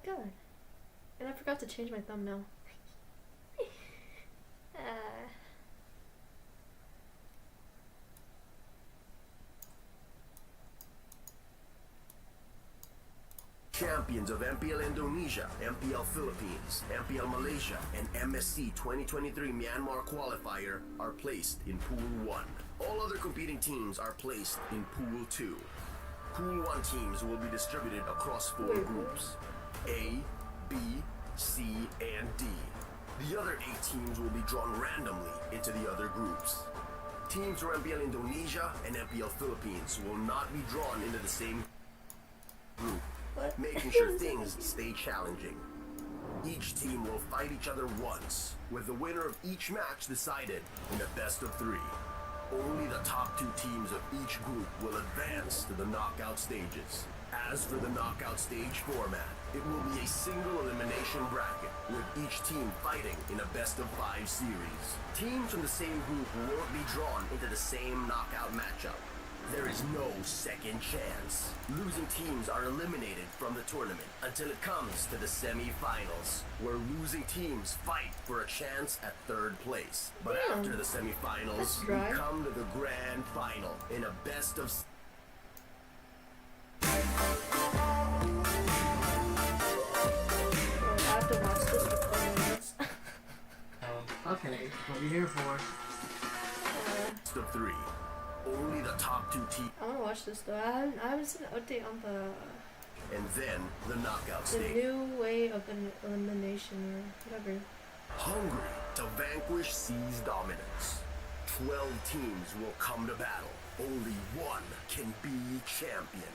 god. And I forgot to change my thumbnail. Champions of MPL Indonesia, MPL Philippines, MPL Malaysia, and MSC 2023 Myanmar qualifier are placed in Pool 1. All other competing teams are placed in Pool 2. Pool 1 teams will be distributed across 4 groups: A, B, C, and D. The other 8 teams will be drawn randomly into the other groups. Teams from MPL Indonesia and MPL Philippines will not be drawn into the same group, making sure things stay challenging. Each team will fight each other once, with the winner of each match decided in a best of 3. Only the top 2 teams of each group will advance to the knockout stages. As for the knockout stage format, it will be a single elimination bracket, with each team fighting in a best of 5 series. Teams from the same group won't be drawn into the same knockout matchup. There is no second chance. Losing teams are eliminated from the tournament until it comes to the semi-finals, where losing teams fight for a chance at 3rd place. But after the semi-finals, we come to the grand final in a best of... I have to watch this for 4 minutes. Okay, what are you here for? Best of 3. Only the top 2 teams. I want to watch this though. I haven't seen an update on the... And then the knockout the stage. new way of elimination or whatever. Hungry to vanquish C's dominance, 12 teams will come to battle. Only one can be champion.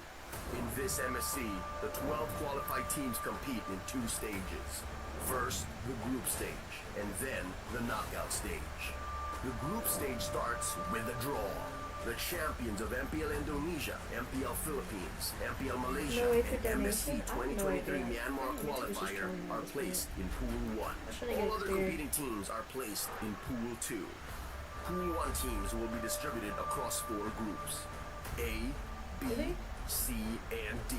In this MSC, the 12 qualified teams compete in 2 stages. First, the group stage, and then the knockout stage. The group stage starts with a draw. The champions of MPL Indonesia, MPL Philippines, MPL Malaysia, and MSC 2023 Myanmar qualifier are placed in Pool 1. All other competing teams are placed in Pool 2. Pool 1 teams will be distributed across 4 groups: A, B, C, and D.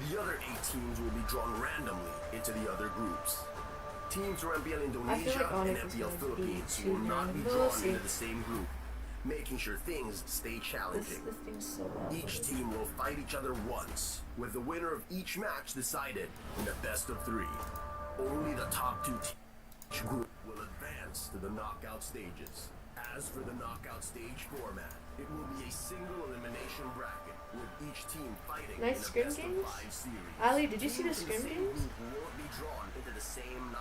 The other 8 teams will be drawn randomly into the other groups. Teams from MPL Indonesia and MPL Philippines will not be drawn into the same group, making sure things stay challenging. Each team will fight each other once, with the winner of each match decided in a best of 3. Only the top 2 teams each group will advance to the knockout stages. As for the knockout stage format, it will be a single elimination bracket, with each team fighting in a best of 5 series. Ali, did you see the scrim games?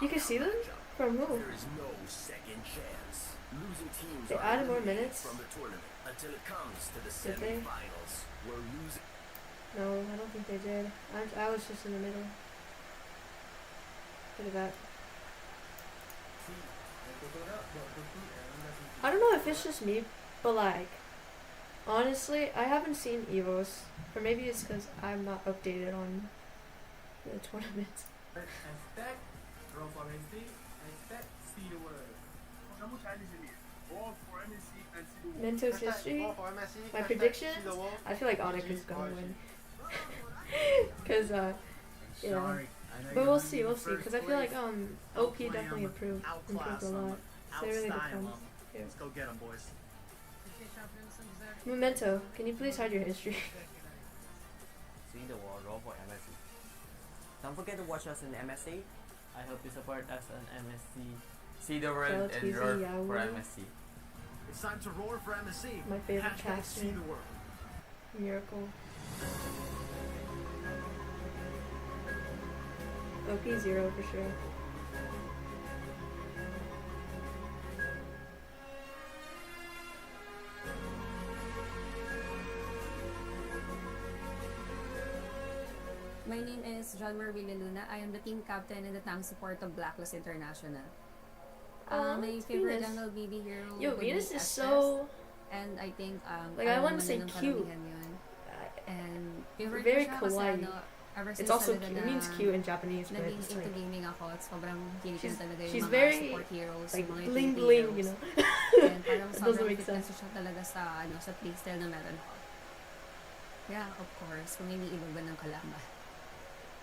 You can see them? From who? There is no second chance. Losing teams they added more minutes from the tournament until it comes to the semi-finals, where losing... No, I don't think they did. I was just in the middle. Look at that. I don't know if it's just me, but like, honestly, I haven't seen EVOS, or maybe it's because I'm not updated on the tournaments. Mentos history. My predictions. I feel like ONIC is gonna win. Cause yeah. But we'll see. Cause I feel like OP definitely improved a lot. So it really depends. Yeah. Let's go get them, boys. Memento, can you please hide your history? See the world roll for MSC. Don't forget to watch us in MSC. I hope you support us on MSC. See the world and roar for MSC. It's time to roar for MSC. My favorite #see caster. the world. Miracle. OP0 for sure. My name is John Marvin Luna. I am the team captain and the tank support of Blacklist International. My favorite jungle BB hero. Yo, would Venus be is SS, so... And I think like, I want to say ng cute. karamihan yun. And favorite Very ko siya kasi kawaii. ever since It's also talaga it means cute in Japanese, but naging it's into like gaming ako at sobrang kinig ko talaga yung she's mga very support heroes, like yung mga bling utility bling, heroes. you know. And parang It doesn't sobrang make fit sense. kasi siya talaga sa sa playstyle na meron ko. Yeah, of course, kung iniibag ba ng kalaban.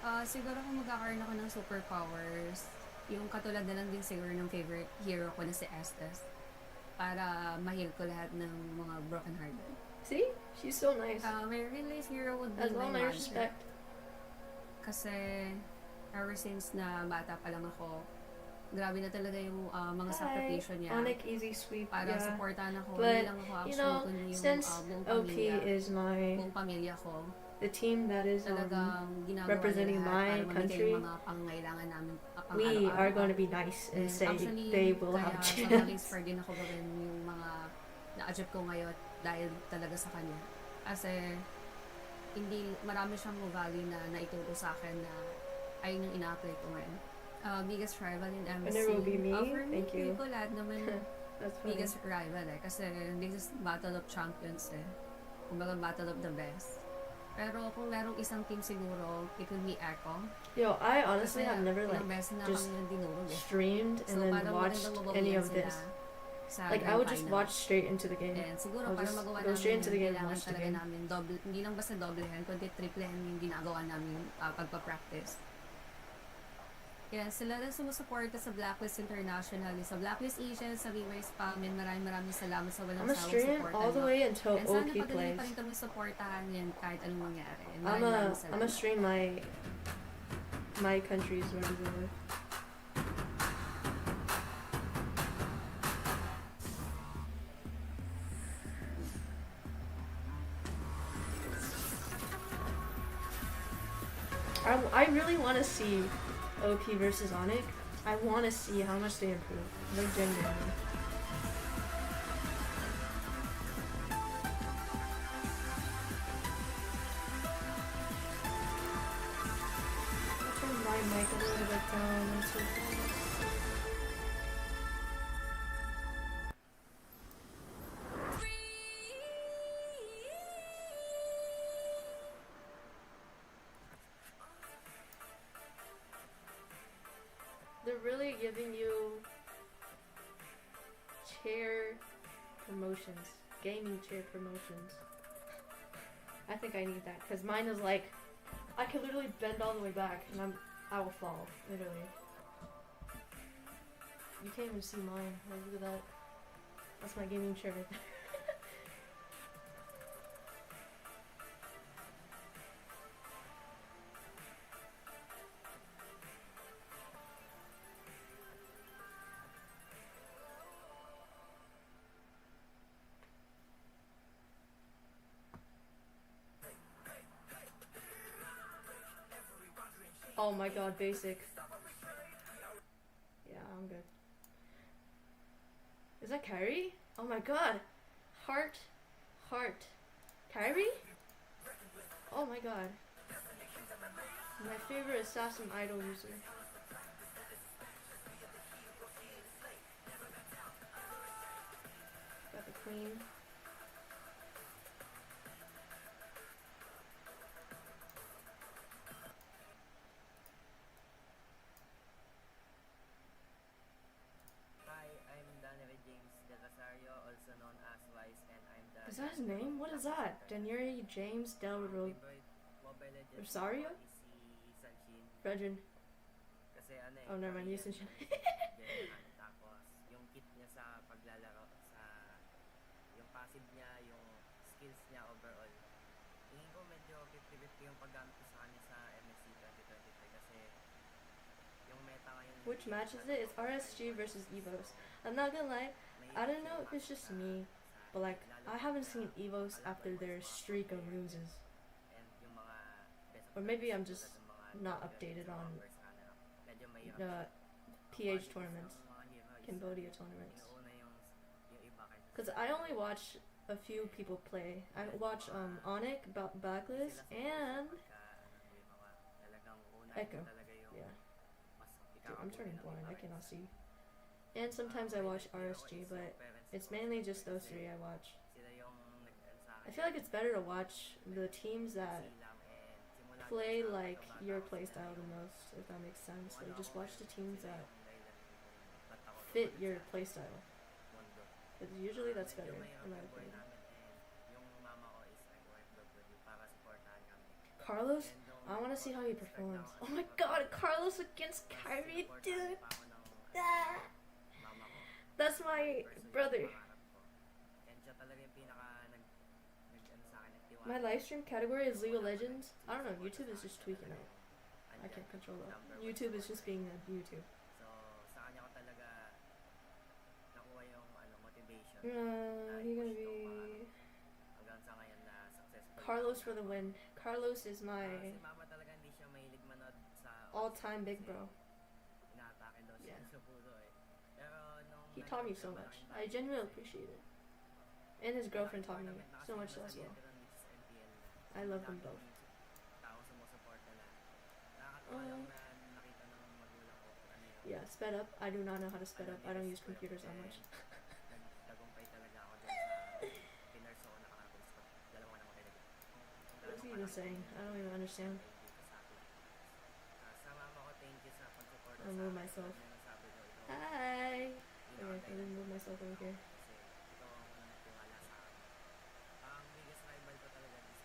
Siguro kung magkakaroon ako ng superpowers, yung katulad na lang din siguro ng favorite hero ko na si Estes. Para ma-heal ko lahat ng mga broken hearted. See? She's so nice. My real life hero would be As my well, my mother. respect. Kasi ever since na bata pa lang ako, grabe na talaga yung mga sakripisyo niya. ONIC Easy Sweep, para yeah. supportan ako. But, Hindi lang ako actually, kundi yung since buong OP pamilya. is Buong pamilya ko. the team that is Talagang ginagawa representing niya my para country, yung mga pangangailangan namin we pang-araw-araw. are going to be nice and say Actually, they will have a kaya chance. inspired din ako gawin yung mga na-achieve ko ngayon dahil talaga sa kanya. Kasi hindi marami siyang value na naituro sa akin na ayun yung ina-apply ko ngayon. Biggest rival in MSC. And it will be me. For me, Thank you. feel ko lahat naman That's funny. biggest rival kasi this is battle of champions kumbaga battle of the best. Pero kung merong isang team siguro, it would be Echo. Yo, I honestly Kasi have never ilang beses na just kami yung dinurog streamed and then parang watched magandang any mabawian of sila this. sa Like I grand would just final. watch straight into the game. And siguro I'll para just magawa go namin straight into the game and kailangan watch the talaga game. namin double, hindi lang basta double hand, kundi triple hand yung ginagawa namin pagpa-practice. Kaya sila rin sumusuporta sa Blacklist International, sa Blacklist Asia, sa EVOS Pamin. Maraming salamat sa walang I'm gonna sawang stream suporta all the nyo. way until And sana OP patuloy plays. pa rin kami supportahan yan kahit anong mangyari. And I'm maraming gonna salamat. stream my country's representative. I really want to see OP versus ONIC. I want to see how much they improve. Like genuinely. I'll turn my mic a little bit down and see. They're really giving you chair promotions, gaming chair promotions. I think I need that because mine is like I can literally bend all the way back and I will fall literally. You can't even see mine. Oh, look at that. That's my gaming chair right there. Oh my god, basic. Yeah, I'm good. Is that Kyrie? Oh my god. Heart. Kyrie? Oh my god. My favorite assassin idol user. Got the queen. Also known as Wise, and I'm the Is that his name? What is that? Danieri James Del Rosario? Regin. Kasi ano Oh, never mind. Yusuf. Tapos, yung kit niya sa paglalaro, sa yung passive niya, yung skills niya overall. Tingin ko medyo 50-50 yung paggamit ko sa kanya sa MSC 2023 kasi yung meta ngayon. Which match is it? It's RSG versus EVOS. I'm not gonna lie, I don't know if it's just me, but like, I haven't seen EVOS after their streak of loses. Or maybe I'm just not updated on the PH tournaments, Cambodia tournaments. Because I only watch a few people play. I watch ONIC, Blacklist, and Echo. Yeah. Dude, I'm turning blind. I cannot see. And sometimes I watch RSG, but it's mainly just those three I watch. I feel like it's better to watch the teams that play like your playstyle the most, if that makes sense. Like just watch the teams that fit your playstyle. But usually that's better, in my opinion. Carlos? I want to see how he performs. Oh my god, Carlos against Kyrie, dude. Ah. That's my brother. My live stream category is League of Legends. I don't know, YouTube is just tweaking out. I can't control that. YouTube is just being a YouTube. So, sa kanya ko talaga nakuha yung motivation. He's gonna be Hanggang sa ngayon na successful. Carlos for the win. Carlos is my Si Mama talaga hindi siya mahilig manood sa all-time big bro. Inaatake daw siya sa puso eh. Pero nung He taught me so much. I genuinely appreciate it. And his girlfriend taught me so much as well. I love them both. Yeah, sped up. I do not know how to sped up. I don't use computers that much. What's he even saying? I don't even understand. I'll move myself. Hi! Okay, I didn't move myself over here.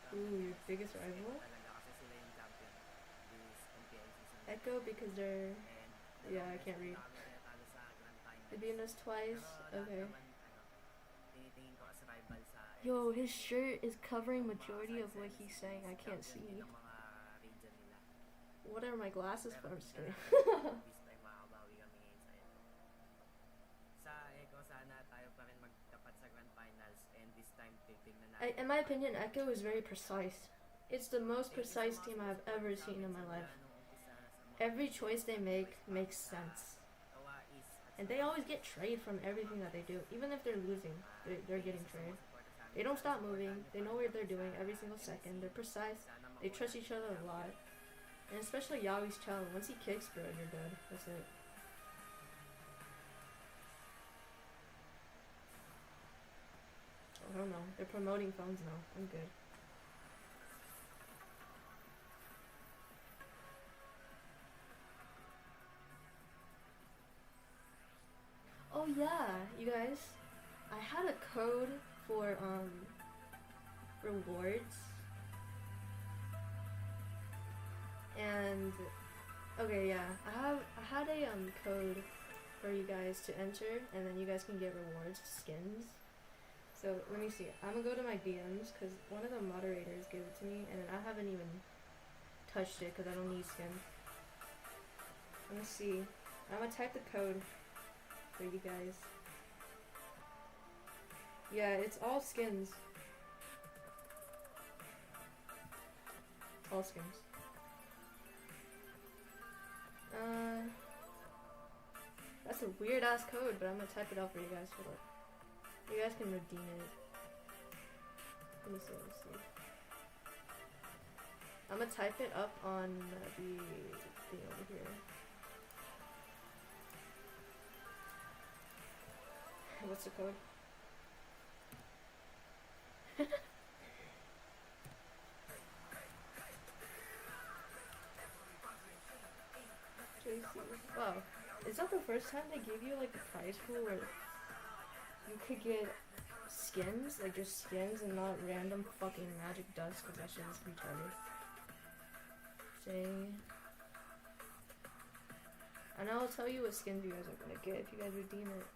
Ooh, your biggest rival? Echo because they're... Yeah, I can't read. They beat us twice? Okay. Yo, his shirt is covering majority of what he's saying. I can't see. What are my glasses for? I'm just kidding. In my opinion, Echo is very precise. It's the most precise team I've ever seen in my life. Every choice they make makes sense. And they always get trade from everything that they do. Even if they're losing, they're getting trade. They don't stop moving. They know what they're doing every single second. They're precise. They trust each other a lot. And especially Yawi's challenge. Once he kicks, bro, you're dead. That's it. I don't know. They're promoting phones now. I'm good. Oh yeah, you guys. I had a code for rewards. And okay, yeah. I had a code for you guys to enter, and then you guys can get rewards, skins. So let me see. I'm gonna go to my DMs because one of the moderators gave it to me, and I haven't even touched it because I don't need skins. Let me see. I'm gonna type the code for you guys. Yeah, it's all skins. All skins. That's a weird ass code, but I'm gonna type it out for you guys. Hold up. You guys can redeem it. Let me see, let's see. I'm gonna type it up on the thing over here. What's the code? Wow. Is that the first time they gave you like a prize pool where you could get skins? Like just skins and not random fucking magic dust, because that shit is retarded. Say. And I'll tell you what skins you guys are gonna get if you guys redeem it.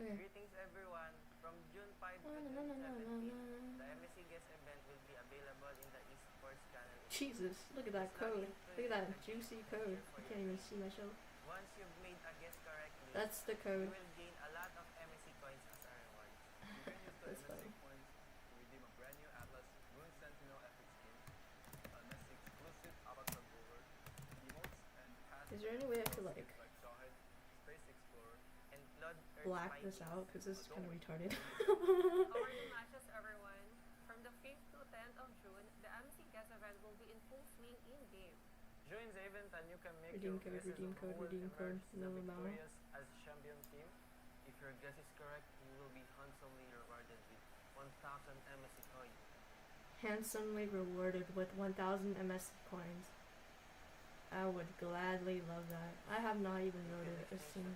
Okay. Greetings everyone. From June 5 to June 17, the MSC Guest event will be available in the esports channel. Jesus, look at that code. Look at that juicy code. I can't even see myself. Once you've made a guess correctly, that's the code. You will gain a lot of MSC coins as a reward. That's funny. Redeem a brand new Atlas Moon Sentinel epic skin, MSC exclusive avatar bowler, emotes, and is there any way I could like Space Explorer, and Blood black this out, because this is kind of retarded. Our new matches, everyone. From the 5th to 10th of June, the MC Guest event will be in full swing in-game. During the event, you can make redeem your code, redeem code, redeem code, no amount. As champion team. If your guess is correct, you will be handsomely rewarded with 1,000 MSC coins. Handsomely rewarded with 1,000 MSC coins. I would gladly love that. I have not even loaded a single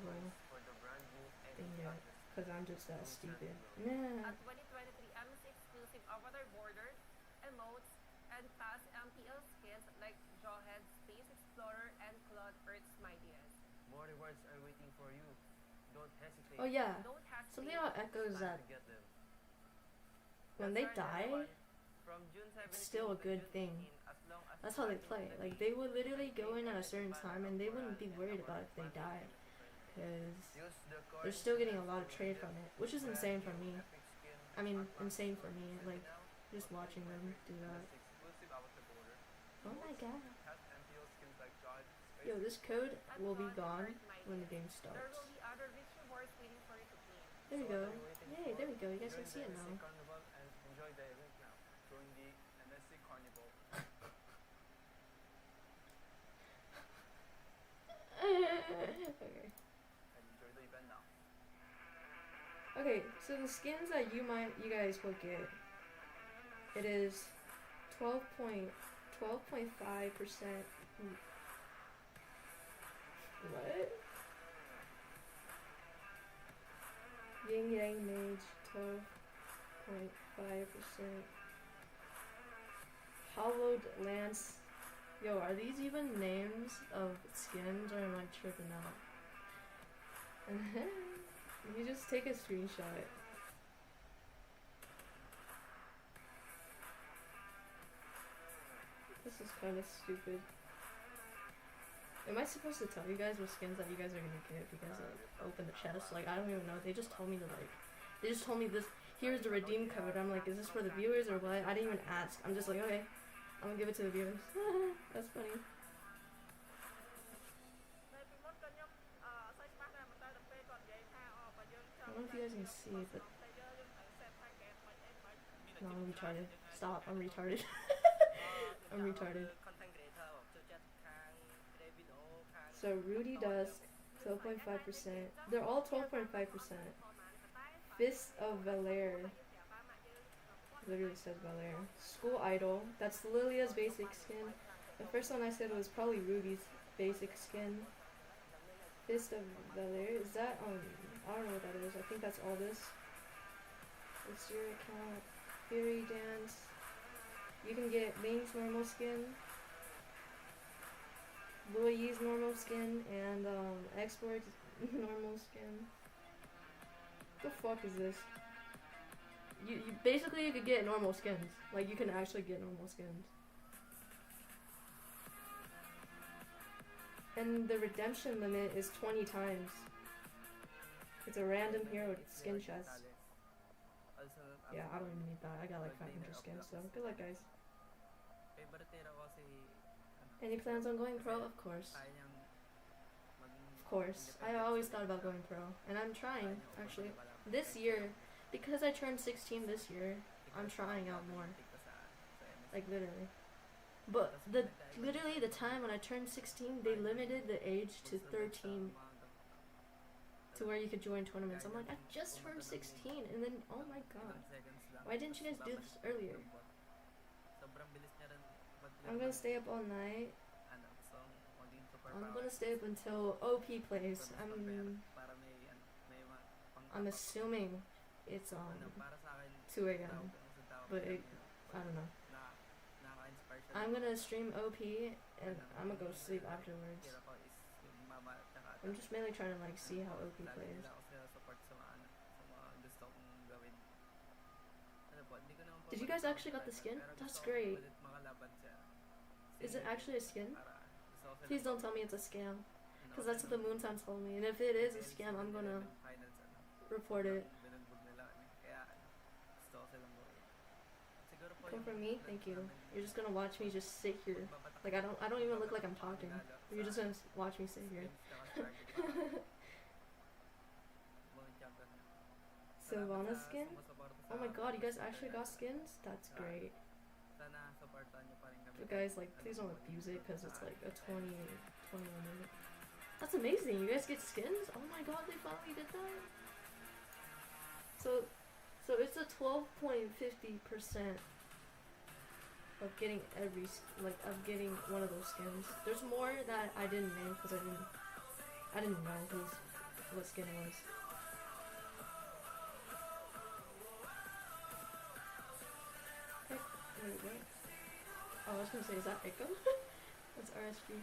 thing yet, because I'm just that stupid. Nah. At 2023 and fast MPL skins like Jawhead, Space Explorer, and Claude Earth's Mightiest. More rewards are waiting for you. Don't hesitate. Oh yeah, Don't hesitate. something about Echo is that to get them. when they die, From June 17 it's still a to good June thing. 18, as long as That's you how they are in play. the Like league, they would literally go in at a certain time and they wouldn't be worried about if they die, because use the they're coins still getting a to lot of trade from it, which is insane for me. epic skin I mean, at insane for me, Maximum like now, just watching them do that. It's exclusive out of the border. Oh my god. Has MPL skins like Jod, Space Yo, this code And will be Claude gone Earth's when the game Mightiest. There starts. will be other rich rewards waiting for you to claim. There we So go. what are you waiting Yay, for? there we go. You guys can Join see the it MSC now. Carnival and enjoy the event now. Join the MSC Carnival. Okay. And enjoy the event now. Okay, so the skins that you guys will get, it is 12.5%. What? Yin Yang Mage, 12.5%. Hollowed Lance. Yo, are these even names of skins, or am I tripping out? And then let me just take a screenshot. This is kind of stupid. Am I supposed to tell you guys what skins that you guys are gonna get if you guys open the chest? Like, I don't even know. They just told me to, like, they just told me this. Here's the redeem code. I'm like, is this for the viewers or what? I didn't even ask. I'm just like, okay, I'm gonna give it to the viewers. That's funny. I don't know if you guys can see it, but no, I'm retarded. Stop, I'm retarded. I'm retarded. So Rudy does 12.5%. They're all 12.5%. Fist of Valere. Literally says Valere. School Idol. That's Lilia's basic skin. The first one I said was probably Ruby's basic skin. Fist of Valere. Is that, I don't know what that is. I think that's all this. It's your account. Fury Dance. You can get Ming's normal skin, Lui's normal skin, and Export's normal skin. What the fuck is this? You basically you could get normal skins. Like you can actually get normal skins. And the redemption limit is 20 times. It's a random hero skin chest. Yeah, I don't even need that. I got like 500 skins, so good luck, guys. Any plans on going pro? Of course. Of course. I always thought about going pro, and I'm trying, actually. This year, because I turned 16 this year, I'm trying out more. Like, literally. But, literally, the time when I turned 16, they limited the age to 13. To where you could join tournaments. I'm like, I just turned 16, and then, oh my god. Why didn't you guys do this earlier? I'm gonna stay up all night. I'm gonna stay up until OP plays. I'm assuming it's 2 a.m. But I don't know. I'm gonna stream OP and I'm gonna go sleep afterwards. I'm just mainly trying to like see how OP plays. Did you guys actually got the skin? That's great. Is it actually a skin? Please don't tell me it's a scam. Because that's what the Moontown told me. And if it is a scam, I'm gonna report it. Come for me? Thank you. You're just gonna watch me just sit here. Like I don't even look like I'm talking. You're just gonna watch me sit here. Sylvana skin? Oh my god, you guys actually got skins? That's great. But guys, like, please don't abuse it because it's like a 21 minute. That's amazing, you guys get skins? Oh my god, they finally did that? So it's a 12.50% of getting of getting one of those skins. There's more that I didn't name because I didn't know what skin it was. Wait. Oh, I was gonna say, is that Echo? That's RSG.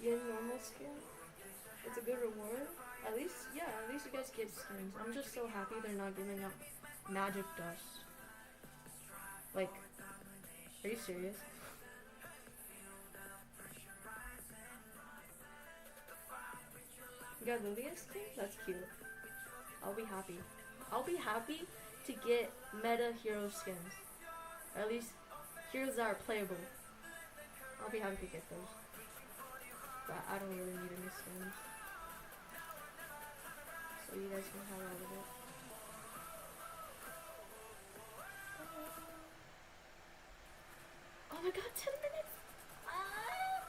Get normal skin. It's a good reward. At least, yeah, at least you guys get skins. I'm just so happy they're not giving out magic dust. Like, are you serious? You got Lilia skin? That's cute. I'll be happy. I'll be happy to get meta hero skins. Or at least heroes that are playable. I'll be happy to get those. But I don't really need any skins. So you guys can have all of it. Oh my god, 10 minutes! Ah!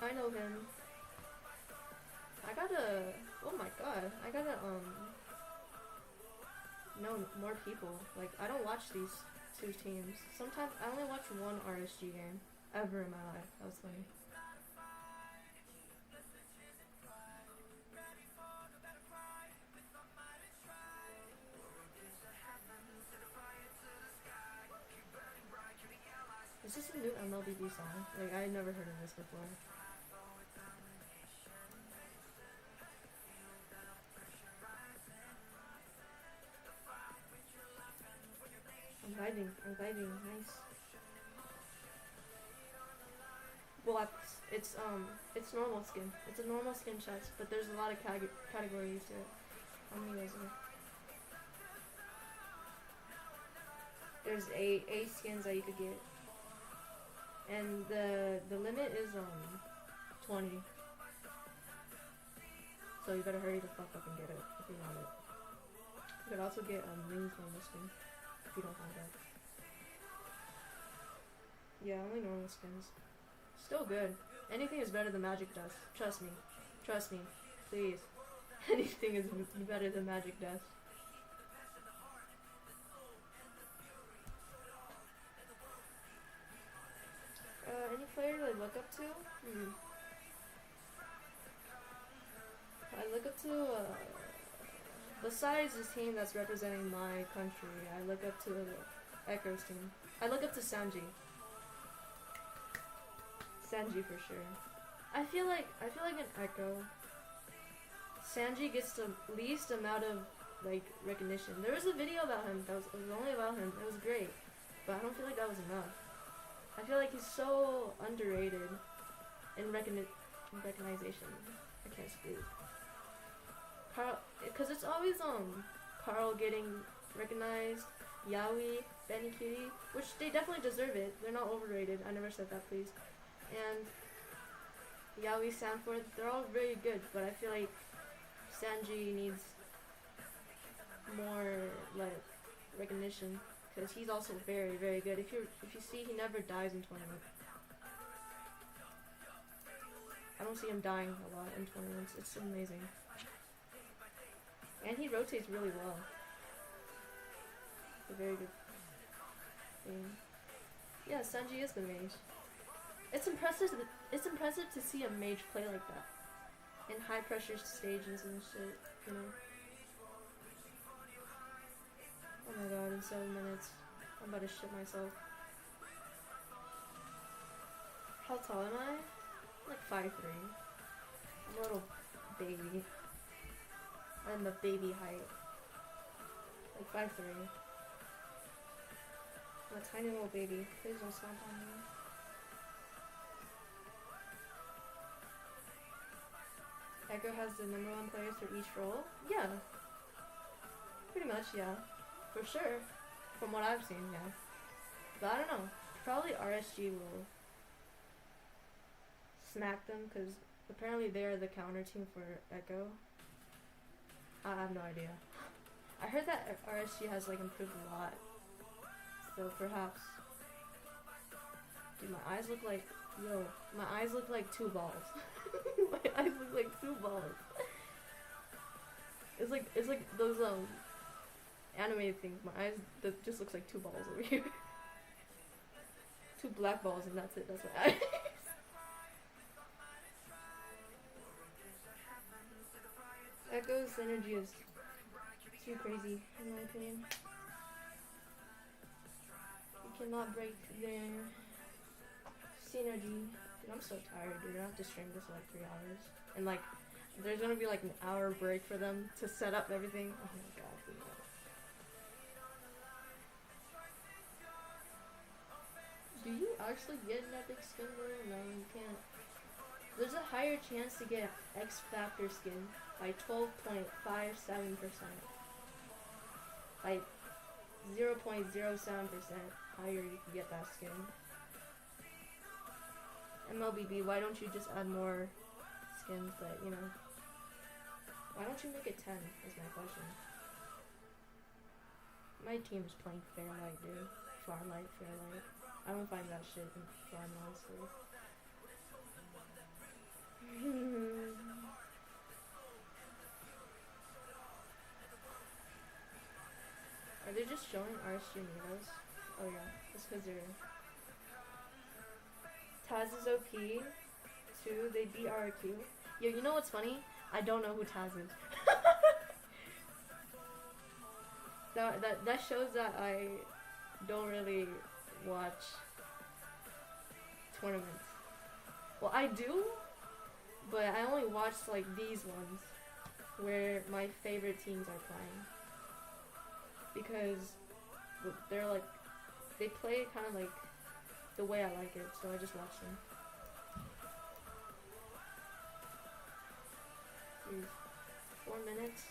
I know him. I gotta, oh my god, I gotta, know more people. Like, I don't watch these two teams. Sometimes, I only watch one RSG game ever in my life. That was funny. Is this a new MLBB song? Like, I had never heard of this before. I'm vibing, nice. Well, it's normal skin. It's a normal skin chest, but there's a lot of categories to it. How many is there? There's eight skins that you could get. And the limit is 20. So you better hurry the fuck up and get it if you want it. You could also get Ming's normal skin if you don't have that. Yeah, only normal skins. Still good. Anything is better than magic dust. Trust me. Trust me. Please. Anything is better than magic dust. Any player I look up to? I look up to, besides this team that's representing my country, I look up to Echo's team. I look up to Sanji. Sanji for sure. I feel like in Echo, Sanji gets the least amount of, like, recognition. There was a video about him that was only about him. It was great. But I don't feel like that was enough. I feel like he's so underrated in recognition. I can't speak. Carl, because it's always Carl getting recognized, Yaoi, Benny Cutie, which they definitely deserve it. They're not overrated. I never said that, please. And Yaoi, Sanford, they're all very good, but I feel like Sanji needs more like recognition. Because he's also very, very good. If you see, he never dies in tournament. I don't see him dying a lot in tournaments. It's amazing. And he rotates really well. It's a very good thing. Yeah, Sanji is the mage. It's impressive to see a mage play like that. In high pressure stages and shit, you know. Oh my god, in 7 minutes. I'm about to shit myself. How tall am I? I'm like 5'3". I'm a little baby. I'm a baby height. Like 5'3". I'm a tiny little baby. Please don't stomp on me. Echo has the #1 players for each role? Yeah. Pretty much, yeah. For sure. From what I've seen, yeah. But I don't know. Probably RSG will smack them, because apparently they're the counter team for Echo. I have no idea. I heard that RSG has like improved a lot. So perhaps. Dude, my eyes look like, my eyes look like 2 balls. My eyes look like 2 balls. It's like those animated things. My eyes, that just looks like 2 balls over here. 2 black balls, and that's it. That's my eyes. Echo's synergy is too crazy, in my opinion. You cannot break their synergy. Dude, I'm so tired, dude. I have to stream this for like 3 hours. And like, there's gonna be like an hour break for them to set up everything. Oh my god, dude. Do you actually get an epic skin though? No, you can't. There's a higher chance to get X Factor skin by 12.57%. Like 0.07% higher you can get that skin. MLBB, why don't you just add more skins? But you know, why don't you make it 10 is my question. My team is playing Fairlight, dude. Fairlight. I don't find that shit fun, honestly. Are they just showing RSG EVOS? Oh yeah, it's because they're... Taz is OP. 2, they beat RQ. Yo, you know what's funny? I don't know who Taz is. that shows that I don't really watch tournaments. Well, I do, but I only watch like these ones where my favorite teams are playing, because they're like, they play kind of like the way I like it, so I just watch them. Jeez. 4 minutes.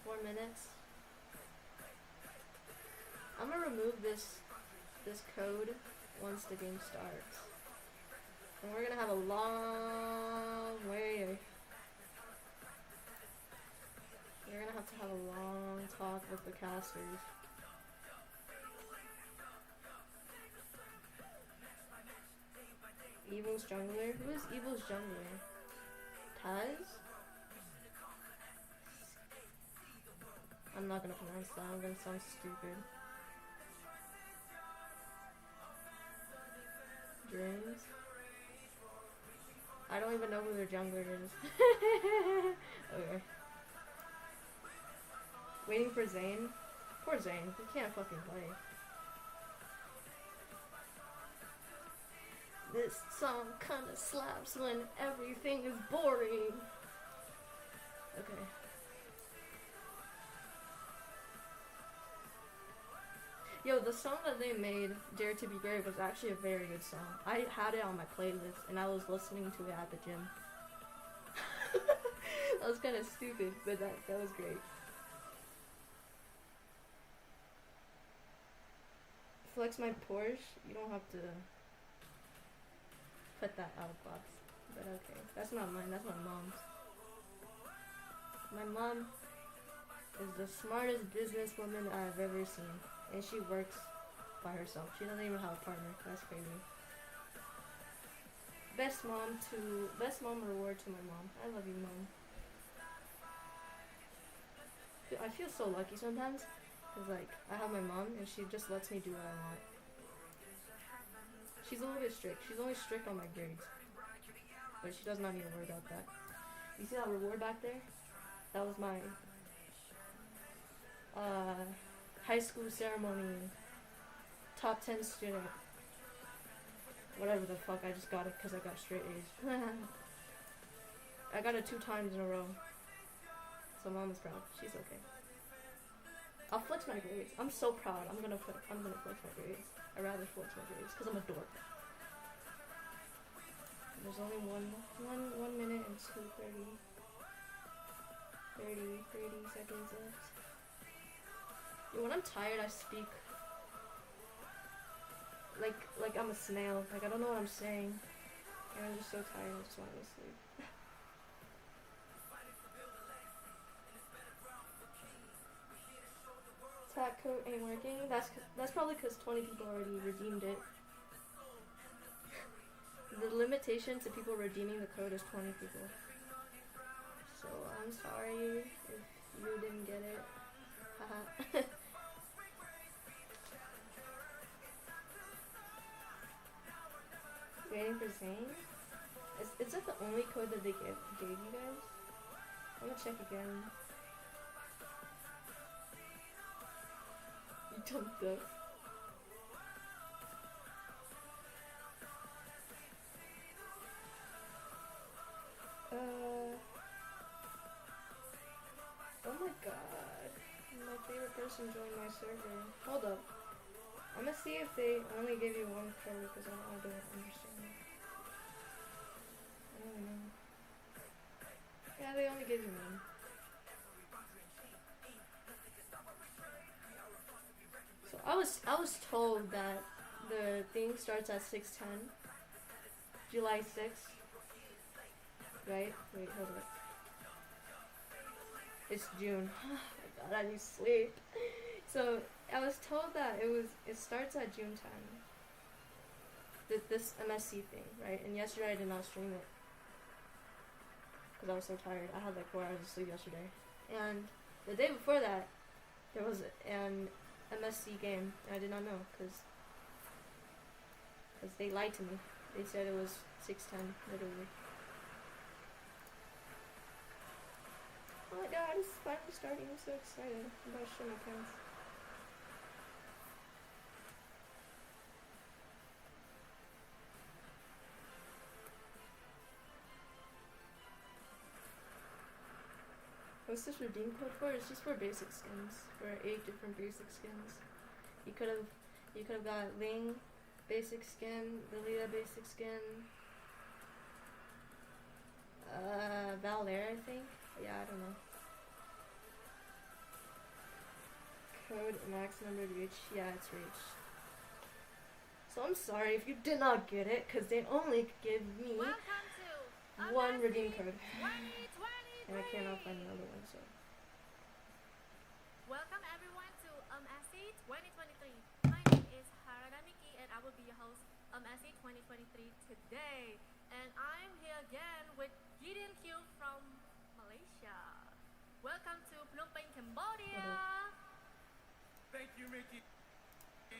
4 minutes. I'm gonna remove this code once the game starts. And we're gonna have a long way. We're gonna have to have a long talk with the casters. EVOS jungler? Who is EVOS jungler? Taz? I'm not gonna pronounce that, I'm gonna sound stupid. Dreams? I don't even know who their jungler is. Okay. Waiting for Zane? Poor Zane, he can't fucking play. This song kinda slaps when everything is boring. Okay. Yo, the song that they made, Dare to Be Brave, was actually a very good song. I had it on my playlist, and I was listening to it at the gym. That was kind of stupid, but that was great. Flex my Porsche? You don't have to put that out box. But okay. That's not mine, that's my mom's. My mom is the smartest businesswoman I've ever seen. And she works by herself. She doesn't even have a partner. That's crazy. Best mom reward to my mom. I love you, Mom. I feel so lucky sometimes. Cause like, I have my mom and she just lets me do what I want. She's a little bit strict. She's only strict on my grades. But she does not need to worry about that. You see that reward back there? That was my high school ceremony top 10 student. Whatever the fuck, I just got it because I got straight A's. I got it 2 times in a row. So mom is proud. She's okay. I'll flex my grades. I'm so proud. I'm gonna flex my grades. I'd rather flex my grades because I'm a dork. There's only one minute and 30 seconds left. Yo, when I'm tired, I speak like I'm a snail. Like I don't know what I'm saying, and I'm just so tired. I just want to go sleep. That code ain't working. That's probably because 20 people already redeemed it. The limitation to people redeeming the code is 20 people. So I'm sorry if you didn't get it. Haha. Waiting for Zane? Is that the only code that they gave you guys? I'm gonna check again. You jumped up. Oh my god. My favorite person joined my server. Hold up. I'm gonna see if they only give you one code because I don't understand. I don't know. Yeah, they only give you one. So I was told that the thing starts at 6:10, July 6th. Right? Wait, hold up. It's June. Oh my god, I need sleep. So I was told that it starts at June 10. This MSC thing, right? And yesterday I did not stream it because I was so tired. I had like 4 hours of sleep yesterday. And the day before that, there was an MSC game, and I did not know because they lied to me. They said it was 6:10, literally. Oh my god, it's finally starting. I'm so excited. I'm about to show my parents. What's this redeem code for? It's just for basic skins. For 8 different basic skins. You could have got Ling basic skin, Lilita basic skin, Valera, I think. Yeah, I don't know. Code max number reached. Yeah, it's reached. So I'm sorry if you did not get it, because they only give me one redeem code. And I cannot find another one, so. Welcome everyone to SC 2023. My name is Harada Miki and I will be your host SC 2023 today. And I'm here again with Gideon Q from Malaysia. Welcome to Phnom Penh, Cambodia. Thank you, Mickey.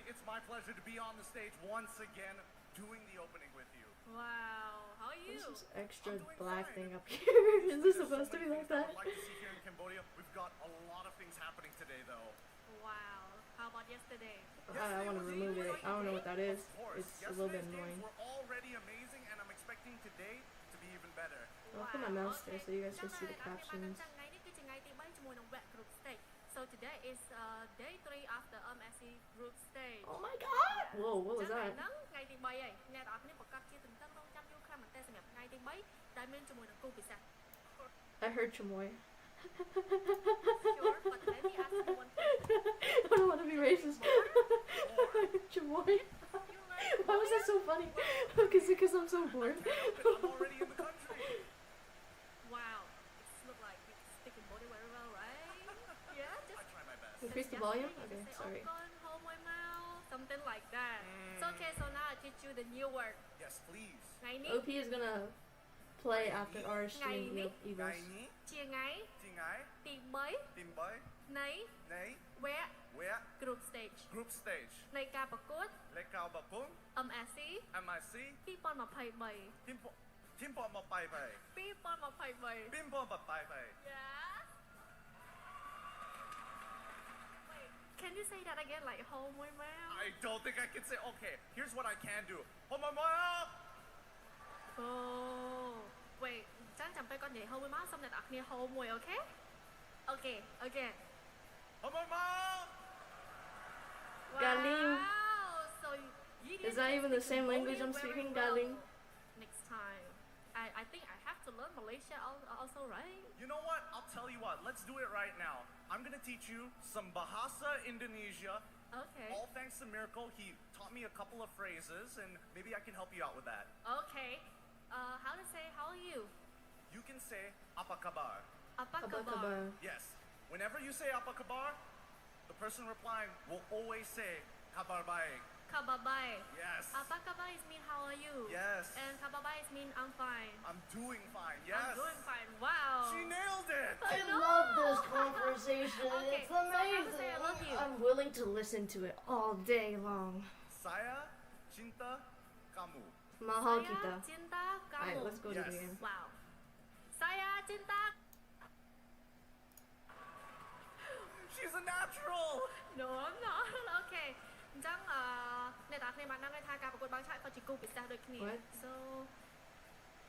It's my pleasure to be on the stage once again, doing the opening with you. Wow, how are you? What's this extra I'm doing black fine. thing up here? Is this There's supposed so to be many like things that? I would like to see here in Cambodia. We've got a lot of things happening today, though. Wow, how about yesterday? I want to remove it. I don't know what that is. Of course, It's a little bit yesterday's annoying. games were already amazing, and I'm expecting today to be even better. I'll put my mouse there so you guys can see the captions. So today is day 3 after SC group stage. Oh my god! Whoa, what was that? ថ្ងៃទី3ហើយអ្នកទាំងអស់គ្នាប្រកាសជាទន្ទឹងរង់ចាំយូរខ្លាំងមែនទែនសម្រាប់ថ្ងៃទី3ដែលមានជាមួយនឹងគូពិសេស I heard Chamoy. Sure, but let me ask you one question. I don't want to be racist. Chamoy. Why was that so funny? Because I'm so bored. I'm already in the country. Wow, it looks like you speak in body very well, right? Yeah, I just try my best. Increase the volume? Okay, say sorry. open, hold my mouth, something like that. So okay, so now I teach you the new word. Yes, please. ថ្ងៃនេះ OP is gonna play after RSG and EVOS. ជាថ្ងៃ Tingai, ទី3 Timbai, នៃ Nay, វគ្គ Wea, group stage Group Stage, នៃការប្រកួត Lekau Bapung, MSC MIC, 2023 Timpo Mapai Pai, 2023 Bimbo Mapai Pai. Yes. Wait, can you say that again like hold my mouth? I don't think I can say. Okay, here's what I can do. Hold my mouth. Oh. Wait, ចាំចាំពេលគាត់និយាយ hold មួយមកសុំអ្នកទាំងអស់គ្នា hold មួយ okay? Okay, again. Hold my mouth. Galing. Wow. So you Is that even the same language I'm speaking, Galing? Next time. I think I have to learn Malaysia also, right? You know what? I'll tell you what. Let's do it right now. I'm gonna teach you some Bahasa Indonesia. Okay. All thanks to Miracle, he taught me a couple of phrases, and maybe I can help you out with that. Okay. How to say how are you? You can say apa kabar. Apa Kabar kabar? kabar. Yes. Whenever you say apa kabar, the person replying will always say kabar baik. Kabar baik. Yes. Apa kabar is mean how are you? Yes. And kabar baik is mean I'm fine. I'm doing fine. Yes. I'm doing fine. Wow. She nailed it. I love this conversation. Okay, It's so how to amazing. say I love you? I'm willing to listen to it all day long. Saya cinta kamu. Mahal Saya kita. cinta kamu. Alright, let's go to Yes. the game. Wow. Saya cinta she's a natural. No, I'm not. Okay. អញ្ចឹងអ្នកទាំងគ្នាបានដឹងថាការប្រកួតបាល់ឆាកក៏ជាគូពិសេសដូចគ្នា So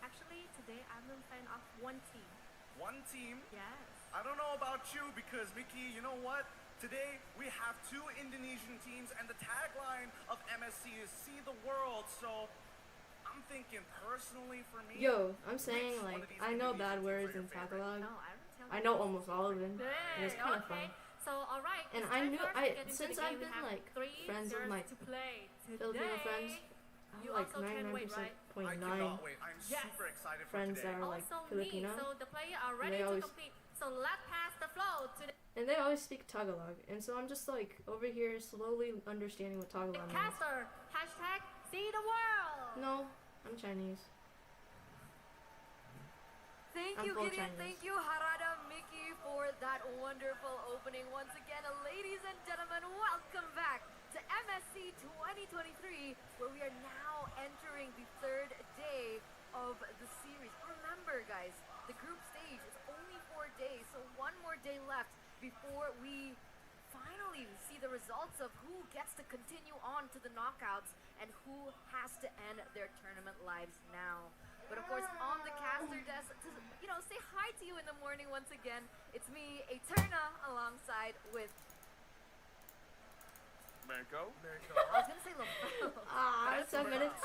actually today I'm a fan of one team. One team? Yes. I don't know about you because Mickey, you know what? Today we have 2 Indonesian teams and the tagline of MSC is see the world. So I'm thinking personally for me. Yo, I'm saying like I know bad words in Tagalog. No, I don't tell I you. know almost all of them. Hey, And it's kind of okay. fun. So alright. And it's I time knew for us to get into since the game. I've We been have like 3 friends with zeros my to play. Filipino Today, friends. I you have like also can wait, right? 'Cannot wait. I'm Yes. super excited for friends today. that are like Also Filipino. me. So the player are ready they to always- compete. So let's pass the flow to the And they always speak Tagalog, and so I'm just like over here slowly understanding what Tagalog means. caster. Hashtag see the world. No, I'm Chinese. Thank I'm you, full Gideon. Chinese. Thank you, Harada, Mickey, for that wonderful opening. Once again, ladies and gentlemen, welcome back to MSC 2023, where we are now entering the 3rd day of the series. Remember, guys, the group stage is only 4 days, so 1 more day left before we finally see the results of who gets to continue on to the knockouts and who has to end their tournament lives now. But of course, on the caster desk, to, say hi to you in the morning once again, it's me, Eterna, alongside with... Mirko? I was gonna say LaFell. That's 7 minutes.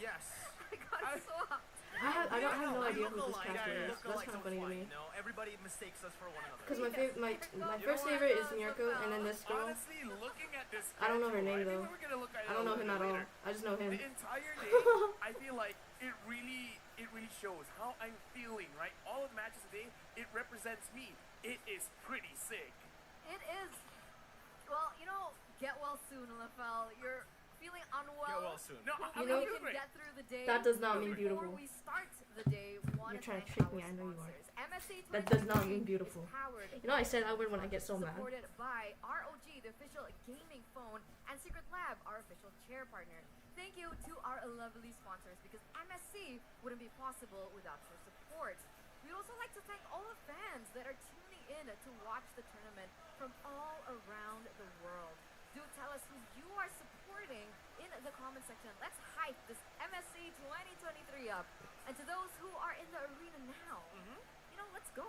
Yes. I got swapped. I don't have no idea who this Look-alike. caster is. Look-alike That's kind of funny to me. You know, everybody mistakes us for one another. Because my first favorite is Mirko, and then this girl. Honestly, looking at this I don't know her name schedule, though. I think we're gonna look at it I don't a know little him bit at all. later. I just know him. The entire day, I feel like it really shows how I'm feeling, right? All of the matches today, it represents me. It is pretty sick. It is. Well, get well soon, LaFell. You're feeling unwell. Get well soon. No, You I'm know- feeling can great. get through the day. That does not mean Before beautiful. we start the day, You're trying to thank trick me, our I know you are. sponsors. MSC That does not mean 2023 beautiful. is powered You know I said that word when I get so mad. supported by ROG, the official gaming phone, and Secret Lab, our official chair partner. Thank you to our lovely sponsors because MSC wouldn't be possible without your support. We'd also like to thank all the fans that are tuning in to watch the tournament from all around the world. Do tell us who you are supporting in the comment section. Let's hype this MSC 2023 up. And to those who are in the arena now, let's go.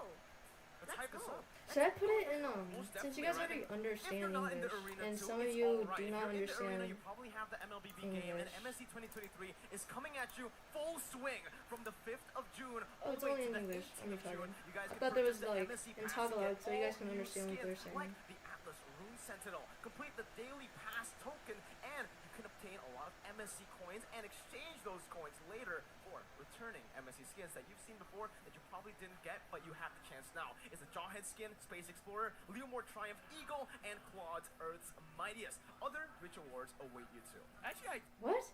Let's hype this up. Should I put it in Most since you guys definitely, already understand If you're not in the English arena and too, some of it's you alright. do If not you're in the arena, understand you probably have the MLBB game, and English. MSC 2023 is coming at you full swing from the 5th of June all it's the way only to in the English. 18th I'm of June. retarded. You guys I can thought there was purchase the like MSC in pass to Tagalog get so you guys all can new understand what they're skins saying. like the Atlas Rune Sentinel. Complete the daily pass token, and you can obtain a lot of MSC coins and exchange those coins later for returning MSC skins that you've seen before that you probably didn't get, but you have the chance now. It's a Jawhead skin, Space Explorer, Leomore Triumph Eagle, and Claude's Earth's Mightiest. Other rich awards await you too. Actually, I What?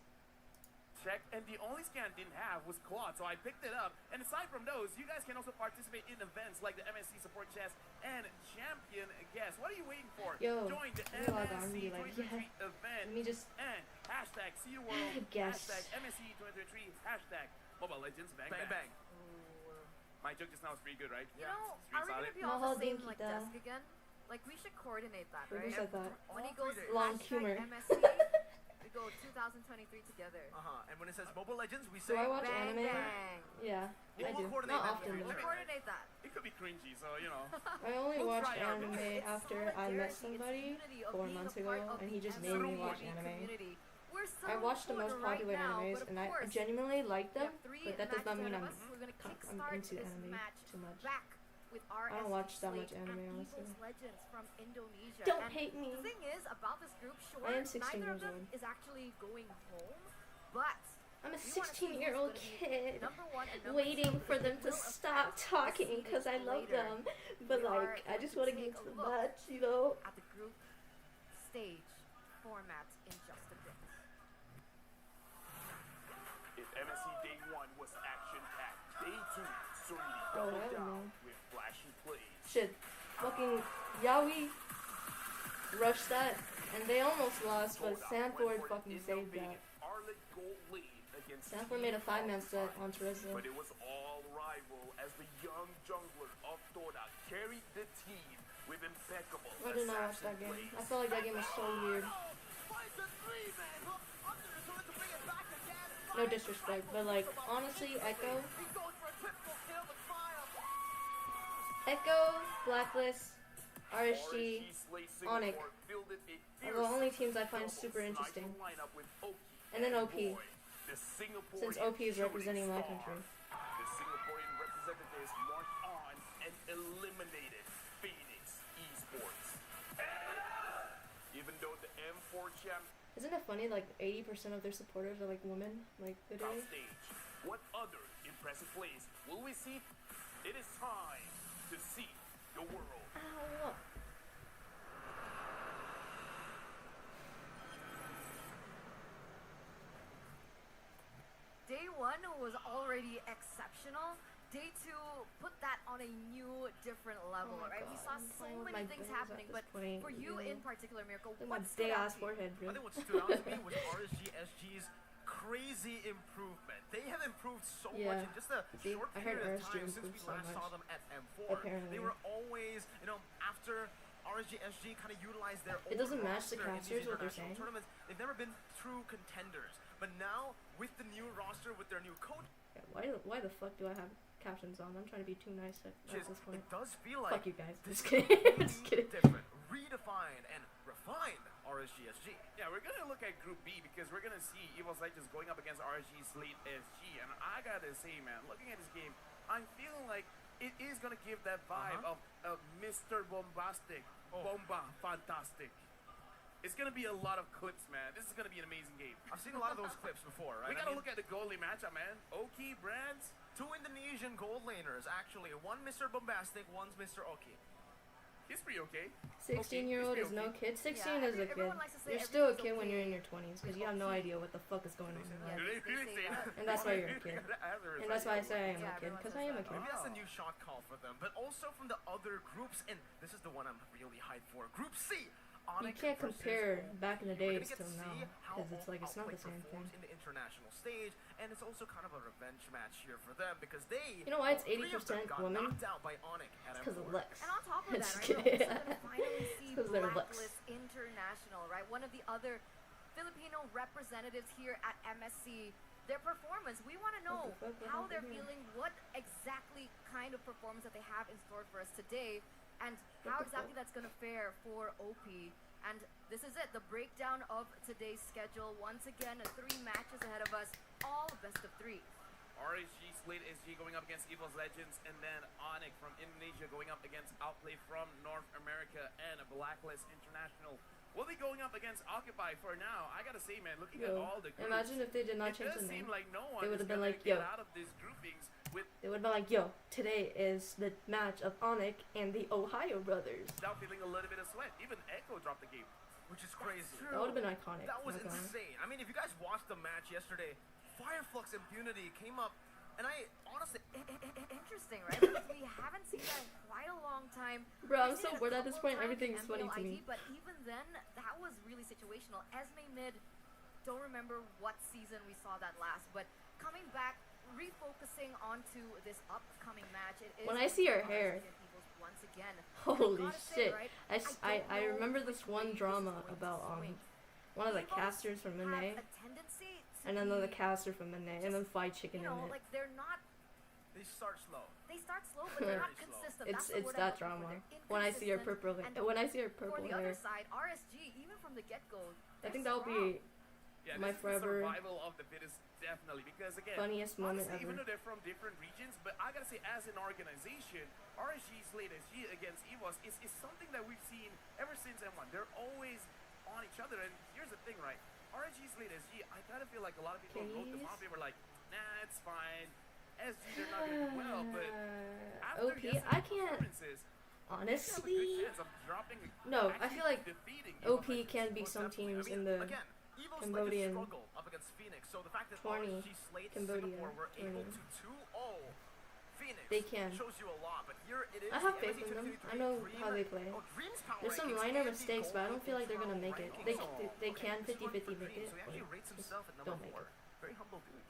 checked, and the only skin I didn't have was Claude, so I picked it up. And aside from those, you guys can also participate in events like the MSC Support Chest and Champion Guest. What are you waiting for? Yo, Join the let me log on and MSC be like, 2023 Let event me just and hashtag See the World, Guess. hashtag MSC 2023, hashtag Mobile Legends, bang bang. Bang. My joke just now was pretty good, right? Are we Street gonna solid. be on Mahal the same din like kita. desk again? Like we should coordinate that, Who right? said that? When he goes Long hashtag humor. MSC, we go 2023 together. And when it says Mobile Legends, we Do say I watch Bang anime? bang. Yeah, Yeah, I we'll do. coordinate Not that often with We'll though. coordinate that. it could be cringy, so you know. I only We'll watched try our anime best. after I met somebody 4 months ago, and he just made me watch anime. I watched the most popular animes, and I genuinely like them, but that does not mean I'm into anime too much. Back with I don't watch that much RSG anime, and honestly. EVOS Legends from Indonesia. Don't And hate me. The thing is about this group, sure, I am 16 neither years of them old. is actually going home, but I'm a we wanna see who's 16-year-old gonna be kid number one and number waiting two for them to will stop affect talking the because I seedings love later. them. But We are like, I going just to want to take get to a the look match, you know? at the group stage format in just a bit. If MSC Day 1 was action-packed, Day 2 certainly Oh, doubled I don't down know. with flashy plays. Shit. Fucking Yaoi rushed that, and they almost lost, but Sanford fucking saved that. Sanford made a 5-man set on Teresa. But it was all right. arrival as the young jungler of Dota carried the team with impeccable I did not watch that game. I felt like that game was so weird. No disrespect, but like honestly, Echo, Blacklist, RSG, ONIC are the only teams I find super interesting. And then OP, since OP is representing my country. The Singaporean representatives marched on and eliminated Phoenix Esports. Even though the M4 champ Isn't it funny? Like 80% of their supporters are like women, like literally. stage, what other impressive plays will we see? It is time to see the world. Ow. Day 1 was already exceptional. Day 2 put that on a new, different level, Oh my right? God, We saw I'm so playing with many my things bangs happening, at but this point, for you you in know. particular, Mirko, Look at my what stood big out ass to you? forehead, bro. I think what stood out to me was RSG SG's crazy improvement. They have improved so much Yeah. in just a See, short I heard period of RSG time since we improved so last saw much. them at M4. Apparently. They were always, after RSG SG kind of utilized their It own doesn't match the roster in casters, these what they're international saying. tournaments. They've never been true contenders. But now, with the new roster, with their new coach, Yeah, why the fuck do I have captions on? I'm trying to be too nice at this point. it does feel like Fuck you guys. this Just kidding. completely Just kidding. different, redefined, and refined RSG SG. Yeah, we're gonna look at Group B because we're gonna see EVOS Legends going up against RSG SG, and I gotta say, man, looking at this game, I'm feeling like it is gonna give that vibe of Mr. Bombastic, Bomba Fantastic. It's gonna be a lot of clips, man. This is gonna be an amazing game. I've seen a lot of those clips before, right? We gotta look at the goalie matchup, man. Oki, Brands. 2 Indonesian gold laners, actually. One Mr. Bombastic, one's Mr. Oki. He's pretty okay. 16-year-old is no kid. 16 is a kid. everyone likes to say You're still a everything's kid when okay. you're in your 20s because you have no idea what the fuck is going on in Yeah, life. Do they really say that? And that's why you're a kid. And that's why I say I am Yeah, a kid, everyone because says I am a that. kid. Maybe that's a new shot call for them, but also from the other groups, and this is the one I'm really hyped for. Group C. You ONIC can't versus compare OP. back in the We're days gonna get till to now, see how because it's like it's not Outplay the same thing. performs in the international stage, and it's also kind of a revenge match here for them because they, You know why it's 3 of them 80% got women? knocked out by ONIC at Because of M4. Lex. And on top of that, Just right, we're kidding. also going to finally see 'Cause they're Blacklist International, right? One of the other Filipino representatives here at MSC. Their performance, we want to know What the fuck how they're happened here? feeling, what exactly kind of performance that they have in store for us today, and What how the exactly fuck? that's going to fare for OP. And this is it, the breakdown of today's schedule. Once again, 3 matches ahead of us, all best of 3. RSG SG going up against EVOS Legends, and then ONIC from Indonesia going up against Outplay from North America, and a Blacklist International will be going up against Occupy for now. I gotta say, man, looking at Yo, all the groups, imagine if they did not it change does the seem name. like no one They is would've been gonna like, get yo. out of these groupings with They would have been like, yo, today is the match of ONIC and the Ohio brothers. without feeling a little bit of sweat. Even Echo dropped the game. Which is crazy. That would have been iconic. That was not gonna lie. insane. I mean, if you guys watched the match yesterday, Fireflux Impunity came up, and I honestly, Interesting, right? Because we haven't seen that in quite a long time. Bro, I'm We've so seen it a bored at this couple of point. times Everything's in funny MPL to me. ID, But even then, that was really situational. Esme mid, don't remember what season we saw that last, but coming back, refocusing onto this upcoming match. It is When I see her RSG hair, and EVOS once again. holy gotta say, shit. right, I don't know remember which this way one this is drama going to about swing. one of the EVOS casters from have Mene, a tendency to and then the be, caster from Mene, and then Fried Chicken you in know, it. like they're not. they start slow. They start slow, but they're not Very slow. consistent. It's That's the word I'm that looking for. drama. They're When I see her inconsistent, purple, and when I see her for purple the other hair, side, RSG, even from the get-go, I think that'll be Yeah, my this is the forever survival of the fittest, definitely. Because again, funniest moment honestly, even ever. though they're from different regions, but I gotta say, as an organization, RSG SG against EVOS is something that we've seen ever since M1. They're always on each other, and here's the thing, right? RSG SG, I kind of feel like a lot of people wrote them off. They were like, nah, it's fine. SG, they're not doing well, but after OP, yesterday's I can't performances, honestly. chance of dropping, No, I actually feel like defeating OP EVOS can Legends. beat some Definitely. teams I mean, in the again, EVOS Cambodian Legends struggle up against Phoenix, so the fact that tourney, RSG Slate Cambodia Singapore were able tourney. to 2-0 Phoenix They can. shows you a lot, but here it is. I have the faith MSC in them. 2023 I know Dream- how they play. oh, Dream's power There's some rankings minor and the mistakes, but I don't feel like they're gonna Golden make it. Internal rankings. They Okay, can this one for 50-50 make Dream, it. So he actually but rates just himself at number don't make 4. it. Very humble dude.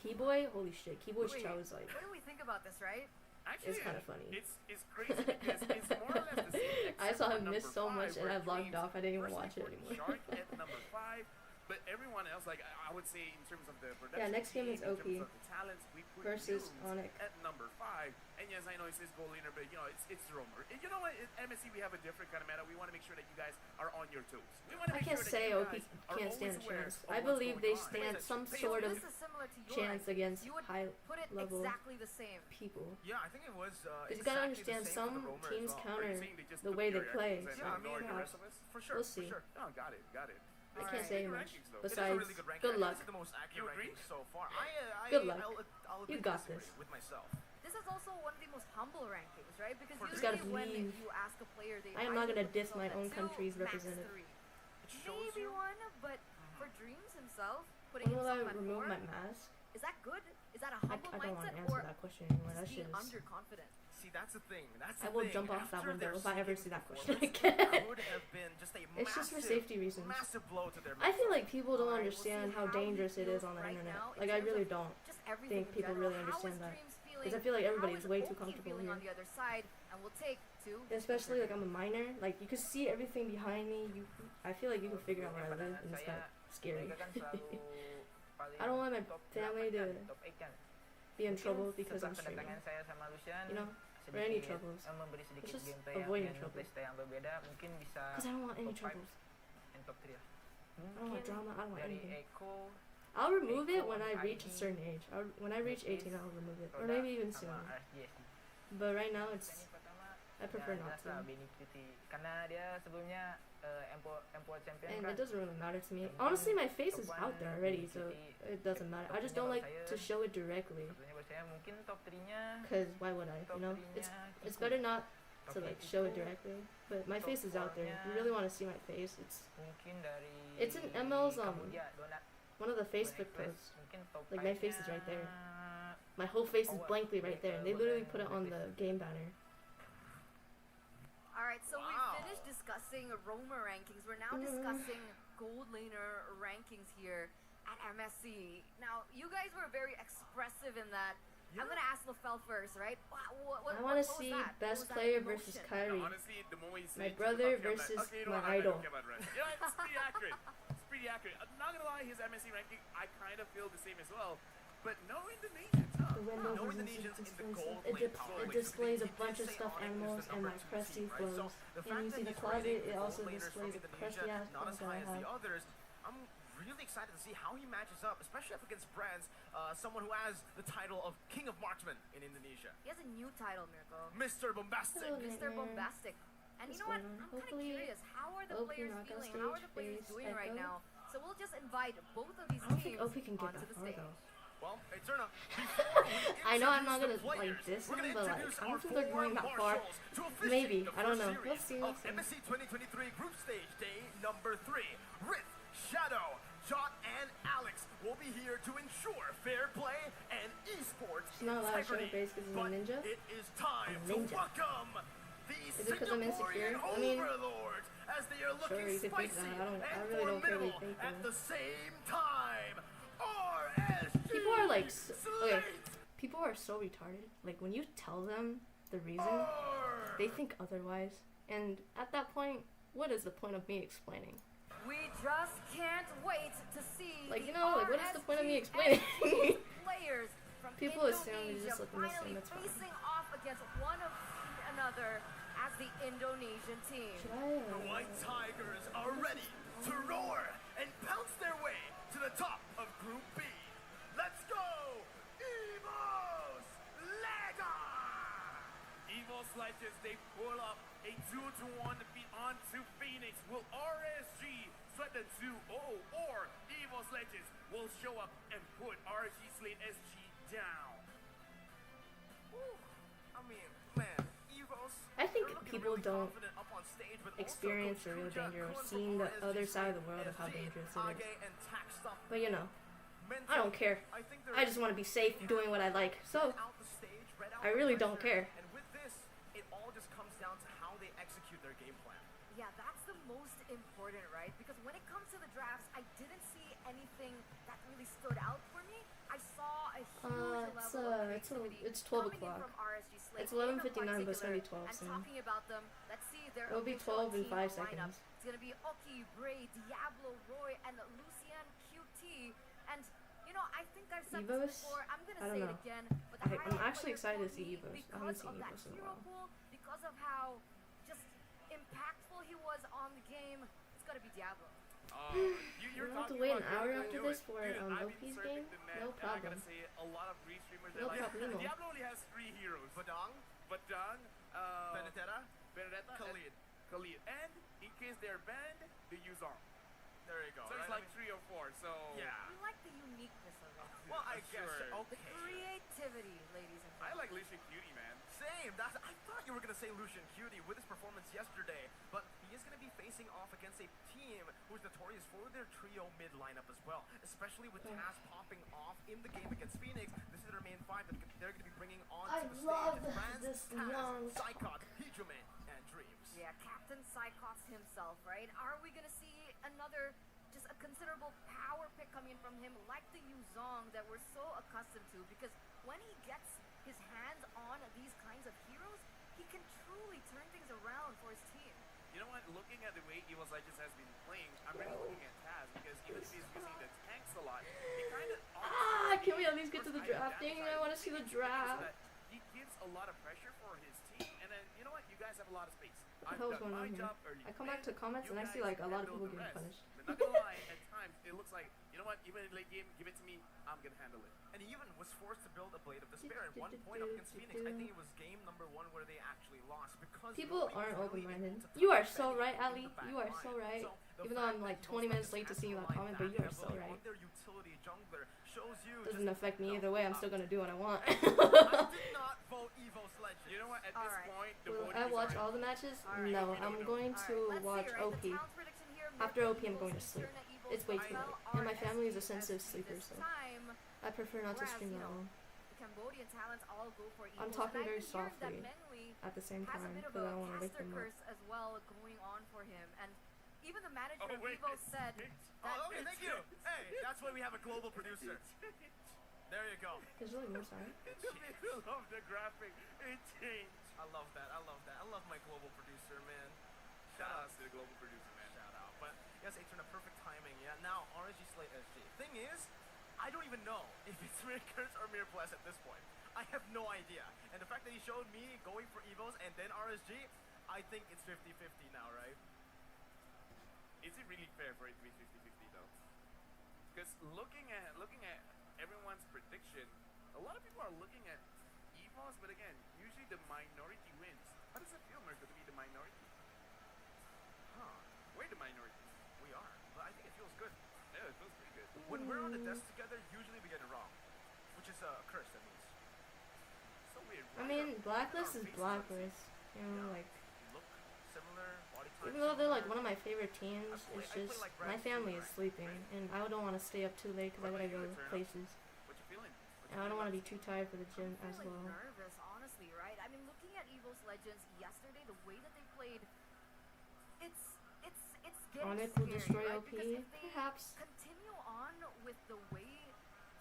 Keyboy, holy shit, Keyboy's Wait, chow is like, what do we think about this, right? Actually, it's kind of funny. It's crazy because it's more or less the same. I saw him except for miss number so 5, much and where I logged Dreams off. I didn't even firstly watch it put anymore. Shark at number 5, but everyone else, like I would say, in terms of the production, Yeah, next game is team, in OP terms of the talents, we put versus Younes ONIC. at number 5. And yes, I know it says goal leader, but you know it's Romer. And you know what? At MSC we have a different kind of meta. We want to make sure that you guys are on your toes. We want to I make can't sure say that you OP guys are can't stand a always aware chance. of I what's believe going they on. stand some So sort of this is similar to your chance ranking. against You would high put it level exactly the same. people. Yeah, I think it was. Because you gotta understand, some teams counter the way they play. So Yeah, I mean, the perhaps rest of us, for sure. we'll see. For sure. Oh, got it. I can't Alright. say Good much. rankings, though. Besides, it is a really good ranking. good I think luck. This is the most accurate You agree? ranking so far. Good luck. I'll You agree got disagree this. with myself. This is also one of the most humble rankings, right? Because For Just usually gotta when believe. you ask a player, they I am not either gonna put diss my themselves own at 2, country's max representative. 3. It shows Maybe you. 1, but for Dreams himself, putting When will I himself at remove 4, my mask? is that good? Is that a I humble don't want mindset to answer or that question anymore. That just shit being is. underconfident? See, that's the thing. That's I the will thing. jump off that After window their if I ever seeding see that question performance, again. it would have been just a It's just for massive, safety reasons. massive blow to their I feel mental. like people don't Alright, we'll see understand how how he dangerous it is feels on the right internet. now in Like, I terms really of don't. Just everything think in people general. really How understand is that. Dreams feeling? Because I feel like everybody's How is way too Oki comfortable feeling here. on the other side, and we'll take 2. Especially like I'm a minor, like you can see everything behind me. I feel like you can figure out where I live, and it's not scary. I don't want my family to be in trouble because I'm streaming. You know, or any troubles. It's just avoiding trouble. Because I don't want any troubles. I don't want drama. I don't want anything. I'll remove it when I reach a certain age. When I reach 18, I'll remove it, or maybe even sooner. But right now, I prefer not to. And it doesn't really matter to me. Honestly, my face is out there already, so it doesn't matter. I just don't like to show it directly. Cause why would I? You know, it's better not to like show it directly. But my face is out there. If you really want to see my face, it's in ML's one of the Facebook posts. Like my face is right there. My whole face is blankly right there, and they literally put it on the game banner. Alright, so Wow. we finished discussing Romer rankings. We're now discussing Gold Laner rankings here at MSC. Now, you guys were very expressive in that. I'm gonna ask LaFell first, right? I want to see best player versus Kyrie. Honestly, the moment you My say brother it, I'm like, versus okay, you know my what, I'm not idol. gonna care about the rest. Yeah, it's pretty accurate. It's pretty accurate. I'm not gonna lie, his MSC ranking, I kind of feel the same as well. But no Indonesians, huh? The window No versus Indonesians in the gold it lane. displays a bunch of stuffed animals and my crusty clothes. And you see the closet, it also displays a crusty ass not as clothes that high I as the have. others. I'm really excited to see how he matches up, especially up against Brands, someone who has the title of King of Marksman in Indonesia. He has a new title, Mirko. Mr. Bombastic. Hello, Mr. Nightmare. Bombastic. And What's you know what? going on? I'm kind of Hopefully- curious. How are the hopefully players knockout feeling? How are the stage players is doing right Echo. now? So we'll just invite both of these I don't think teams OP can get onto that the far stage. though. Well, hey, Turner, before we I know I'm not introduce gonna the like players, diss we're him, gonna but like introduce I our don't think they're going four that far. marshals to officiate Maybe, the I don't first know. We'll series see. We'll of see. MSC 2023 Group Stage Day number 3. Riff, Shadow, Jot, and Alex will be here to ensure fair play and esports She's not allowed to show her integrity. face because he's a But ninja. it is time I'm a to ninja. welcome the Is it 'cause I'm insecure? Singaporean I mean, overlords as they are sure, looking you could think spicy that. I and really don't care what you formidable think, at though. the same time. RSG People are like, okay, Slate. people are so retarded. Like when you tell them the reason, Arr. they think otherwise. And at that point, what is the point of me explaining? We just can't wait to see Like, the you know, like, what is the point of me RSG explaining? SG players from People assume you Indonesia just let them assume finally it's fine. facing off against one of another as the Indonesian team. Should I? The White Tigers are ready to roar and pounce their way to the top of Group B. Let's go, EVOS Legends! EVOS Legends, they pull up a 2-1 defeat onto Phoenix. Will RSG sweat the 2-0 or EVOS Legends will show up and put RSG SG down? Whew. I mean, man, EVOS. I think they're looking people really don't confident up on stage, but also experience the Coach real Kuja, danger or Kun seeing from the RSG other side of the world of how SG, dangerous it is. Age and Tax stuff. But you know, Mentally, I don't care. I think I just want to be safe doing what I like. So, out the stage, read out I the really don't pressure, care. And with this, it all just comes down to how they execute their game plan. Yeah, that's the most important, right? Because when it comes to the drafts, I didn't see anything that really stood out for me. I I saw a huge level of creativity it's 12 coming in o'clock. from RSG Slate. It's in 11:59, but it's gonna be particular. 12 And soon. talking about them, let's see their It'll be official 12 in team 5 lineup. seconds. It's gonna be Oki, Bray, Diablo, Roy, and Lucian QT. And you know, I think I've said EVOS? this before. I'm gonna I don't say know. it again. But the I'm highlight actually player excited for to see me, EVOS. I haven't because seen of that EVOS in a hero while. pool, because of how just impactful he was on the game. It's gotta be Diablo. You're have to talking wait about an hour good, after do this it. for Dude, I've been OP's surfing game? the net, No and I problem. gotta say, a lot of Breeze streamers No are like, problemo. Diablo only has 3 heroes. Badang, Badang, Benedetta, Benedetta, Khalid. Khalid. And in case they're banned, they use Arm. There you go. So it's right? like 3 or 4, so... Yeah. We like the uniqueness of it. Well, I guess. Sure. Okay. Creativity, ladies and I gentlemen. like Lucian Cutie, man. Same. I thought you were gonna say Lucian Cutie with his performance yesterday, but he is gonna be facing off against a team who's notorious for their trio mid lineup as well, especially with Taz popping off in the game against Phoenix. This is their main 5 that they're gonna be bringing on to the stage. Franz, Taz, Psychot, Hydroman, and Dreams. Yeah, Captain Psychots himself, right? Are we gonna see another, just a considerable power pick coming in from him, like the Yuzong that we're so accustomed to? Because when he gets his hands on these kinds of heroes, he can truly turn things around for his team. You know what? Looking at the way EVOS Legends has been playing, I'm really looking at Taz because even if he's using the tanks a lot, he kind of... Can we at least get to the drafting? I want to see the draft. He gives a lot of pressure for his team, and then, you know what? You guys have a lot of space. What the hell is going on here? I come back to comments and I see like a lot of people getting punished. But not gonna lie, at times it looks like, you know what? Even in late game, give it to me, I'm gonna handle it. And he even was forced to build a Blade of Despair at one point up against Phoenix. I think it was game number 1 where they actually lost because People nobody aren't was really open-minded. able to You are touch so Benny right, in Ali. the back You are line. so right. So the Even though fact I'm that like EVOS 20 minutes Legends late to has see that relied comment, but that you are so heavily right. on their utility jungler shows you Doesn't just, affect me no, either way. I'm still gonna do what I want. I did not vote EVOS Legends. You know what? At this Alright. point, the Will voting I is watch alright. all the matches? Alright. No, I'm going Alright, to let's watch see, right? OP. The talent prediction here, After maybe OP, I'm going to EVOS sleep. turn at EVOS It's way too well, late. And my family is a RSG sensitive SG sleeper, this so time, I prefer not to whereas, stream you that know, long the Cambodian talents all go for EVOS. I'm talking And very I've been hearing softly that Menli at the same has a time bit of because I a don't want to wake caster them up. curse as well going on for him. And even the manager Oh, of wait, EVOS it's- said Oh, that okay, thank you. Hey, that's why we have a global producer. There you go. There's really more sorry. In the middle of the graphic, it changed. I love that. I love that. I love my global producer, man. Shout out to the global producer, man. Shout out. But yes, H-turn a perfect timing. Yeah. Now RSG Slate SG. Thing is, I don't even know if it's Miracles or Miracles at this point. I have no idea. And the fact that he showed me going for EVOS and then RSG, I think it's 50-50 now, right? Is it really fair for it to be 50-50 though? Because looking at everyone's prediction, a lot of people are looking at EVOS, but again, usually the minority wins. How does it feel, Mirko, to be the minority? Huh. We're the minority. We are. But I think it feels good. Yeah, it feels pretty good. When we're on the desk together, usually we get it wrong. Which is a curse, that means. So weird. I mean, Blacklist is Blacklist. You know, like, Look similar, body type. even though they're like one similar. of my favorite teams, it's just my family is sleeping, and I don't want to stay up too late because I gotta go places, What you feeling? and I don't want to be too tired for the gym I'm as feeling well. nervous, honestly, right? I mean, looking at EVOS Legends yesterday, the way that they played, it's getting ONIC will scary, destroy right? OP, Because if they perhaps. continue on with the way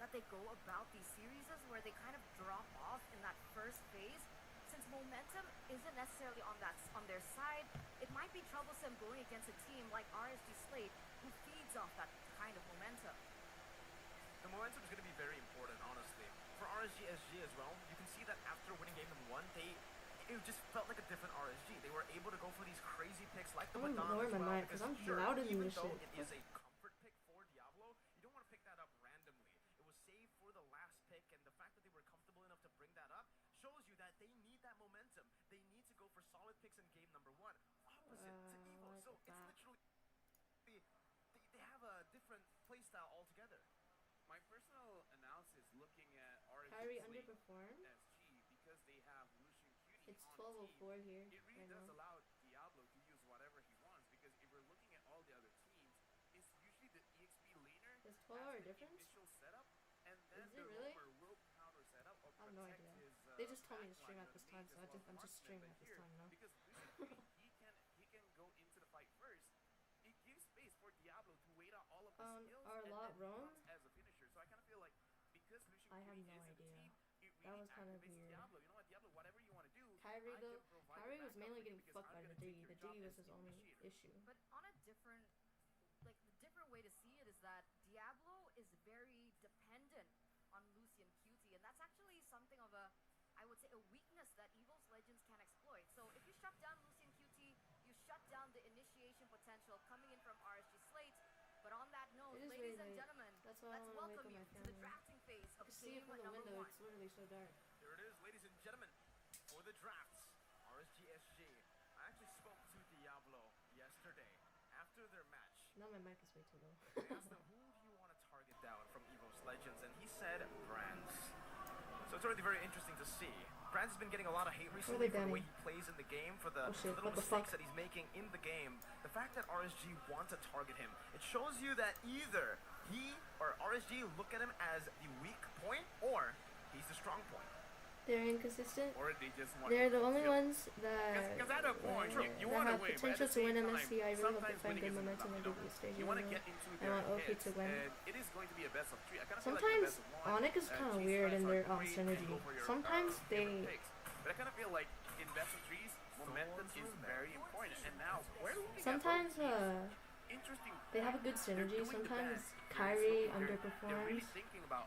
that they go about these series, where they kind of drop off in that first phase, since momentum isn't necessarily on their side, it might be troublesome going against a team like RSG Slate, who feeds off that kind of momentum. The momentum is going to be very important, honestly. For RSG SG as well, you can see that after winning game number 1, it just felt like a different RSG. They were able to go for these crazy picks like the I'm gonna Madonna lower as my well. mic 'cause I'm sure, louder than even this though shit. it is a comfort pick for Diablo, you don't want to pick that up randomly. It was saved for the last pick, and the fact that they were comfortable enough to bring that up shows you that they need that momentum. They need to go for solid picks in game number 1, opposite to EVO. So it's literally they have a different playstyle altogether. My personal analysis looking at RSG Kyrie Slate underperformed. SG because they have Lucian Cutie It's on the 12:04 team, here it really right does now. allow Diablo to use whatever he wants, because if we're looking at all the other teams, it's usually the EXP laner There's has 12-hour the difference? initial setup, and then Is the it really? roamer will counter setup or I have no protect idea. his They just told me to backline stream at with this time, mages so as well I'm as just marksmen. streaming But at this here, time now. because Lucian Cutie, he can go into the fight first. It gives space for Diablo to wait out all of the skills our and lot then roam? runs as a finisher. So I kind of feel like because had no is in the idea. team, it That really was kind of activates weird. Diablo. You know what, Diablo, whatever you want to do, Kyrie I though, can provide Kyrie the was backup mainly for you getting because fucked I'm by the gonna take D. your The job D was as his the only initiator. issue. But on a different, like the different way to see it is that Diablo is very dependent on Lucian QT, and that's actually something of a, I would say, a weakness that EVOS Legends can exploit. So if you shut down Lucian QT, you shut down the initiation potential coming in from RSG Slate. But on that note, It is ladies really and late. gentlemen, That's why I let's wanna wake welcome up you my to the family. drafting phase I of can see it game from the number window. 1. It's literally so dark. Here it is, ladies and gentlemen, for the drafts, RSG SG. I actually spoke to Diablo yesterday after their match. Now my mic is way too low. I asked him, who do you want to target down from EVOS Legends? And he said Brands. So it's already very interesting to see. Brands has been getting a lot of hate recently for the way he plays in the game, for the little mistakes that he's making in the game. The fact that RSG want to target him, it shows you that either he or RSG look at him as the weak point or he's the strong point. They're inconsistent. Or they just want They're the to only kill. ones that, Because at a point, you want to have win, but at potential the to win same time, MSC. I really hope they sometimes find winning good isn't momentum enough, in you know? the stage. You want to get into I their want OP heads, to win. and it is going to be a best of 3. I kind of feel like the Sometimes best of 1. ONIC is kind of weird in their synergy. Sometimes they. Picks. But I kind of feel like in best of 3s, momentum is very important. And now, where do we Sometimes interesting. they have a good synergy. Sometimes Kyrie underperforms,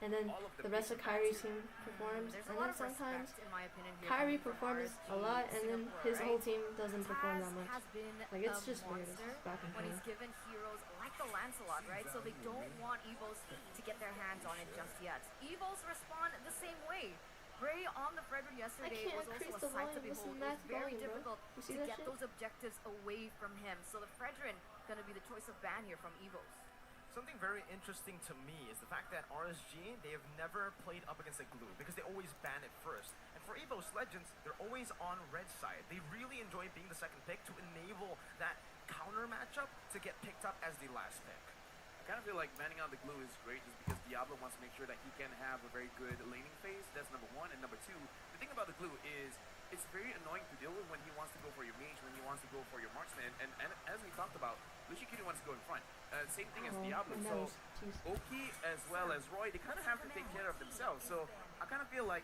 and then the rest of Kyrie's team performs, There's a and lot then of sometimes respect, in my opinion, here Kyrie coming from performs RSG a lot, and then Singapore, his right? whole team doesn't perform that Taz much. has been Like, it's a just weird. It's monster just back and when he's forth. given heroes like the Lancelot, right? So they don't want EVOS to get their hands on it just yet. EVOS respond the same way. Bray on the Fredrin yesterday was also a sight to behold. It was very difficult to get those objectives away from him. So the Fredrin gonna be the choice of ban here from EVOS. Something very interesting to me is the fact that RSG, they have never played up against a glue because they always ban it first. And for EVOS Legends, they're always on red side. They really enjoy being the second pick to enable that counter matchup to get picked up as the last pick. I kind of feel like banning out the glue is great just because Diablo wants to make sure that he can have a very good laning phase. That's number 1. And number 2, the thing about the glue is it's very annoying to deal with when he wants to go for your mage, when he wants to go for your marksman. And as we talked about, Lucian Kitty wants to go in front. Same thing as Diablo. So Oki as well as Roy, they kind of have to take care of themselves. So I kind of feel like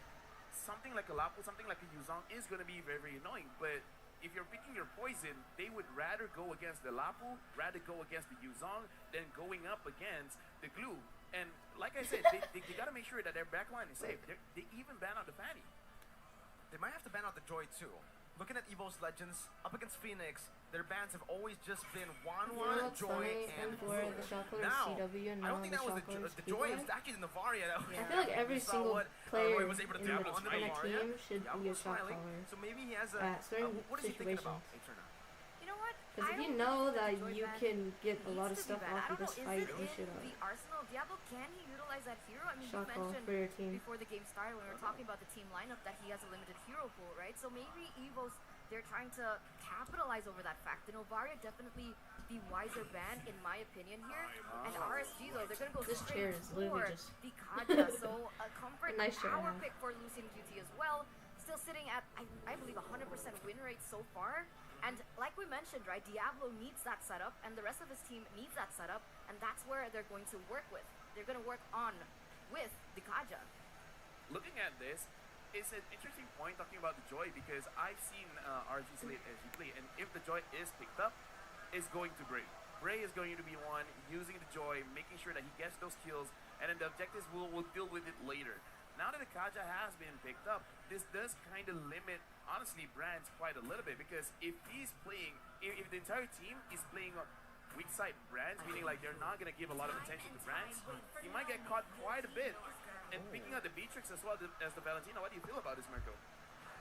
something like a Lapu, something like a Yuzong is going to be very, very annoying. But if you're picking your poison, they would rather go against the Lapu, rather go against the Yuzong, than going up against the glue. And like I said, they got to make sure that their backline is safe. They even ban out the Fanny. They might have to ban out the Joy too. Looking at EVOS Legends, up against Phoenix, their bans have always just been Wanwan, Joy, and now, I don't think that was the Joy, is actually the Navaria. I feel like every single player was able to in tap the on the team should be a shot caller. So maybe he has a... At certain what is he thinking about? situations. You know what? Because if you know that you can get a lot of stuff off of this fight, you should the arsenal of Diablo, can he utilize that hero? I mean, shot you call mentioned for your team. before the game started when we were talking about the team lineup that he has a limited hero pool, right? So maybe EVOS, they're trying to capitalize over that fact. The Novaria definitely the wiser ban, in my opinion here. And RSG though, they're gonna go This chair straight is literally for just the Kaja. So a comfort nice power pick for Lucian QT as well. Still sitting at, I believe, 100% win rate so far. And like we mentioned, right, Diablo needs that setup, and the rest of his team needs that setup, and that's where they're going to work with. They're going to work on with the Kaja. Looking at this, it's an interesting point talking about the Joy because I've seen RG Slate as he play, and if the Joy is picked up, it's going to Bray. Bray is going to be one using the Joy, making sure that he gets those kills, and then the objectives will deal with it later. Now that the Kaja has been picked up, this does kind of limit, honestly, Brands quite a little bit because if he's playing, if the entire team is playing weak side Brands, meaning like they're not going to give a lot of attention to Brands, he might get caught quite a bit. And picking out the Beatrix as well as the Valentina, what do you feel about this, Mirko?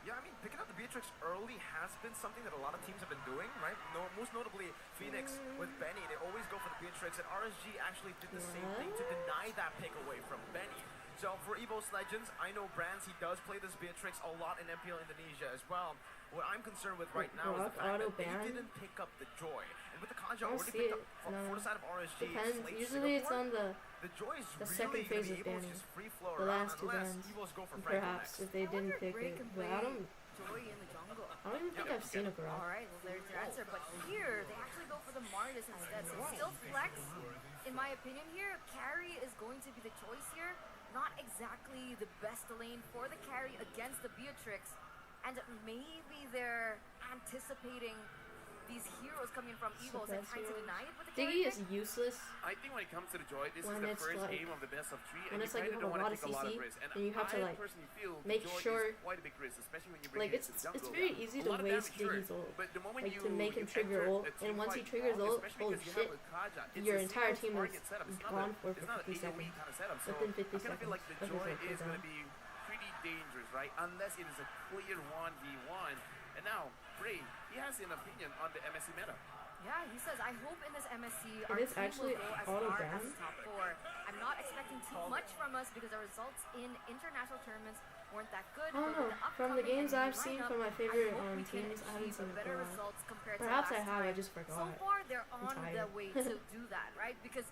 Yeah, I mean, picking up the Beatrix early has been something that a lot of teams have been doing, right? Most notably, Phoenix with Benny, they always go for the Beatrix, and RSG actually did the same thing to deny that pick away from Benny. So for EVOS Legends, I know Brands, he does play this Beatrix a lot in MPL Indonesia as well. What I'm concerned with right now is the fact that they didn't pick up the Joy. And with the Kaja already picked up for the side of RSG, depends. Slate, Usually it's on the Joy is the really second phase be of able to banning. just free flow The around last two unless bans. EVOS go for Franco Perhaps next. if they didn't pick it. But I don't Joy in the jungle. even think I've seen a Barrage. Alright, well there's your answer. But here, they actually go for the Martis instead. So still flex, in my opinion here. Carry is going to be the choice here. not exactly the best lane for the carry against the Beatrix, and maybe they're anticipating these heroes coming from EVOS and trying to deny it with the Diggy carry is pick. useless. I think when it comes to the Joy, this When is the it's first like- game of the best of 3, when and it's you like you kind have of don't a want lot to of take a lot of CC, risk. And then you have to, I like, personally feel make Joy sure- is quite a big risk, especially when you bring Like it it's into the jungle. very easy A to lot of waste damage, Diggy's sure, ult. but the moment Like you to make him you trigger enter ult, a and once he team triggers fight, ult, especially holy because you shit, have a Kaja, it's your a entire single team is target setup. It's not gone a- for it's not an 50 AoE seconds. kind of setup. So Within 50 I kind of feel like the seconds. Joy That's his is going to cooldown. be pretty dangerous, right? Unless it is a clear 1v1. And now, Bray, he has an opinion on the MSC meta. Yeah, he says, I hope in this MSC our It is team actually will go as auto far down. as top 4. I'm not expecting too much from us because our results in international tournaments weren't that good. I don't but know. with the From the upcoming games NBA I've seen lineup, from my I favorite hope we can teams, I haven't achieve seen it better for a while. results compared Perhaps to I last have, I time. just So forgot. far, they're on tired. the way to do that, right? Because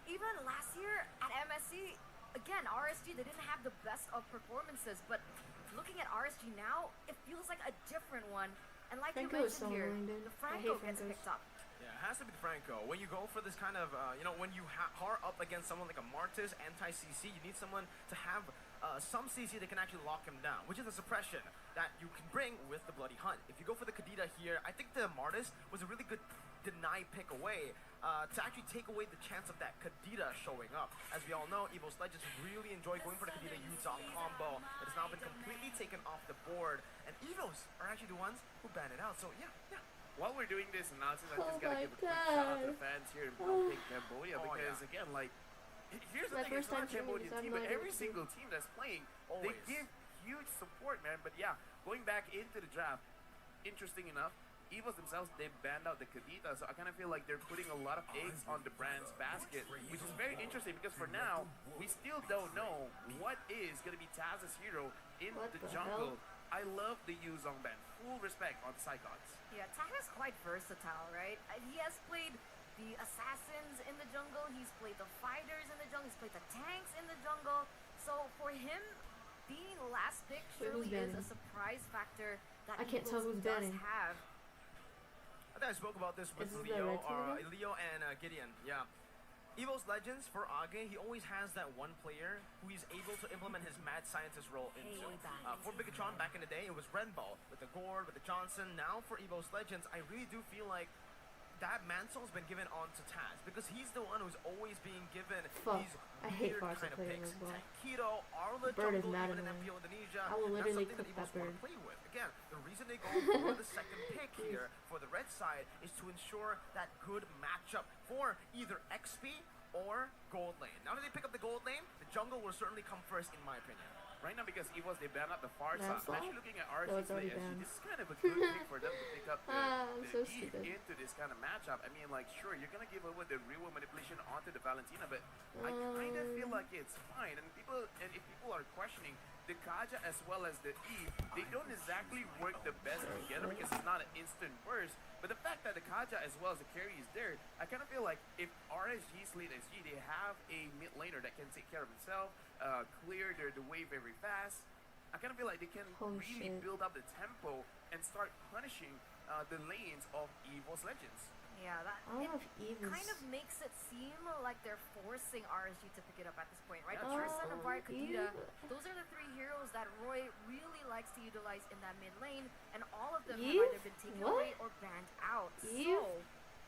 even last year at MSC, again, RSG, they didn't have the best of performances, but looking at RSG now, it feels like a different one. And like Franco you is mentioned so here, annoying, dude. the I hate Franco gets Francos. picked up. Yeah, it has to be Franco. When you go for this kind of, when you are up against someone like a Martis, anti-CC, you need someone to have some CC that can actually lock him down, which is a suppression that you can bring with the Bloody Hunt. If you go for the Kadita here, I think the Martis was a really good deny pick away to actually take away the chance of that Kadita showing up. As we all know, EVOS Legends really enjoy going for the Kadita Yuzong combo. It has now been completely taken off the board, and EVOS are actually the ones who ban it out. So yeah. While we're doing this analysis, I Oh just gotta my give a quick shout out to God. the fans here in Phnom Penh, Cambodia, Oh, because yeah. again, like, here's the My thing, it's first not a time streaming Cambodian this, I have team, no but idea every what to do. single team that's playing, they Always. give huge support, man. But yeah, going back into the draft, interesting enough, EVOS themselves, they banned out the Kadita, so I kind of feel like they're putting a lot of eggs on the brand's basket, which is very interesting because for now, we still don't know what is going to be Taz's hero in What the the jungle. I love the Yuzong ban. Full respect on the Psychots. Yeah, Tag is quite versatile, right? He has played the assassins in the jungle, he's played the fighters in the jungle, he's played the tanks in the jungle. So for him, being last pick Wait, who's surely is a banning? surprise factor that I can't tell EVOS who's does banning. have. I think I spoke about this with Is this the Leo, red team again? Leo and Gideon. Yeah. EVOS Legends for Age, he always has that one player who he's able to implement his mad scientist role into. For Bigatron back in the day, it was Renball with the Gord, with the Johnson. Now for EVOS Legends, I really do feel like that mantle's been given on to Taz because he's the one who's always being given Fuck, these I hate weird Farsa kind of playing picks. as well. Takedo, Arla Bird is jungle, mad even in annoying. MPL Indonesia. I will That's literally something that cook that EVOS want bird. to play with. Again, the reason they go for the second pick here for the red side is to ensure that good matchup for either XP or gold lane. Now that they pick up the gold lane, the jungle will certainly come first in my opinion. Right now, because EVOS, they banned out the far side. That's I'm all? actually looking at No, it's already RSG SG. banned. This is kind of a good pick for them to pick up I'm the so Eve stupid. into this kind of matchup. I mean, like, sure, you're going to give over the real manipulation onto the Valentina, but I kind of feel like it's fine. And if people are questioning, the Kaja as well as the Eve, they don't exactly work the best together because it's not an instant burst. But the fact that the Kaja as well as the carry is there, I kind of feel like if RSG Slate SG, they have a mid laner that can take care of himself, clear the wave very fast, I kind of feel like they can Holy really shit. build up the tempo and start punishing the lanes of EVOS Legends. Yeah, that I don't know it if Eve is... kind of makes it seem like they're forcing RSG to pick it up at this point, right? Yeah, Karsa, true. Navarre, Kadita, Eve? those are the three heroes that Roy really likes to utilize in that mid lane, and all of them Eve? have either been taken What? away or banned out. Eve? So,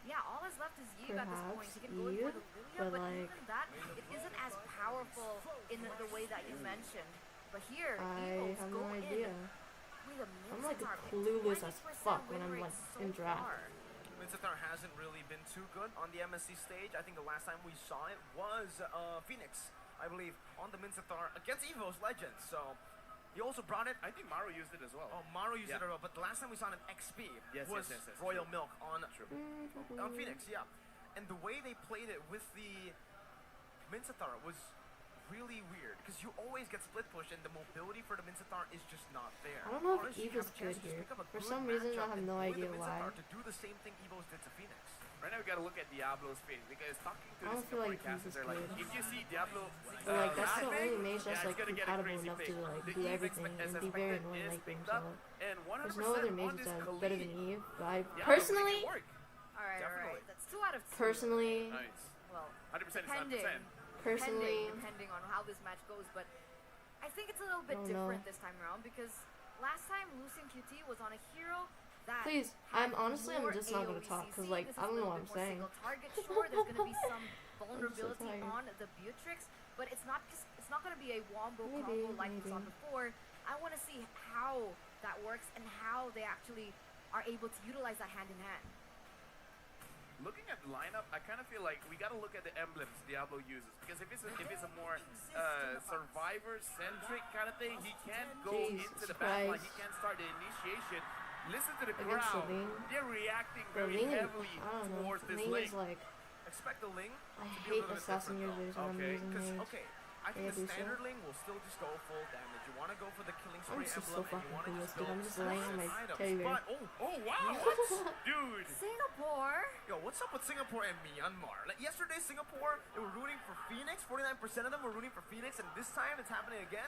yeah, all that's left is Eve at this point. Perhaps He can go in for Eve, the Lilia, but but like- even that, it isn't as powerful in the way that you mentioned. But here, I EVOS have go no idea. in with a I'm like Minotaur pick, clueless as 20% fuck when win I'm rate like so in draft. far. Mincetar hasn't really been too good on the MSC stage. I think the last time we saw it was Phoenix, I believe, on the Mincetar against EVOS Legends. So he also brought it. I think Maru used it as well. Oh, Maru used Yeah. it as well, but the last time we saw an XP Yes, was yes, Royal true. Milk on Phoenix, yeah. And the way they played it with the Mincetar was really weird because you always get split push and the mobility for the Mincetar is just not there. I don't know if RSG Eve have is a chance good to just here. pick up a For good some reason, I matchup have and no bully idea the why. Mincetar to do the same thing EVOS did to Phoenix. Right now, we got to look at Diablo's face because talking to I the don't feel like Singapore casters, he's they're like, good. if you see Diablo But like that's the laughing, only mage that's yeah, like it's gonna get a compatible crazy enough pick. to like The do Eve everything as and be very expected annoying is like being picked up, solo. and 100% There's no other on mages this that are Khalid. better than Eve, but I Yeah, personally, make it work. Alright, Definitely. alright. That's 2 out of 2. personally, Nice. Well, 100% is depending. 100%. Personally, depending on how this match goes, but I think it's a little bit Oh, no. different this time around because last time losing QT was on a hero that please, had I'm more just not gonna AoE talk because CC. like This I is a don't know little what I'm bit more saying. single target. Sure, there's gonna be some vulnerability tired. on the Beatrix, but it's not gonna be a wombo Maybe, combo like we saw maybe. before. I want to see how that works and how they actually are able to utilize that hand in hand. Looking at the lineup, I kind of feel like we got to look at the emblems Diablo uses, because if it's a more survivor-centric kind of thing, he can go Jesus into the battle, Christ. he can start the initiation. Listen to the Against the crowd; Ling. they're reacting The very Ling, heavily I don't know. towards this Ling link. is like Expect the Ling I to be a hate little bit assassin different, users when I'm Okay, using Because, mage. okay, I They think the do so. standard Ling will still just go full damage. You want to go for the killing I'm spree just emblem, so and you fucking want to clueless, just dude. go I'm just laying on my items. teddy bear. But, Oh wow, dude! Singapore. yo, what's up with Singapore and Myanmar? Like yesterday, Singapore, they were rooting for Phoenix. 49% of them were rooting for Phoenix, and this time it's happening again.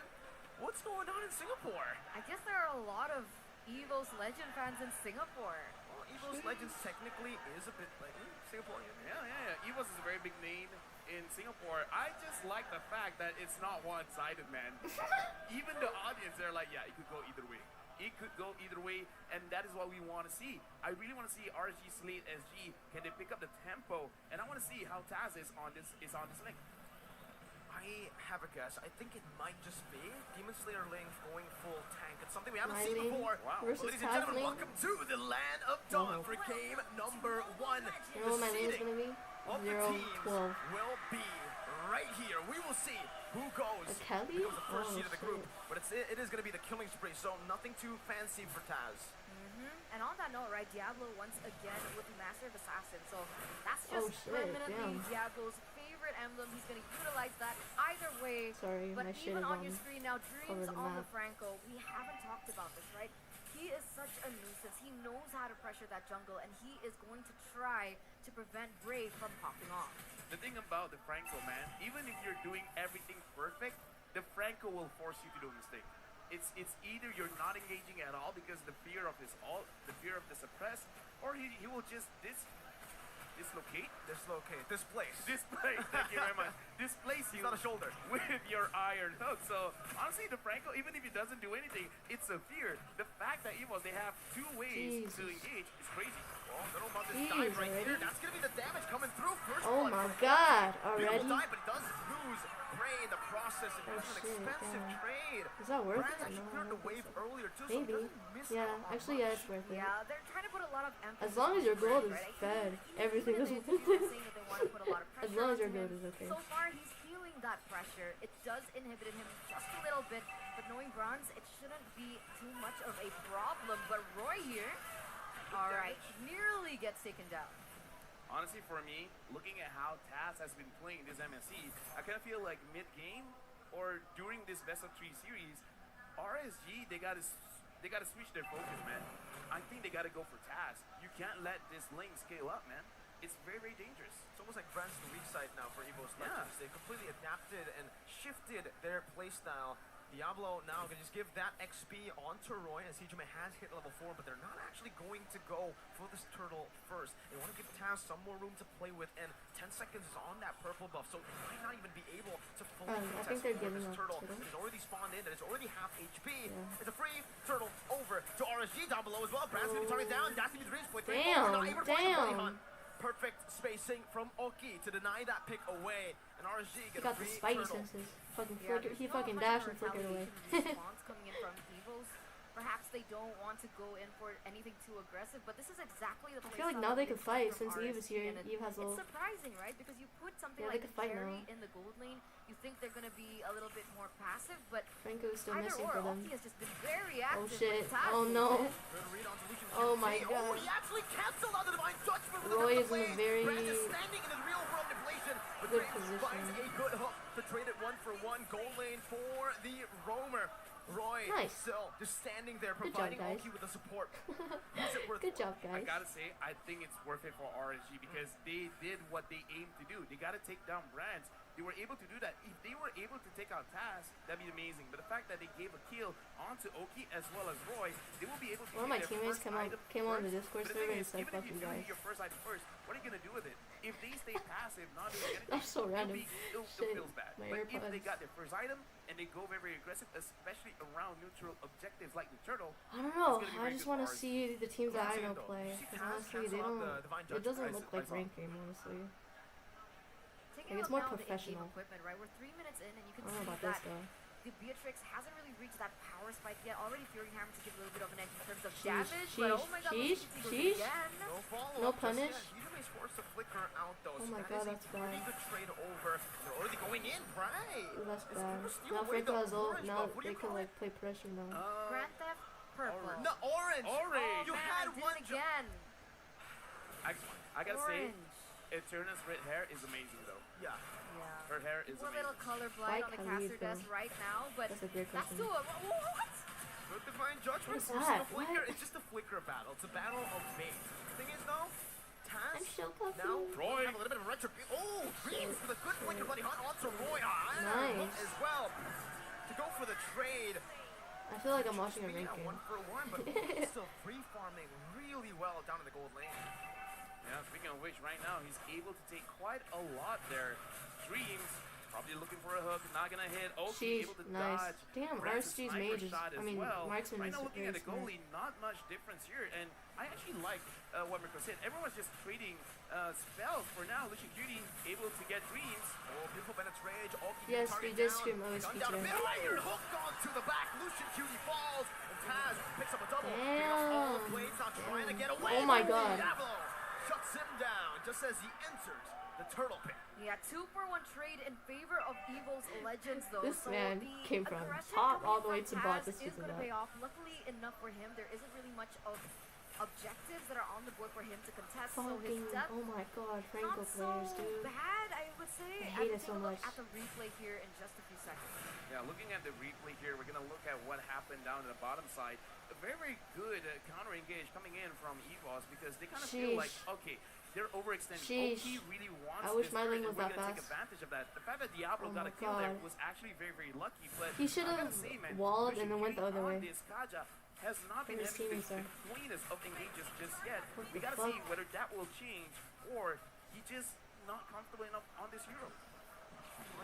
What's going on in Singapore? I guess there are a lot of EVOS Legend fans in Singapore. Well, EVOS Legends technically is a bit like Singaporean. Yeah. EVOS is a very big name in Singapore. I just like the fact that it's not one-sided, man. Even the audience, they're like, yeah, it could go either way. It could go either way, and that is what we want to see. I really want to see RSG SG. Can they pick up the tempo? And I want to see how Taz is on this link. I have a guess. I think it might just be Demon Slayer Ling going full tank. It's something we haven't My seen Ling before. Wow. versus Ladies and Taz gentlemen, Ling. welcome to the land of dawn Wow. for game number 1. You know what my name is gonna be? of the 012. teams will be right here. We will see who goes. A Kelly? Becomes the first Oh, seed of the shit. group, but it is going to be the killing spree, so nothing too fancy for Taz. And on that note, right, Diablo once again with the Master of Assassin. So that's Oh, just shit, permanently damn. Diablo's favorite emblem. He's going to utilize that either way. Sorry, But my shit even is on your screen now, Dreams the on the map. Franco. We haven't talked about this, right? He is such a nuisance. He knows how to pressure that jungle, and he is going to try to prevent Brave from popping off. The thing about the Franco, man, even if you're doing everything perfect, the Franco will force you to do a mistake. It's either you're not engaging at all because the fear of his ult, the fear of the suppress, or he will just dislocate. Displace. Thank you very much. Displace you. It's not a shoulder. With your iron hook. So honestly, the Franco, even if he doesn't do anything, it's a fear. The fact that EVOS, they have 2 ways to Jesus. engage is crazy. Oh, little about this Jeez, dive right already? here. That's going to be the damage coming through. First Oh blood my from god, Beautiful already? dive, but he does lose Prey in the process. And Oh, it's an shit, expensive damn. trade. Is that worth Brands it? actually No, I cleared the don't think wave so. earlier too, so Maybe. it doesn't miss Yeah, out on actually, much. yeah, it's worth it. Yeah, they're trying to put a lot of emphasis. As long as on your the gold Brave, is right? fed, Even everything in is the interview, they're saying that they want to put a lot of As pressure long as onto your gold him. is okay. So far, he's feeling that pressure. It does inhibit him just a little bit, but knowing Bronze, it shouldn't be too much of a problem. But Roy here, all right, nearly gets taken down. Honestly, for me, looking at how Taz has been playing this MSC, I kind of feel like mid-game or during this best of 3 series, RSG they gotta switch their focus, man. I think they gotta go for Taz. You can't let this lane scale up, man. It's very, very dangerous. It's almost like Brand's the weak side now for EVOS Yeah. Legends. They completely adapted and shifted their playstyle. Diablo now can just give that XP onto Roy, as CJMA has hit level 4, but they're not actually going to go for this turtle first. They want to give Taz some more room to play with, and 10 seconds is on that purple buff, so they might not even be able to fully I contest think they're for giving this up turtle. turtle. That is already spawned in, that is already half HP. Yeah. It's a free turtle over to RSG down below as well. Brand's going to be targeted down. That's going to be the range point. Damn, Not able to find the bunny damn. hunt. Perfect spacing from Oki to deny that pick away. And RSG He get got a the free spidey turtle. senses. Fucking Yeah, flicker. there's He not fucking much of a dashed and flickered away. retaliation response coming in from Evils. Perhaps they don't want to go in for anything too aggressive, but this is exactly the I playstyle feel like now that they we can fight expect from since Eve is RSG, here. and Eve has it's little. surprising, right? Because you put something Yeah, they like can fight Jerry now. in the gold lane, you think they're going to be a little bit more passive, but Franco is still either missing or, for them. Oki has just been very Oh active. shit. with Taz Oh movement. no. Good read onto Lucian Oh QT. my Oh, god. he actually canceled out the divine judgment with Roy the is in a blade. very Brand is standing in his real world deflation. But good Brand finds position. a good hook to trade it 1-for-1. Goal lane for the roamer. Roy Nice. still just standing there Good providing job, guys. Oki with the support. Who's it worth Good for? job, I guys. gotta say, I think it's worth it for RSG because they did what they aimed to do. They gotta take down Brands. they were able to do that. If they were able to take out Taz, that'd be amazing. But the fact that they gave a kill onto Oki as well as Roy, they will be able to One of my teammates came on the Discord server and said, fuck you guys. Your first item first, what are you going to do with it? If they stay passive, not doing anything, That's so random. It feels bad. My But AirPods. if they got their first item and they go very, very aggressive, especially around neutral objectives like the turtle, I don't know. it's gonna be I very just good want to for see the teams that I know though. play. She Because has honestly, they canceled out don't. the Divine It Judgment. doesn't look like I saw. rank game, honestly. Taking a It's look more now at the in-game professional. equipment, right? We're 3 minutes in, and you I can don't know see about this that though. the Beatrix hasn't really reached that power spike yet. Already Fury Hammer to give a little bit of an edge in terms of Sheesh, damage, but oh my god, sheesh, look at sheesh. again. No follow-up No just punish? yet. Usually forced to flicker out though. Oh so my that god, is that's a pretty bad. good trade over. They're already going in, right? Ooh, that's It's bad. gonna steal Now away Franco the has ult. orange Now buff. What do they you can call like play pressure now. Grand Theft Purple. Orange. No, orange. Orange. You Man, had I did one it again. I gotta say, Orange. Eterna's red hair is amazing though. Yeah. Yeah. Her hair is We're a little amazing. colorblind on the Khalid, caster desk though. right now, but That's a great that's question. too what? Good divine judgment. What's Forcing that? a flicker. What? It's just a flicker battle. It's a battle of bait. The thing is though, Taz I'm so confused. now Roy. have a little bit of retribution. Oh, Dreams with a good flicker buddy hunt onto Roy. Nice. As well to go for the trade. I feel like I'm watching a rank Yeah, game. 1-for-1, but still free farming really well down in the gold lane. Yeah, speaking of which, right now he's able to take quite a lot there. Dreams probably looking for a hook, not gonna hit. Oki Sheesh, able to nice. dodge. Damn, Grants a RSG's sniper mage is. shot I as mean, well. marksman Right is now, looking very at the smart. goalie, not much difference here, and I actually like what Mirko said. Everyone's just trading spells for now. Lucian Cutie able to get Dreams. Oh, beautiful Bennett's rage. Oki Yes, target we did down. scream OSP Gun down a today. bit. Iron hooked onto the back. Lucian Cutie falls. And Taz picks up a double. Damn. All blades not trying to get away. Oh my god. Diablo shuts him down just as he enters the turtle pit. Yeah, 2-for-1 trade in favor of EVOS Legends though. This so man the came from aggression top coming all the way from to bot Taz this is season gonna up. pay off. Luckily enough for him, there isn't really much of objectives that are on the board for him to contest. So his Fucking, depth oh my god, Franco not so players, dude. bad, I would say. I hate I'll it so take a look much. at the replay here in just a few seconds. Yeah, looking at the replay here, we're gonna look at what happened down at the bottom side. A very, very good counter engage coming in from EVOS because they kind of feel like, okay, they're overextending. Sheesh. Oki really wants I wish this my turret, lane and was we're that gonna take fast. advantage of that. The fact that Diablo Oh got my a kill there God. was actually very, very lucky. But He should I have gotta say, man, walled Lucian and then went the Cutie other on way. This Kaja has not been His having teammates the are. cleanest of engages just yet. What We the gotta fuck? see whether that will change or he just not comfortable enough on this hero.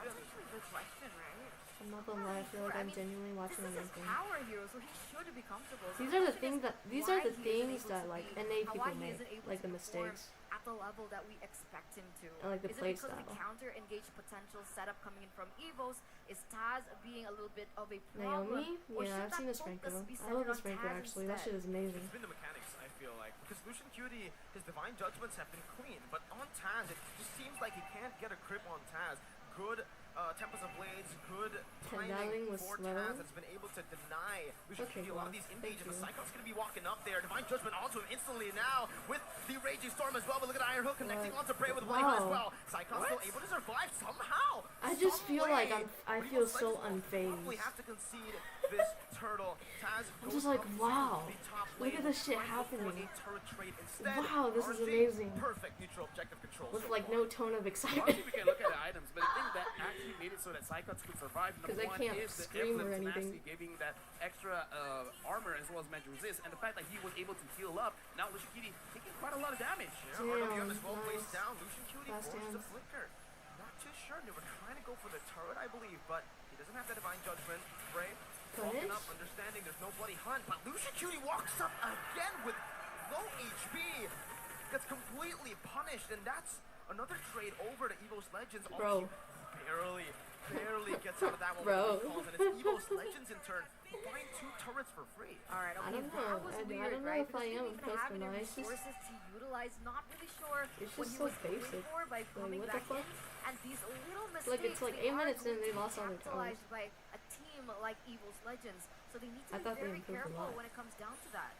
That's actually a good question, right? I'm not gonna lie, I feel like I I'm mean, genuinely watching a This is rank his game. power hero, so he should be comfortable. So These the are the question things is that these why are the he isn't things able that to like be- NA why people he make, isn't able like to the perform mistakes. at the level that we expect him to. I like the Is play it because of the style. counter engage potential setup coming in from EVOS? Is Taz being a little bit of a problem? Naomi? Or Yeah, should I've that seen this focus Franco. be I centered love this on Franco Taz actually. That instead? shit is amazing. It's been the mechanics, I feel like. Because Lucian Cutie, his divine judgments have been clean, but on Taz, it just seems like he can't get a grip on Taz. Good Tempest of Blades, good timing Dialing was for slow. Taz that's been able to deny Lucian Okay, Cutie a lot of well, these thank engages. The you. Cyclops going to be walking up there. Divine Judgment onto him instantly now with the Raging Storm as well. But look at Iron Hook connecting What? onto Bray with Bloody Hood as Wow. well. Cyclops still able to survive somehow. I just some feel like way. I But feel EVOS so Legends will probably unfazed. have to concede this turtle. Taz I'm goes just like, up to wow, the top look at lane, this shit trying to go for happening. a turret trade instead. Wow, this is RSG, amazing. Perfect neutral objective control With so like far. no tone of excitement. Obviously, we can look at the items, but the thing that actually made it so that Cyclops could survive, 'Cause number I one, can't is the scream or Emblem anything. Tenacity giving that extra armor as well as magic resist, and the fact that he was able to heal up. Now Lucian Cutie taking quite a lot of damage. Yeah, RWM is well Damn, placed nice. down. Lucian Cutie Fast forces a hands. flicker. Not too sure. They were trying to go for the turret, I believe, but he doesn't have the divine judgment. Bray walking Punish? up, understanding there's no bloody hunt, but Lucian Cutie walks up again with low HP. Gets completely punished, and that's another trade over to EVOS Legends. Bro. Barely gets out of that one. Bro. With calls, and it's EVOS Legends in turn buying 2 turrets for free. All right, I okay, don't that know. was I weird, don't know right? if I Because he am didn't even impressed have or any not. It's just- resources to utilize. Not really sure It's what just he so was going basic. for by coming what the back fuck? in. And these little mistakes, Look, it's like they 8 are minutes in, going they to be lost all their towers. capitalized by a team like EVOS Legends. So they need to I be thought they very improved a careful lot. when it comes down to that.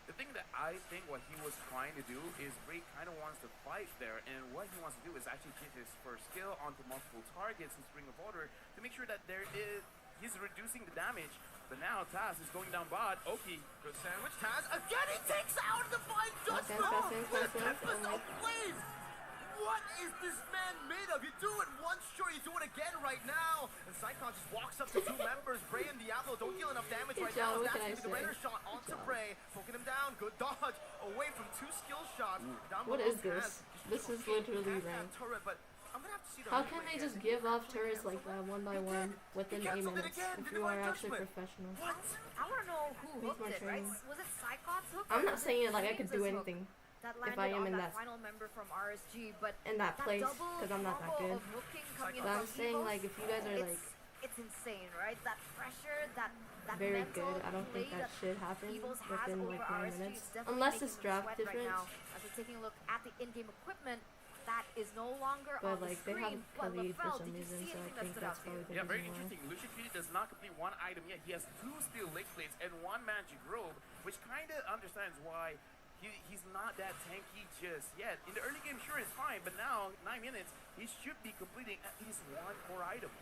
The thing that I think what he was trying to do is Ray kind of wants to fight there, and what he wants to do is actually get his first skill onto multiple targets in Spring of Order to make sure that he's reducing the damage. But now Taz is going down bot. Oki, Good sandwich. Taz again. He takes out the Divine Judgment fast, with a fast, Tempest oh my- of Blades. What is this man made of? You do it once, sure, you do it again right now. And Psychon just walks up to two members. Bray and Diablo don't deal enough damage right now. That's going to be the Raider shot onto Bray. Poking him down. Good dodge. Away from two skill shots. What is this? This is literally ranked. How can they just give off turrets like that one by one within 8 minutes if you are actually professional? What? I want to know who hooked it, right? Was it Psychon's hook? I'm not saying it like I could do anything if I am in that final member from RSG, but in that place, because I'm not that good. But I'm saying like if you guys are like it's insane, right? That pressure, that very good, I don't think that should happen within like 9 minutes, unless it's draft difference. As we're taking a look at the in-game equipment, that is no longer but on like the they screen. have Khalid for some reason, so I think that's probably the Yeah, very reason why. interesting. Lucian Cutie does not complete one item yet. He has 2 steel leg plates and 1 magic robe, which kind of understands why he's not that tanky just yet. In the early game, sure, it's fine, but now, 9 minutes, he should be completing at least 1 core item.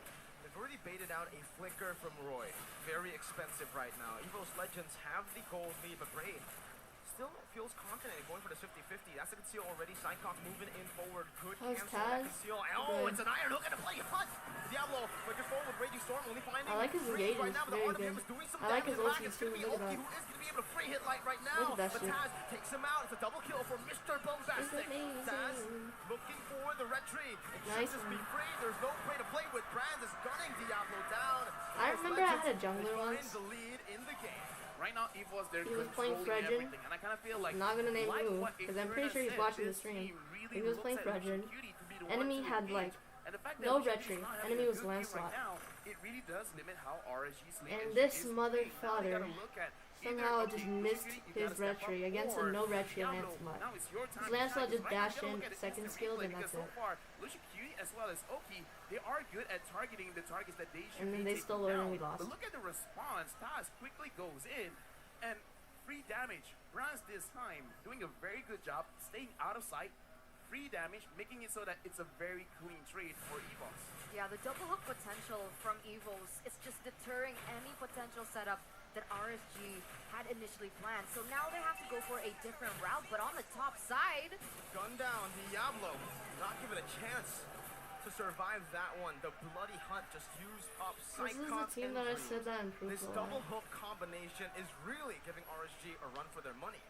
They've already baited out a flicker from Roy. Very expensive right now. EVOS Legends have the gold lead, but Bray still feels confident in going for the 50-50. That's a conceal already. Psychon moving in forward. Good cancel that conceal. Oh, it's an iron hook and a play hunt. Diablo looking forward. Raging Storm only finding I like his engagement right now, but very the good. is doing some I like his damage. ulti It's too. going to be Look Oki at who that. is going to be able to free hit light right now. Look at that But shit. Taz takes him out. It's a double kill for Mr. Bombastic. Taz looking for the red tree. It Nice should just be free. There's no prey to play with. Brands is gunning Diablo down. I remember I had a jungler once. The lead in the game. Right now, EVOS, they're He was playing controlling Fredrin. everything, and I kind of feel like I'm not gonna name like who, what because I'm pretty Eterna sure he's said, watching the this stream. team really He was looks playing at Lucian Fredrin. Cutie to be the one Enemy to had engage. like And the fact that no Lucian red Cutie's tree. not having Enemy a was good game Lancelot. Right now, it really does limit how RSG Slate And is this playing. mother Now they father gotta look at somehow either, just okay, missed Lucian Cutie, you his gotta red step tree up, against a or no red tree Diablo, Lancelot. now it's your time to Lancelot shine. just Right now, you dashed gotta in, look at the second instant skilled, replay, and that's because so it. far, Lucian Cutie as well as Oki, they are good at targeting the targets that they should And then be they taking stole it and down. we lost. But look at the response. Taz quickly goes in and free damage. Brands this time doing a very good job staying out of sight. Free damage, making it so that it's a very clean trade for EVOS. Yeah, the double hook potential from EVOS, it's just deterring any potential setup that RSG had initially planned. So now they have to go for a different route, but on the top side, Gun down, Diablo. Not given a chance to survive that one. The bloody hunt just used up This is the Psychon's team that I injuries. said that improved This a lot. double hook combination is really giving RSG a run for their money.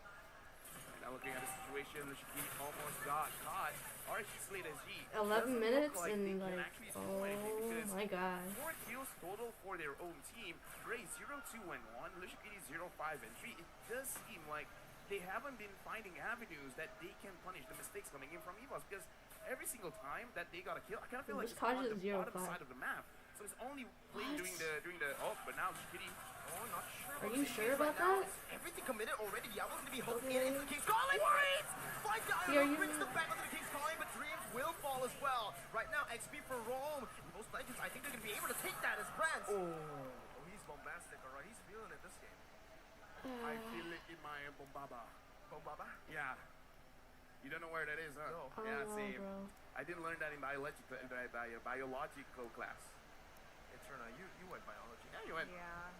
Now looking at the situation, Lucian Cutie almost got caught. RSG Slate SG 11 minutes like and they can like, actually score anything oh because my god. 4 kills total for their own team. Ray 0-2-1, Lucian Cutie 0-5-3. It does seem like they haven't been finding avenues that they can punish the mistakes coming in from EVOS, because every single time that they got a kill, I kind of feel like This it's on card the is bottom 0-5. side of the map. So it's only playing during the oh, but now Lucian Cutie. Oh, not sure. Are what you this sure is about right now. that? Is everything committed already? Diablo's gonna be hooked Okay. into the King's Calling. Wait! Find the Here Iron you- brings them back onto the King's Calling, but Dreams will fall as well. Right now, XP for Rome. Most Legends, I think they're gonna be able to take that as Brands. Oh, he's bombastic, alright. He's feeling it this game. I feel it in my bombaba. Bombaba? Yeah. You don't know where that is, huh? No. Yeah, Oh, same. bro. I didn't learn that in biological class. Eterna, you went biology. Yeah, you went. yeah.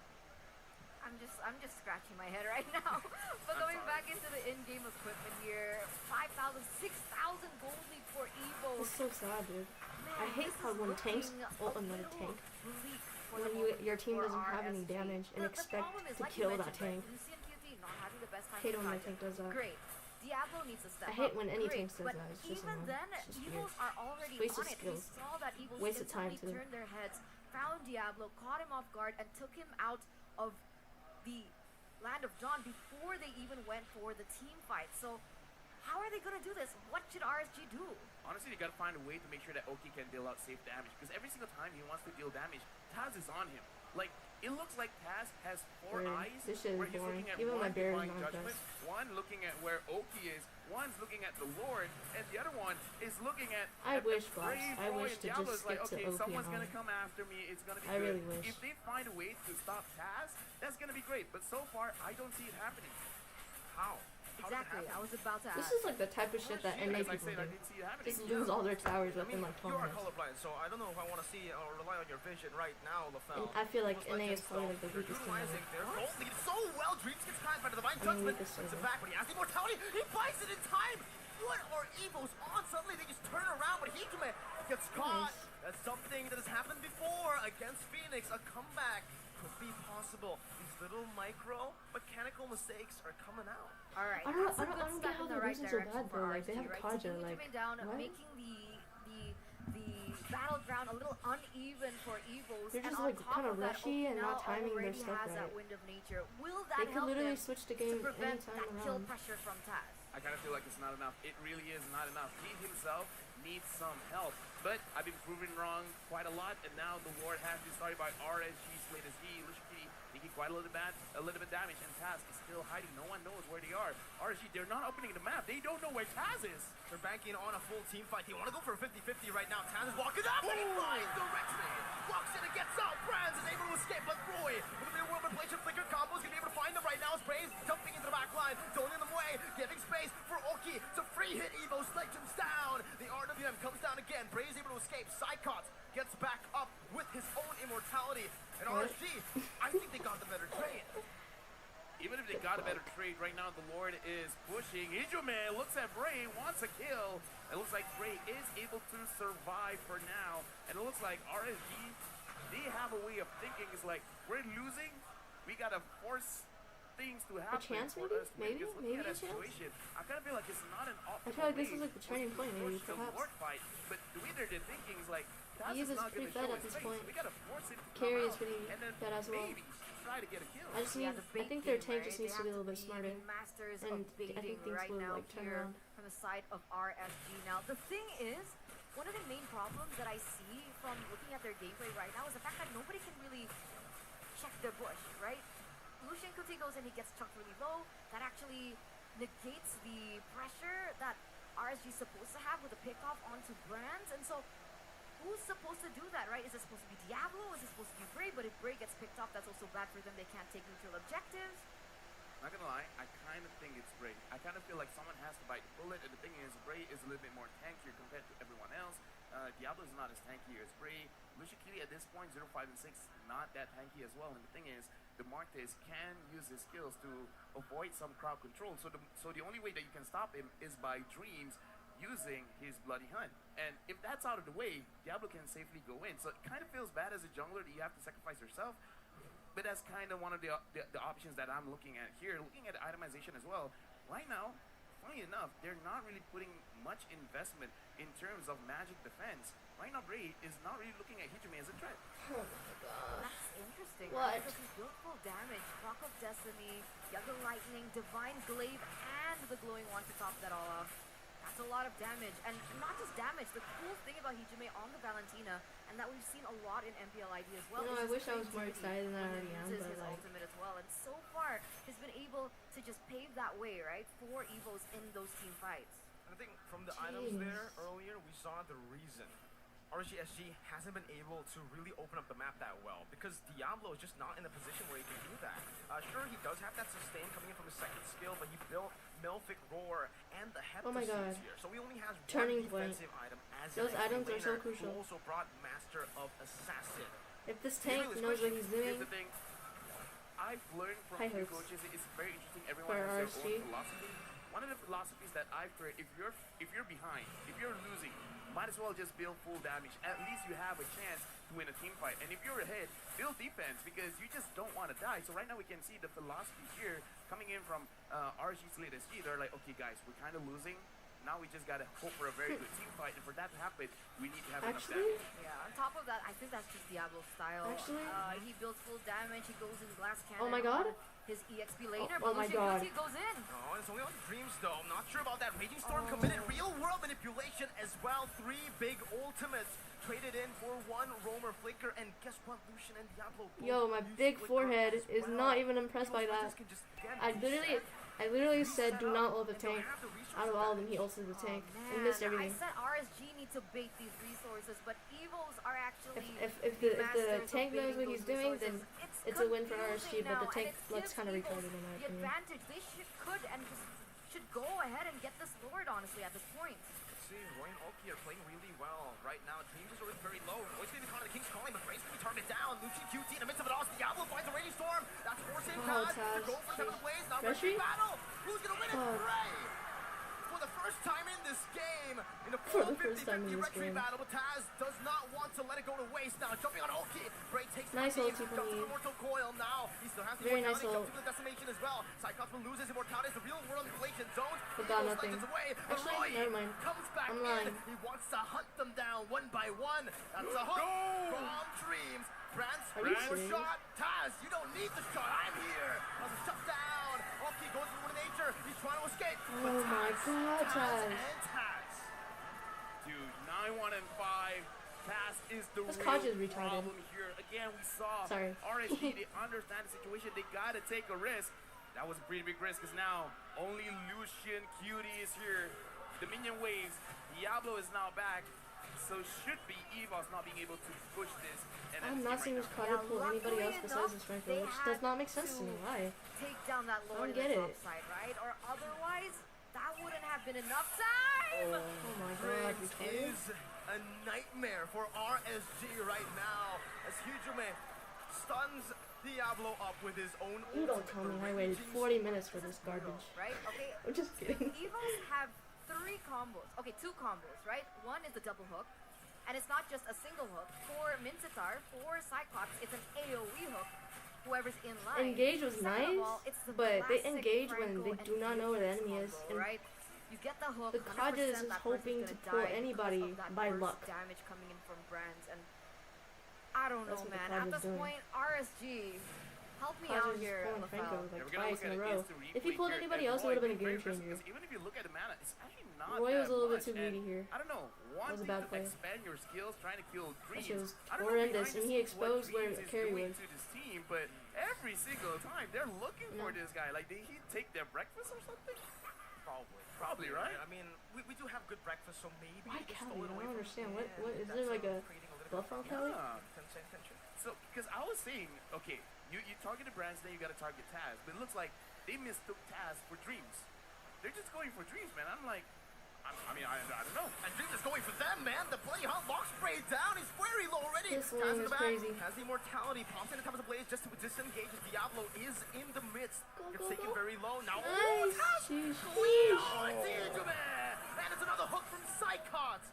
I'm just scratching my head right now. But going back into the in-game equipment here, 5,000, 6,000 gold lead for EVOS. It's so sad, dude. Man, I hate this how is when tanks looking ult a another little tank, bleak for when the moment your team for doesn't have any RSG. damage and The expect problem is, to like you kill that mentioned, tank. right, Lucian QT not having the best time Hate to when my find tank it. does that. Great. Diablo needs to step I hate up. when any Great. tank does But that. It's just even annoying. then, It's just EVOS weird. are already Waste on of it. We skills. saw that EVOS Waste of time, instantly too. turned their heads, found Diablo, caught him off guard, and took him out of the Land of Dawn before they even went for the team fight. So how are they going to do this? What should RSG do? Honestly, you gotta find a way to make sure that Oki can deal out safe damage, because every single time he wants to deal damage, Taz is on him. Like, it looks like Taz has 4 Weird. eyes, This shit is where he's boring. looking at Even my one bear is divine not judgment, one looking at where Oki is, one's looking at the Lord, and the other one is looking at I at wish, the Flash. brave I boy, wish and to Diablo's just like, skip to okay, Oki someone's and gonna all. come after me, it's gonna be I good. really wish. If they find a way to stop Taz, that's gonna be great, but so far, I don't see it happening. How? How does it Exactly. happen? I was about to ask. This is like the type of shit that NA As I people said, I do. didn't see it happening. Just lose all their towers I within mean, like you 12 are minutes. colorblind, so I don't know if I want to see or rely on your vision right now, And LaFell. I feel like EVOS NA is Legends, probably though, like the they're weakest team ever. utilizing their gold lead so well. Dreams gets caught by the divine I mean, judgment. weakest Brings him server. back, but he has the immortality. He buys it in time. What are EVOS on? Suddenly they just turn around, but Hijime gets caught. That's something that has happened before against Phoenix. A comeback could be possible. These little micro mechanical mistakes are coming out. All right, I don't that's a good get step how in the they're right losing so direction bad for though. Like they RSG, have right? Kaja. Taking Like Hijime down, what? making the battleground a little uneven for EVOS. They're and just on like top kind of of that, rushy and not Okinawa timing their already stuff has that right. wind of nature. Will that They could help literally them switch the to game prevent anytime that kill around. pressure from Taz? I kind of feel like it's not enough. It really is not enough. He himself needs some help. But I've been proven wrong quite a lot, and now the Lord has been started by RSG's latest G. Lushiki taking quite a little bit damage, and Taz is still hiding. No one knows where they are. RSG, they're not opening the map. They don't know where Taz is. They're banking on a full team fight. They want to go for a 50-50 right now. Taz is walking up, and he finds the Rexman. Walks in and gets out. Brands is able to escape, but Roy, with a bit of whirlwind manipulation, flicker combos, gonna be able to find them right now. Sprays dumping into the back line, throwing them away, giving space for Oki to free hit EVOS Legends down. The RWM comes down again. Bray's able to escape. Psychots gets back up with his own immortality. And RSG, I think they got the better trade. Even if they got a better trade, right now the Lord is pushing. Hijime looks at Bray, wants a kill. It looks like Bray is able to survive for now. And it looks like RSG, they have a way of thinking. It's like, we're losing, we gotta force things to happen. chance, for maybe? us to win. Because looking Maybe at a that chance? situation, I kind of feel like it's not an optimal I feel like this way is like the for turning us point, to maybe, push the perhaps. Lord fight. But the way they're thinking is like, Taz He is is not pretty gonna fed show at his this face. point. We gotta force him to Carry come is out pretty and then fed as well. maybe try to get a kill. I just need. The I big think their game, tank right? just needs They to be a have little bit be smarter. the masters And of I think baiting things right will, now like, turn here around. from the side of RSG. Now, the thing is, one of the main problems that I see from looking at their gameplay right now is the fact that nobody can really check their bush, right? Lucian Kuti goes in, he gets chucked really low. That actually negates the pressure that RSG is supposed to have with a pickoff onto Brands. And so, who's supposed to do that, right? Is it supposed to be Diablo? Is it supposed to be Bray? But if Bray gets picked off, that's also bad for them. They can't take neutral objectives. Not gonna lie, I kind of think it's Bray. I kind of feel like someone has to bite the bullet, and the thing is, Bray is a little bit more tankier compared to everyone else. Diablo is not as tanky as Bray. Lushikili at this point, 0, 5, and 6, not that tanky as well. And the thing is, the Martes can use his skills to avoid some crowd control. So the only way that you can stop him is by Dreams using his Bloody Hunt. And if that's out of the way, Diablo can safely go in. So it kind of feels bad as a jungler that you have to sacrifice yourself. But that's kind of one of the options that I'm looking at here. Looking at itemization as well. Right now, funny enough, they're not really putting much investment in terms of magic defense. Right now, Bray is not really looking at Hijime as a threat. Oh my gosh. That's interesting. What? Right? Because he's built full damage. Rock of Destiny, Yaga Lightning, Divine Glaive, and the Glowing Wand to top that all off. That's a lot of damage. And not just damage, the cool thing about Hijime on the Valentina, and that we've seen a lot in MPL ID as well. You know, is I his wish I was more creativity excited than I when already he am, uses but his like, ultimate as well. And so far, he's been able to just pave that way, right, for EVOS in those team fights. And I think from the items there earlier, we saw the reason RSG SG hasn't been able to really open up the map that well because Diablo is just not in a position where he can do that. Sure, he does have that sustain coming in from his second skill, but he built Melfic Roar and the Oh my God. Heptaseeds here. So he only has Turning one point. defensive item as Those an items are so laner, crucial. who also brought Master of Assassin. if this tank knows what he's Here's doing, the thing. I've learned from High few hopes coaches. It's very interesting. Everyone for has their RSG. own philosophy. One of the philosophies that I've heard: if you're behind, if you're losing, might as well just build full damage. At least you have a chance to win a team fight. And if you're ahead, build defense because you just don't want to die. So right now we can see the philosophy here coming in from RSG's latest G. They're like, okay, guys, we're kind of losing. Now we just gotta hope for a very good team fight, and for that to happen, we need to have enough actually, damage. Yeah, on top of that, I think that's just Diablo style. Actually? He builds full damage, he goes in glass cannon. Oh my God. on His EXP laner, Oh but my Lucian God. Kuti goes in. Oh, it's only on Dreams though. I'm not sure about that. Raging Storm committed real world manipulation as well. 3 big ultimates traded in for 1 Roamer Flicker, and guess what? Lucian and Diablo both yo, my use big Flicker forehead as is well. not even impressed by EVOS that. Legends can just, again, I literally said reset do up, not ult the and they'll tank. have the resources Out of all of back. them, he ulted the tank Oh, and missed man, everything. I said RSG need to bait these resources, but EVOS are actually If the masters of tank knows baiting what he's those doing, resources. then it's a win for RSG, confusing but the now, tank and it looks gives kind of EVOS retarded in my the opinion. advantage. They could and just should go ahead and get this Lord, honestly, at this point. See, Roy and Oki are playing really well right now. Dreams is already very low. Roy's gonna be caught in the King's calling, but Bray's gonna be targeted down. Lucian QT in the midst of it all. Diablo finds the Raging Storm. That's forcing Oh, Taz to Taz. go for the Seven Blaze. Now Freshy? Freshy battle. Who's gonna win it? Oh. Bray. for the first time in this game, in a For full the first time in 50-50 this retry game. battle, but Taz does not want to let it go to waste. Now jumping on Oki, Bray takes Nice the lead, ulti from jumps to me. the Mortal Coil now. He still has the Very nice immortality, jumps ult. to the decimation as well. Cyclops will lose his immortality. It's the real world inflation zones. But got EVOS nothing. Legends away. Actually, Roy never mind. comes back I'm in. lying. He wants to hunt them down one by one. That's a hook from Dreams. Brands Are you for serious? shot. Taz, you don't need the shot. I'm here. That's a shutdown. Oki goes through with nature. He's trying to escape. But Oh my God, Taz. and Taz. Dude, 9-1 and 5. Taz is the This real Kaj is retarded. problem here. Again, we saw Sorry. RSG, they understand the situation. They gotta take a risk. That was a pretty big risk because now only Lucian Cutie is here. The minion waves. Diablo is now back. So should be EVOS not being able to push this. And I'm not seeing this card pull anybody else besides this Franco, which does not make sense to me. Why? Take down that Lord get in the it. top side, right? Or otherwise, that wouldn't have been enough time. Oh my God, Briggs retarded. is a nightmare for RSG right now as Hujume stuns Diablo up with his own You don't ultimate, tell me the I waited raging 40 minutes for this garbage. Right? Okay. I'm just kidding. EVOS have 3 combos. Okay, 2 combos, right? One is the double hook. And it's not just a single hook. For Mincetar, for Cyclops, it's an AoE hook. Whoever's in line. Engage was Second of nice, all, it's the but they classic engage when Franco they and do not know where the Fusions enemy is. combo, And right? You get the hook. the 100% Kaja is that person's hoping gonna to pull die anybody because of that by burst luck. damage coming in from Brands, and I don't That's know, what the man. Kaja's At this doing. point, RSG, help me Kaja's out just here, pulling Franco LaFell. like Yeah, we're gonna twice look in a at row. an instant If he replay pulled here, anybody and else, it would have been a Roy, game very changer. because even if you look at the mana, it's actually not Roy that was a little bit much, too greedy and here. I don't know. That was a Wanting bad to play. expand your skills, trying to kill That shit Dreams. was I don't know horrendous, behind and the he scenes what exposed where Dreams is Carry doing was. to this team, but every single time they're looking for this guy. Like, did he take their breakfast or something? Probably, right? I mean, we do have good breakfast, so maybe Why they Kelly? stole it I away don't from understand. him, What is and there that's, like a creating little buff bit on of Kelly? tension. So, because I was saying, okay, you targeted Brands, then you got to target Taz, but it looks like they mistook Taz for Dreams. They're just going for Dreams, man. I'm like, I mean, I don't know. And Dreams is going for them, man. The play hunt lock spray down. He's very low already. This Taz lane in is the back. crazy. Has the immortality. Pops in the top of the blaze just to disengage. Diablo is in the midst. Gets taken very low. Now, Nice. Taz! Sheesh. Oh, and it's another hook from Psychots.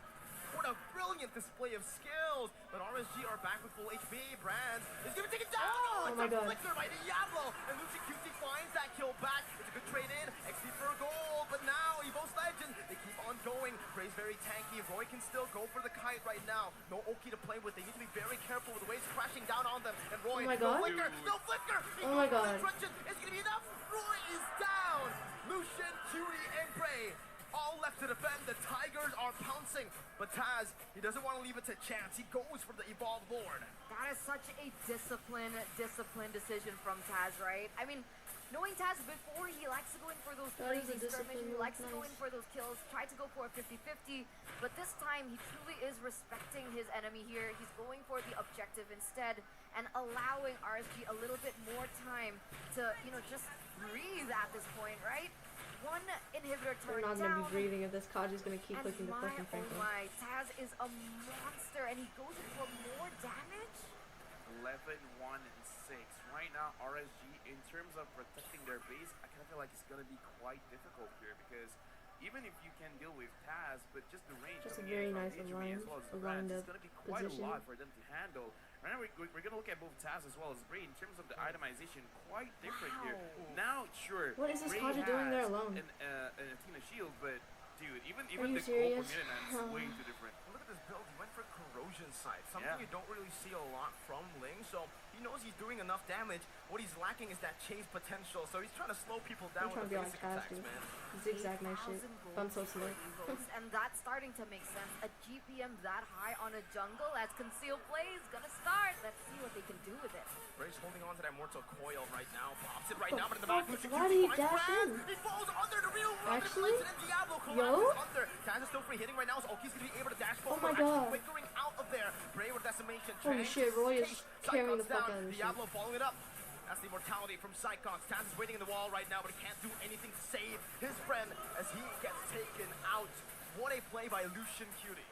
What a brilliant display of skills. But RSG are back with full HP. Brands is going to take it down. Oh my it's a God. flicker by Diablo. And Lucian QT finds that kill back. It's a good trade in. XP for a goal. But now, EVOS Legends, they keep on going. Bray's very tanky. Roy can still go for the kite right now. No Oki to play with. They need to be very careful with the waves crashing down on them. And Roy, Oh my God. no flicker. No flicker. He Oh my goes for the God. truncheon. It's going to be enough. Roy is down. Lucian, Cutie, and Bray all left to defend. The Tigers are pouncing. But Taz, he doesn't want to leave it to chance. He goes for the Evolved Lord. That is such a disciplined decision from Taz, right? I mean, knowing Taz before, he likes to go in for those That is a crazy skirmishes, he disciplined likes to go in nice. for those kills, try to go for a 50-50, but this time he truly is respecting his enemy here. He's going for the objective instead and allowing RSG a little bit more time to, you know, just breathe at this point, right? One inhibitor We're turned not gonna down. be breathing if this Kaja's gonna keep And clicking the my, fucking oh Franco. my, Taz is a monster, and he goes in for more damage? 11, 1, and 6. Right now, RSG, in terms of protecting their base, I kind of feel like it's going to be quite difficult here because even if you can deal with Taz, but just the range Just a coming very in from nice Injury as aligned- well as the aligned Brands, it's going to be quite position. a lot for them to handle. Right now, we're going to look at both Taz as well as Bray in terms of the itemization, quite different here. Now, sure, What is this Bray Kaja doing there has alone? an Athena shield, but dude, even you the serious? goal per minute is way too different. Look at this build. He went for corrosion sight, something Yeah. you don't really see a lot from Ling. So he knows he's doing enough damage. What he's lacking is that chase potential. So he's trying to slow people down I'm trying with to the be like basic Taz, attacks, dude. man. Zigzag my shit. 8,000 gold I'm so for slow. EVOS, and that's starting to make sense. A GPM that high on a jungle as concealed play is gonna start. Let's see what they can do with it. Bray's holding on to that Mortal Coil right now. Pops it right now, but in the back, Lucian Why QT did he finds dash Brand. in? He falls under the real world. Actually? And Diablo Yo? collapses under. Taz is still free hitting right now, so Oki's gonna be able to dash forward. my Actually God. flickering out of there. Bray with decimation. Holy Tranks, shit, Roy is Case, carrying the Psychox fuck down. out of this shit. Diablo following it up. That's the immortality from Psychox. Taz is waiting in the wall right now, but he can't do anything to save his friend as he gets taken out. What a play by Lucian Cutie.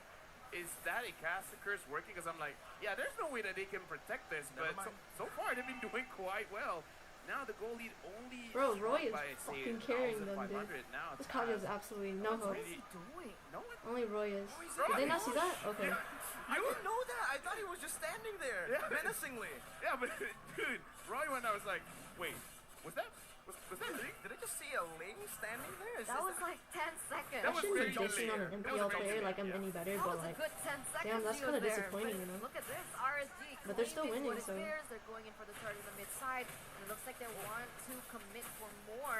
Is that a caster curse working? Because I'm like, yeah, there's no way that they can protect this, Never but mind. so far they've been doing quite well. Now the goal lead only Bro, Roy is by, say, fucking carrying them, dude. 1,500. Now This Kage is absolutely no hope. What is he doing? No one. Only Roy is. Roy. Did they not see that? Okay. I didn't know that. I thought he was just standing there, menacingly. Yeah, but dude, Roy went. I was like, wait, was that Ling? Did I just see a Ling standing there? Is That this was like 10 seconds. That I was shouldn't be very dissing on an That was MPL very player like I'm yeah. any better, That but was a like, good 10 seconds. damn, that's he was kinda there, disappointing, but you know? Look at this, RSG. But they're still claiming winning, what it so- appears. They're going in for the start of the mid side. And it looks like they want to commit for more.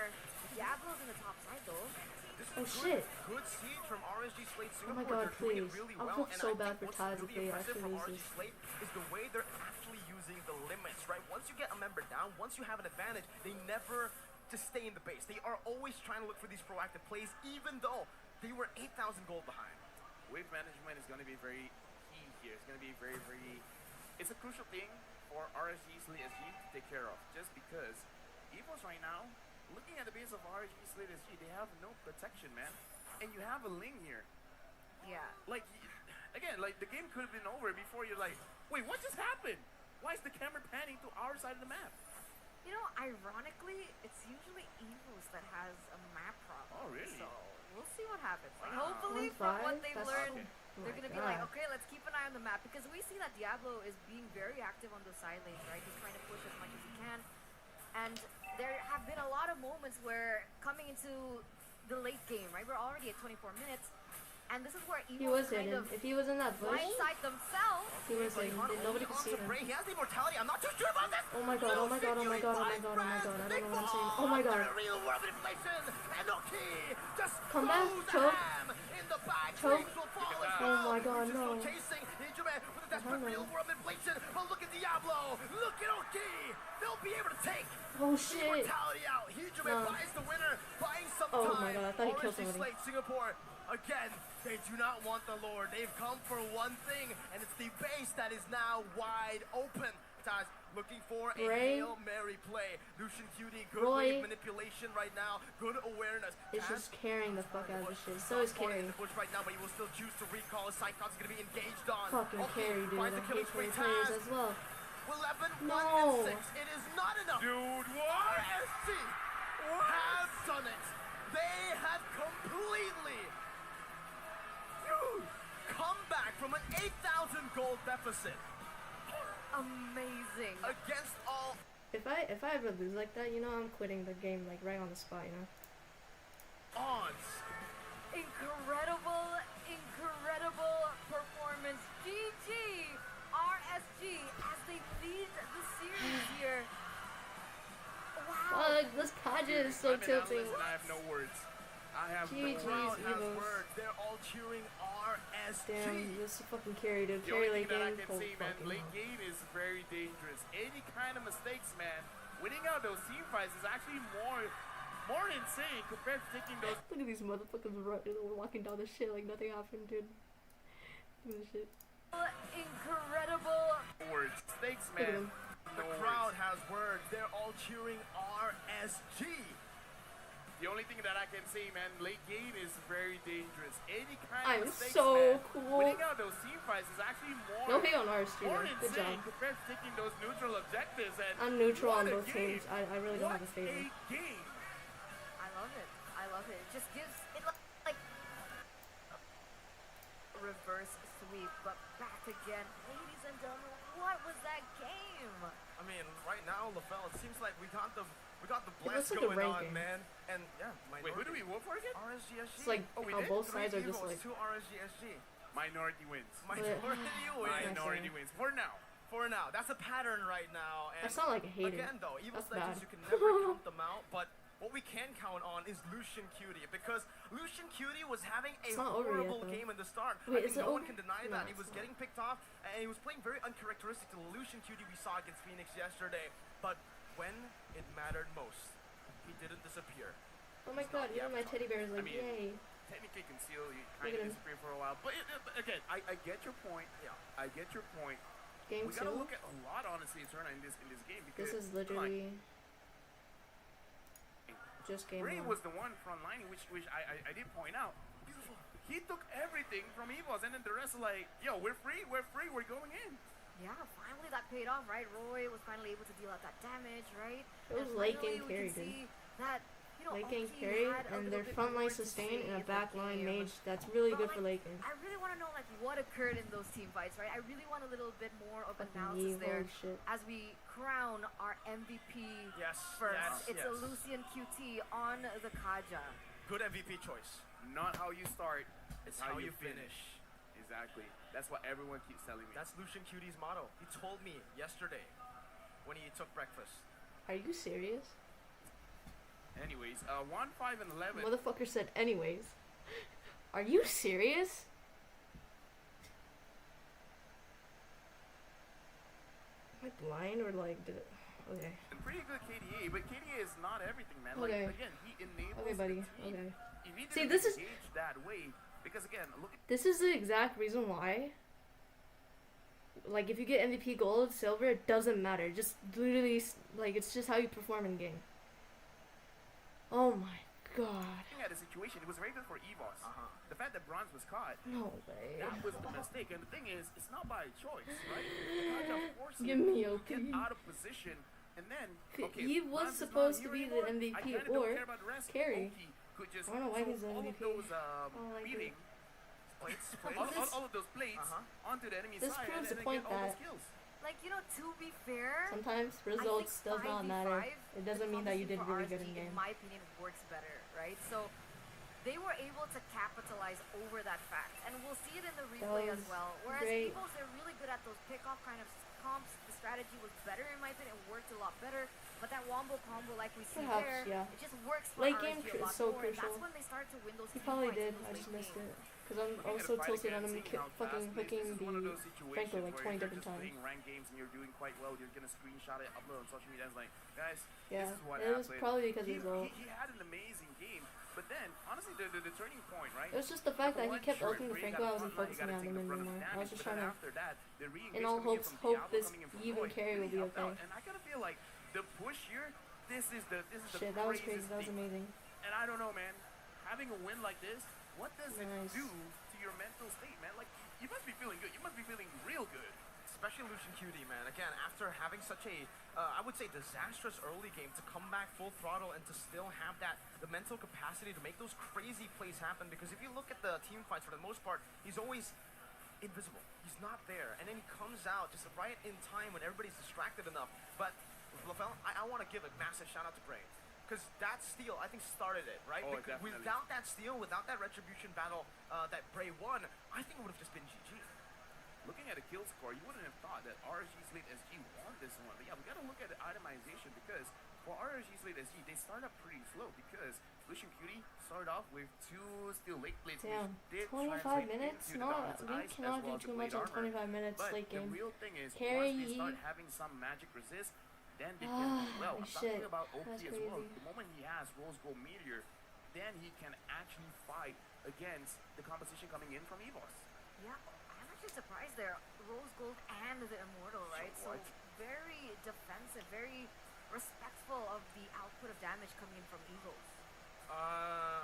Diablo's in the top side though. This is Oh, good, shit. Good siege from RSG Slate Oh Singapore. my God, They're doing it please. really I'll well. feel And so I bad think for what's Taz if really they impressive actually from lose RSG this. Slate is the way they're actually using the limits, right? Once you get a member down, once you have an advantage, they never just stay in the base. They are always trying to look for these proactive plays, even though they were 8,000 gold behind. Wave management is going to be very key here. It's going to be very, very. It's a crucial thing for RSG Slate SG to take care of, just because EVOS right now, looking at the base of RSG Slate SG, they have no protection, man. And you have a Ling here. Yeah. Like, again, like the game could have been over before you're like, wait, what just happened? Why is the camera panning to our side of the map? You know, ironically, it's usually EVOS that has a map problem. Oh, really? So we'll see what happens. Like, Wow. hopefully, 1-5? from what they've That's learned, okay. they're Oh gonna my be like, God. okay, let's keep an eye on the map because we see that Diablo is being very active on those side lanes, right? He's trying to push as much as he can, and there have been a lot of moments where coming into the late game, right? We're already at 24 minutes. And this is where He was EVOS kind hidden. of If he was in that bush, blindside themselves. he was hidden. Nobody could see him. He has the immortality. I'm not too sure about this. Oh my God, oh my God, oh my God, oh my God, oh my God. I don't know what I'm saying. Oh my God. Real world inflation. And okay, just Come back, throws choke. ham in the back. Choke. Things will fall as Oh well. my God, He's just no. still chasing Injuman with a desperate know. real world inflation. But look at Diablo. Look at Oki. They'll be able to take Oh shit. immortality out. Injuman No. buys the winner, buying some Oh time. my God, I thought he killed RSG somebody. Slate Singapore. Again, they do not want the Lord. They've come for one thing, and it's the base that is now wide open. Taz looking for a Ray. Hail Mary play. Lucian Cutie, good Roy. wave manipulation right now, good awareness. It's Taz just carrying the fuck out of this shit. So not is far in Carry. the bush right now, but he will still choose to recall. Cyclops is going to be engaged on. Fucking Okay, Carry, dude. I finds the killing hate spree. Carry players Taz, as well. 11, 1, No. and 6. It is not enough. Dude, what? RSG have done it. They have completely come back from an 8,000 gold deficit Amazing. against all If I ever lose like that, you know I'm quitting the game like right on the spot, you know. odds. Incredible performance. GG RSG as they lead the series here. Wow. Fuck, this Kage is so I'm an tilting. analyst and I have no words. I have no GG. The crowd has EVOS. words. They're all cheering RSG. Damn, this fucking Carry, dude. The Carry only late thing that I game. can Oh, say, man, fucking late hell. game is very dangerous. Any kind of mistakes, man, winning out those team fights is actually more insane compared to taking those Look at these motherfuckers walking down the shit like nothing happened, dude. Look at this shit. Incredible. words. Mistakes, Look at man. him. The No crowd words. has words. They're all cheering RSG. The only thing that I can say, man, late game is very dangerous. Any kind I'm of mistakes, so man, cool. winning out those team fights is actually No hate on RSG, more though. Good insane job. compared to taking those neutral objectives. And I'm neutral what on a both game. teams. I really don't What have a favorite. a game. I love it. I love it. It just gives it like a reverse sweep, but back again. Ladies and gentlemen, what was that game? I mean, right now, LaFell, it seems like we got the It bless looks like a going on, ranking. man. And yeah, Wait, who do we vote for again? RSG SG. It's like Oh, we how did? both 3 sides are just EVOS, like. 2 RSG SG. Minority wins. Minority wins. Minority wins. For now. For now, that's a pattern right now. And I sound like a hater. again, though, EVOS That's Legends, bad. you can never count them out. But what we can count on is Lucian Cutie, because Lucian Cutie was having a It's not over yet, horrible though. game in the start. Wait, I is think it no one over? can deny No, that. He it's was not. getting picked off, and he was playing very uncharacteristic to the Lucian Cutie we saw against Phoenix yesterday. But when it mattered most, he didn't disappear. Oh my god, even my teddy bear is like, mean, yay. Technically conceal, you Look kind at of him. disappear for a while. But again, I get your point. Yeah. I get your point. Game We gotta 2? look at a lot, honestly, Eterna in this game because This is come on, literally just game Ray 1. was the one frontlining, which I did point out. Beautiful. He took everything from EVOS, and then the rest are like, yo, we're free, we're going in. Yeah, finally that paid off, right? Roy was finally able to deal out that damage, right? It was And late finally game we carry, can dude. see that, you know, Late game Oki carry had a and little their bit front more line to sustain say and a in the back line game. mage. That's really But, good for like, late game. I really want to know like what occurred in those team fights, right? I really want a little bit more of Fucking analysis there EVO shit. as we crown our MVP Yes, first. yes, It's yes. a Lucian QT on the Kaja. Good MVP choice. Not how you start, It's how you finish. Exactly. That's what everyone keeps telling me. That's Lucian QT's motto. He told me yesterday when he took breakfast. Are you serious? Anyways, 1, 5, and 11. Motherfucker said anyways. Are you serious? Am I blind or like did it? Okay. And pretty good KDA, but KDA is not everything, man. Okay. Like, again, he enables Okay, buddy. the team. Okay. If he See, didn't this is- engage that way, because again, look at This is the exact reason why. Like, if you get MVP gold, silver, it doesn't matter. Just literally, like, it's just how you perform in game. Oh my god. looking at the situation, it was very good for EVOS. The fact that bronze was caught, No way. that was the mistake. And the thing is, it's not by choice, right? The Kaja forced Give him me to OP. get out of position, and then okay, He was Bronze is not supposed to here be the anymore. I MVP kinda or don't care about the rest. carry. Oki could just I don't know why throw he's the all MVP. of those like beating Plates, all of those plates onto the enemy This side, proves and the then point get all those that- kills. Like, you know, to be fair, Sometimes results does not matter. It doesn't mean that you did really good in game. In my opinion, works better, right? So they were able to capitalize over that fact, and we'll see it in the replay as was well. Whereas great. EVOS, they're really good at those pickoff kind of comps. The strategy was better in my opinion; it worked a lot better. But that wombo combo, like we see Perhaps, there, yeah. it just works for Late RSG game a lot is so more, and crucial. that's when they start to win those He team probably fights in did. those I just late missed games. it. Because I'm Looking at also the fight tilted on again, him seeing how fucking fast hooking this is one of those the situations Franco like where 20 if you're different just times. playing ranked games and you're doing quite well, you're gonna screenshot it, upload on social media, and it's like, guys, Yeah, this is what it was happened. probably because he, of result. he had an amazing game, but then honestly, the turning point, right? It was just the fact that he One, kept sure, ulting the Bray Franco. got I wasn't front line, he focusing gotta on take him the brunt of the anymore. I was damage, just but then trying to, after that, the re-engage in all coming in hopes, from hope Diablo, this coming in from even Roy carry will really be helped okay. out. And I kind of feel like the push here, this is the Shit, that was crazy. craziest That was thing. amazing. And I don't know, man. Having a win like this, what does it Nice. do to your mental state, man? Like, you must be feeling good. You must be feeling real good. Especially Lucian QD, man. Again, after having such a, I would say, disastrous early game, to come back full throttle and to still have the mental capacity to make those crazy plays happen. Because if you look at the team fights, for the most part, he's always invisible. He's not there. And then he comes out just right in time when everybody's distracted enough. But, LaFell, I want to give a massive shout out to Bray. Because that steal, I think, started it, right? Oh, Because definitely. without that steal, without that retribution battle that Bray won, I think it would have just been GG. Looking at the kill score, you wouldn't have thought that RSG SG won this one. But yeah, we got to look at the itemization because for RSG SG, they start up pretty slow because Lucian Cutie started off with 2 steel late plates, Damn, which did 25 translate minutes? into the No, balanced we ice as cannot well do as too the much blade in armor. 25 minutes But late the game. real thing is, Carry. once they start having some magic resist, then they can do well. I'm Shit, talking about OP that's as well. crazy. The moment he has Rose Gold Meteor, then he can actually fight against the competition coming in from EVOS. Yeah, I'm actually surprised there. Rose Gold and the Immortal, right? So what? very defensive, very respectful of the output of damage coming in from EVOS.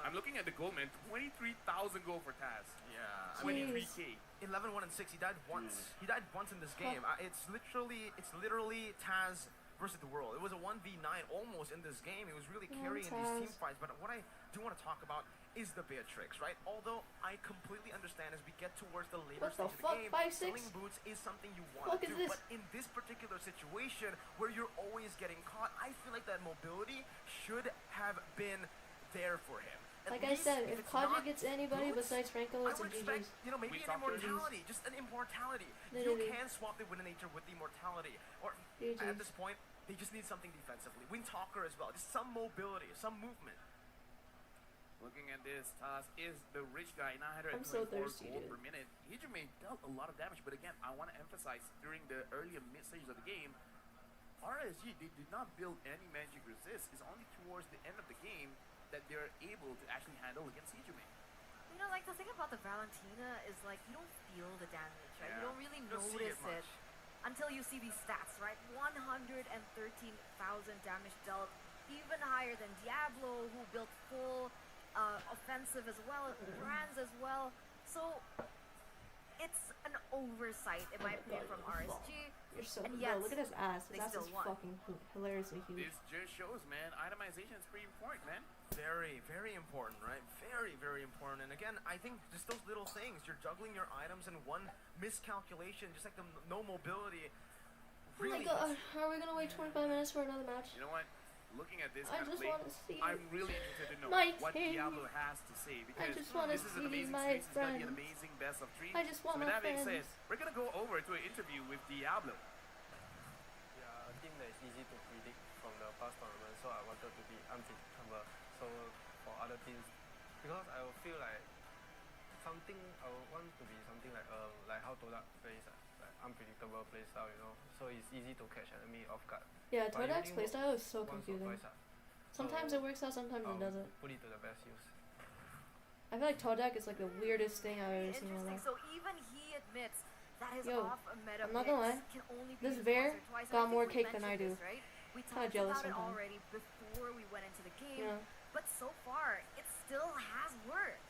I'm looking at the gold, man. 23,000 gold for Taz. Yeah. 23k. 11, 1, and 6. He died once. He died once in this game. It's literally Taz versus the world. It was a 1v9 almost in this game. He was really carrying these team Taz. fights. But what I do want to talk about is the Beatrix, right? Although I completely understand as we get towards the later What the stage of fuck, the game, 5'6"? selling boots is something you want Fuck to is do. this? But in this particular situation where you're always getting caught, I feel like that mobility should have been there for him. At Like I least said, if it's Kaja not gets anybody boots, besides Franco, I it's a would expect, GG's. you know, maybe We an talked immortality, just an immortality. Literally. You can swap the Win Nature with the immortality. Or GG's. at this point, they just need something defensively. Wind Talker as well, just some mobility, some movement. Looking at this, Taz is the rich guy, I'm so 924 thirsty, gold dude. per minute. Hijime dealt a lot of damage, but again, I want to emphasize during the early and mid stages of the game, RSG, they did not build any magic resist. It's only towards the end of the game that they're able to actually handle against Hijime. You know, like the thing about the Valentina is like you don't feel the damage, right? You Yeah. don't really You don't see it notice it until you see these stats, right? 113,000 damage dealt, even higher than Diablo, who built full offensive as well, Brands as well. So it's an oversight, in my opinion, from RSG. You're so And bro, yet, look at his ass. His they ass still is won. fucking hilariously huge. This just shows, man, itemization is pretty important, man. Very, very important, right? Very, very important. And again, I think just those little things. You're juggling your items, and one miscalculation, just like the no mobility. Oh my god, are we gonna wait 25 minutes for another match? You know what? Looking at this I kind of just play, want to see I'm really interested to know my what king. Diablo has to say, because just wanna this is an see amazing my series. It's gonna be an friends. amazing best of 3. I just want so with my that being said, friends. we're gonna go over to an interview with Diablo. Yeah, a team that is easy to predict from the past tournament, so I wanted to be unpredictable. So for other teams, because I will feel like something, I would want to be something like how Todak plays, like unpredictable playstyle, you know. So it's easy to catch enemy off guard. Yeah, But Todak's you only playstyle is so once or confusing. twice, Sometimes so it works out, sometimes it I'll doesn't. Put it to the best use. I feel like Todak is like the weirdest thing I've ever seen in my Interesting. life. So even he admits that his Yo, off-meta I'm not gonna lie, picks can only be this used Bear once or twice. And got I think more we cake than I mentioned do. this, right? We Kinda talked jealous about it sometimes. already before we went into the game, Yeah. but so far it still has worked.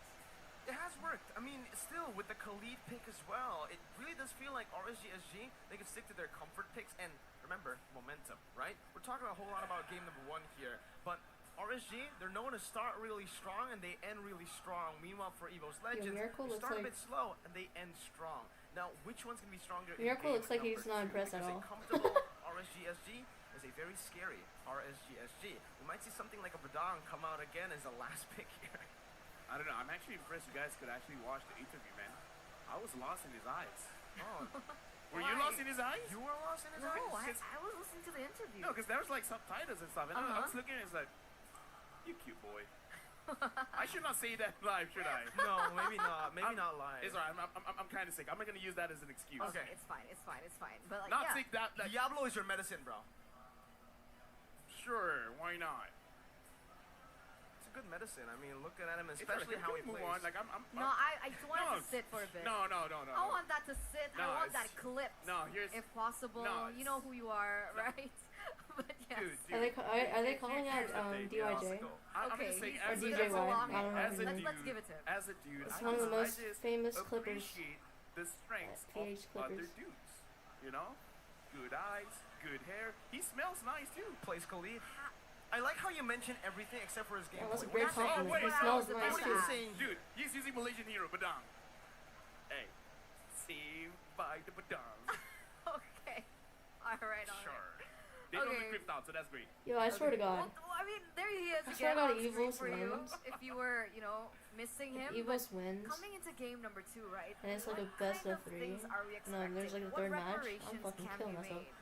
It has worked. I mean, still with the Khalid pick as well, it really does feel like RSG SG, they can stick to their comfort picks, and remember, momentum, right? We're talking a whole lot about game number 1 here, but RSG, they're known to start really strong and they end really strong. Meanwhile, for EVOS Legends, Miracle they looks start a like- bit slow and they end strong. Now, which one's going to be stronger in Miracle game looks like he's number not 2? impressed at Because all. a comfortable RSG SG is a very scary RSG SG. We might see something like a Badang come out again as the last pick here. I don't know, I'm actually impressed you guys could actually watch the interview, man. I was lost in his eyes. Oh, Were you lost in his eyes? you were lost in his No, eyes? I was listening to the interview. No, because there was like subtitles and stuff, and I Uh-huh. was looking and it's like, you cute boy. I should not say that live, should I? No, maybe not. Maybe not live. It's alright, I'm kind of sick. I'm not going to use that as an excuse. Okay. It's fine. It's fine. It's fine. But like, Not yeah. sick that, like, Diablo is your medicine, bro. sure, why not? It's a good medicine. I mean, looking at him, It's especially alright, how can he we plays. move on? Like, No, I just wanted No, to sit for a bit. No. I want that to sit. No, I want that it's- clipped. No, here's... If possible. No, You know who you are, No. right? But yes. Dude, Are they are they calling out here's the thing, DYJ? I'm Okay, just saying, he's- as Or a DJY, dude, I don't know as his a name. dude, Let's give it to him. As a dude, It's I one of the just- most I just famous Clippers. appreciate the strengths PH of other Clippers. dudes. You know, good eyes, good hair. He smells nice too. Plays Khalid. I like how you mention everything except for his gameplay. that's a We're great not saying- compliment. wait, He what smells I was nice about too. to saying, Dude, he's using Malaysian hero Badang. Hey, saved by the Badang. Okay. All right. Sure. They don't Okay. look creeped out, so that's great. Yo, I swear to God. Well, I mean, there he is I again swear to God, on screen EVOS for you. wins. If you were, missing him. but EVOS wins, Coming into game number 2, right? and it's like a what best kind of 3. things are we No, there's like a expecting? third What match. I'm preparations fucking can killing be myself. made?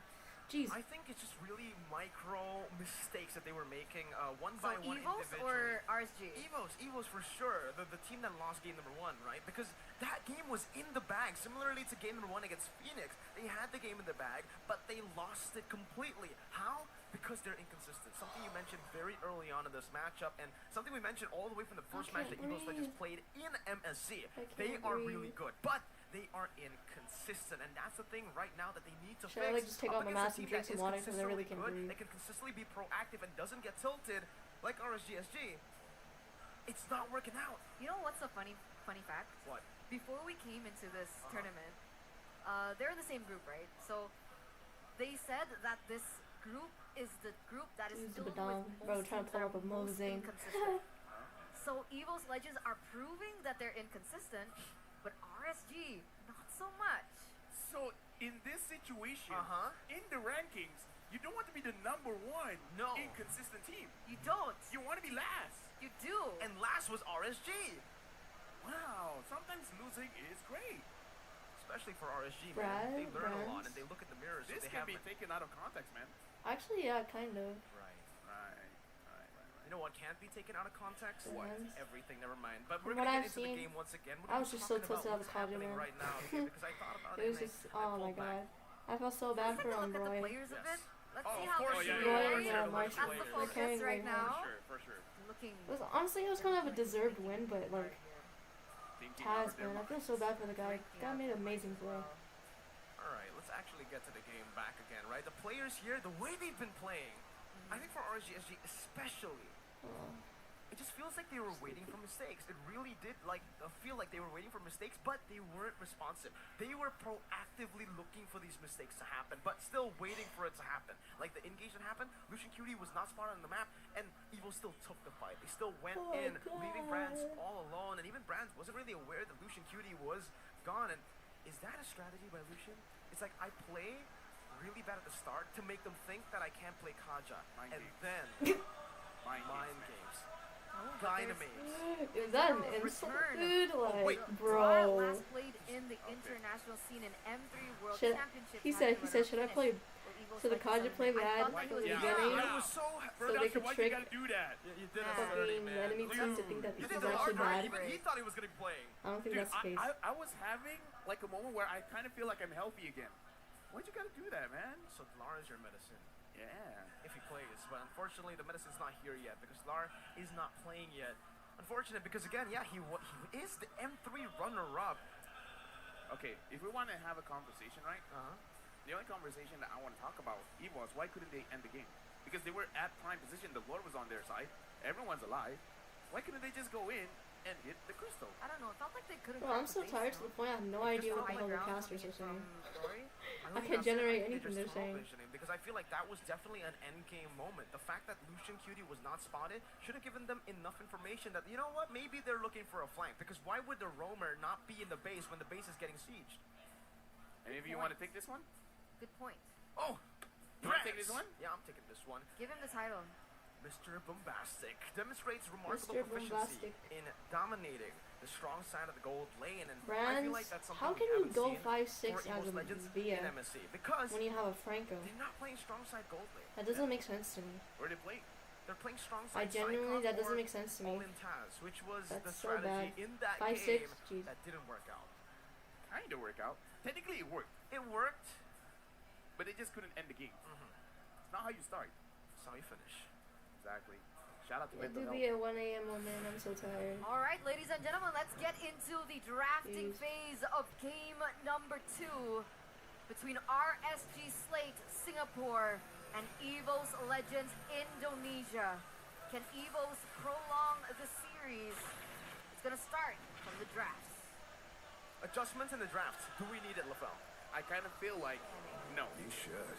Jeez. I think it's just really micro mistakes that they were making one So by one EVOS individually. or RSG? EVOS for sure. The team that lost game number 1, right? Because that game was in the bag. Similarly to game number 1 against Phoenix, they had the game in the bag, but they lost it completely. How? Because they're inconsistent. Something you mentioned very early on in this matchup, and something we mentioned all the way from the first match that can't EVOS Legends breathe. played in MSC. I They can't are breathe. really good, but they are inconsistent, and that's the thing right now that they need to Should fix. I, like, just take Up off my against a mask and team drink that some is water 'cause I really consistently can't good, breathe? They can consistently be proactive and doesn't get tilted like RSG SG. It's not working out. You know what's a funny fact? What? Before we came into this tournament, they're in the same group, right? So they said that this group is the group that is Use the filled Badang. with Bro, most trying teams to pull that up a are most Mosing. inconsistent. So EVOS Legends are proving that they're inconsistent, but RSG not so much. So in this situation, Uh-huh. in the rankings, you don't want to be the number 1 No. inconsistent team. You don't. You want to be last. You do. And last was RSG. Wow, sometimes losing is great. Especially for RSG, Brad, man. They learn a lot Brands. and they look at the mirrors. This they can have be taken out of context, man. Actually, yeah, kind of. Right. Right. You know what can't be taken out of context? What? Everything, never mind. But From we're what gonna I've get into the seen, game once again. We're I gonna was be just so talking about tilted out what's of Kaja, happening man. right now, okay? Because I thought about It was and just, I oh my pulled back. god. I felt so bad Let's for take a look at the Roy. players a Yes. bit. Let's Oh, see of how course, they're yeah, doing. yeah, right? yeah, Sure, my That's the They're focus carrying right right now. For sure. Looking. It was, honestly, it was kind of a deserved win, but like, Thinking Taz, out their man, I feel minds. so bad for the guy. Guy made an amazing play. Alright, let's actually get to the game back again, right? The players here, the way they've been playing, I think for RSG SG especially, Oh. it just feels like they were waiting for mistakes. It really did feel like they were waiting for mistakes, but they weren't responsive. They were proactively looking for these mistakes to happen, but still waiting for it to happen. Like the engagement happened, Lucian Cutie was not spotted on the map, and EVOS still took the fight. They still went in, leaving Brands all alone, and even Brands wasn't really aware that Lucian Cutie was gone. And is that a strategy by Lucian? It's like, I play really bad at the start to make them think that I can't play Kaja, then mind games. Dynamates. Is that an insult, dude? Like, Lar bro. last played in the international scene in M3 World Should, Championship. he said, should I play? So the Kaja play bad from the beginning, I was so so they could trick you gotta do that. You did it fucking already, man. enemy teams to think that You this did is the actually hard bad. Even he thought he was gonna be playing. I don't think Dude, that's the case. I was having like a moment where I kind of feel like I'm healthy again. Why'd you gotta do that, man? So Lar is your medicine. Yeah. If he plays, but unfortunately the medicine's not here yet because Lar is not playing yet. Unfortunate because again, yeah, he is the M3 runner-up. Okay, if we want to have a conversation, right? The only conversation that I want to talk about, EVOS, why couldn't they end the game? Because they were at prime position, the Lord was on their side, everyone's alive. Why couldn't they just go in and hit the crystal? I don't know. It felt like they couldn't. Bro, I'm so tired to the point I have no idea what the hell the casters are saying. I can't think generate that's- I think anything they're just tunnel saying. visioning, because I feel like that was definitely an end game moment. The fact that Lucian Cutie was not spotted should have given them enough information that, you know what, maybe they're looking for a flank. Because why would the roamer not be in the base when the base is getting sieged? Any of you want to take this one? Good point. Oh, You want to take this one? Yeah, I'm taking this one. Give him the title. Mr. Bombastic demonstrates remarkable Mr. proficiency Bombastic. in dominating the strong side of the gold lane, and I Brands, feel like that's something how we can you haven't go seen 5-6 for as EVOS a Legends Via in MSC because when you have a Franco? they're not playing strong side gold lane. That doesn't make sense to me. Where they play? They're playing strong I side genuinely, Sycon that doesn't or make sense to me. all-in Taz, which was That's the so strategy bad. in that 5-6, game jeez. that didn't work out. Kind of work out. Technically, it worked, It worked. but they just couldn't end the game. It's not how you start. That's how you finish. Exactly. Shout out to It mental do health. be at 1 a.m. Oh man, I'm so tired. All right, ladies and gentlemen, let's get into the drafting Jeez. phase of game number 2 between RSG Slate Singapore and EVOS Legends Indonesia. Can EVOS prolong the series? It's gonna start from the drafts. Adjustments in the draft. Do we need it, LaFell? I kind of feel like no. You should.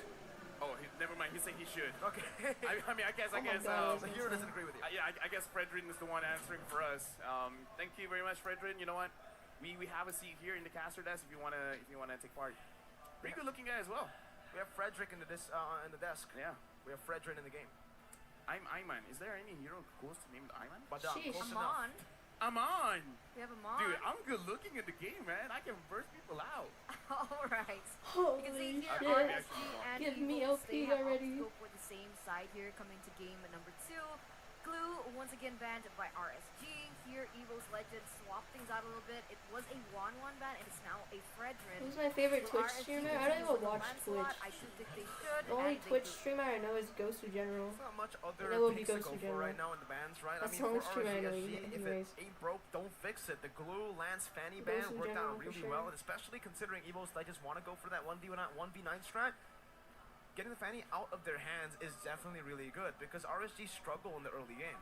Oh, never mind. He's saying he should. Okay. I mean, I guess. Oh my God. The hero doesn't agree with you. Yeah, I guess Fredrin is the one answering for us. Thank you very much, Fredrin. You know what? We have a seat here in the caster desk if you wanna take part. Pretty good looking guy as well. We have Frederick in the desk. Yeah. We have Fredrin in the game. I'm Ayman. Is there any hero close to named Ayman? But Sheesh. close I'm enough. on. I'm on. We have him on. Dude, I'm good looking in the game, man. I can burst people out. All right. Holy You can see here shit. RSG and Give me EVOS, OP they have already. Outscope with the same side here coming to game number 2. Glue once again banned by RSG. Here EVOS Legends swap things out a little bit. It was a 1-1 ban and it's now a Fredrin. Who's my favorite So Twitch RSG streamer? is I don't using even the watch Lancelot. Twitch. I do think they should. The only and they Twitch do. streamer I know is Ghost to General. There's not much other that will be picks to Ghost go to for General. right now in the bans, right? That's I the mean, only for streamer I know, RSG, if anyways. it ain't broke, don't fix it. The Glue Lance Fanny Ghost ban in worked General, out for really sure. well, and especially considering EVOS Legends want to go for that 1v9 strat. Getting the Fanny out of their hands is definitely really good because RSG struggle in the early game.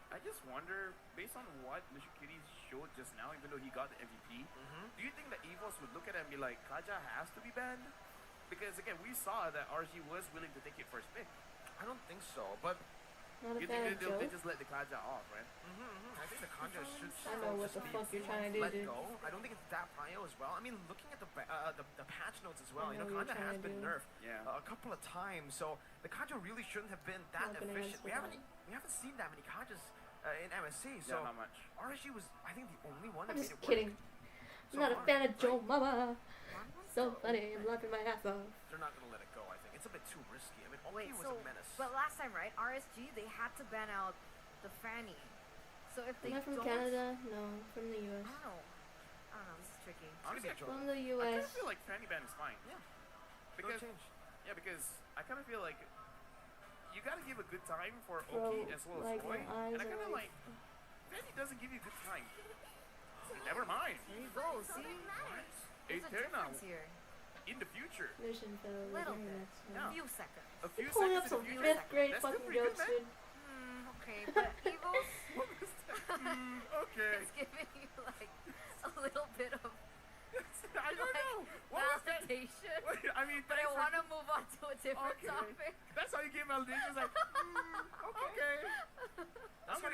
I just wonder, based on what Lucian Cutie showed just now, even though he got the MVP, do you think that EVOS would look at it and be like, Kaja has to be banned? Because again, we saw that RSG was willing to take it first pick. I don't think so, but Not a You fan think of they Joe. just let the Kaja off, right? I think the Conjure should I know what just the be fuck you're trying to do, let dude. go. I don't think it's that prio as well. I mean, looking at the patch notes as well, I you know, know what you're Conjure has trying to been do. nerfed Yeah. a couple of times, so the Conjure really shouldn't have been that Not gonna efficient. answer We haven't seen that many Conjures in MSC, Yeah, so not much. RSG was, I think, the only one I'm that just made it kidding. work. I'm not a far, fan of right? Joe Mama. One-one's So still funny, okay. I'm laughing my ass off. They're not gonna let it go. I think it's a bit too risky. I mean, OP Wait, was so a menace. but last time, right? RSG they had to ban out the Fanny. So if they Am I from don't, Canada? No, from the I US. don't know. This is tricky. Honestly, From the I kind US. of feel like Fanny ban is fine. Yeah. Because change. yeah, because I kind of feel like you gotta give a good time for Bro, Oki as well as like, Roy, my eyes and I kind are of like- like Fanny doesn't give you a good time. Never mind. There you go. See, there's a Eternal difference here. in the future. Mission failed. Little Very bit. next one. Yeah. A few seconds. A few Pulling seconds up in some the future. 5th grade That's still fucking pretty good, jokes, man. dude. Okay, but EVOS,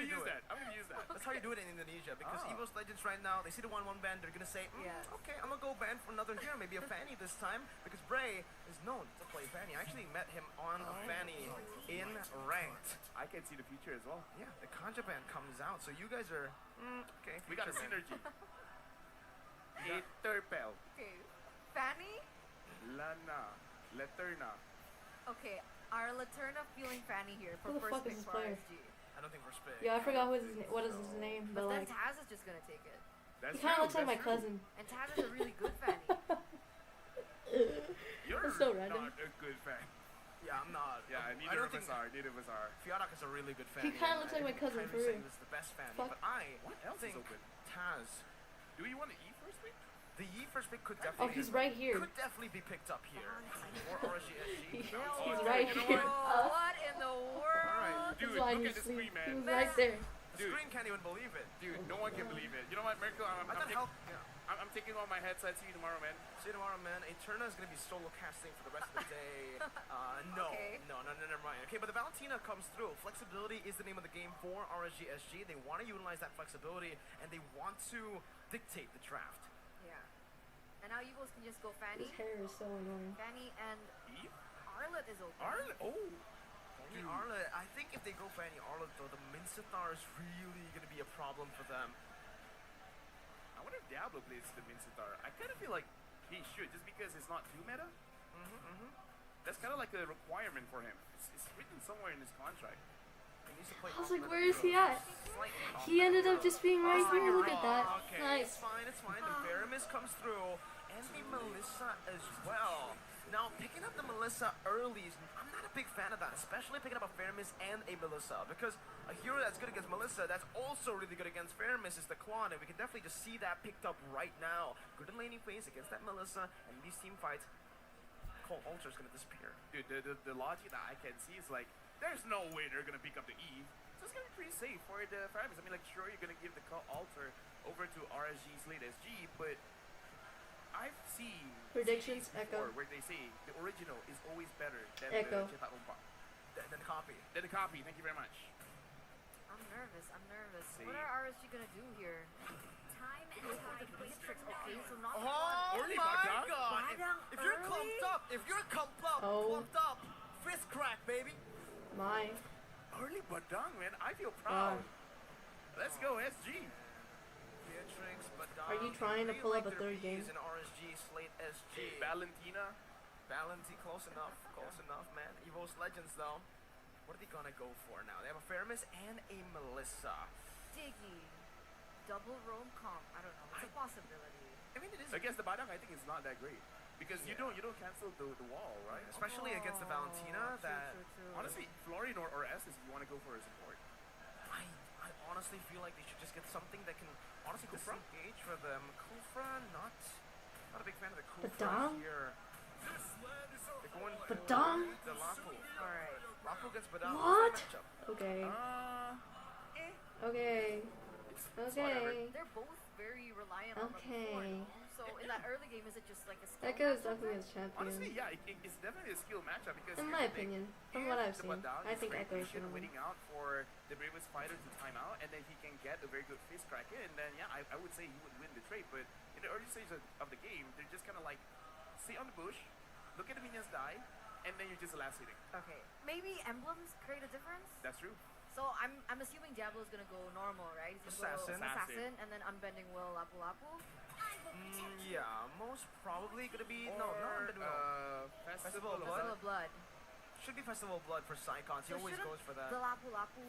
gonna you use do that. it. I'm gonna use that. That's how you do it in Indonesia, because Ah. EVOS Legends right now, they see the 1-1 ban, they're gonna say, Yes. okay, I'm gonna go ban for another hero, maybe a Fanny this time, because Bray is known to play Fanny. I actually met him on a Fanny in Ranked. I can see the future as well. Yeah, the Kanja ban comes out, so you guys are, okay. We got a future man. synergy. Interpel. Okay. Fanny? Lana. Leterna. Okay. Our Laterna feeling Fanny here for Who the first fuck pick is this for player? RSG. I don't think we're spig. Yeah, I forgot what is his name, But but then like Taz is just gonna take it. That's he kind of looks like that's my true. cousin. And Taz is a really good Fanny. You're That's so random. not a good fan. Yeah, I'm not. Yeah, I neither don't of us think are. Neither of us are. Fiodak is a really good fan. He kinda looks like my cousin, for real. This is the best fan, Fuck. but I What else is think open? Taz, Do you want to eat first pick? the Yi first pick could Oh, definitely he's right here. could definitely be picked up here. Or RSG SG. He's Oh, right you know here. Oh, what in the world? Alright, Dude, That's why look he at the sleep. screen, He was man. right there. The Dude. screen can't even believe it. Dude, no one can believe it. You know what, Mirko? I thought help. Yeah. I'm taking off my headset. See you tomorrow, man. See you tomorrow, man. Eterna is gonna be solo casting for the rest of the day. No, Okay. no, never mind. Okay, but the Valentina comes through. Flexibility is the name of the game for RSG SG. They want to utilize that flexibility and they want to dictate the draft. Yeah. And now EVOS can just go Fanny. His hair is so annoying. Fanny and Eve? Arlet is open. Arlen? Oh. Fanny Dude. Arlet, I think if they go Fanny Arlet though, the Mincetar is really gonna be a problem for them. I wonder if Diablo plays the Mincetar. I kind of feel like he should, just because it's not too meta. That's kind of like a requirement for him. It's written somewhere in his contract. He needs to play I was like, complementary where is he heroes. at? Slight He ended up just being right Oh, here. you're Look at that. wrong. Okay, Nice. it's fine. The Veramis comes through, and the Melissa as well. Now, picking up the Melissa early, I'm not a big fan of that, especially picking up a Veramis and a Melissa, because a hero that's good against Melissa, that's also really good against Veramis is the Klon, and we can definitely just see that picked up right now. Good in laning phase against that Melissa, and these team fights, Cold Ultra is going to disappear. Dude, the logic that I can see is like, there's no way they're gonna pick up the Eve. So it's gonna be pretty safe for the Firamis. I mean, like, sure, you're gonna give the altar over to RSG's late SG, but I've seen Predictions, CDs Echo. before where they say the original is always better than Echo. the Cetak Umpa. Then copy. Then the copy. Thank you very much. I'm nervous. See. What are RSG gonna do here? Time and The tide. Matrix, okay, so not Oh Early my Badang? god! Badang If you're early? clumped up, Oh. clumped up, fist crack, baby. My. Early Badang, man. I feel proud. Let's go, SG. Beatrix, Badang. Are you trying to They pull like up a their third game? Bs in RSG, Slate SG. Valentina. Valenty, close enough, man. EVOS Legends, though. What are they gonna go for now? They have a Feramis and a Melissa. Diggy. Double roam comp. I don't know. It's a possibility. I mean, it is. Against the Badang, I think it's not that great. Because you don't cancel the wall, right? Especially against the Valentina, that True. Honestly, Florian or Estes, if you want to go for a support. I honestly feel like they should just get something that can honestly Kufra? disengage for them. Kufra, not a big fan of the Kufra Badang? here. They're going for Badang? the Lapu. Alright. Lapu against Badang. What? What's the matchup? Okay. Eh. Okay. They're both very reliant on the Okay. form. So in that early game, is it just like a skill That goes matchup definitely then? as champion. Honestly, yeah, it's definitely a skill matchup because In here's my the thing. opinion, from If what I've the seen, Badang I is think very Echo's patient, gonna win. waiting out for the bravest fighter to time out, and then he can get a very good fist crack in, then yeah, I would say he would win the trade. But in the early stages of the game, they're just kind of like, sit on the bush, look at the minions die, and then you're just last hitting. Okay. Maybe emblems create a difference? That's true. So I'm assuming Diablo's gonna go normal, right? He's gonna Assassin. go assassin, and then unbending will Lapu Lapu. Yeah, most probably gonna be Or, no, Festival of Blood. Festival of Blood. Should be Festival of Blood for Psychons. He So always shouldn't goes for that. The Lapu Lapu.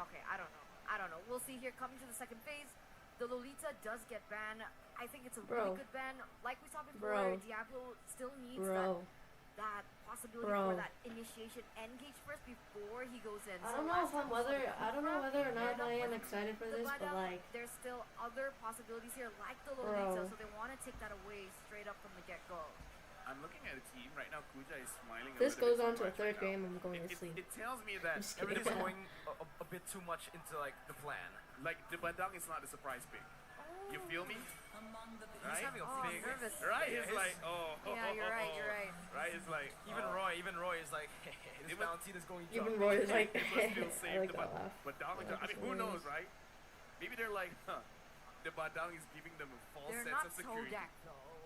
Okay, I don't know. We'll see here. Coming to the second phase, the Lolita does get banned. I think it's a Bro. really good ban. Like we saw before, Bro. Diablo still needs Bro. that possibility Bro. for that initiation engage first before he goes in. I So don't know last if I'm time we saw whether the I don't know Kufra, whether or not ended up I am winning excited for the this, but Badang. like There's still other possibilities here, like the Lolita, Bro. so they want to take that away straight up from the get-go. I'm looking at a team right now. Kuja is smiling. this a little goes bit on too to a much third right now. game, I'm going to sleep. It tells me that just kidding. Everything's going a bit too much into like the plan. like the Badang is not a surprise pick. Oh, You feel me? Right? He's having a big nervous. Right? Yeah, He's like, oh. Yeah, you're right, you're right. Right? It's like, Even Roy is like, hey, this Valentine is going Even jump. Roy is like, it must feel safe. I like that laugh. But Badang, Yeah, I mean, that's who knows, hilarious. right? Maybe they're like, the Badang is giving them a false They're sense not of security. Todak though.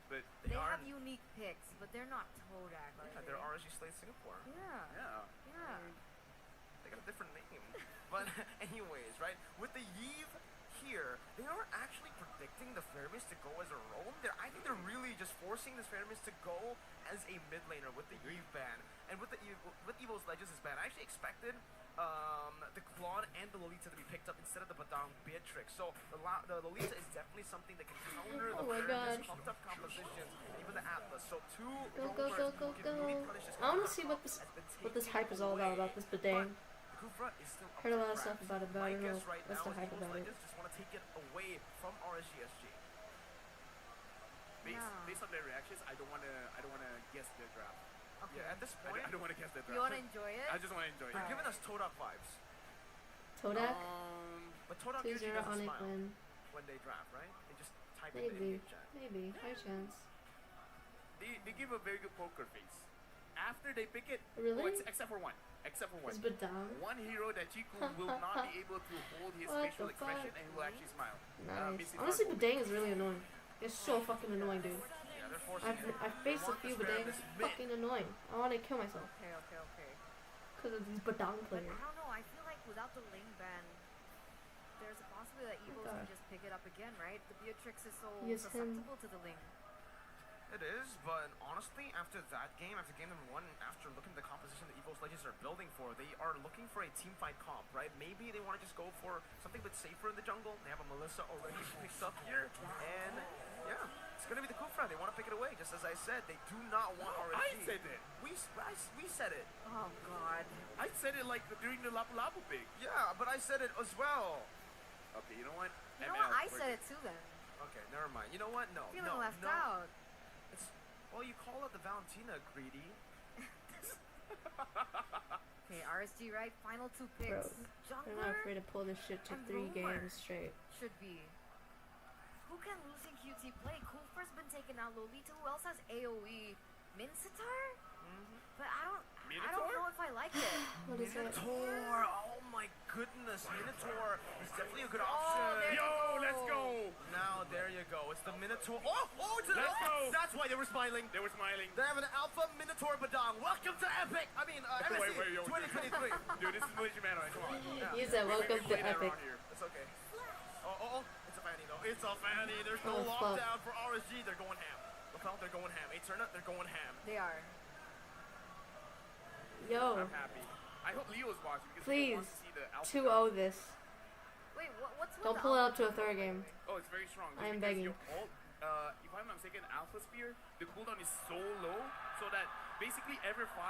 But They are. have unique picks, but they're not Todak. Yeah, they're RSG Slate Singapore. Yeah. Yeah. Yeah. They got a different name. But anyways, right? With the Yves here, they are actually predicting the Fairmist to go as a roam. I think they're really just forcing this Fairmist to go as a mid laner with the Yves ban. And with EVOS Legends' ban, I actually expected the Claude and the Lolita to be picked up instead of the Badang Beatrix. So the Lolita is definitely something that can counter the Fairmist pumped up compositions, and even the Atlas. So two roamers who can really punish this. I want to see what this hype is all about this Badang. Kufra is still up Heard a to lot of bat. stuff about it, but I don't know Right what's now the is hype EVOS about it. Legends just want to take it away from RSG SG. Based on their reactions, I don't wanna guess their draft. Okay. Yeah, at this point, I don't wanna guess their draft. You wanna enjoy it? I just wanna enjoy they're it. giving us Todak vibes. Todak? But Todak 2-0 usually doesn't ONIC smile win. when they draft, right? They just type in Maybe. the chat. Maybe. High chance. They give a very good poker face. After they pick it, Really? except for one. It's Badang? One hero that Chiku will not be able to hold his What facial the expression fuck? and he will actually smile. Nice. Honestly, Badang is really annoying. It's so fucking annoying, dude. Yeah, they're forcing it. I've faced a few Badang. It's fucking annoying. I want to kill myself Okay. because of these Badang But players. I don't know, I feel like without the lane ban, there's a possibility that EVOS can just pick it up again, right? The Beatrix is so Use him. susceptible to the lane. It is, but honestly, after that game, after game number 1, after looking at the composition that EVOS Legends are building for, they are looking for a team fight comp, right? Maybe they want to just go for something a bit safer in the jungle. They have a Melissa already picked up here, and yeah, it's gonna be the Kufra. They want to pick it away, just as I said. They do not want RSG. I said it. We said it. Oh god. I said it like during the Lapu Lapu pick. Yeah, but I said it as well. Okay, you know what? You know what? I said it too then. Okay, never mind. You know what? No. Feeling left out. Well, you call out the Valentina, greedy. Okay, RSG, right? Final 2 picks. Bro, they're not Jungler afraid to pull this shit to and 3 roamer. games straight. should be. Who can losing QT play? Kufra's been taken out. Lolita, who else has AoE? Mincetar? But I don't know if I like it. What is that? Minotaur! Oh my goodness, Minotaur is definitely a good option. there Yo, let's go! Now there you go. It's the Minotaur. Oh, it's an Let's go! That's why they were smiling. They were smiling. They have an Alpha Minotaur Badang. Welcome to Epic. I mean, MSC Wait, yo, 2023. Dude, this is Luigi Mano. Come on. You said welcome to Play that Epic. around here. It's okay. Oh, it's a fanny though. It's a fanny. There's no Oh, fuck. lockdown for RSG. They're going ham. Lapel, they're going ham. Eternat, they're going ham. They are. Yo, I'm happy. I hope Leo's watching because please, he wants to see the outcome. 2-0 this. Wait, what's with Don't the pull it up alpha? to a third game. Oh, it's very strong. I am Because begging. your ult, if I'm not mistaken, Alpha Spear, the cooldown is so low, so that basically every 7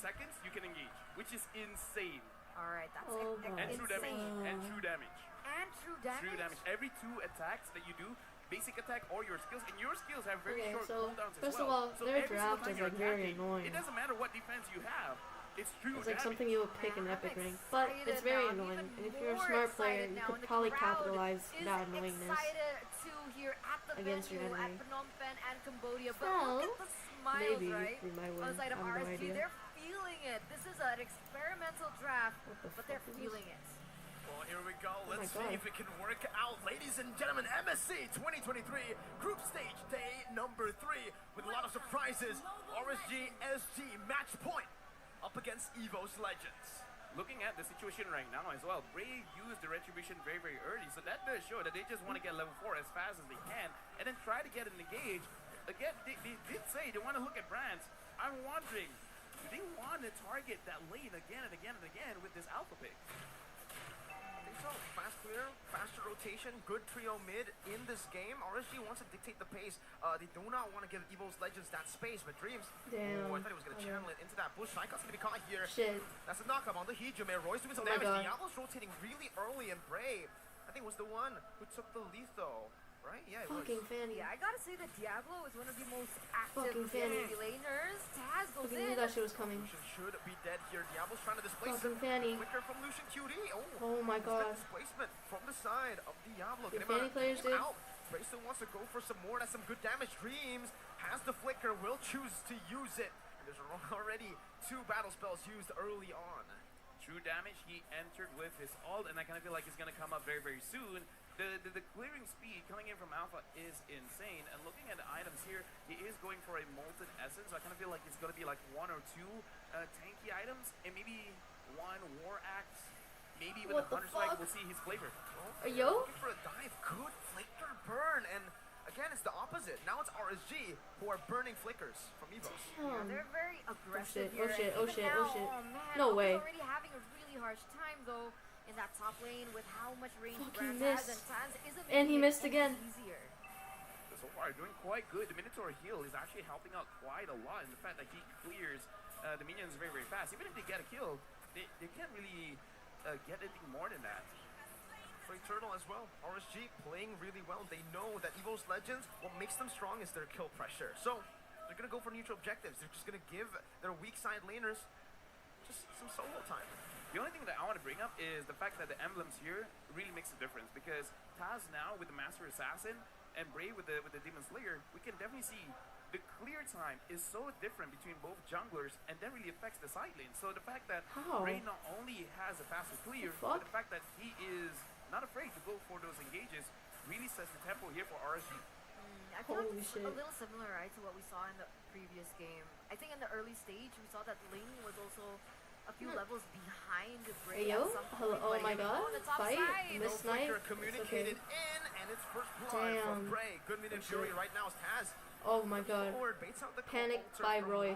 seconds you can engage, which is insane. Alright, that's Oh my And true damage. insane. And true damage. And true damage? True damage. Every 2 attacks that you do, basic attack or your skills, and your skills have very Okay, short so cooldowns as first of well. all, So their every draft single time is you're like very attacking, annoying. It doesn't matter what defense you have. It's true It's like damage. something you would pick in Epic I'm Ring, but it's excited very now. I'm annoying. even And if you're a more smart player, excited you now, could and the probably crowd capitalize is that annoyingness. excited to hear at the against your venue at enemy. Phnom Penh and Cambodia. But So, look at the smiles, maybe right? we might win. On the side of I have no RSG, idea. they're feeling it. This is an experimental draft, What the but they're fuck is feeling this? it. Well, here we go. my Let's see God. if it can work out. Ladies and gentlemen, MSC 2023 Group Stage Day number 3 with a lot of surprises. RSG SG match point up against EVOS Legends. Looking at the situation right now as well, Brave used the Retribution very, very early, so that does show that they just want to get level 4 as fast as they can, and then try to get an engage. Again, they did say they want to look at brands. I'm wondering, do they want to target that lane again and again and again with this alpha pick? I think so. Fast clear, faster rotation, good trio mid in this game. RSG wants to dictate the pace. They do not want to give EVOS Legends that space, but Dreams, Damn. oh, I thought he was going to channel it into that bush. Sycot's going to be caught here. Shit. That's a knockup on the Hijume. Roy's doing some Oh my damage. God. Diablo's rotating really early, and Brave, I think, was the one who took the lethal. right? Yeah, it Fucking was. Fanny. Yeah, I gotta say that Diablo is one of the most active Fucking Fanny. enemy laners. Taz goes Fucking in. knew that shit was coming. Lucian should be dead here. Diablo's trying to displace Fucking him. Fanny. Flicker from Lucian QD. Oh my god. Displacement from the side of Diablo. Your Get him Fanny players, dude. out. Bray still wants to go for some more. That's some good damage. Dreams has the flicker. Will choose to use it. And there's already 2 battle spells used early on. True damage, he entered with his ult, and I kind of feel like it's going to come up very, very soon. The clearing speed coming in from Alpha is insane, and looking at the items here, he is going for a Molten Essence, so I kind of feel like it's going to be like 1 or 2 tanky items, and maybe 1 War Axe, maybe even a Thunder Strike. We'll see his flavor. Yo? Looking for a dive. Good flicker burn, and again, it's the opposite. Now it's RSG who are burning flickers from EVOS. Yeah, they're very aggressive Oh here. shit, oh and shit, even oh shit. now, man, No way. already having a really harsh time though in that top lane with how much range Fucking Brand has, missed. and Taz isn't And he making it missed any again. easier. So far, doing quite good. The Minotaur heal is actually helping out quite a lot, and the fact that he clears the minions very, very fast. Even if they get a kill, they can't really get anything more than that. Free Turtle as well. RSG playing really well. They know that EVOS Legends, what makes them strong is their kill pressure. So they're going to go for neutral objectives. They're just going to give their weak side laners just some solo time. The only thing that I want to bring up is the fact that the emblems here really makes a difference, because Taz now with the Master Assassin and Bray with the Demon Slayer, we can definitely see the clear time is so different between both junglers, and that really affects the side lane. So the fact that Bray not only has a faster clear, but the fact that he is not afraid to go for those engages really sets the tempo here for RSG. I feel like Holy it's shit. a little similar, right, to what we saw in the previous game. I think in the early stage, we saw that laning was also a few levels behind Bray. Hey, yo? at some Hello? point, Oh but my here we god. go on the top Fight? side. Miss Snipe? Flicker communicated in, and it's first blood from Damn. Bray. Good mid and Fury right now is Taz. Oh my god. Forward, baits out the Panic counter by from Roy.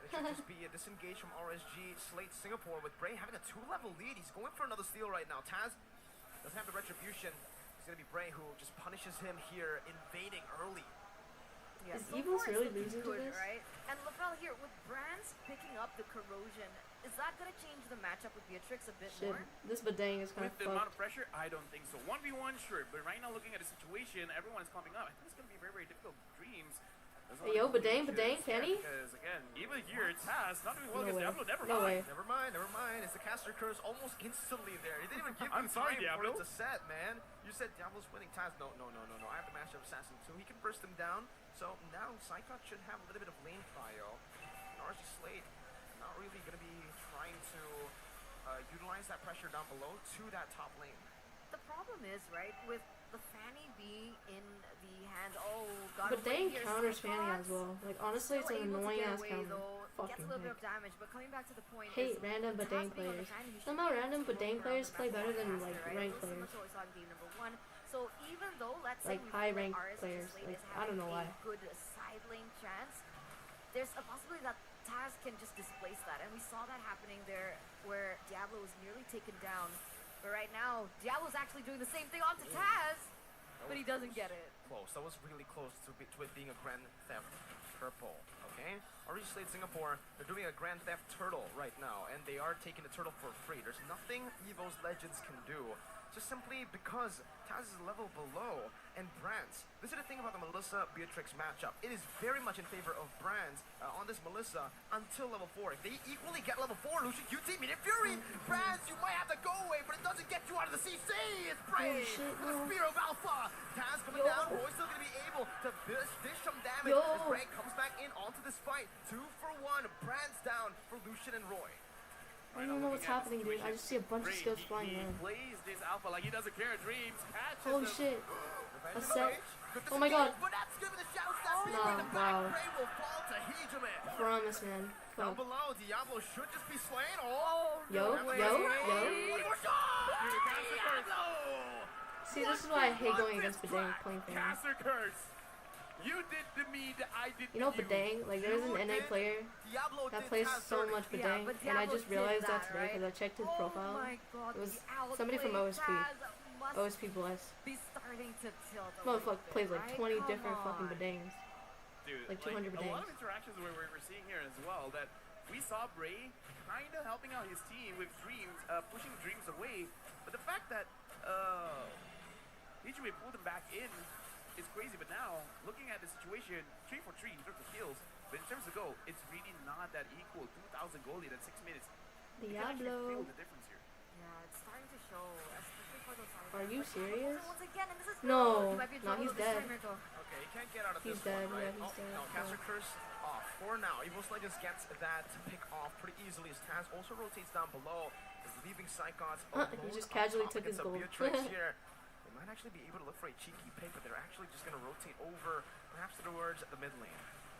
It should just be a disengage from RSG. Slate Singapore with Bray having a 2-level lead. He's going for another steal right now. Taz doesn't have the retribution. It's going to be Bray who just punishes him here, invading early. Yeah, Is so EVOS far it's really looking losing to good, this? right? And LaFell here, with Brands picking up the corrosion, is that going to change the matchup with Beatrix a bit Shit. more? This Badang is kind With of the amount of fucked. pressure, I don't think so. 1v1, sure, but right now looking at the situation, everyone is pumping up. I think it's going to be very, very difficult. Dreams. Hey, yo, Badang, Fanny? Because again, even here, Taz not doing well No against way. Diablo. Never No mind. way. Never mind, never mind. It's the caster curse almost instantly there. He didn't even give I'm him sorry, time for Diablo. it to set, man. You said Diablo's winning. Taz, no. I have the Master Assassin, so he can burst him down. So now Psychot should have a little bit of lane prio. RSG Slate not really going to be trying to utilize that pressure down below to that top lane. The problem is, right, with the Fanny being in the hands, God. Badang counters Fanny as well. Like, honestly, it's an annoying ass counter. Gets Fucking a little bit heck. of damage, but coming back to the point, Hate is random Taz Badang being on the players. Fanny, he should Somehow be random able to Badang roam players around play the better map than, faster, like, right? ranked Similar players. to what we saw in game number 1. So even though, let's say Like, we high feel ranked RSG players. Slate Like, is I don't know having why. a good side lane chance, there's a possibility that Taz can just displace that, and we saw that happening there where Diablo was nearly taken down. But right now, Diablo's actually doing the same thing onto Taz, but he doesn't get it. Close. That was really close to it being a Grand Theft Purple. Okay? RSG Slate Singapore, they're doing a Grand Theft Turtle right now, and they are taking the turtle for free. There's nothing EVOS Legends can do. Just simply because Taz is a level below, and Brands. This is the thing about the Melissa-Beatrix matchup. It is very much in favor of Brands on this Melissa until level 4. If they equally get level 4, Lucian QT, Mid Fury, Brands, you might have to go away, but it doesn't get you out of the CC. It's Bray with the Spear of Alpha. Taz coming down, Roy's still going to be able to dish some damage as Bray comes back in onto this fight. 2 for 1, Brands down for Lucian and Roy. I don't know what's happening, dude. I just see a bunch of skills flying He around. plays this Alpha like he doesn't care. Dreams catches Holy him. shit. A set. Oh my god. But that's giving the shout No, wow. Bray will fall to Hijime. Promise, man. Down Fuck. below, Diablo should just be slain. Yo. Diablo! See, this is why I hate going against Badang playing Fanny. Caster curse. You did to me that I did You know to Badang? Like, there's an NA player Diablo that did plays Taz so dirty. much Yeah, Badang, but and I Diablo just did realized that that, today because I checked his profile. Oh my god, It was the somebody from Outplay OSP. Taz must OSP Bless. be starting to tilt a Motherfucker little plays bit, like right? 20 Come different fucking on. Badangs. Dude, Like 200 a lot Badangs. of interactions we're seeing here as well, that we saw Bray kind of helping out his team with Dreams, pushing Dreams away, but the fact that he Ichibei pulled him back in. It's crazy, but now, looking at the situation, 3 for 3 in terms of kills, but in terms of goal, it's really not that equal. 2,000 goal lead at 6 minutes. You can actually feel Diablo. the difference here. Yeah, it's starting to show, especially for those sides. Are you serious? Once again, and this is No. He might be in No, trouble he's this time, dead. Mirko. Okay, he can't get out of He's this dead, one, right? yeah, he's dead. No, caster curse off. For now, EVOS Legends gets that pick off pretty easily as Taz also rotates down below. Is leaving Psychots alone. He just casually up took his against a gold. Beatrix here. They might actually be able to look for a cheeky pick, but they're actually just going to rotate over, perhaps towards the mid lane.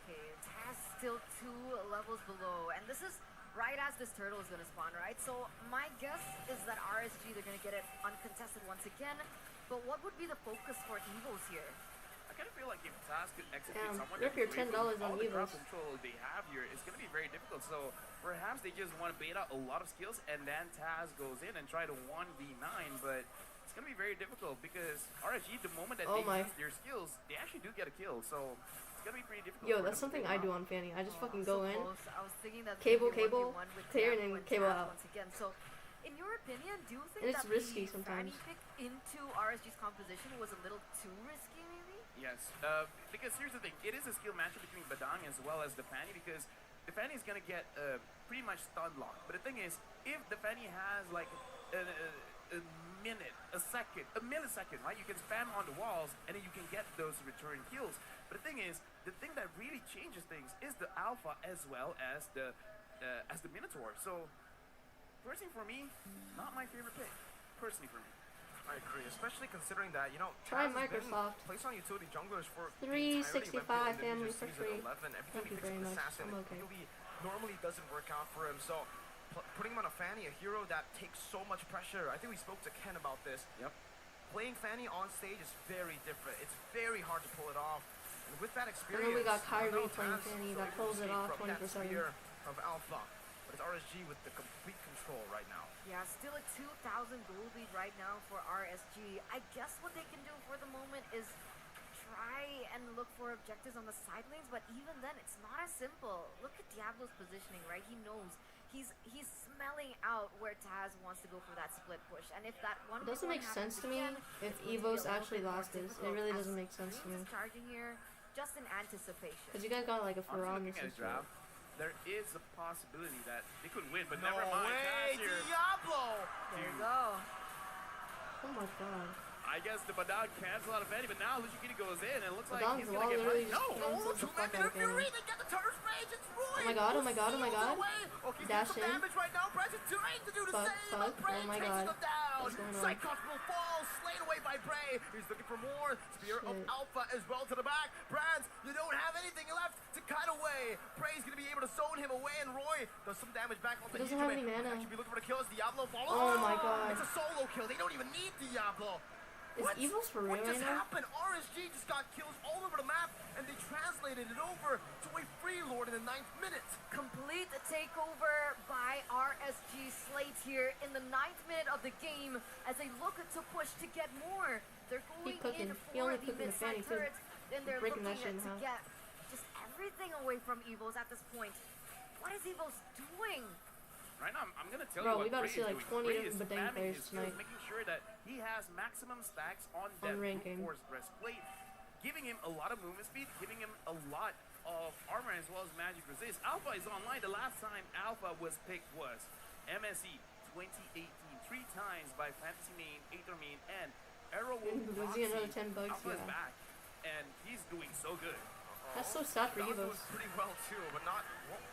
Okay, Taz still 2 levels below, and this is right as this turtle is going to spawn, right? So my guess is that RSG, they're going to get it uncontested once again, but what would be the focus for EVOS here? I kind of feel like if Taz could execute Damn, someone rip your different, $10 all on the crowd EVOS. control they have here, it's going to be very difficult. So perhaps they just want to bait out a lot of skills, and then Taz goes in and try to 1v9, but it's going to be very difficult because RSG, the moment that Oh they my. use their skills, they actually do get a kill. So it's going to be pretty difficult. Yo, for that's them to something pull I do off. on Fanny. I just fucking So go in, close. I was thinking that cable, maybe cable, 1v1 with clear, Diablo and cable Taz out. once again. So, in your opinion, do you think And it's that risky the sometimes. Fanny pick into RSG's composition was a little too risky, maybe? Yes, because here's the thing. It is a skill matchup between Badang as well as the Fanny because the Fanny is going to get pretty much stun lock. But the thing is, if the Fanny has like a minute, a second, a millisecond, right? You can spam on the walls and then you can get those return kills. But the thing is, the thing that really changes things is the Alpha as well as the Minotaur. So, personally for me, not my favorite pick. Personally for me. I agree, especially considering that, you know, Try Taz has been Microsoft. placed on utility junglers for 365 family for free. Every time Thank he you picks very an much. assassin, I'm it okay. really normally doesn't work out for him. So putting him on a Fanny, a hero that takes so much pressure. I think we spoke to Ken about this. Yep. Playing Fanny on stage is very different. It's very hard to pull it off. And with that And experience, then we got I know Kyrie playing Taz Fanny is that able to pulls it escape off from that 20%. spear of Alpha. But it's RSG with the complete control right now. Yeah, still a 2,000 gold lead right now for RSG. I guess what they can do for the moment is try and look for objectives on the side lanes, but even then, it's not as simple. Look at Diablo's positioning, right? He knows. He's smelling out where Taz wants to go for that split push, and if that one It doesn't make sense to me if EVOS actually lost this. It really doesn't make sense to me. Charging here, just in anticipation. Because you guys got like a Honestly, Ferran looking at this his draft, there is a possibility that they could win, but No never mind. way, Taz here. Diablo! There you go. Oh my god. I guess the Badang cancel out of Fanny, but now Luchikini goes in and it looks like Badang's he's wall going to get literally punished. just No! cancels the fuck out of Fanny. They get the turret rage, it's Roy! Oh my god, oh my god, oh my god. Okay, Dash some in. damage right now. Braz is trying to do the Fuck, same. fuck, Bray oh my chases god. them down. What's going on? Psychops will fall, slain away by Bray. He's looking for more. Spear of Shit. Alpha as well to the back. Brands, you don't have anything left to cut away. Bray's gonna be able to zone him away, and Roy does some damage back onto He doesn't have any mana. Actually be looking for the kill as Diablo follows. Oh my god. It's a solo kill. They don't even need Diablo. Is EVOS for real What right just now? happened? RSG just got kills all over the map, and they translated it over to a free lord in the 9th minute. Complete takeover by RSG Slate here in the 9th minute of the game as they look to push to get more. They're going cooking. in He for only the cooking the Fanny, mid-side too. turret, and they're Breaking looking that shit in to half. get just everything away from EVOS at this point. What is EVOS doing? Right now, I'm going to tell Bro, you we what gotta Bray see, is like, doing. 20 Bray is Badang spamming players his skills, tonight. making sure that he has maximum stacks on that brute ranking. force breastplate, giving him a lot of movement speed, giving him a lot of armor as well as magic resist. Alpha is online. The last time Alpha was picked was MSE 2018, 3 times by Fantasy Main, Aether Main, and Arrow Was he another 10 bucks? Alpha is Yeah. back, and he's doing so good. That's so sad for Dog EVOS. does pretty well too, but not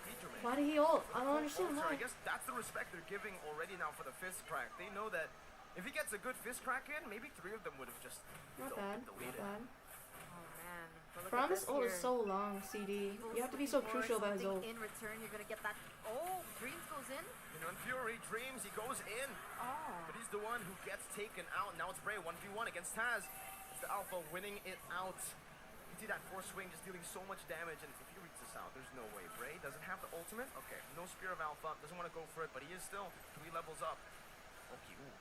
Peterman. Why did he ult? I don't understand Ultra, I why. guess that's the respect they're giving already now for the fist crack. They know that if he gets a good fist crack in, maybe 3 of them would have just Not bad, not deleted. bad. Oh man. But look at Promise this ult here. is so long, CD. EVOS You have to be so looking for crucial about his ult. something in return. You're gonna get that. Oh, Dreams goes in. You know, in Fury, Dreams, he goes in, Oh. but he's the one who gets taken out. Now it's Bray 1v1 against Taz. It's the Alpha winning it out. You see that force swing just dealing so much damage, and if he reads this out, there's no way. Bray doesn't have the ultimate. Okay, no Spear of Alpha, doesn't want to go for it, but he is still 3 levels up. Okay, ooh,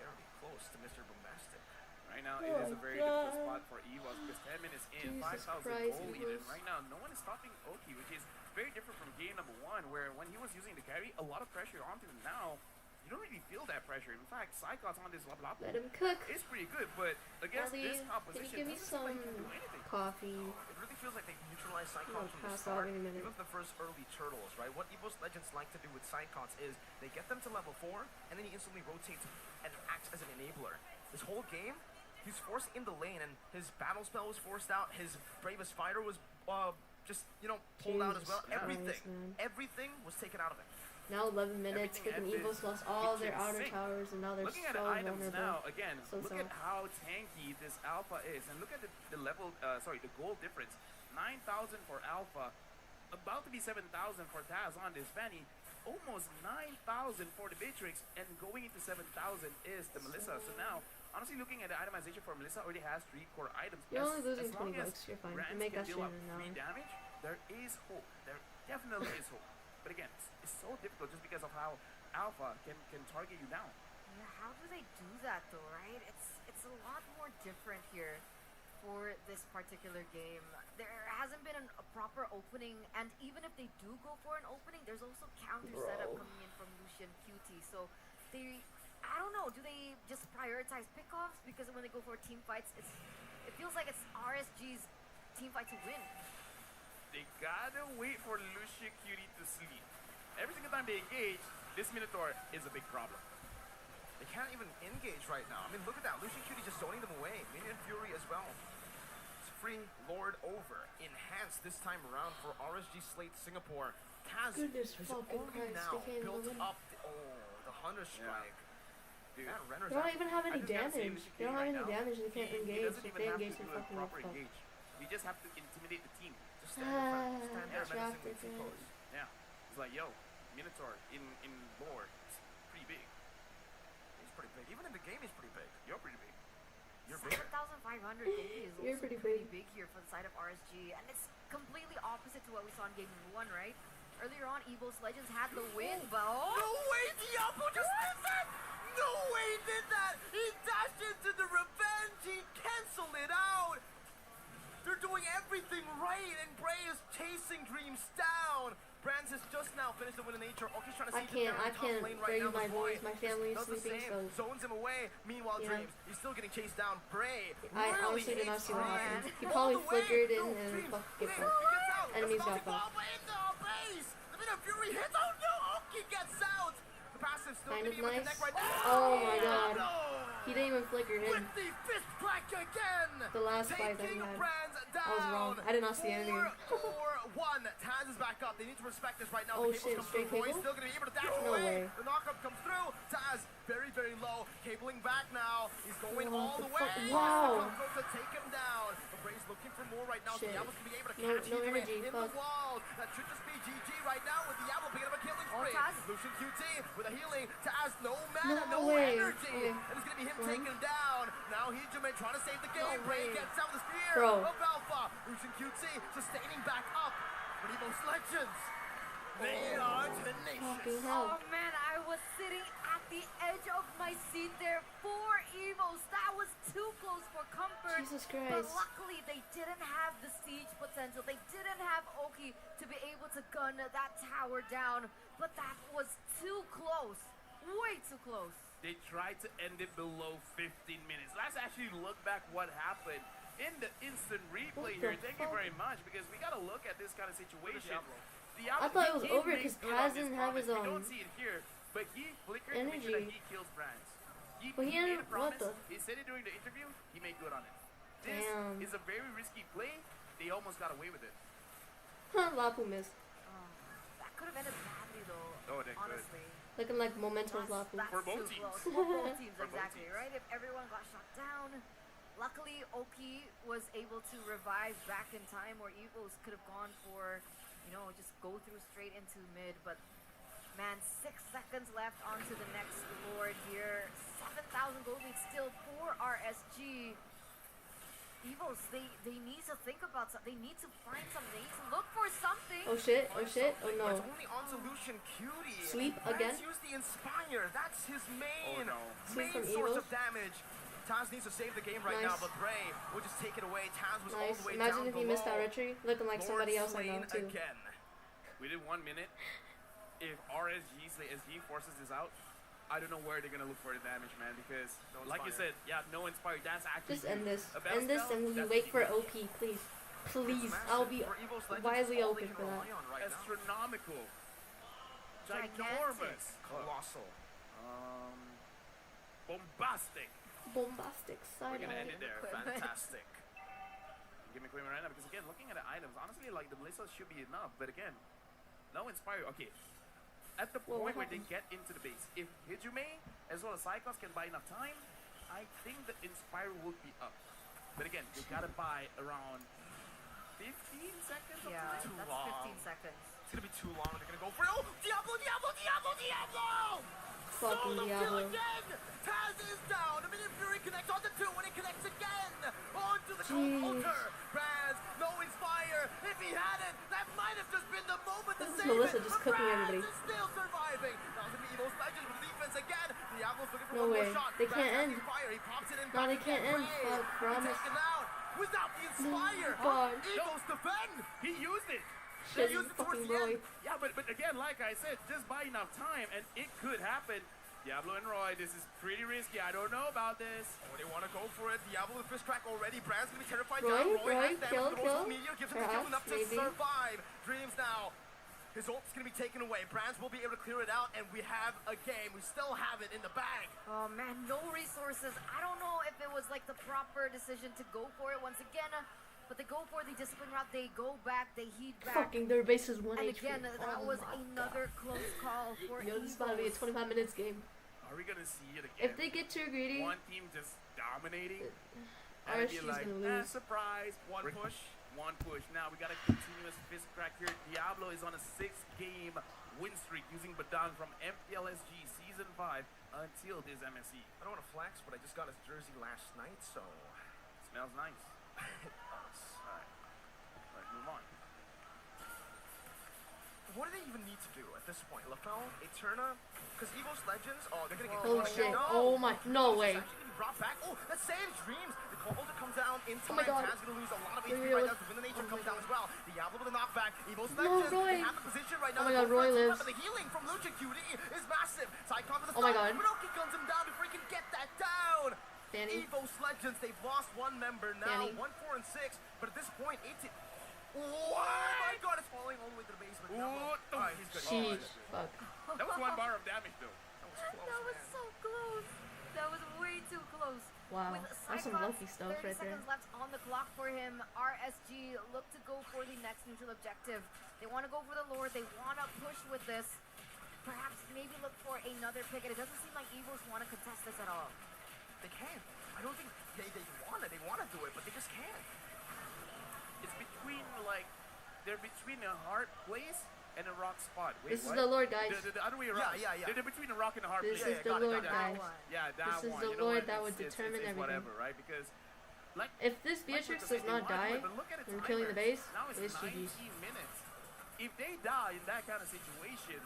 barely close to Mr. Bombastic. Right now, it Oh is a my very God. difficult spot for EVOS because 10 minutes in, Jesus 5,000 Christ, goal lead, and EVOS. right now, no one is stopping Oki, which is very different from game number 1, where when he was using the carry, a lot of pressure onto him. Now, you don't really feel that pressure. In fact, Psychos on this Lapu Let him cook. is pretty good, but against Ali, this can composition, you give me doesn't seem like some he can do anything. coffee? It really feels like they neutralized I'll Psychons from the pass start. out in a minute. Even the first early turtles, right? What EVOS Legends like to do with Psychons is they get them to level 4, and then he instantly rotates and acts as an enabler. This whole game, he's forced in the lane, and his battle spell was forced out. His bravest fighter was just, you know, pulled out as well. Jesus Everything was taken out of him. Now 11 minutes, freaking EVOS lost all their outer towers, and now they're looking so at the items vulnerable. now, again, look at how tanky this Alpha is, and look at the level, the gold difference. 9,000 for Alpha, about to be 7,000 for Taz on this Fanny, almost 9,000 for the Beatrix, and going into 7,000 is the Melissa. So now, honestly, looking at the itemization for Melissa, already has 3 core items. You're only losing as long 20 as bucks, you're fine. You Brands make can that deal shit up in an 3 hour. damage, there is hope. There definitely is hope. But again, it's so difficult just because of how Alpha can target you down. Yeah, how do they do that though, right? It's a lot more different here for this particular game. There hasn't been a proper opening, and even if they do go for an opening, there's also counter setup coming in from Lucian QT. So they, I don't know, do they just prioritize pickoffs? Because when they go for team fights, it feels like it's RSG's team fight to win. They gotta wait for Lucia Cutie to sleep. Every single time they engage, this Minotaur is a big problem. They can't even engage right now. I mean, look at that. Lucian Cutie just zoning them away. Minion Fury as well. It's free Lord over. Enhanced this time around for RSG Slate Singapore. Taz Goodness has fucking only Christ, now they can't built even- up the Hunter Strike. Dude, Man, Renner's They don't actually- even have I any just gotta say, damage. Lucia They don't Cutie have right any now, damage. They can't he engage. doesn't If even they have engage, to they do a fucking proper get fucked. engage. You just have to intimidate the team. Just stand in front. Just stand there That's menacingly drafted, T-pose. Yeah. It's like, yo, Minotaur in lore, it's pretty big. He's pretty big. Even in the game, he's pretty big. You're pretty big. You're bigger. 7,500 gold is You're also pretty pretty big. big here for the side of RSG, and it's completely opposite to what we saw in Game 1, right? Earlier on, EVOS Legends had the win, but No way, Diablo just did that! No way he did that! He dashed into the revenge! He canceled it out! They're doing everything right, and Bray is chasing Dreams down! Brands has just now finished the win in nature. Oki's trying to see I can't raise my voice. My family is sleeping, so zones him away. Meanwhile, yeah. Dreams, he's still getting chased down. Bray, I really honestly did not hates see what Dreams. happened. He All probably the way. flickered in No, and Dreams, fucking get he fucked. gets out. Enemies The got Sonic fucked. Bomb in the base. The Minute Fury hits. Oh no, Oki gets out. The passive still Kind gonna of be able to nice. connect right now. Oh my god. No. He didn't even flicker in. With the fist crack again. The last fight that he Taking had. Brands I was wrong. down. I did not see anything. 4-1. Taz is back up. They need to respect this right now. Oh The shit, cables come straight through. Roy's cable? still gonna be able to dash No away. way. The knockup comes through. Taz very, very low. Cabling back now. He's going What all the the way. fuck? Wow. To take him down. But Bray's looking for more right now. Shit. Diablo's gonna be able to No- catch no him energy, in fuck. the wall. That should just be GG right now with Diablo picking up a killing Oh, spree. Taz. Lucian QT with a healing. Taz, no mana, No no way. energy. Okay. And it's gonna be him One. taken down. Now Hijume trying to save the game. No Bray way. gets out the spear Bro. of Alpha. Lucian QT sustaining back up for EVOS Legends. They are tenacious. Fucking hell. oh man, I was sitting at the edge of my seat there for EVOS. That was too close for comfort. Jesus But Christ. luckily, they didn't have the siege potential. They didn't have Oki to be able to gun that tower down. But that was too close. Way too close. They tried to end it below 15 minutes. Let's actually look back what happened in the instant replay What here. the Thank you fuck? very much, because we gotta look at this kind of situation. I thought it was over because Taz didn't have his, We don't see it here, but he flickered to make sure that energy. he kills Brands. But he made a ended- what promise. the- He said it during the interview. He made good on it. This Damn. is a very risky play. They almost got away with it. Lapu missed. That could have ended badly though. Oh, they could. honestly. Looking like Momento's Lapu. That's For both too teams. close. For both teams, For both exactly, teams. right? If everyone got shot down. Luckily, Oki was able to revive back in time, where EVOS could have gone for, just go through straight into mid. But man, 6 seconds left onto the next Lord here. 7,000 gold lead still for RSG. EVOS, they need to think about something. They need to find something. They need to look for something. Oh shit, oh shit, oh But no. it's only onto Lucian Cutie. Sleep Brands again? used the Inspire. That's his main, Oh, no. Sleep main from source EVOS? of damage. Taz needs to save the game right Nice. now, but Bray will just take it away. Taz was all Nice. the way Imagine down if he missed that below. retry. Looking like somebody Lord else I know slain too. again. Within 1 minute, if RSG SG forces this out, I don't know where they're gonna look for the damage, man, because like you said, yeah, no inspired. That's actually Just end this. a best End this spell, and we that's wait for huge. OP, please. Please. I'll be wildly open for that. Astronomical. Gigantic. Ginormous. Colossal. Bombastic. Bombastic We're side gonna end eye. it there. Fantastic. Give me equipment right now because again, looking at the items, honestly, like the Melissa should be enough, but again, no inspire. Okay. At the Well, point what where they happened? get into the base, if Hijume as well as Psychos can buy enough time, I think the inspire would be up. But again, you gotta buy around 15 seconds of Yeah, time. that's 15 seconds. It's gonna be too long. They're gonna go for it. Oh, Diablo! Fucking Solo kill Diablo. again! Taz is down. The Minion Fury connects onto 2 when it connects again. Onto the Jeez. cold altar. Braz, no inspire. If he had it, that might have just been the moment to This is save Melissa it. just But cooking Braz everybody. is still surviving. Now it's gonna be EVOS Legends with defense again. Diablo's looking for No one way. more shot. They Braz can't has end. the Fire. He pops it in No, back they again. can't end. Ray, Fuck, promise. taken out without the inspire. God. EVOS defend. He used it. Shit, They used it towards fucking the end. boy. Yeah, but again, like I said, just buy enough time and it could happen. Diablo and Roy, this is pretty risky. I don't know about this. Oh, they want to go for it. Diablo with fist crack already. Brand's gonna be terrified Roy, down. Roy, has damage, kill, but also kill. Meteor gives him the kill Perhaps, enough to maybe. survive. Dreams now. His ult's gonna be taken away. Brands will be able to clear it out, and we have a game. We still have it in the bag. Oh man, no resources. I don't know if it was like the proper decision to go for it once again, but they go for the discipline route. They go back, they heat back. Fucking their base is 1 And HP. again, that Oh was my another close call for Yo, this is about to be a EVOS. 25 minutes game. Are we gonna see it again? If they get too greedy, One team just dominating. RSG is like, gonna lose. surprise. One push. One push. Now we got a continuous fist crack here. Diablo is on a 6-game win streak using Badan from MPLSG Season 5 until this MSE. I don't want to flex, but I just got his jersey last night, so Smells nice. it does. Alright. Let's move on. What do they even need to do at this point? LaFell, Eterna, because EVOS Legends, they're gonna get Holy caught shit. again. Oh my, no way. It's actually gonna be brought back. Oh, that saves Dreams. The Cold comes down in time. Oh my God. Taz gonna lose a lot of There HP he right goes. now. The Wind of Nature comes down as well. Diablo with a knockback. EVOS No, Legends, Roy. they have the position right now. Oh my to God, go for Roy it. lives. But the healing from Lucha QD is massive. Psychon for the Oh my stun. God. Minoki guns him down before he can get that down. Danny. EVOS Legends, they've lost one member now. Danny. 1, 4, and 6. But at this point, 18. Oh my God, it's falling all the way to the basement. Ooh, Alright, he's good. Sheesh. Fuck. That was 1 bar of damage though. That was close, That was man. so close. That was way too close. Wow. With That's some Psychon's lucky stuff 30 right there. seconds left on the clock for him. RSG look to go for the next neutral objective. They want to go for the Lord. They want to push with this. Perhaps maybe look for another pick. And it doesn't seem like EVOS want to contest this at all. They can't. I don't think they want it. They want to do it, but they just can't. It's between like they're between a hard place and a rock spot. Wait, This is what? the Lord, guys. The other way around. Yeah. They're between a rock and a hard This place. is the Lord, guys. Yeah, that This is one. the You know Lord what? that would It's determine everything. whatever, right? Because like If this Beatrix does not die when killing the base, now it's it's 19 GG's. minutes. If they die in that kind of situation,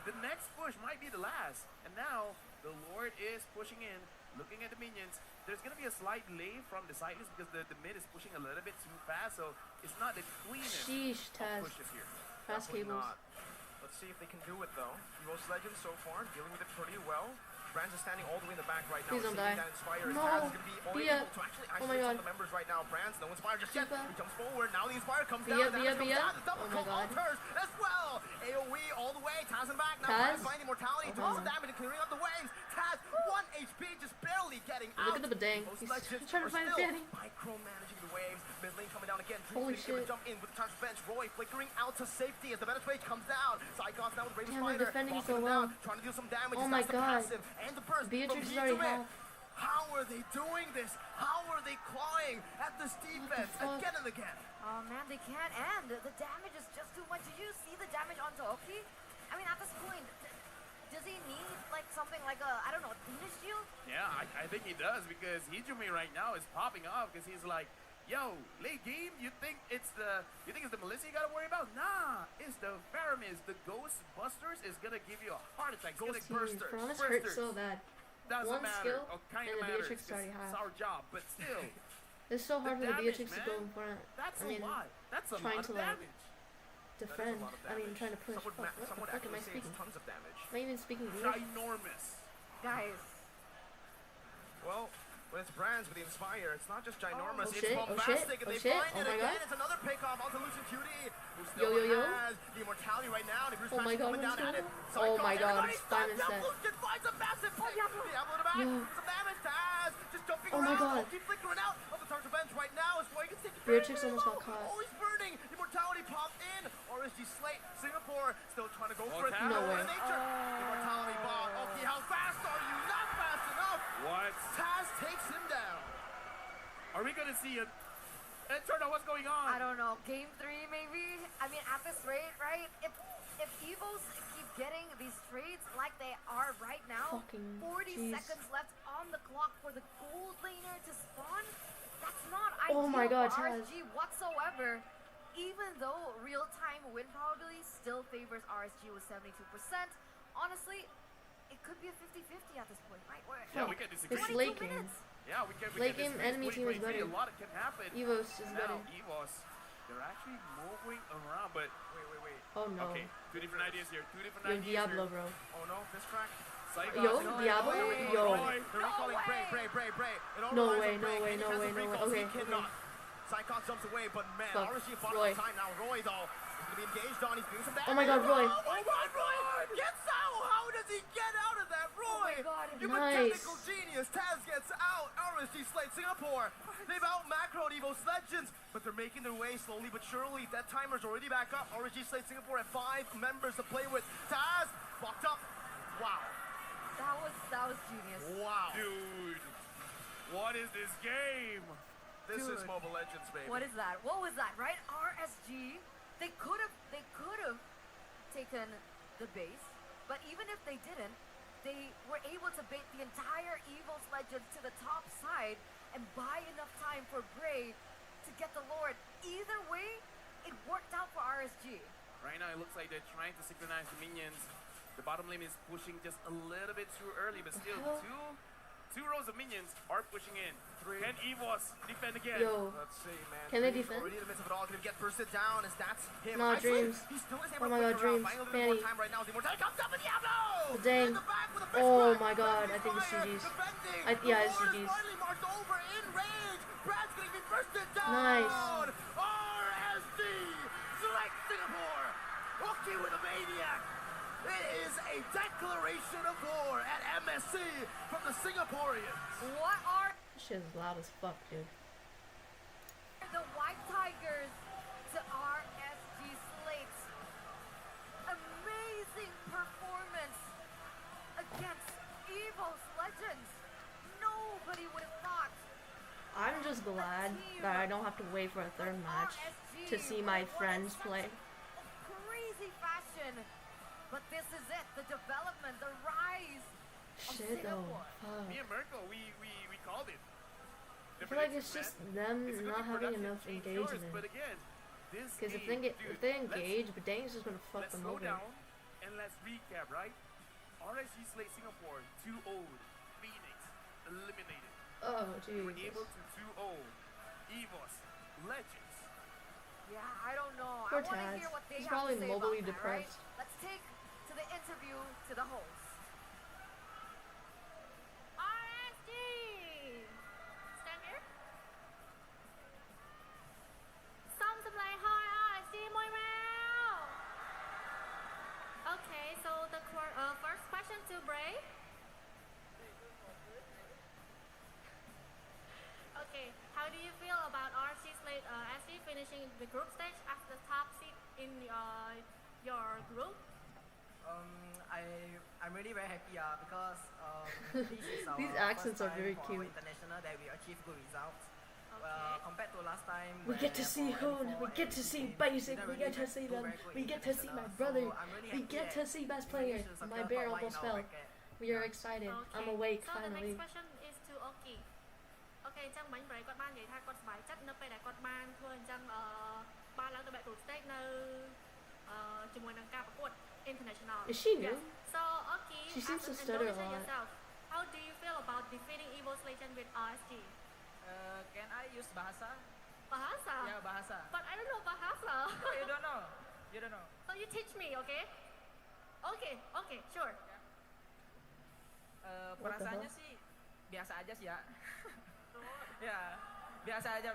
the next push might be the last. And now the Lord is pushing in, looking at the minions. There's gonna be a slight delay from the sideless because the mid is pushing a little bit too fast, so it's not the cleanest Sheesh, of Taz. pushes here. Fast Definitely cables. not. Let's see if they can do it though. EVOS Legends so far dealing with it pretty well. Brands is standing all the way in the back right now. Please don't Seeing die. that Inspire is No. Taz is gonna be only Bia. able to actually Oh my isolate some God. of the members right now. Brands, no Inspire just yet. Bia. He jumps forward. Now the Inspire comes Bia, down. The Bia, damage comes Bia. down. The double Oh my kill God. alters as well. AoE all the way. Taz in back. Now Taz? Brands finding mortality. Doing some damage and clearing up the waves. Taz, 1 HP, just barely getting out. Look at the Badang. EVOS He's Legends trying to are find still Danny. micromanaging the waves. Mid lane coming down again. Holy Dreams gonna shit. jump in with the charge bench. Roy flickering out to safety as the Venom Rage comes down. Psychos now with Raven Damn, they're Spider. defending Locking so him well. down, trying to do some damage. Oh It's my not the God. passive and the burst Beatrix from is already Hijume. half. How are they doing this? How are they clawing at this defense fuck? again and again? Oh man, they can't end. The damage is just too much. Did you see the damage on Toki? I mean, at this point, does he need like something like a, I don't know, a Venus shield? Yeah, I think he does because Hijume right now is popping off because he's like, yo, late game, you think it's the Melissa you gotta worry about? Nah, it's the Faramis, the Ghost Busters is gonna give you a heart attack. It's gonna Ghost Bursters. Promise hurts so bad. Doesn't One matter. skill, Oh, kind and of the matters. Beatrix already It's half. our job, but still, It's so hard for the damage, Beatrix to man. go in front. that's I mean, a lot. That's a trying lot to of like damage. defend. That is a lot of I mean, damage. trying to push. Some would Fuck, what some the would fuck am I actually say it's speaking? tons of damage. Am I even speaking English? Ginormous. Guys, Well, when it's brands with the Inspire, it's not just ginormous, Oh it's shit, bombastic, and oh they shit, find oh it my again. god. It's another pick off onto Lucian Cutie, who Yo, still yo, yo. has the immortality right now, and Bruce Oh my Banshee god, coming down what's at it. going on? Oh my god, Everybody's it's fine and stunned. set. Lucian finds a massive pick. Diablo to the back, Yo. some damage to Az, just jumping Oh my around. god. Keep flickering out of the Turtle Bench right now. Is Roy gets taken Beer very, Chicks very almost low. got caught. Oh, he's burning. Immortality popped in. RSG Slate, Singapore, still trying to go for it. Taz. No way. Nature. Immortality bomb. Okay, how fast are you? Not fast enough. What? Taz takes him down. Are we gonna see it? Turner, what's going on? I don't know. Game 3 maybe? I mean, at this rate, right? If EVOS keep getting these trades like they are right now, Fucking 40 jeez. seconds left on the clock for the gold laner to spawn, that's not Oh ideal my god, for Taz. RSG whatsoever. Even though real-time win probability still favors RSG with 72%, honestly, it could be a 50-50 at this point, right? Yeah, we can disagree. It's 22 late game. minutes. Yeah, we can. Late disagree. game, enemy team is 2023, better. A lot can happen. EVOS is Now, better. EVOS, they're actually moving around, but Wait. Oh no. okay, two different ideas here. Two different Yo, ideas Diablo, here. bro. Oh no, this crack. Psycho, Yo, no, Diablo? Roy, Yo. Roy. They're recalling way. Bray. It all No relies way, on no Bray. way, Any no chance way, of no way. recalls, Okay, he cannot. Psychon jumps away, but man, Fuck. RSG bottom Roy. of time now. Roy though is gonna be engaged on. He's doing some damage. Oh my god, Roy. Oh my god, Roy gets out. How does he get out of that, Roy? You Nice. mechanical genius. Taz gets out. RSG Slate Singapore. They've out macroed EVOS Legends, but they're making their way slowly but surely. That timer's already back up. RSG Slate Singapore at 5 members to play with. Taz locked up. Wow. That was genius. Wow. Dude, what is this game? This is Dude. Mobile Legends, baby. What is that? What was that, right? RSG, they could have taken the base, but even if they didn't, they were able to bait the entire EVOS Legends to the top side and buy enough time for Bray to get the Lord. Either way, it worked out for RSG. Right now, it looks like they're trying to synchronize the minions. The bottom lane is pushing just a little bit too early, but still, two rows of minions are pushing in. Can EVOS defend again? Yo. Let's see, man. Can they Dreams defend? already in the midst of it all. Gonna get bursted down as that's him. No, Actually, Dreams. He still is Oh able my to god, flick around. Dreams. Buying a little bit more Fanny. time right now. The Immortality comes up with Diablo! Dang. In the back with a fist Oh crack. my god, I think it's Fire. GG's. Defending. Yeah, The it's Lord is GG's. finally marked over in rage. Brad's gonna be bursted down. Nice. RSG Select Singapore. Okay with a maniac. It is a declaration of war at MSC from the Singaporeans. What are This shit is loud as fuck, dude. the White Tigers to RSG Slate's amazing performance against EVOS Legends? Nobody would have thought. I'm just glad that I don't have to wait for a third match to see my friends play. Crazy fashion. But this is it, the development, the rise of Shit though. Singapore. Fuck. Me and Merkel, we called it. I feel like it's just them It's gonna not be having productive, enough change yours, engagement. But again, this Because if game, they dude, engage, but dang, it's just gonna fuck let's them slow over. down and let's recap, right? RSG Slate Singapore 2-0 Phoenix eliminated. Oh, They were jeez. able to 2-0 EVOS Legends. Yeah, I don't know. Poor I want to Taz. hear what they He's have probably to say mobily about that, right? depressed. Let's take to the interview to the host. RSG! Stand here. Xong xâm lại hỏi RSG môi mèo. Okay, so the first question to Bray. Okay, how do you feel about RSG Slate SG finishing the group stage as the top seed in your group? I'm really very happy because this is our These accents first are very time for our cute. international that we achieve good results. Okay. Compared to last time, We get to where see for Hoon, we N4 get to and see we Basic, didn't we really get to do see them, very good we in get to see my international. brother, So I'm really we happy get to that see best we player. managed to My secure bear top one almost in our fell. bracket. We are excited. I'm Okay. awake So the finally. next question is to Oki. Okay, អញ្ចឹងមិញ Bray គាត់បាននិយាយថាគាត់សប្បាយចិត្តនៅពេលដែលគាត់បានធ្វើអញ្ចឹងបានឡើងទៅ back group stage នៅជាមួយនឹងការប្រកួត international. Is she new? Yes. So Oki, She seems as to an stutter a Indonesian lot. yourself, how do you feel about defeating EVOS Legends with RSG? Can I use bahasa? Bahasa? Yeah, bahasa. But I don't know Bahasa. Oh, you don't know? You don't know. So you teach me, okay? Okay, sure. Perasaannya sih biasa aja sih ya. Ya, biasa aja.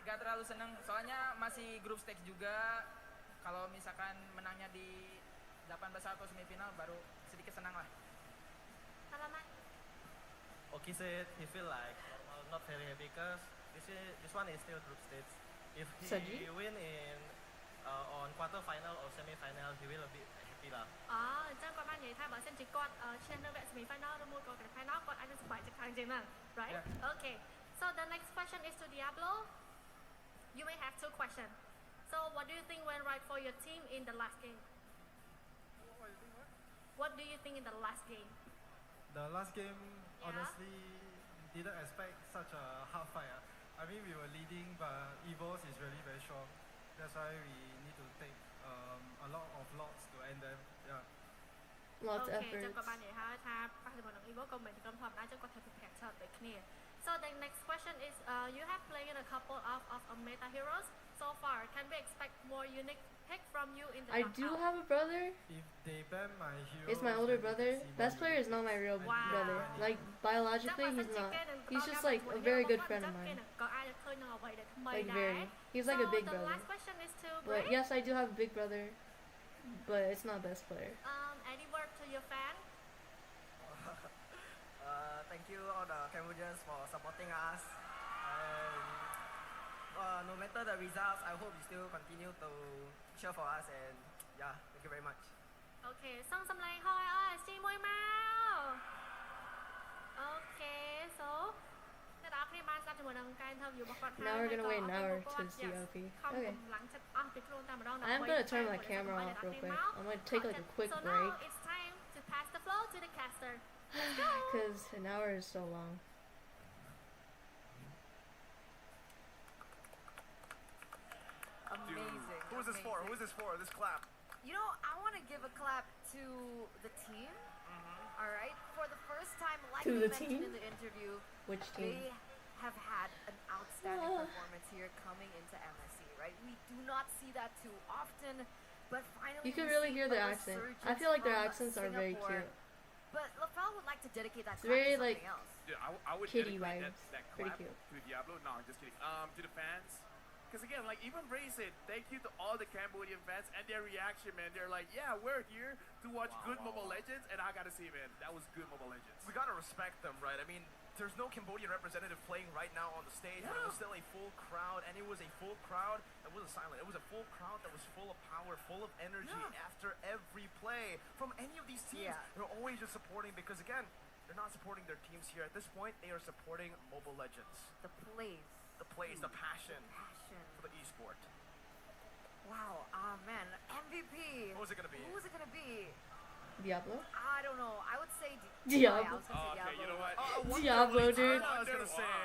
Gak terlalu seneng, soalnya masih group stage juga. Kalau misalkan menangnya di 18 atau semifinal baru sedikit senang lah. Salamat. Oki said he feel like not very happy because this one is still group stage. If he win in on quarter final or semi final, he will a bit happy lah. Chắc các bạn nghĩ thay bảo xem chỉ con trên đơn vị semi-final rồi mua cầu cái final còn anh sẽ phải chắc chắn chứ mà, right? Yeah. Okay. So the next question is to Diablo. You may have two questions. So what do you think went right for your team in the last game? What do you think in the last game? The last game, honestly, didn't expect such a hard fight. I mean, we were leading, but EVOS is really very strong. That's why we need to take a lot of lots to end them. Yeah. Lots of Okay, chắc efforts. các bạn nghĩ ha, tha bắt đầu bằng EVOS công mình thì công thọp đã cho có thể thực hiện cho tới kia. So the next question is, you have played a couple of meta heroes so far. Can we expect more unique pick from you in the I knockout? do have a brother. If they ban my hero, It's my older brother. Best player is not my real brother. Like biologically, he's not. He's just like a very good friend of mine. Like very. He's like a big The brother. last question is to But Brit. yes, I do have a big brother, but it's not best player. Any word to your fan? Thank you all the Cambodians for supporting us. And no matter the results, I hope you still continue to cheer for us. And yeah, thank you very much. Okay, xong xâm lên thôi RSG môi mau. Okay, so Now we're gonna wait an hour to see OP. Okay. I'm gonna turn my camera off real quick. I'm gonna take like a quick so break. now it's time to pass the floor to the caster. Let's go. Because an hour is so long. Amazing. Who is this for? Who is this for? This clap. You know, I want to give a clap to the team. All right, for the first time, like To we the mentioned team? in the interview, Which team? they have had an outstanding performance here coming into MSC. Right, we do not see that too often, but finally You can we really see hear a their accent. I feel like their resurgence accents are from very Singapore. cute. But LaFell would like to dedicate that It's clap very to something like else. Dude, I would kitty dedicate vibes. that Pretty clap cute. to Diablo. No, I'm just kidding. To the fans. Because again, like even Bray said, thank you to all the Cambodian fans and their reaction, man. They're like, yeah, we're here to watch good Mobile Legends, and I gotta say, man, that was good Mobile Legends. We gotta respect them, right? I mean, there's no Cambodian representative playing right now on the stage, but it was still a full crowd, and it was a full crowd that wasn't silent. It was a full crowd that was full of power, full of energy after every play. From any of these teams, they're always just supporting because, again, they're not supporting their teams here. At this point, they are supporting Mobile Legends. The plays. The plays, the passion for the esport. Wow, man, MVP. What was it gonna be? Who was it gonna be? Diablo? I don't know. I would say Diablo. I was gonna say Okay, you know what? Diablo, dude. I was gonna say.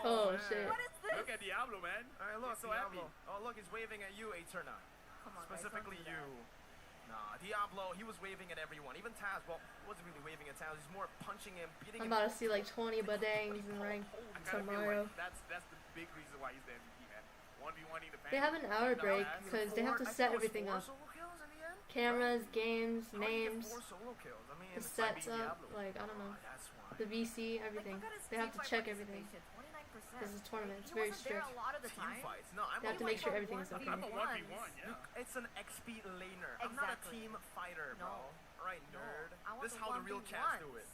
Oh, man. shit. What is this? Look at Diablo, man. All right, look, He's so happy. Diablo. Oh, look, he's waving at you, Eterna. Come on, Specifically guys, don't do you. Nah, Diablo, he was waving at everyone. Even Taz, well, he wasn't really waving at Taz. He's more punching him, beating I'm him. about to see like 20 badangs in rank I kinda feel tomorrow. like that's the big reason why he's the MVP, man. 1v1ing the fans. They have an hour break because they have to set everything up. Cameras, games, names, the sets up, like, I don't know. The VC, everything. They have to check everything. This is a tournament, it's very strict. a lot of the time. Fights. No, They have to make sure everything is okay. I'm a 1v1, yeah. It's an XP laner. I'm not a Exactly. team fighter, bro. No. Alright, No, nerd. I want This is the how the real champs do 1v1s. it.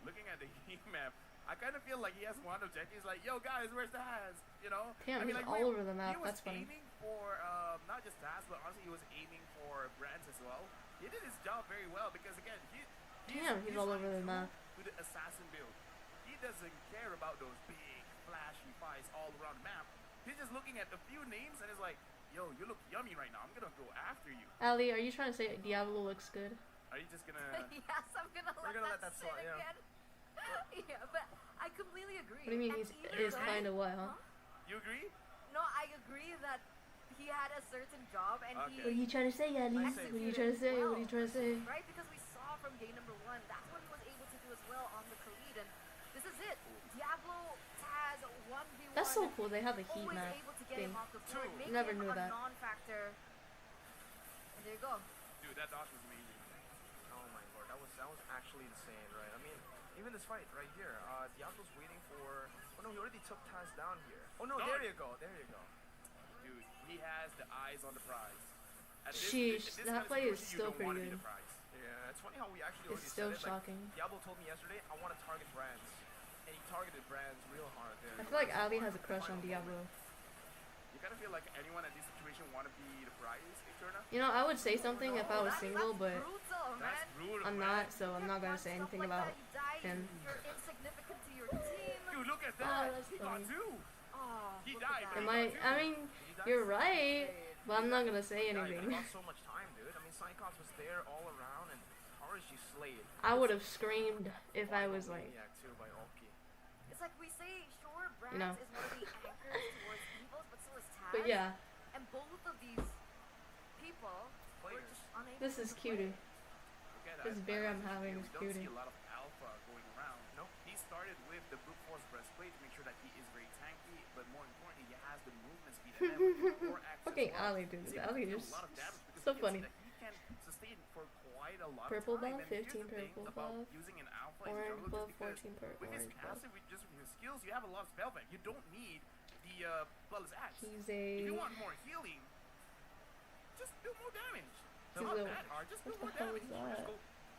Looking at the heat map, I kind of feel like he has one objective. He's like, yo, guys, where's the Has? You know? Damn, I mean, he's like, all over the map. He was That's funny. aiming for, not just Has, but honestly, he was aiming for Brands as well. He did his job very well because, again, Damn, he's all over the map. With the assassin build. He doesn't care about those big, flashy fights all around the map. He's just looking at the few names and is like, yo, you look yummy right now. I'm gonna go after you. Ali, are you trying to say Diablo looks good? Are you just gonna... Yes, I'm gonna let that sit slide, yeah. again. Yeah, but I completely agree. What do you mean And he's even is though- kind of what, huh? You agree? No, I agree that he had a certain job and What are you trying to say, Ali? What are you trying to say? What are you trying to say? Right, because we saw from game number 1, that's what he was able to do as well on the Khalid, and this is it. Diablo has 1v1. That's so cool. They have a heat always map. able to get him off the board, make Never him knew a that. non-factor. And there you go. Dude, that dodge was amazing. Oh my lord, that was actually insane, right? I mean, even this fight right here, Diablo's waiting for. Oh no, he already took Taz down here. Oh no, there you go, there you go. Dude, he has the eyes on the prize. Sheesh, that play is still pretty good. Yeah, it's funny how we actually It's already still said it. shocking. Like, Diablo told me yesterday, I want to target brands. And he targeted brands real hard there. I feel like Ali has a crush on Diablo. You kind of feel like anyone in this situation want to be the prize, Eterna? You know, I would say something if I was single, but That's brutal, I'm man. not, so I'm not gonna say anything about him. You're insignificant to your team. Dude, look at Oh, that. that's He got funny. two. Oh, He look died, at but that. he I mean, you're right, but I'm not gonna say Yeah, anything. he lost so much time, dude. I mean, Psychops was there all around, and RSG slayed. I would have screamed if I was like, Maniac too by Oki. It's like we say, sure, Brands know. is one of the anchors towards EVOS, but so is Taz. but yeah, And both of these people were just unable this is to cutie. Look at This that. bear I'm We having is don't see cutie. a lot of alpha going around. Nope. He started with the brute force breastplate to make sure that he is very tanky, but more importantly, he has the movement speed and then with more access. Fucking well, Ali, dude. he's able Ali to deal is a lot of damage because so he can funny. see that he can sustain for quite a lot Purple of time. buff, And here's 15 the thing purple about buff, using an alpha orange is buff, because 14 with his orange buff. passive, with just with his skills, you have a lot of spell back. You don't need the bloodless axe. He's If you a want more healing, just do more damage. It's He's not a- that hard. Just do what more the hell damage. is that? Just go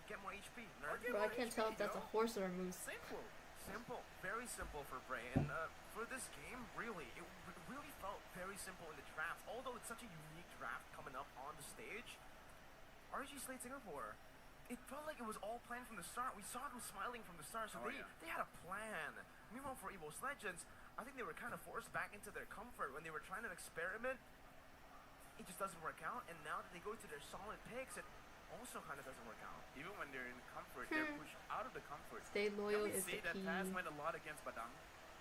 get more HP, nerd. Get Bro, I more can't HP, tell if that's you a know? horse or a moose. Simple. Simple, very simple for Bray. And for this game, really, it really felt very simple in the draft. Although it's such a unique draft coming up on the stage, RSG slayed Singapore. It felt like it was all planned from the start. We saw them smiling from the start, so Oh, they had a plan. Meanwhile, for EVOS Legends, I think they were kind of forced back into their comfort when they were trying to experiment. It just doesn't work out, and now that they go to their solid picks, it also kind of doesn't work out. Even when they're in comfort, they're pushed out of the comfort. Stay loyal Can we is say the that key. Taz went a lot against Badang?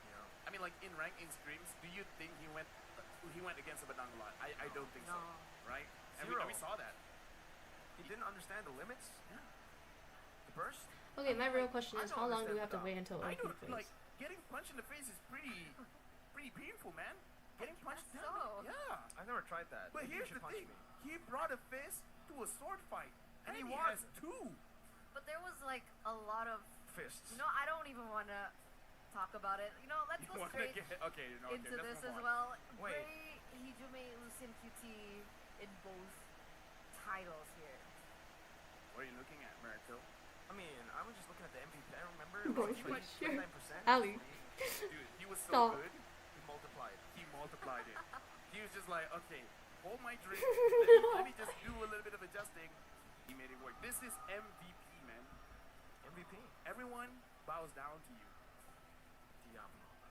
Yeah. I mean, like in ranking streams, do you think he went against Badang a lot? I don't think so, No. right? And Zero. we saw that. He didn't understand the limits. Yeah. The burst. Okay, my real question I is, don't how long do we understand have to the wait until I OP don't plays? like getting punched in the face is pretty painful, man. Getting punched guess down. so. Yeah. I've never tried that. But Maybe you here's should the punch thing: me. he brought a fist to a sword fight, and he won. has two. But there was like a lot of, Fists. you know, I don't even want to talk about it. You know, let's You go wanna straight okay, no, okay, into let's this move as on. well. Wait. Bray, Hijume, Lucien, QT in both titles here. What are you looking at, Miracle? I mean, I was just looking at the MVP. I remember Bro, it was sure. 29%. Ali. Dude, he was so Stop. good. He multiplied. He multiplied it. He was just like, okay, hold my drink. let me just do a little bit of adjusting. He made it work. This is MVP, man. MVP. Everyone bows down to you.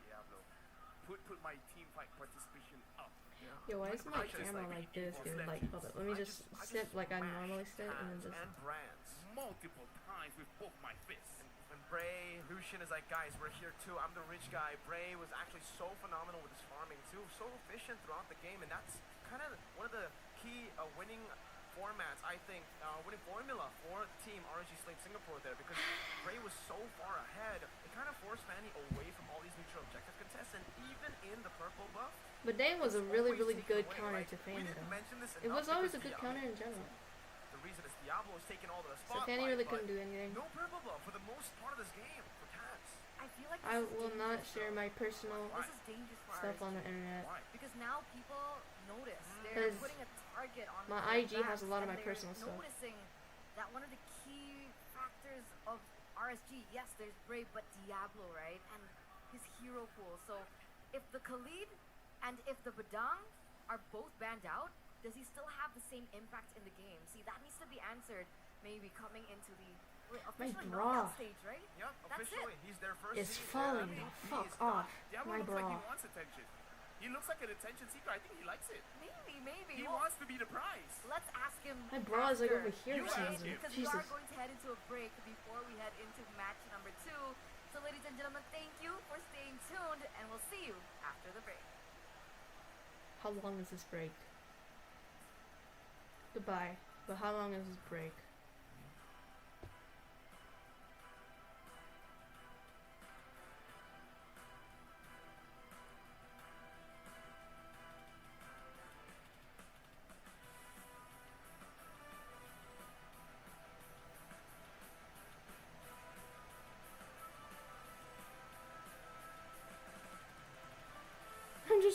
Diablo. Put my team fight participation up. Yo, why is my I just camera like like this, dude? Like, hold up, let me just sit like I normally sit, and then just... And brands. Multiple times with both my fists. And Bray, Lucian is like, guys, we're here too. I'm the rich guy. Bray was actually so phenomenal with his farming too. So efficient throughout the game. And that's kind of one of the key winning formats, I think, winning formula for Team RSG Slate Singapore there. Because Bray was so far ahead. It kind of forced Fanny away from all these neutral objective contests. And even in the purple buff, But Dane was a really, always really taken good away, counter right? to We Fanny, didn't though. mention this It was enough always a because good counter in general. the reason is Diablo is taking all the So spotlight. Fanny really but couldn't do anything. no purple buff for the most part of this game for Taz. I feel like I this is will not dangerous, share though. my personal This is dangerous for stuff RSG. on the internet. Why? Because now people notice. They're 'Cause putting a target on my their IG has a lot of backs, my and personal they're stuff. noticing that one of the key factors of RSG, yes, there's Bray, but Diablo, right? And his hero pool. So if the Khalid and if the Badang are both banned out, does he still have the same impact in the game? See, that needs to be answered maybe coming into the officially bra knockout stage, right? Yeah, That's officially, he's their first It's seed. falling, I mean, though. he Fuck is not- off. Diablo My looks like he bra. wants attention. He looks like an attention seeker. I think he likes it. Maybe. He Well, wants to be the prize. let's ask him. My bra is like after, over here, You right? ask him. Because we Jesus. are going to head into a break before we head into match number 2. So, ladies and gentlemen, thank you for staying tuned, and we'll see you after the break. How long is this break? Goodbye. But how long is this break?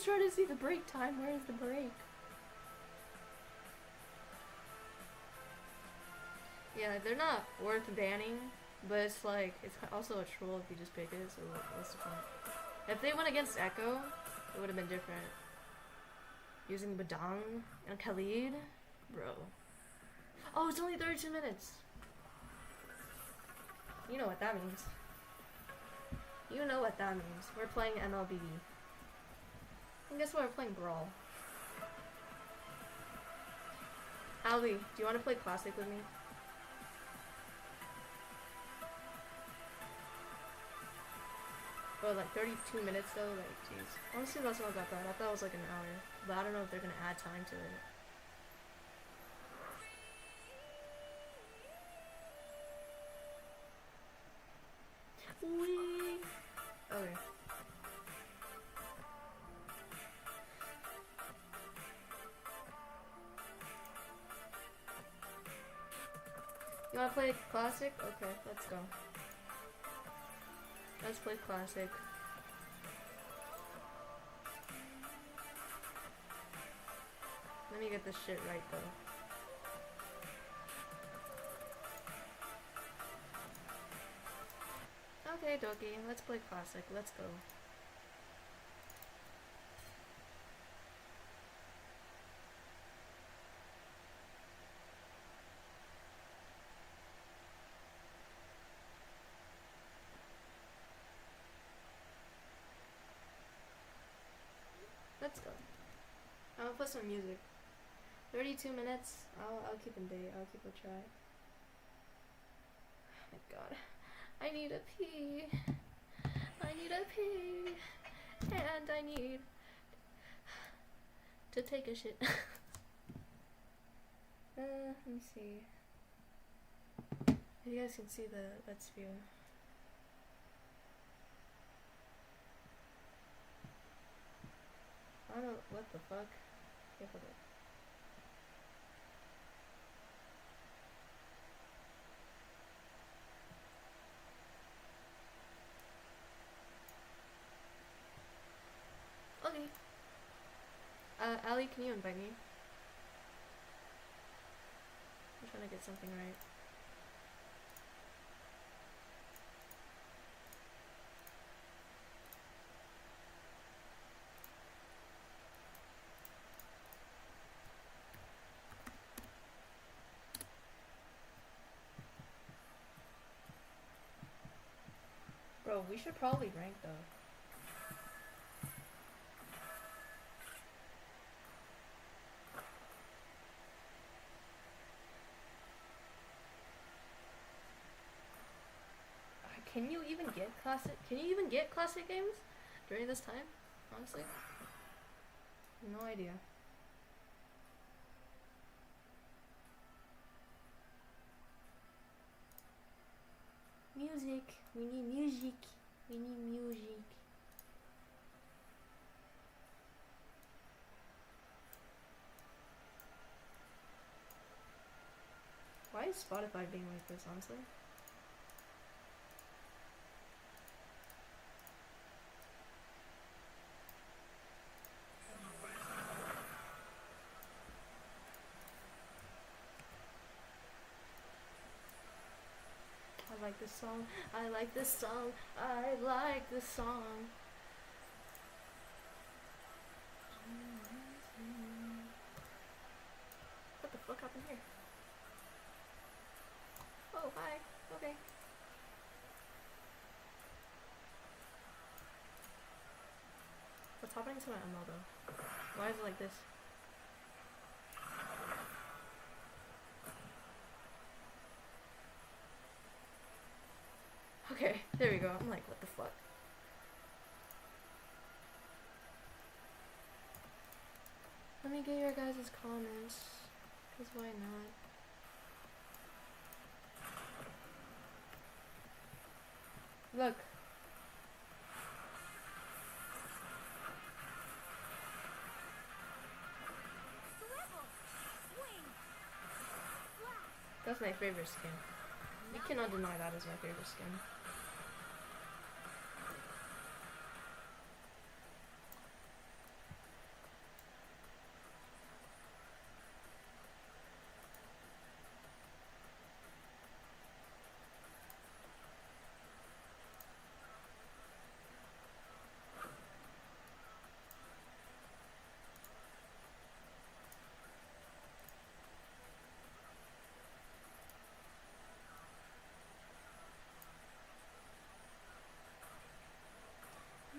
just trying to see the break time. Where is the break? Yeah, they're not worth banning, but it's like, it's also a troll if you just pick it, so what's the point? If they went against Echo, it would have been different. Using Badang and Khalid? Bro. Oh, it's only 32 minutes! You know what that means. You know what that means. We're playing MLB. And guess what? We're playing Brawl. Ali, do you want to play Classic with me? Oh, like 32 minutes though? Like, jeez. Honestly, that's not that bad. I thought it was like an hour. But I don't know if they're gonna add time to it. Whee! Okay. You wanna play Classic? Okay, let's go. Let's play Classic. Let me get this shit right though. Okay, Doki, let's play Classic. Let's go. Let's go. I'll put some music. 32 minutes. I'll keep in date. I'll keep a track. Oh my god. I need a pee. I need a pee. And I need to take a shit. Let me see. If you guys can see the let's view. I don't know what the fuck. Okay, hold it. Okay. Ali, can you invite me? I'm trying to get something right. Bro, we should probably rank though. Can you even get classic? Can you even get classic games during this time? Honestly, no idea. Music. We need music. We need music. Why is Spotify being like this, honestly? I like this song. I like this song. I like this song. What the fuck happened here? Oh, hi. Okay. What's happening to my ML though? Why is it like this? Okay, there we go. I'm like, what the fuck? Let me get your guys' comments. Because why not? Look. That's my favorite skin. You cannot deny that as my favorite skin.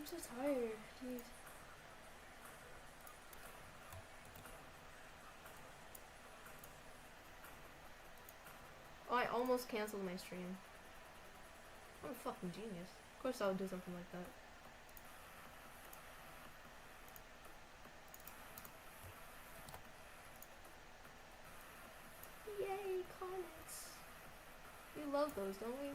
I'm so tired. Jeez. Oh, I almost canceled my stream. I'm a fucking genius. Of course I would do something like that. Yay, comments. We love those, don't we?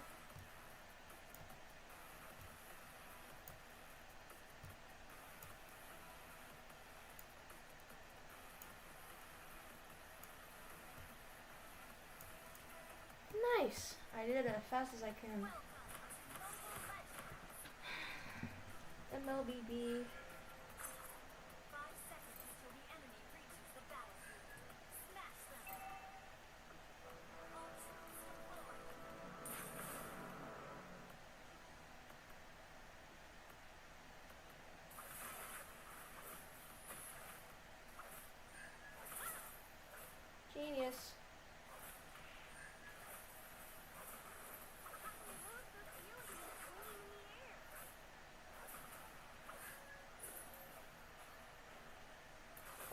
Nice! I did it as fast as I can. MLBB. Genius.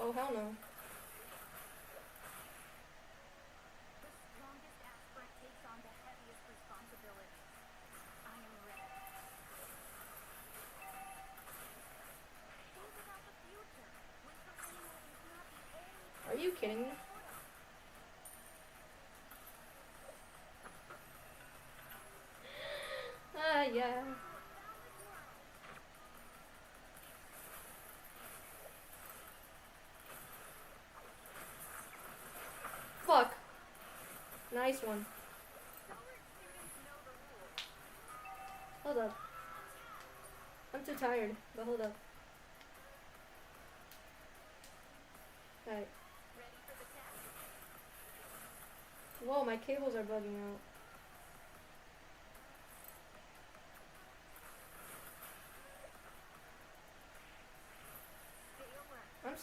Oh, hell no. The strongest aspirant takes on the heaviest responsibility. I am ready. Think about the future. Winter anyway is not the only. Are you kidding me? Ah, yeah. Fuck. Nice one. Hold up. I'm too tired, but hold up. Alright. Whoa, my cables are bugging out. I'm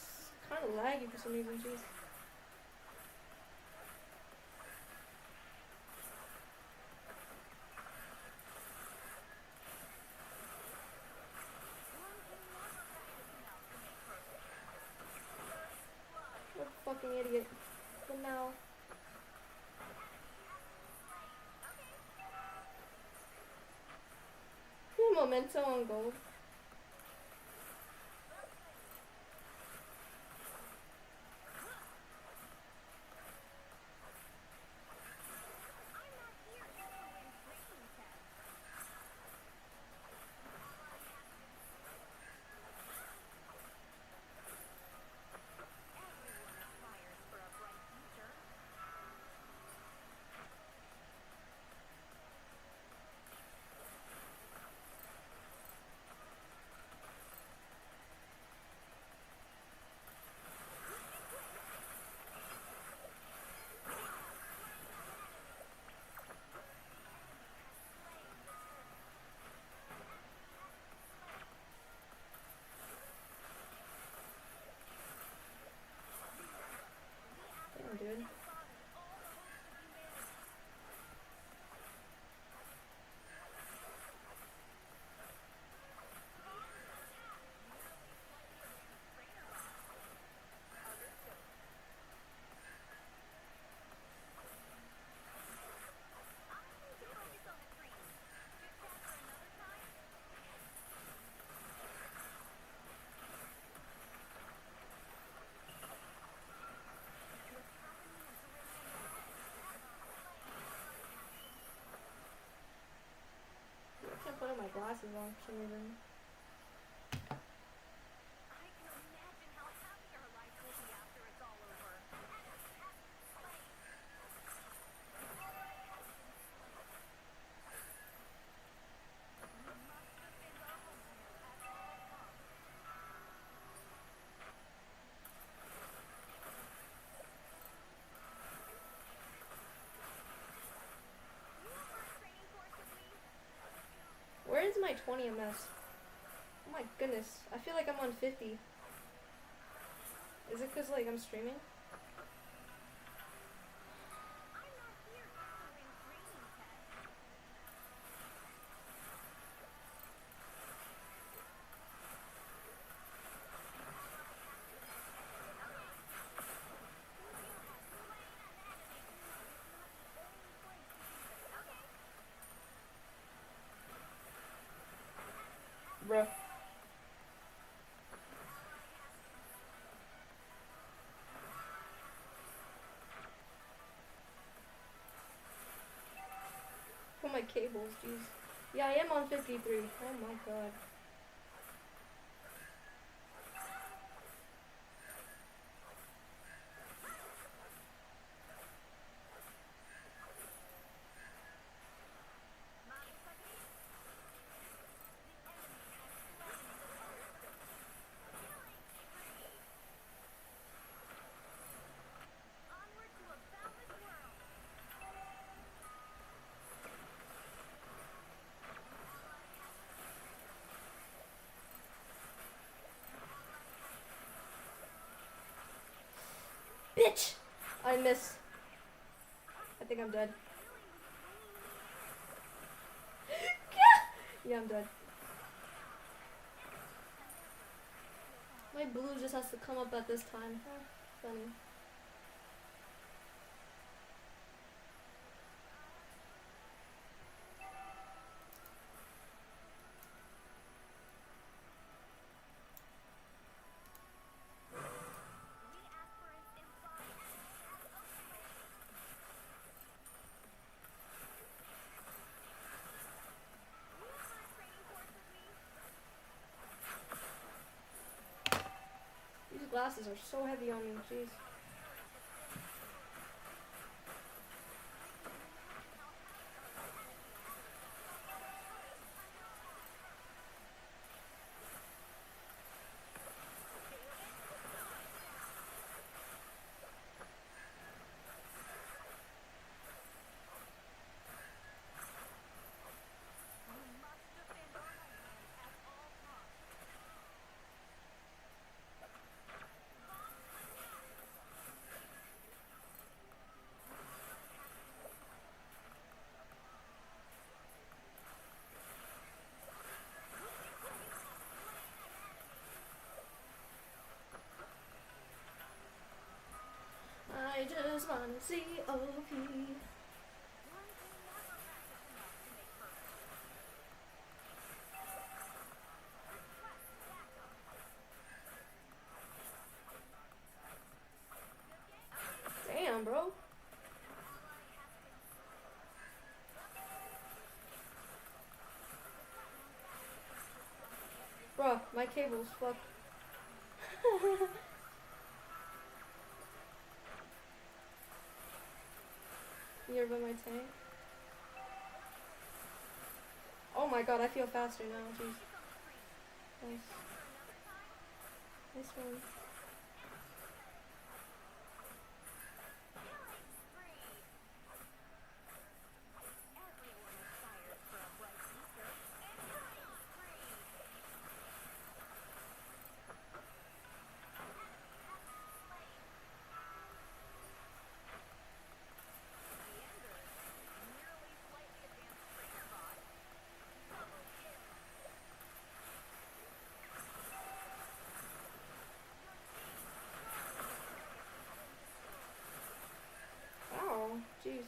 kind of laggy for some reason, jeez. What a fucking idiot. But now. Memento on gold. Dude. I can't put my glasses on for some reason. I can imagine how happy our life will be after it's all over. Where is my 20 MS? Oh my goodness. I feel like I'm on 50. Is it because, like, I'm streaming? Bruh. Oh my cables, jeez. Yeah, I am on 53. Oh my god. Bitch! I missed. I think I'm dead. Yeah, I'm dead. My blue just has to come up at this time. Funny. These glasses are so heavy on me, jeez. I just wanna see OP. Damn, bro. Bro, my cable's fucked. You're by my tank. Oh my god, I feel faster now, jeez. Nice. Nice one. Ow, jeez.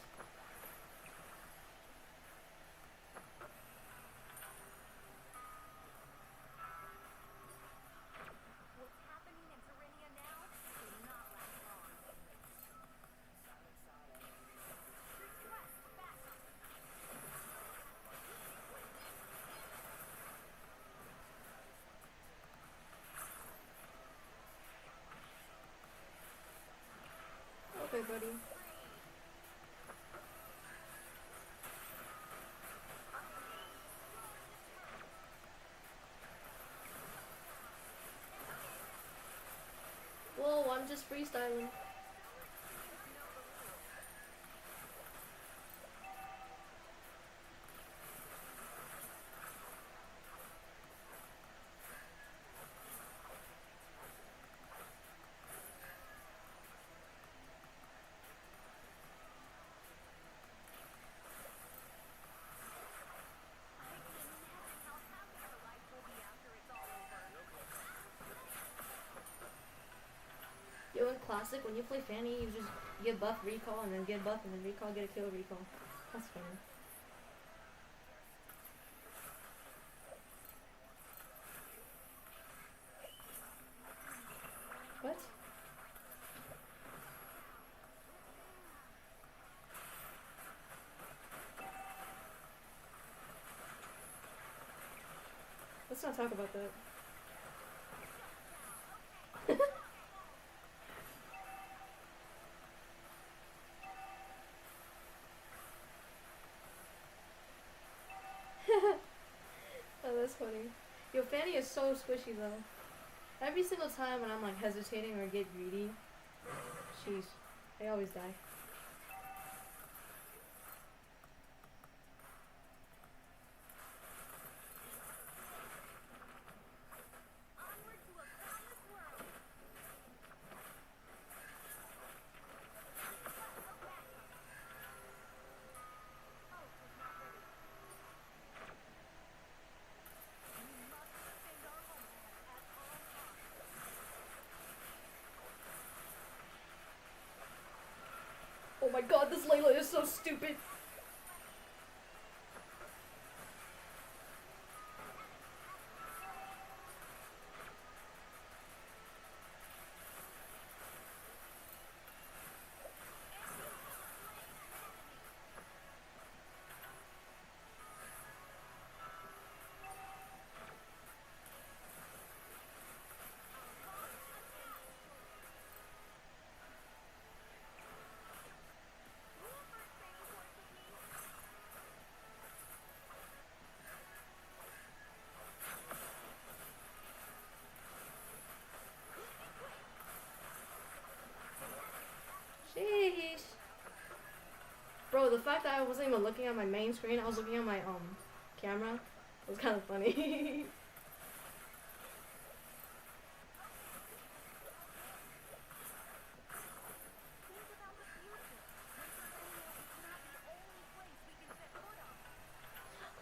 Okay, buddy. Whoa, I'm just freestyling. Yo, in Classic, when you play Fanny, you just get buff recall and then get buff and then recall, get a kill recall. That's funny. Let's not talk about that. Oh, that's funny. Yo, Fanny is so squishy though. Every single time when I'm like hesitating or get greedy, sheesh, I always die. Oh my god, this Layla is so stupid. Sheesh. Bro, the fact that I wasn't even looking at my main screen, I was looking at my camera. It was kind of funny.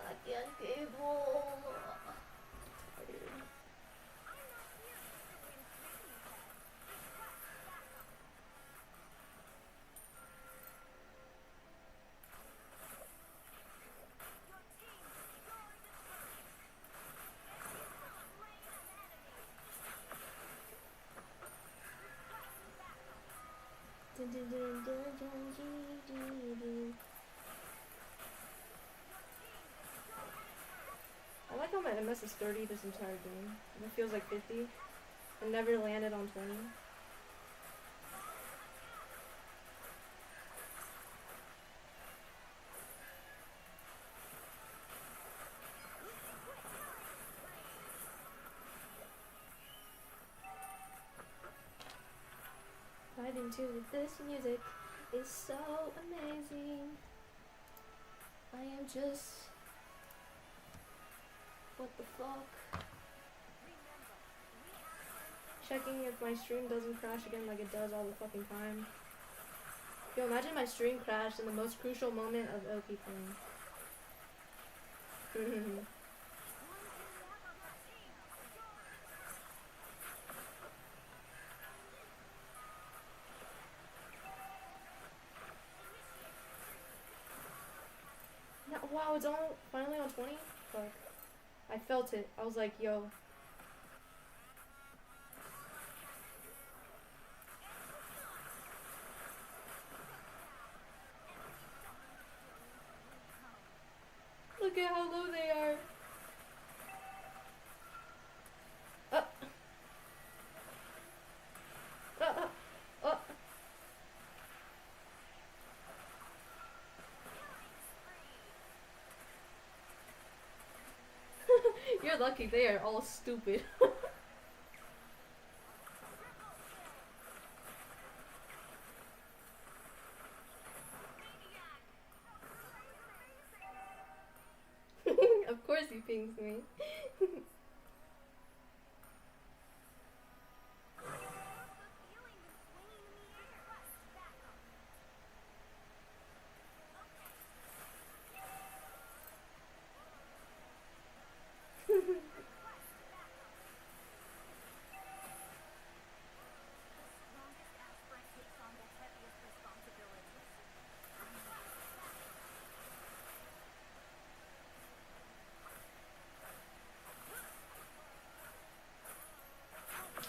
I can't cable. I like how my MS is 30 this entire game. It feels like 50. It never landed on 20. Riding to this music is so amazing. I am just... What the fuck? Checking if my stream doesn't crash again like it does all the fucking time. Yo, imagine my stream crashed in the most crucial moment of OP playing. No, wow, it's all finally on 20? Fuck. I felt it. I was like, yo. Look at how low they are. You're lucky they are all stupid. Of course he pings me.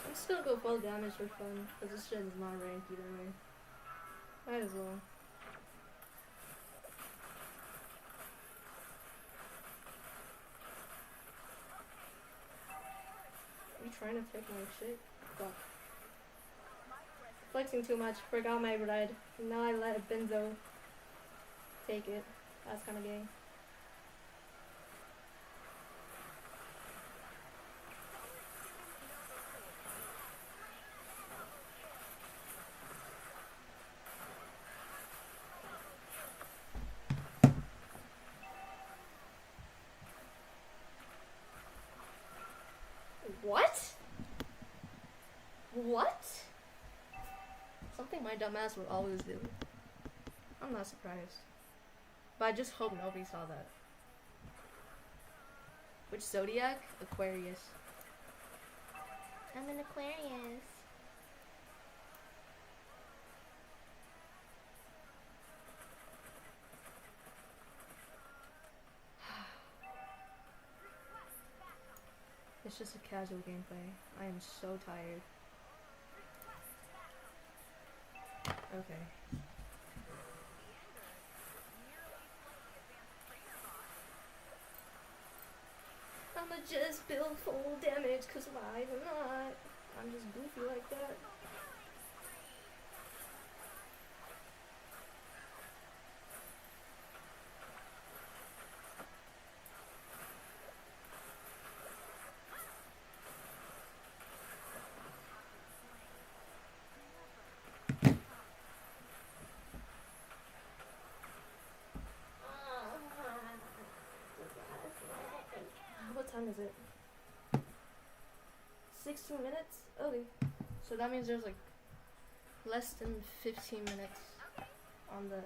I'm just gonna go full damage for fun, because this shit is not ranked either way. Might as well. You trying to take my shit? Fuck. Flexing too much. Forgot my red. Now I let Benzo take it. That's kind of gay. What? What? Something my dumbass would always do. I'm not surprised. But I just hope nobody saw that. Which zodiac? Aquarius. I'm an Aquarius. It's just a casual gameplay. I am so tired. Okay. I'ma just build full damage, cause why not? I'm just goofy like that. What time is it? 16 minutes? Okay. So that means there's like less than 15 minutes on the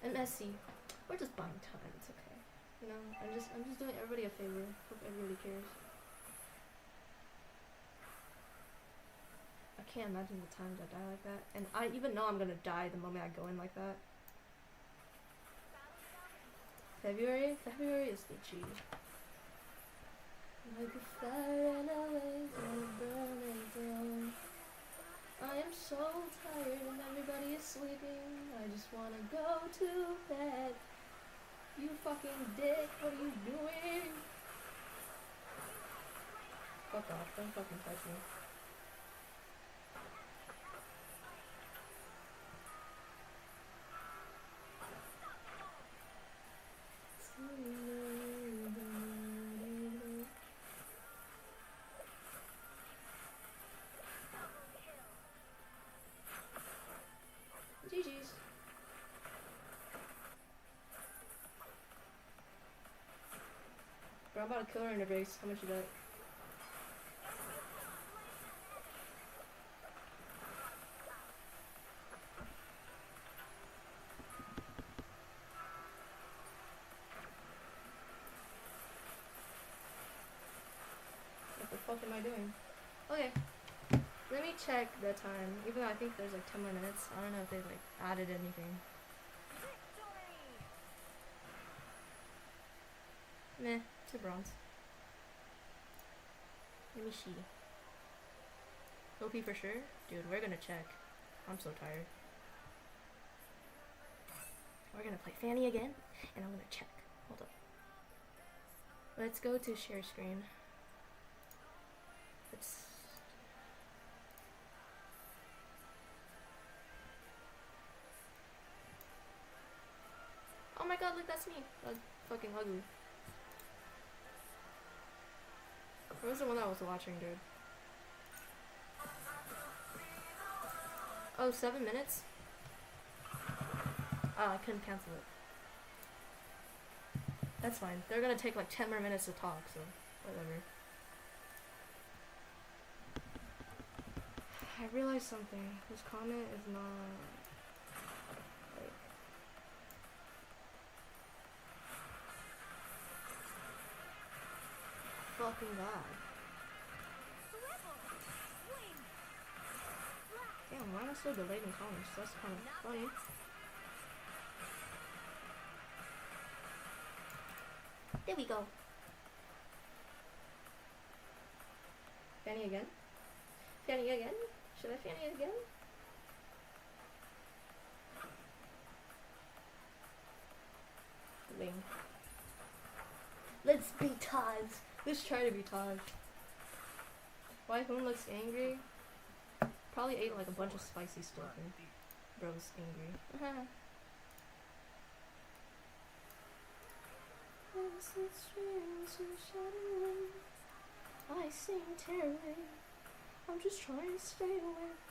MSC. We're just buying time, it's okay. You know, I'm just doing everybody a favor. Hope everybody cares. I can't imagine the times I die like that. And I even know I'm gonna die the moment I go in like that. February is the G. Like a fire and always burning down. I am so tired and everybody is sleeping. I just wanna go to bed. You fucking dick, what are you doing? Fuck off, don't fucking touch me. GG's. Bro, I'm about to kill her in a race. How much you bet? What the fuck am I doing? Okay. Let me check the time, even though I think there's like 10 more minutes. I don't know if they've like added anything. Meh, it's a bronze. Let me see. OP for sure? Dude, we're gonna check. I'm so tired. We're gonna play Fanny again, and I'm gonna check. Hold up. Let's go to share screen. Let's... Oh my god, look, that's me. That's fucking ugly. Where was the one that I was watching, dude? Oh, 7 minutes? Oh, I couldn't cancel it. That's fine. They're gonna take like 10 more minutes to talk, so whatever. I realized something. This comment is not... like... fucking god. Damn, why am I so delayed in comments? That's kind of funny. There we go. Fanny again? Fanny again? Should I Fanny again? Lame. Let's be Taj. Let's try to be Taj. Why who looks angry? Probably ate like a bunch of spicy stuff and bro's angry. I sing terribly. I'm just trying to stay awake.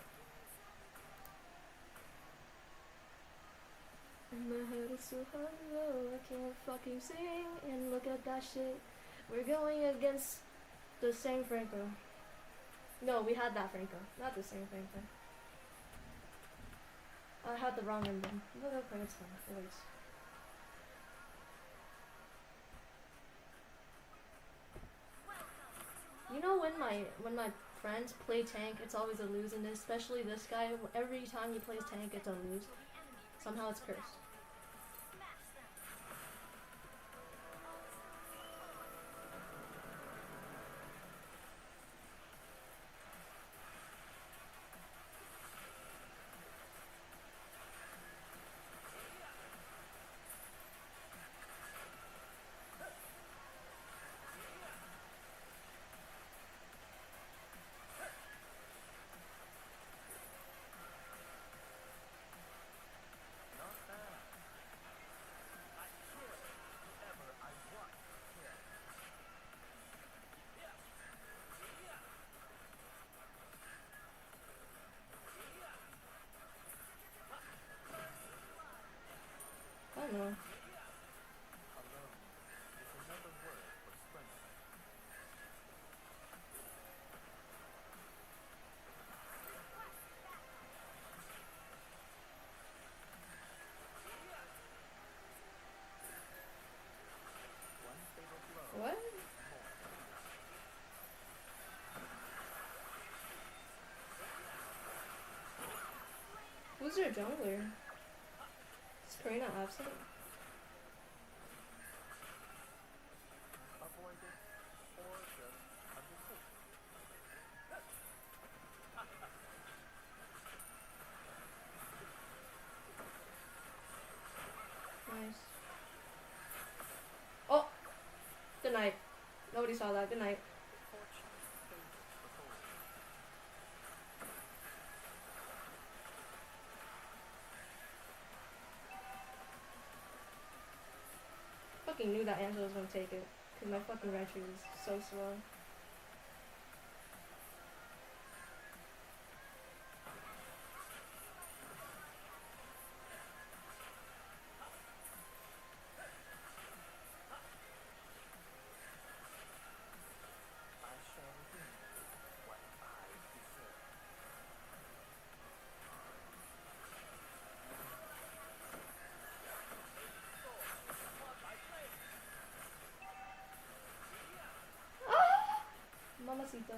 And my head is so hollow, I can't fucking sing. And look at that shit. We're going against the same Franco. No, we had that Franco, not the same Franco. I had the wrong emblem. But okay, it's fine. It works. You know when my friends play tank, it's always a lose, and especially this guy. Every time he plays tank, it's a lose. Somehow it's cursed. I don't know. What? Who's their jungler? Is Karina absent? Nice. Oh! Good night. Nobody saw that. Good night. Fucking knew that Angela was gonna take it. Cause my fucking retry is so slow. Mamacita.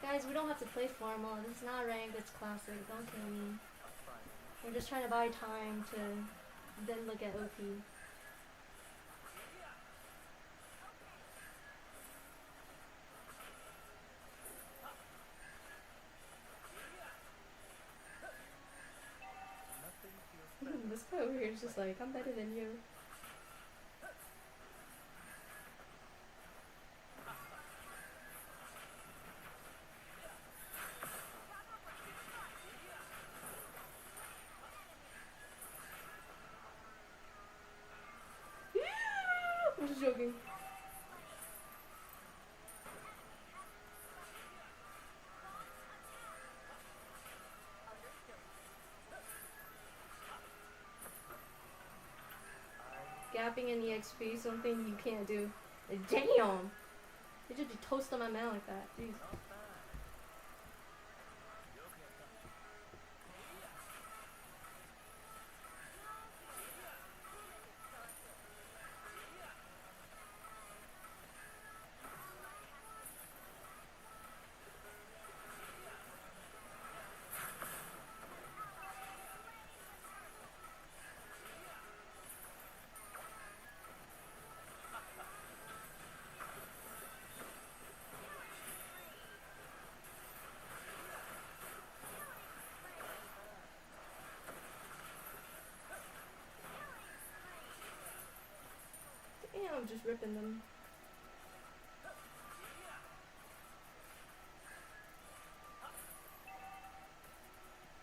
Guys, we don't have to play formal. This is not ranked, it's classic. Don't kill me. We're just trying to buy time to then look at OP. This guy over here is just like, I'm better than you. I'm just joking. Gapping in EXP, something you can't do. Damn! They just toast on my man like that. Jeez. I'm just ripping them.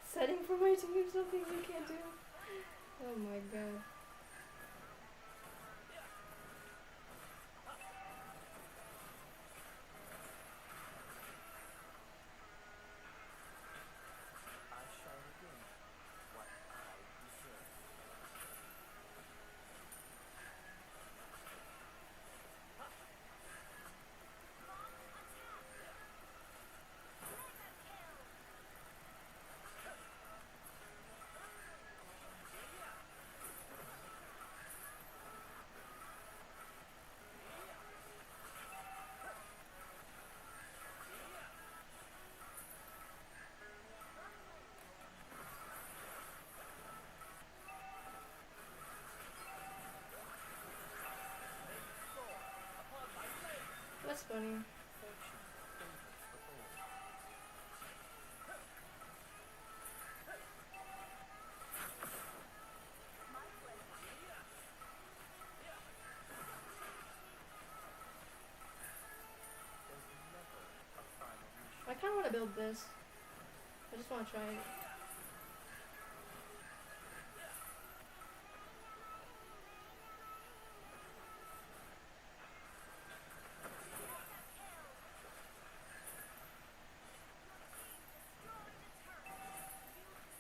Setting for my team something you can't do. Oh my god. That's funny. I kind of want to build this. I just want to try it.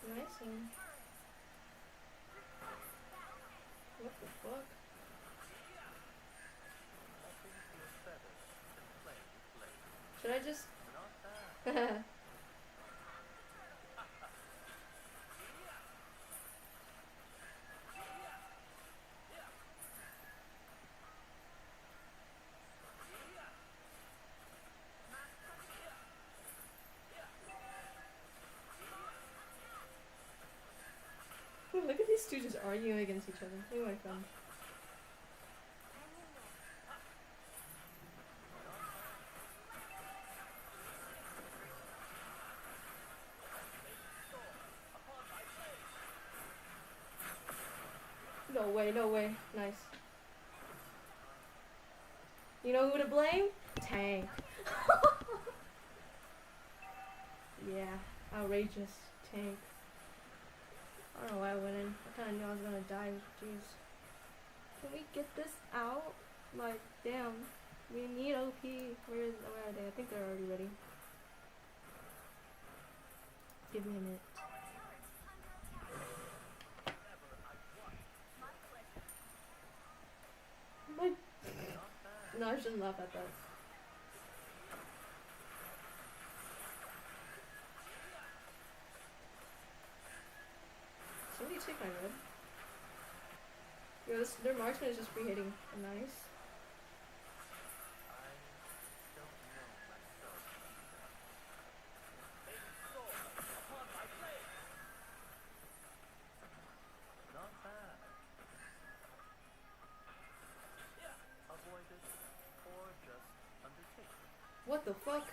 Nice. What the fuck? Should I just... Look at these two just arguing against each other. Look at my friend. No way, no way. Nice. You know who to blame? Tank. Yeah, outrageous. Tank. I don't know why I went in. I kinda knew I was gonna die. Jeez. Can we get this out? Like, damn. We need OP. Where are they? I think they're already ready. Give me a minute. My no, I shouldn't laugh at that. Somebody take my red. Yo, their marksman is just free hitting. Nice. What the fuck?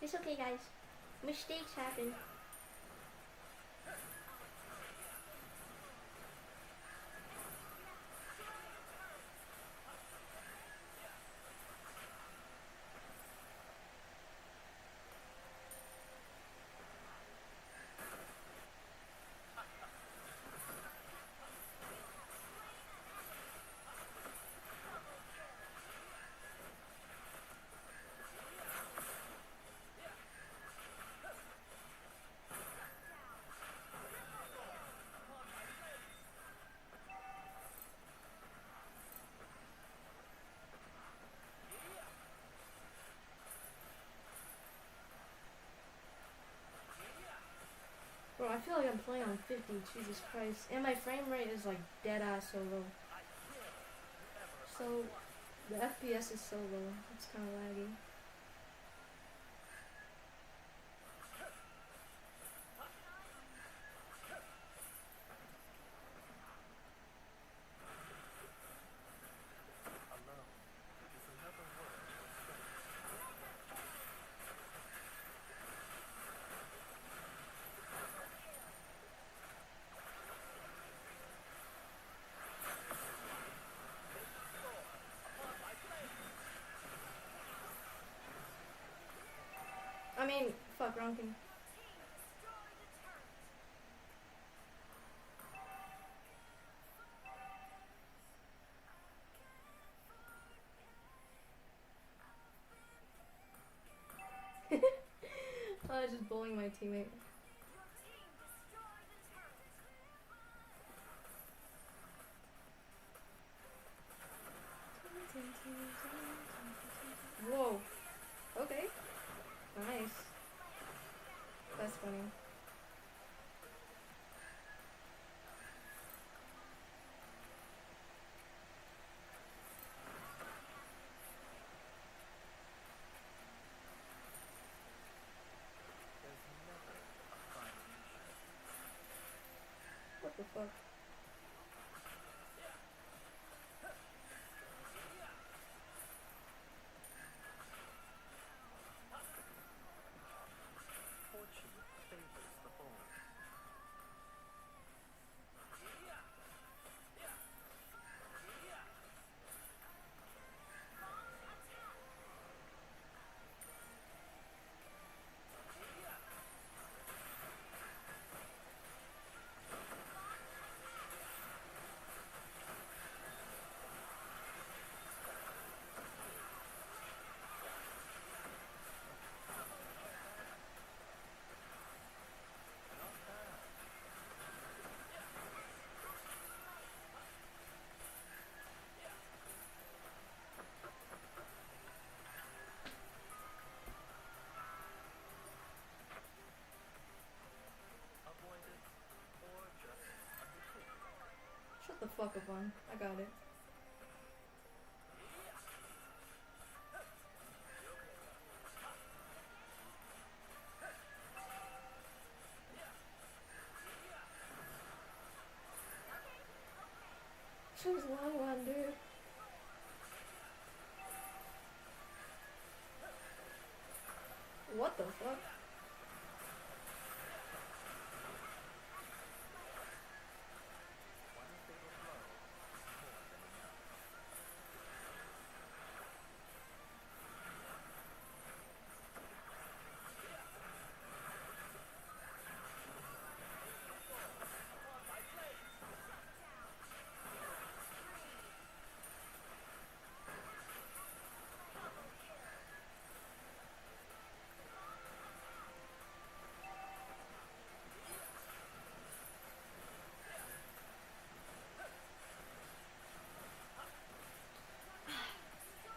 It's okay, guys. Mistakes happen. Bro, I feel like I'm playing on 50, Jesus Christ. And my frame rate is like dead ass so low. So, the FPS is so low. It's kind of laggy. mean, fuck, wrong thing. I was just bullying my teammate. Whoa. Okay. Nice. That's funny. What the fuck? Shut the fuck up, on. I got it. Choose one, dude. What the fuck?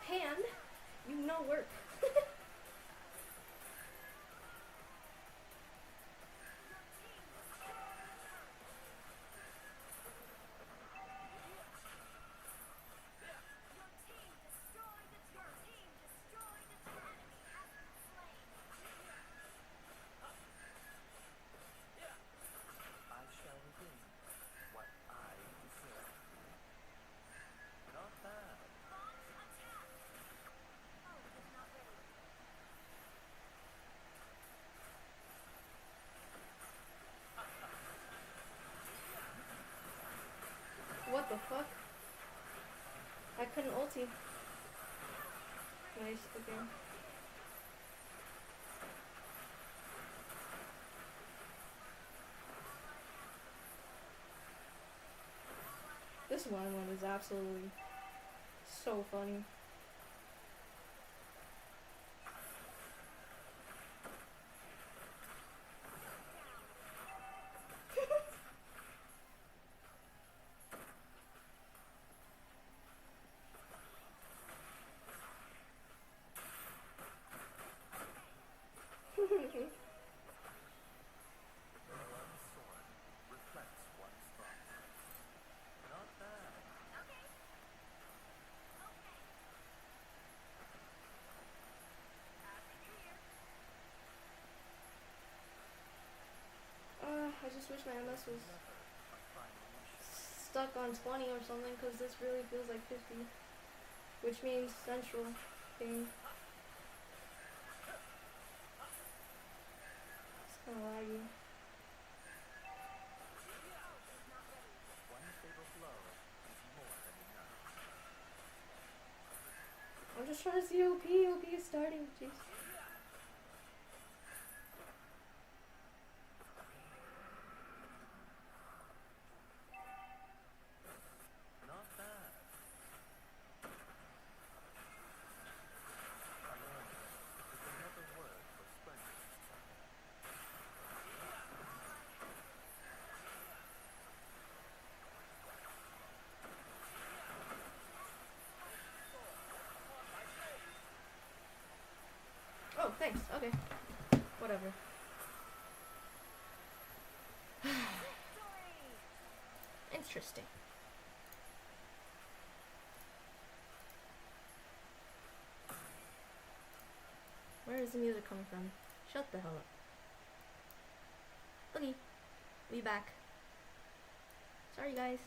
Hand, you know work. What the fuck? I couldn't ulti. Nice, okay. This one is absolutely so funny. I just wish my MS was stuck on 20 or something, because this really feels like 50. Which means central thing. It's kind of laggy. I'm just trying to see OP. OP is starting. Jeez. Oh, thanks. Okay. Whatever. Interesting. Where is the music coming from? Shut the hell up. Okay. We back. Sorry guys.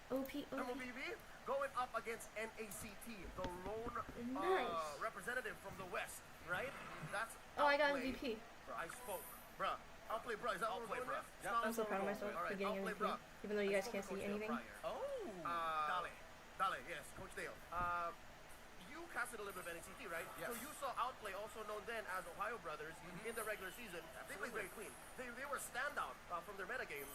OP. MOBB going up against NACT, the lone representative from the West, right? That's I got Outplay. MVP. Bro, I spoke. Bruh. Outplay, bro. Is that what we're going with? I'm so proud of myself for getting Outplay, MVP. bruh. Even though you guys can't see anything. Oh. Dale, yes, Coach Dale. You casted a little bit of NACT, right? Yes. So you saw Outplay, also known then as Ohio Brothers, in the regular season. They played very clean. They were a standout from their metagame.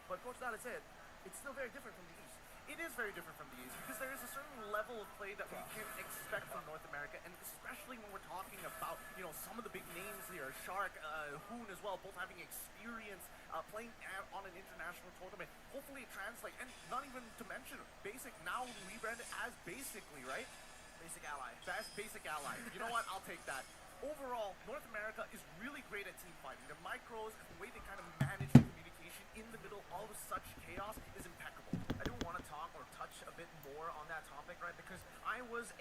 But Coach Dale said, it's still very different from the East. It is very different from the East because there is a certain level of play that we can expect from North America, and especially when we're talking about, you know, some of the big names here, Shark, Hoon as well, both having experience playing on an international tournament. Hopefully it translates, and not even to mention, Basic now rebranded as Basically, right? Basic Ally. Best Basic Ally. You know what? I'll take that. Overall, North America is really great at team fighting. Their micros, the way they kind of manage the communication in the middle, all of such chaos is impeccable. I do want to talk or touch a bit more on that topic, right? Because I was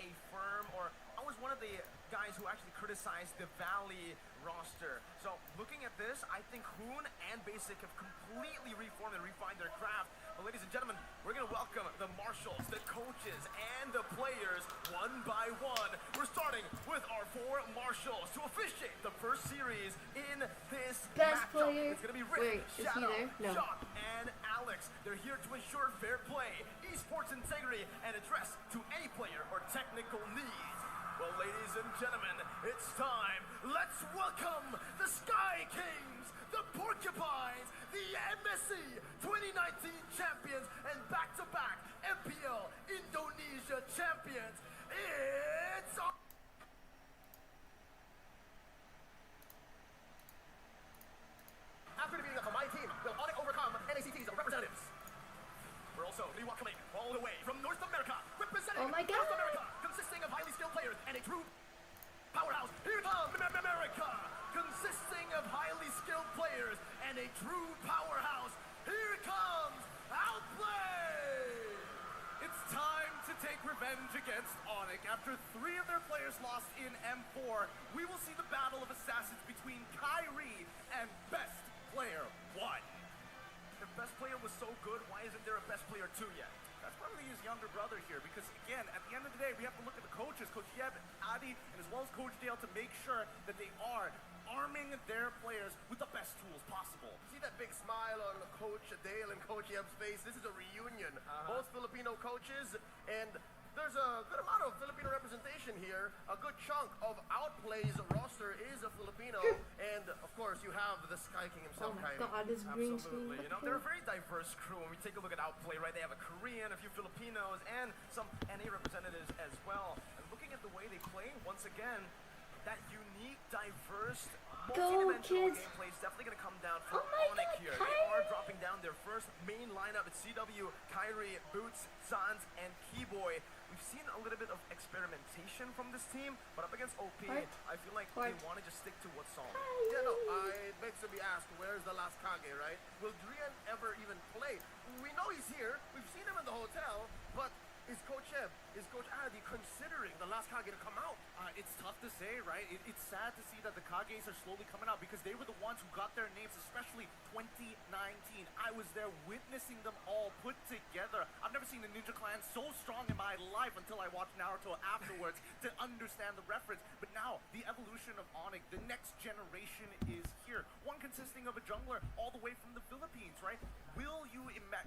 one of the guys who actually criticized the Valley roster. So looking at this, I think Hoon and Basic have completely reformed and refined their craft. But ladies and gentlemen, we're going to welcome the marshals, the coaches, and the players one by one. We're starting with our 4 marshals to officiate the first series in this Best matchup. player. It's going to be Rick, Wait, is he Shadow, there? No. Sean, and Alex. They're here to ensure fair play, esports integrity, and address to any player or technical needs. Well, ladies and gentlemen, it's time. Let's welcome the Sky Kings, the Porcupines, the MSC 2019 champions, and back-to-back MPL Indonesia champions. It's After defeating a combined team, will ONIC overcome NACT's representatives? We're also welcoming all the way from North America, representing Oh my God. North America, consisting of highly skilled players and a true powerhouse. Here comes America, consisting of highly skilled players and a true powerhouse. Here comes Outplay! It's time to take revenge against ONIC. After 3 of their players lost in M4, we will see the battle of assassins between Kyrie and Best Player 1. If Best Player was so good, why isn't there a Best Player 2 yet? That's probably his younger brother here, because again, at the end of the day, we have to look at the coaches, Coach Yeb, Adi, and as well as Coach Dale, to make sure that they are arming their players with the best tools possible. See that big smile on Coach Dale and Coach Yeb's face? This is a reunion. Both Filipino coaches, and there's a good amount of Filipino representation here. A good chunk of Outplay's roster is a Filipino, and of course you have the Sky King himself, Oh my Kyrie. God, this green screen. Absolutely. You know, they're a very diverse crew. When we take a look at Outplay, right, they have a Korean, a few Filipinos, and some NA representatives as well. And looking at the way they play, once again, that unique, diverse, multi-dimensional gameplay is definitely going to come down for ONIC here. They are dropping down their first main lineup at CW, Kyrie, Boots, Sans, and Keyboy. We've seen a little bit of experimentation from this team, but up against OP, I feel like they want to just stick to what's solid. Yeah, no, it begs to be asked, where's the last Kage, right? Will Drian ever even play? We know he's here. We've seen him in the hotel, but is Coach Eb, is Coach Adi considering the last Kage to come out? It's tough to say, right? It's sad to see that the Kages are slowly coming out because they were the ones who got their names, especially 2019. I was there witnessing them all put together. I've never seen the Ninja Clan so strong in my life until I watched Naruto afterwards to understand the reference. But now, the evolution of ONIC, the next generation is here. One consisting of a jungler all the way from the Philippines, right?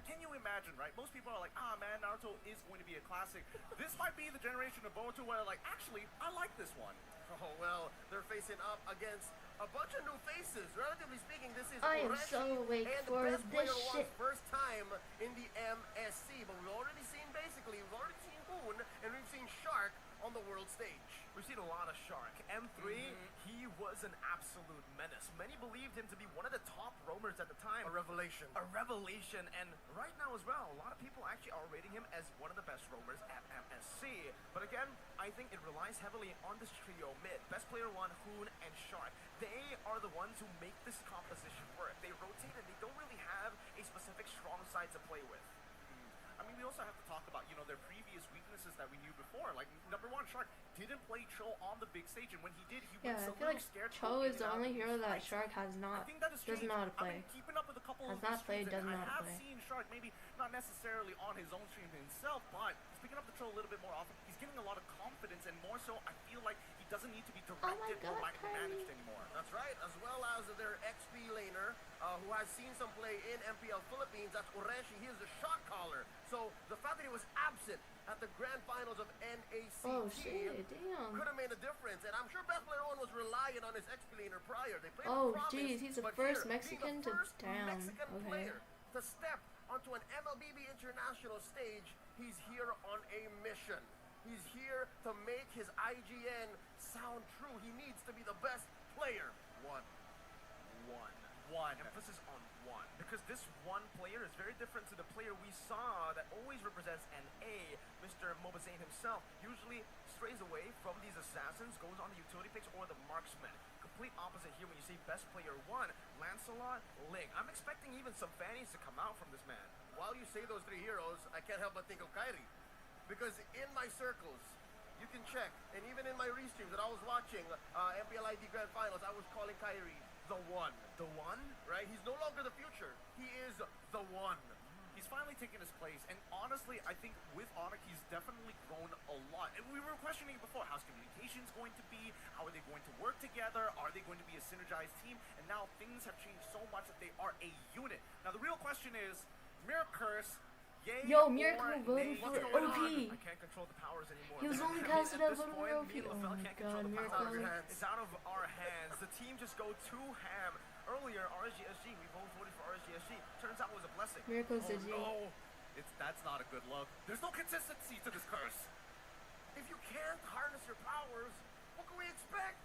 Can you imagine, right? Most people are like, man, Naruto is going to be a classic. This might be the generation of Boruto where like, actually, I like this one. Oh, well, they're facing up against a bunch of new faces. Relatively speaking, this is I am Oreshi so awake and for Best this Player shit. One's first time in the MSC. But we've already seen Hoon, and we've seen Shark on the world stage. we've seen a lot of Shark. M3, he was an absolute menace. Many believed him to be one of the top roamers at the time. A revelation. A revelation, and right now as well, a lot of people actually are rating him as one of the best roamers at MSC. But again, I think it relies heavily on this trio mid. Best player 1, Hoon, and Shark. They are the ones who make this composition work. They rotate and they don't really have a specific strong side to play with. I mean, we also have to talk about, you know, their previous weaknesses that we knew before. Like, number 1, Shark didn't play Cho on the big stage, and when he did, he was I a feel little like scared. Cho is the only hero that Shark has not, doesn't know how to play. I've been keeping up with a couple Has of not his played, streams, and doesn't know I how to have play. seen Shark, maybe not necessarily on his own stream himself, but he's picking up the Cho a little bit more often. He's getting a lot of confidence, and more so, I feel like he doesn't need to be directed or micromanaged anymore. That's right, as well as their XP laner, who has seen some play in MPL Philippines. That's Oreshi. He is the shot caller. So the fact that he was absent at the grand finals of NACT could have made a difference. And I'm sure Best Player 1 was relying on his XP laner prior. They played geez, he's the first Mexican to down. Player to step onto an MLBB international stage. He's here on a mission. He's here to make his IGN sound true. He needs to be the best player. One. Emphasis on one. Because this one player is very different to the player we saw that always represents an A. Mr. Mobazane himself usually strays away from these assassins, goes on the utility picks or the marksman. Complete opposite here when you see best player 1, Lancelot, Ling. I'm expecting even some fannies to come out from this man. While you say those 3 heroes, I can't help but think of Kairi. Because in my circles, you can check, and even in my restreams that I was watching, MPL ID Grand Finals, I was calling Kairi the one. The one? Right? He's no longer the future. He is the one. He's finally taken his place, and honestly, I think with ONIC, he's definitely grown a lot. And we were questioning before, how's communications going to be? How are they going to work together? Are they going to be a synergized team? And now things have changed so much that they are a unit. Now, the real question is, Mirror Curse, yay Yo, or Miracle voted nay? for What's going OP. on? I can't control the powers anymore. He was man. only I mean, casted at out this voted point, for OP. me and Oh LaFell my can't control god, the Miracle. powers. It's out of our hands. The team just go too ham. Earlier, RSG SG, we both voted for RSG SG. Turns out it was a blessing. Miracle SG. No, that's not a good look. There's no consistency to this curse. If you can't harness your powers, what can we expect?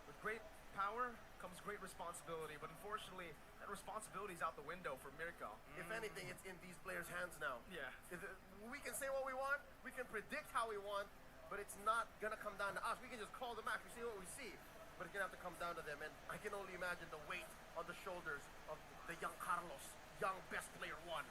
With great power comes great responsibility, but unfortunately, that responsibility is out the window for Mirko. If anything, it's in these players' hands now. Yeah. We can say what we want, we can predict how we want, but it's not gonna come down to us. We can just call the match, we see what we see, but it's gonna have to come down to them, and I can only imagine the weight on the shoulders of the young Carlos, young best player 1.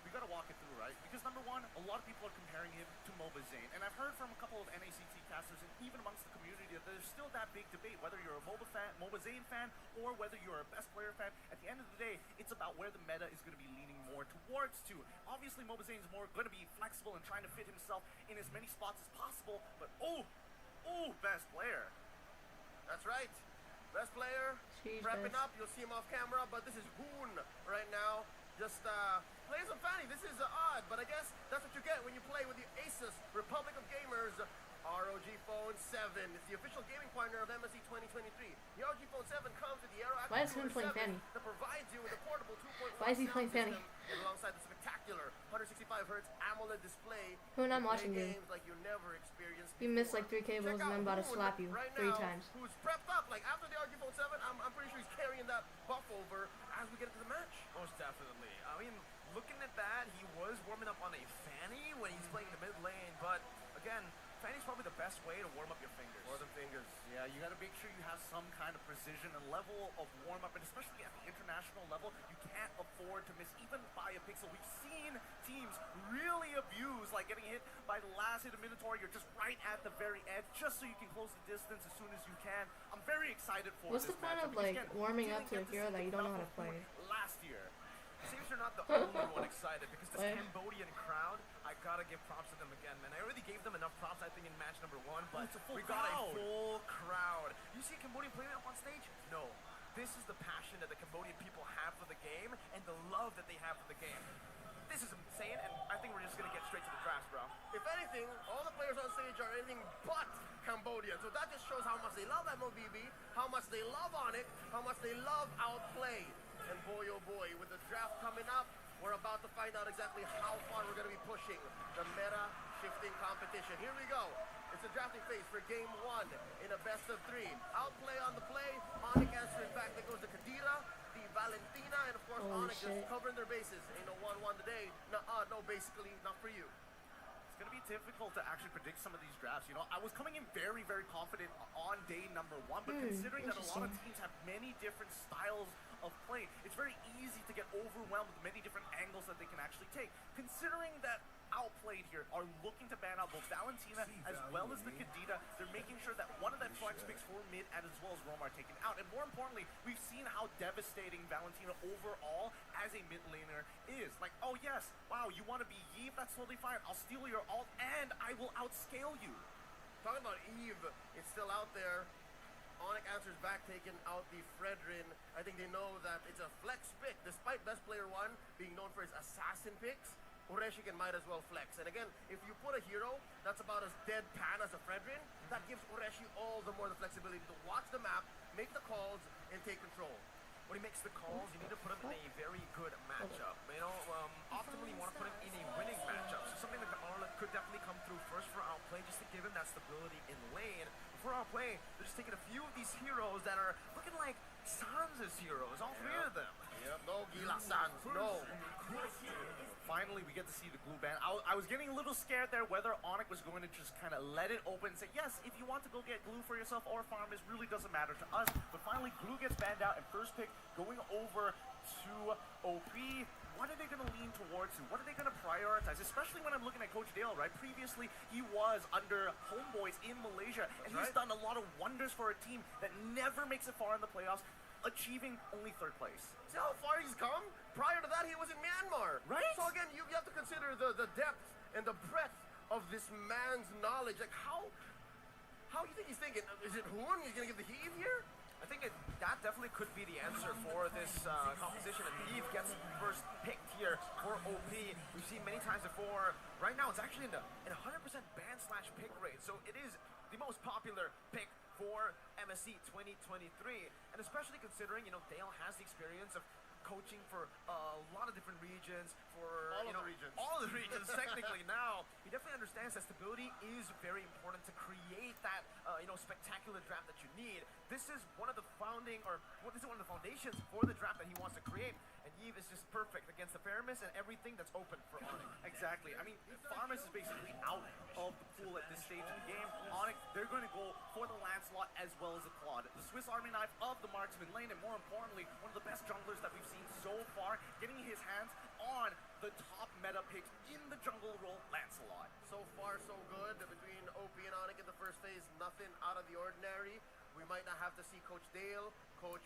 We gotta walk it through, right? Because number 1, a lot of people are comparing him to Mobazane, and I've heard from a couple of NACT casters and even amongst the community that there's still that big debate whether you're a Mobazane fan or whether you're a best player fan. At the end of the day, it's about where the meta is going to be leaning more towards to. Obviously, Mobazane is more going to be flexible and trying to fit himself in as many spots as possible, but best player. That's right. Best player, prepping up. You'll see him off camera, but this is Hoon right now. Just playing some Fanny. This is odd, but I guess that's what you get when you play with the Asus Republic of Gamers ROG Phone 7. It's the official gaming partner of MSC 2023. The ROG Phone 7 comes with the Aero Why is Hoon playing Fanny? that provides you with a portable 2.1 Why is he playing Fanny? alongside the spectacular 165Hz AMOLED display. Hoon, I'm watching you. Games like you never experienced You missed like 3 cables and I'm about to slap you 3 times. Who's prepped up? Like after the RG Phone 7, I'm pretty sure he's carrying that buff over as we get into the match. Most definitely. I mean, looking at that, he was warming up on a Fanny when he's playing the mid lane, but again, Fanny's probably the best way to warm up your fingers. Or the fingers. Yeah, you got to make sure you have some kind of precision and level of warm-up, and especially at the international level, you can't afford to miss even by a pixel. We've seen teams really abuse, like getting hit by the last hit of Minotaur. You're just right at the very edge, just so you can close the distance as soon as you can. I'm very excited for What's this the point matchup of like because, again, warming we up to a didn't get hero that see you don't know how to enough of play? Hoon last year. Seems you're not the only one excited because this What? Cambodian crowd, I gotta give props to them again, man. I already gave them enough props, I think, in match number 1, but it's a full we got a crowd. full crowd. You see a Cambodian playing up on stage? No. This is the passion that the Cambodian people have for the game and the love that they have for the game. This is insane, and I think we're just gonna get straight to the drafts, bro. If anything, all the players on stage are anything but Cambodian. So that just shows how much they love MLBB, how much they love ONIC, how much they love Outplay. And boy, oh boy, with the draft coming up, We're about to find out exactly how far we're going to be pushing the meta shifting competition. Here we go. It's a drafting phase for game 1 in a best of 3. Outplay on the play. ONIC answering back. There goes the Kadira, the Valentina, and of course ONIC just covering their bases. Ain't no 1-1 today. No, basically not for you. It's going to be difficult to actually predict some of these drafts. You know, I was coming in very, very confident on day number 1, but considering that a lot of teams have many different styles of play, it's very easy to get overwhelmed with many different angles that they can actually take. Considering that Outplayed here are looking to ban out both Valentina as well as the Kadita, they're making sure that one of that flex picks for mid and as well as Rome are taken out. And more importantly, we've seen how devastating Valentina overall as a mid laner is. Like, oh yes, wow, you want to be Eve? That's totally fine. I'll steal your ult and I will outscale you. Talking about Eve, it's still out there. ONIC answers back, taking out the Fredrin. I think they know that it's a flex pick. Despite best player 1 being known for his assassin picks, Ureshi might as well flex. And again, if you put a hero that's about as deadpan as a Fredrin, that gives Ureshi all the more the flexibility to watch the map, make the calls, and take control. When he makes the calls, you need to put him in a very good matchup. You know, optimally you want to put him in a winning matchup. So something like the Arlet could definitely come through first for Outplay, just to give him that stability in lane. For Outplay, they're just taking a few of these heroes that are looking like Sans' heroes, all 3 of them. Yep, no Gila Sans, no. Finally, we get to see the glue ban. I was getting a little scared there whether ONIC was going to just kind of let it open and say, yes, if you want to go get glue for yourself or farm, this really doesn't matter to us. But finally, glue gets banned out, and first pick going over to OP. What are they going to lean towards? What are they going to prioritize? Especially when I'm looking at Coach Dale, right? Previously, he was under Homeboys in Malaysia, and he's done a lot of wonders for a team that never makes it far in the playoffs, achieving only 3rd place. See how far he's come? Prior to that, he was in Myanmar. Right? So again, you have to consider the depth and the breadth of this man's knowledge. Like, how you think he's thinking? Is it Hoon? He's going to give the heave here? I think that definitely could be the answer for this composition. And Eve gets first picked here for OP. We've seen many times before. Right now, it's actually in a 100% ban/pick rate. So it is the most popular pick for MSC 2023. And especially considering, you know, Dale has the experience of coaching for a lot of different regions, for all of the regions technically. Now he definitely understands that stability is very important to create that spectacular draft that you need. This is one of the foundations for the draft that he wants to create, and Eve is just perfect against the Faramis and everything that's open for ONIC. Exactly. I mean, Faramis is basically out of the pool at this stage of the game. ONIC, they're going to go for the Lancelot as well as the Claude, the Swiss Army knife of the marksman lane, and more importantly, one of the best junglers that we've seen so far, getting his hands on the top meta picks in the jungle role, Lancelot. So far, so good. Between OP and ONIC in the first phase, nothing out of the ordinary. We might not have to see Coach Dale, Coach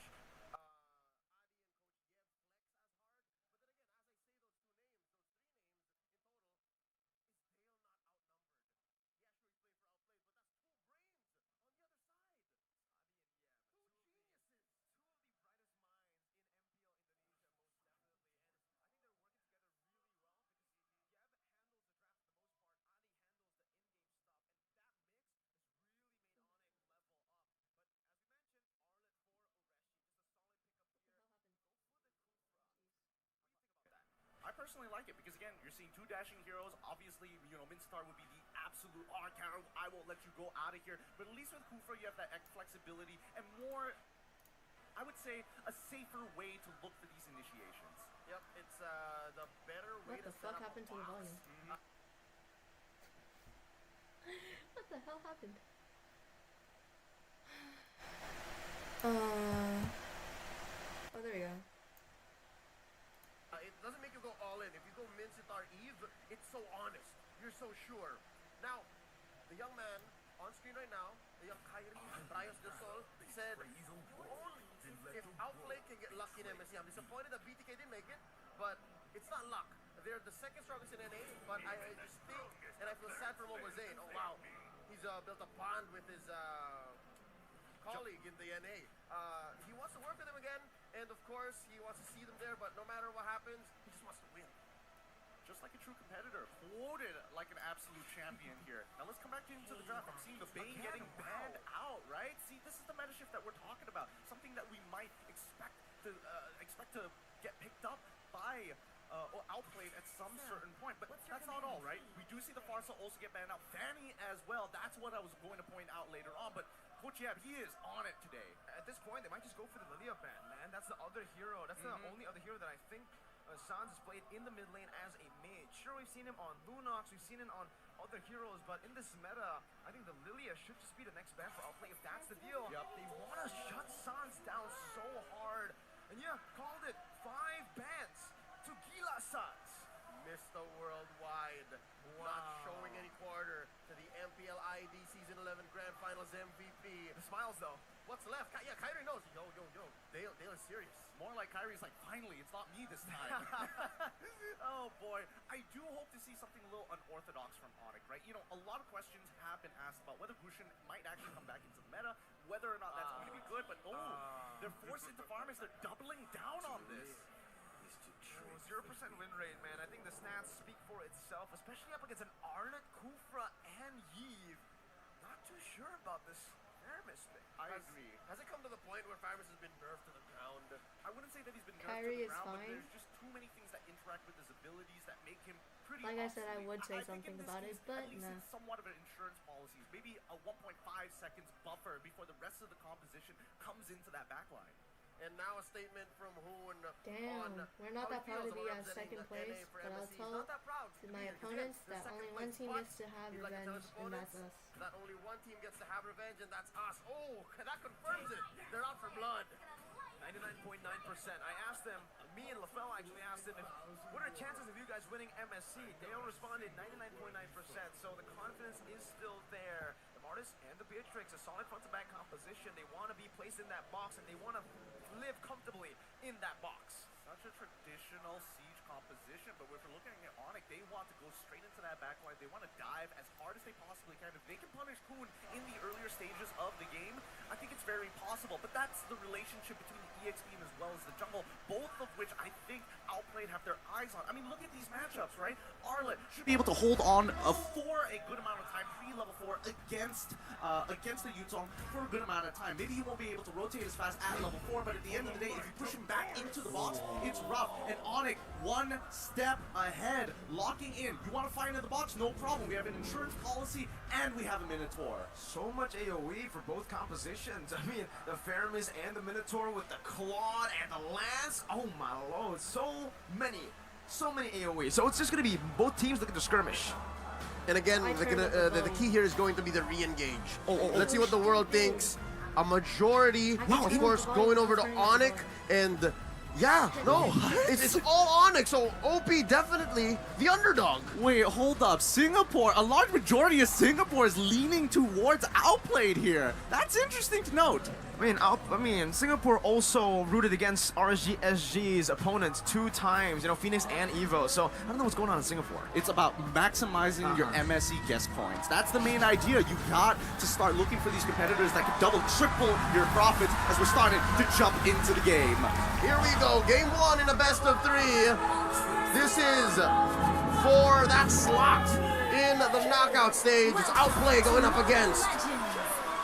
I personally like it because, again, you're seeing 2 dashing heroes. Obviously, you know, Minstar would be the absolute R-counter. I won't let you go out of here. But at least with Kufra, you have that flexibility and more, I would say, a safer way to look for these initiations. Yep, it's the better way to set up. What the fuck happened to the volume? What the hell happened? Oh, there we go. It doesn't make you go all in. If you go Minsitar Eve, it's so honest. You're so sure. Now, the young man on screen right now, the young Kyrie Rayos del Sol, said, if Outplay can get lucky in MSC, I'm disappointed that BTK didn't make it, but it's not luck. They're the second strongest in NA, but I just think, and I feel sad for Momo Zayn. Oh, wow. He's built a bond with his colleague in the NA. He wants to work with him again, and of course, he wants to see them there, but no matter what happens, he just wants to win. Just like a true competitor, quoted like an absolute champion here. Now let's come back into the draft. I'm seeing the Bane getting banned out, right? See, this is the meta shift that we're talking about. Something that we might expect to get picked up by outplayed at some certain point. But that's not all, right? We do see the Farsa also get banned out. Fanny as well. That's what I was going to point out later on. But Coach Yab, he is on it today. At this point, they might just go for the Lilia ban, man. That's the other hero. That's the only other hero that I think Sans has played in the mid lane as a mage. Sure, we've seen him on Lunox, we've seen him on other heroes, but in this meta, I think the Lilia should just be the next ban for Outplay if that's the deal. They want to shut Sans down so hard. And yeah, called it 5 bans to Gila Sans. Mr. Worldwide, not showing any quarter to the MPL ID Season 11 Grand Finals MVP. The smiles though. What's left? Yeah, Kyrie knows. Yo. Dale is serious. More like Kyrie's like, finally, it's not me this time. Oh boy. I do hope to see something a little unorthodox from ONIC, right? You know, a lot of questions have been asked about whether Gusion might actually come back into the meta, whether or not that's going to be good, but they're forced into farmers. They're doubling down on this. 0% win rate, man. I think the stats speak for itself, especially up against an Arlet, Kufra, and Yves. Not too sure about this Faramis thing. I agree. Has it come to the point where Faramis has been nerfed to the ground? I wouldn't say that he's been nerfed Kyrie to the ground, fine. but there's just too many things that interact with his abilities that make him pretty Like I said, I obsolete. would say I think something in this about case, it, but at least no. it's somewhat of an insurance policy. Maybe a 1.5 seconds buffer before the rest of the composition comes into that backline. And now a statement from Hoon. Damn, we're not that proud to be at second place, but I'll tell to my opponents that only one team gets to have revenge, and that's us. That only one team gets to have revenge, and that's us. Oh, that confirms it. They're out for blood. 99.9%. I asked them, me and LaFell actually asked them, what are the chances of you guys winning MSC? They all responded 99.9%, so the confidence is still there. The Martis and the Beatrix, a solid front-to-back composition. They want to be placed in that box, and they want to live comfortably in that box. Such a traditional siege composition, but if we're looking at ONIC, they want to go straight into that backline. They want to dive as hard as they possibly can. If they can punish Kuhn in the earlier stages of the game, I think it's very possible. But that's the relationship between the EX team as well as the jungle, both of which I think Outplay have their eyes on. I mean, look at these matchups, right? Arlet should be able to hold on for a good amount of time, pre-level 4, against the Yutong for a good amount of time. Maybe he won't be able to rotate as fast at level 4, but at the end of the day, if you push him back into the box, it's rough. And ONIC, one step ahead, locking in. You want to fight in the box? No problem. We have an insurance policy, and we have a Minotaur. So much AoE for both compositions. I mean, the Faramis and the Minotaur with the Claw and the Lance. Oh my lord, so many AoE. So it's just going to be both teams looking to skirmish. And again, the key here is going to be the re-engage. Let's see what the world thinks. A majority, of course, going over to ONIC, and yeah, no, it's all ONIC, so OP definitely the underdog. Wait, hold up. Singapore, a large majority of Singapore is leaning towards Outplayed here. That's interesting to note. I mean, Singapore also rooted against RSG SG's opponents 2 times, you know, Phoenix and EVO, so I don't know what's going on in Singapore. It's about maximizing your MSC guest points. That's the main idea. You got to start looking for these competitors that can double, triple your profits as we're starting to jump into the game. Here we go, game 1 in a best of 3. This is for that slot in the knockout stage. It's Outplay going up against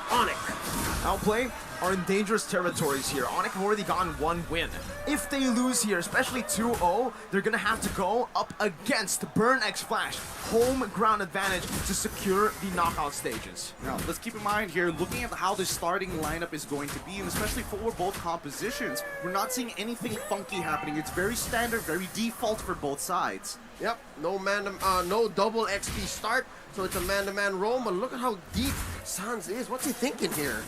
ONIC. Outplay are in dangerous territories here. ONIC have already gotten 1 win. If they lose here, especially 2-0, they're gonna have to go up against Burn X Flash. Home ground advantage to secure the knockout stages. Now, let's keep in mind here, looking at how the starting lineup is going to be, and especially for both compositions, we're not seeing anything funky happening. It's very standard, very default for both sides. Yep, no double XP start, so it's a man-to-man roam, but look at how deep Sans is. What's he thinking here?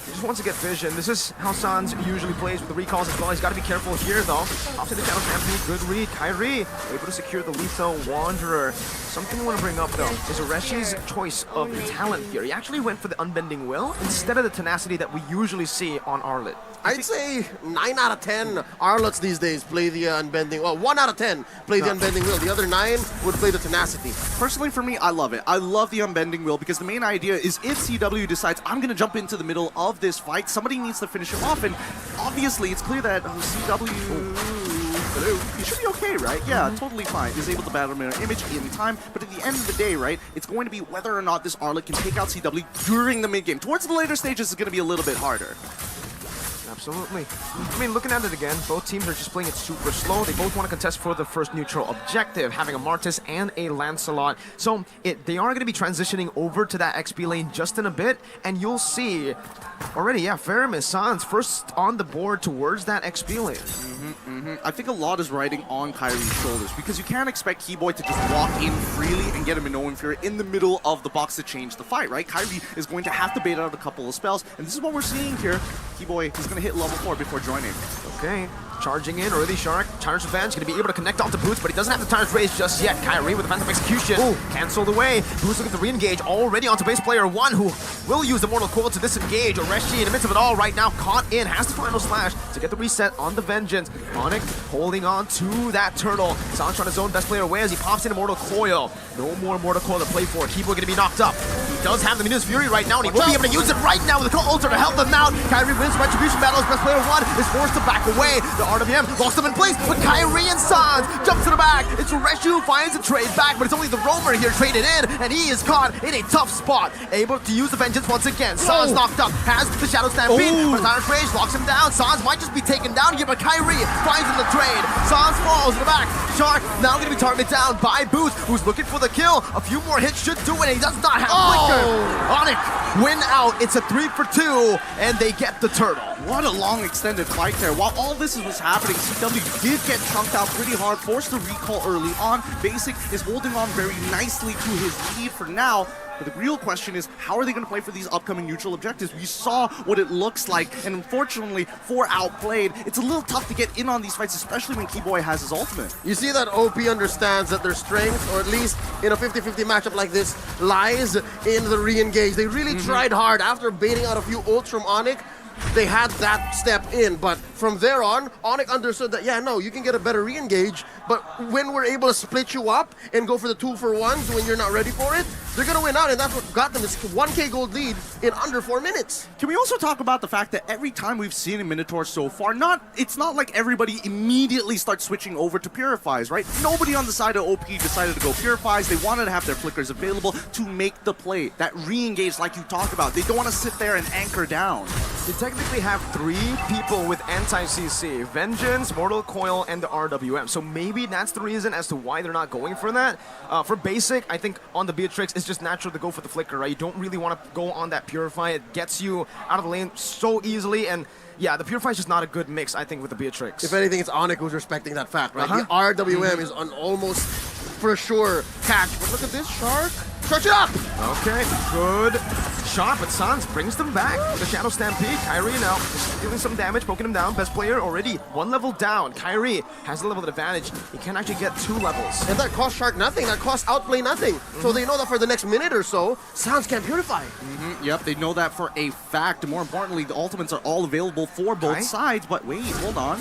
He just wants to get vision. This is how Sans usually plays with the recalls as well. He's got to be careful here, though. Off to the channel champion. Good read. Kyrie able to secure the lethal Wanderer. Something I want to bring up, though, is Areshi's choice of talent here. He actually went for the Unbending Will instead of the tenacity that we usually see on Arlet. I'd say 9 out of 10 Arlets these days play the Unbending. Well, 1 out of 10 play the Unbending Will. The other 9 would play the tenacity. Personally, for me, I love it. I love the Unbending Will because the main idea is if CW decides I'm going to jump into the middle of this fight, somebody needs to finish him off, and obviously it's clear that CW... He should be okay, right? Yeah, totally fine. He's able to battle mirror image in time, but at the end of the day, right, it's going to be whether or not this Arlet can take out CW during the mid game. Towards the later stages, it's going to be a little bit harder. Absolutely. I mean, looking at it again, both teams are just playing it super slow. They both want to contest for the first neutral objective, having a Martis and a Lancelot. So they are going to be transitioning over to that XP lane just in a bit, and you'll see already, yeah, Faramis, Sans first on the board towards that XP lane. I think a lot is riding on Kyrie's shoulders, because you can't expect Keyboy to just walk in freely and get a Minoan Fury in the middle of the box to change the fight, right? Kyrie is going to have to bait out a couple of spells, and this is what we're seeing here. Keyboy is going to hit level 4 before joining. Okay, charging in early. Shark, Tyrant's Revenge, going to be able to connect off the Boots, but he doesn't have the Tyrant's Rage just yet. Kyrie with the Phantom Execution. Ooh, cancelled away. Boots looking to re-engage already onto base player 1, who will use the Mortal Coil to disengage. Oreshi in the midst of it all right now, caught in, has the final slash to get the reset on the Vengeance. ONIC holding on to that turtle. Sans trying to zone best player away as he pops in a Mortal Coil. No more Mortal Coil to play for. Keyboy going to be knocked up. He does have the Minus Fury right now, and he will be able to use it right now with the Ultra to help them out. Kyrie wins Retribution battles. Best player 1 is forced to back away. The RWM locks them in place, but Kyrie and Sans jump to the back. It's Reshi who finds a trade back, but it's only the Roamer here traded in, and he is caught in a tough spot. Able to use the Vengeance once again. Sans knocked up, has the Shadow Stampede, but Tyrant's Rage locks him down. Sans might just be taken down here, but Kyrie finds in the trade. Sans falls in the back. Shark now going to be targeted down by Booth, who's looking for the kill. A few more hits should do it, and he does not have Flicker. ONIC win out. It's a 3 for 2, and they get the turtle. What a long extended fight there. While all this was happening, CW did get chunked out pretty hard, forced to recall early on. Basic is holding on very nicely to his lead for now. But the real question is, how are they going to play for these upcoming neutral objectives? We saw what it looks like, and unfortunately, for Outplayed, it's a little tough to get in on these fights, especially when Keyboy has his ultimate. You see that OP understands that their strength, or at least in a 50-50 matchup like this, lies in the re-engage. They really tried hard after baiting out a few ults from ONIC. They had that step in, but from there on, ONIC understood that, yeah, no, you can get a better re-engage, but when we're able to split you up and go for the 2-for-1s when you're not ready for it, they're going to win out, and that's what got them this 1K gold lead in under 4 minutes. Can we also talk about the fact that every time we've seen a Minotaur so far, it's not like everybody immediately starts switching over to Purifies, right? Nobody on the side of OP decided to go Purifies. They wanted to have their flickers available to make the play. That re-engage like you talked about. They don't want to sit there and anchor down. You technically have 3 people with anti-CC. Vengeance, Mortal Coil, and the RWM. So maybe that's the reason as to why they're not going for that. For Basic, I think on the Beatrix, it's just natural to go for the Flicker, right? You don't really want to go on that Purify. It gets you out of the lane so easily, and yeah, the Purify is just not a good mix, I think, with the Beatrix. If anything, it's ONIC who's respecting that fact, right? The RWM is on almost for sure catch. But look at this, Shark. Stretch it up! Okay, good shot, but Sans brings them back. The Shadow Stampede. Kyrie now just dealing some damage, poking him down. Best player already 1 level down. Kyrie has the level advantage. He can actually get 2 levels. And that costs Shark nothing. That costs Outplay nothing. So they know that for the next minute or so, Sans can't purify. Yep, they know that for a fact. More importantly, the ultimates are all available for both sides. But wait, hold on.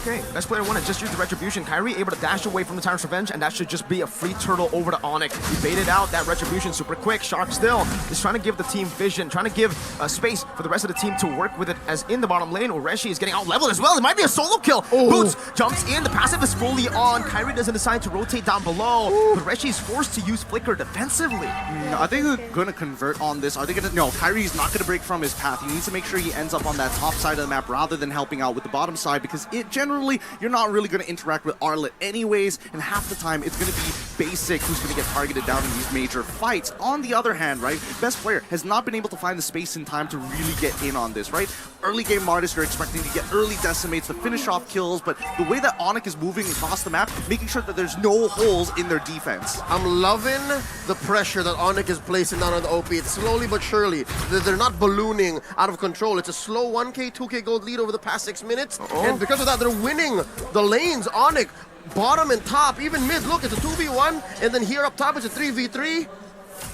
Okay, best player 1 has just used the Retribution. Kyrie able to dash away from the Tyrant's Revenge, and that should just be a free turtle over to ONIC. He baited out that Retribution super quick. Shark still is trying to give the team vision, trying to give space for the rest of the team to work with it as in the bottom lane. Oreshi is getting out-leveled as well. It might be a solo kill. Boots jumps in. The passive is fully on. Kyrie doesn't decide to rotate down below, but Oreshi is forced to use Flicker defensively. Are they going to convert on this? Are they going to... No, Kyrie's not going to break from his path. He needs to make sure he ends up on that top side of the map rather than helping out with the bottom side, because it generally, you're not really going to interact with Arlet anyways, and half the time it's going to be Basic who's going to get targeted down in these major fights. On the other hand, right, best player has not been able to find the space and time to really get in on this, right? Early game Martis, you're expecting to get early decimates to finish off kills, but the way that ONIC is moving across the map, making sure that there's no holes in their defense. I'm loving the pressure that ONIC is placing down on the OP. It's slowly but surely. They're not ballooning out of control. It's a slow 1K, 2K gold lead over the past 6 minutes, and because of that, they're winning the lanes. ONIC, bottom and top, even mid. Look, it's a 2v1, and then here up top it's a 3v3.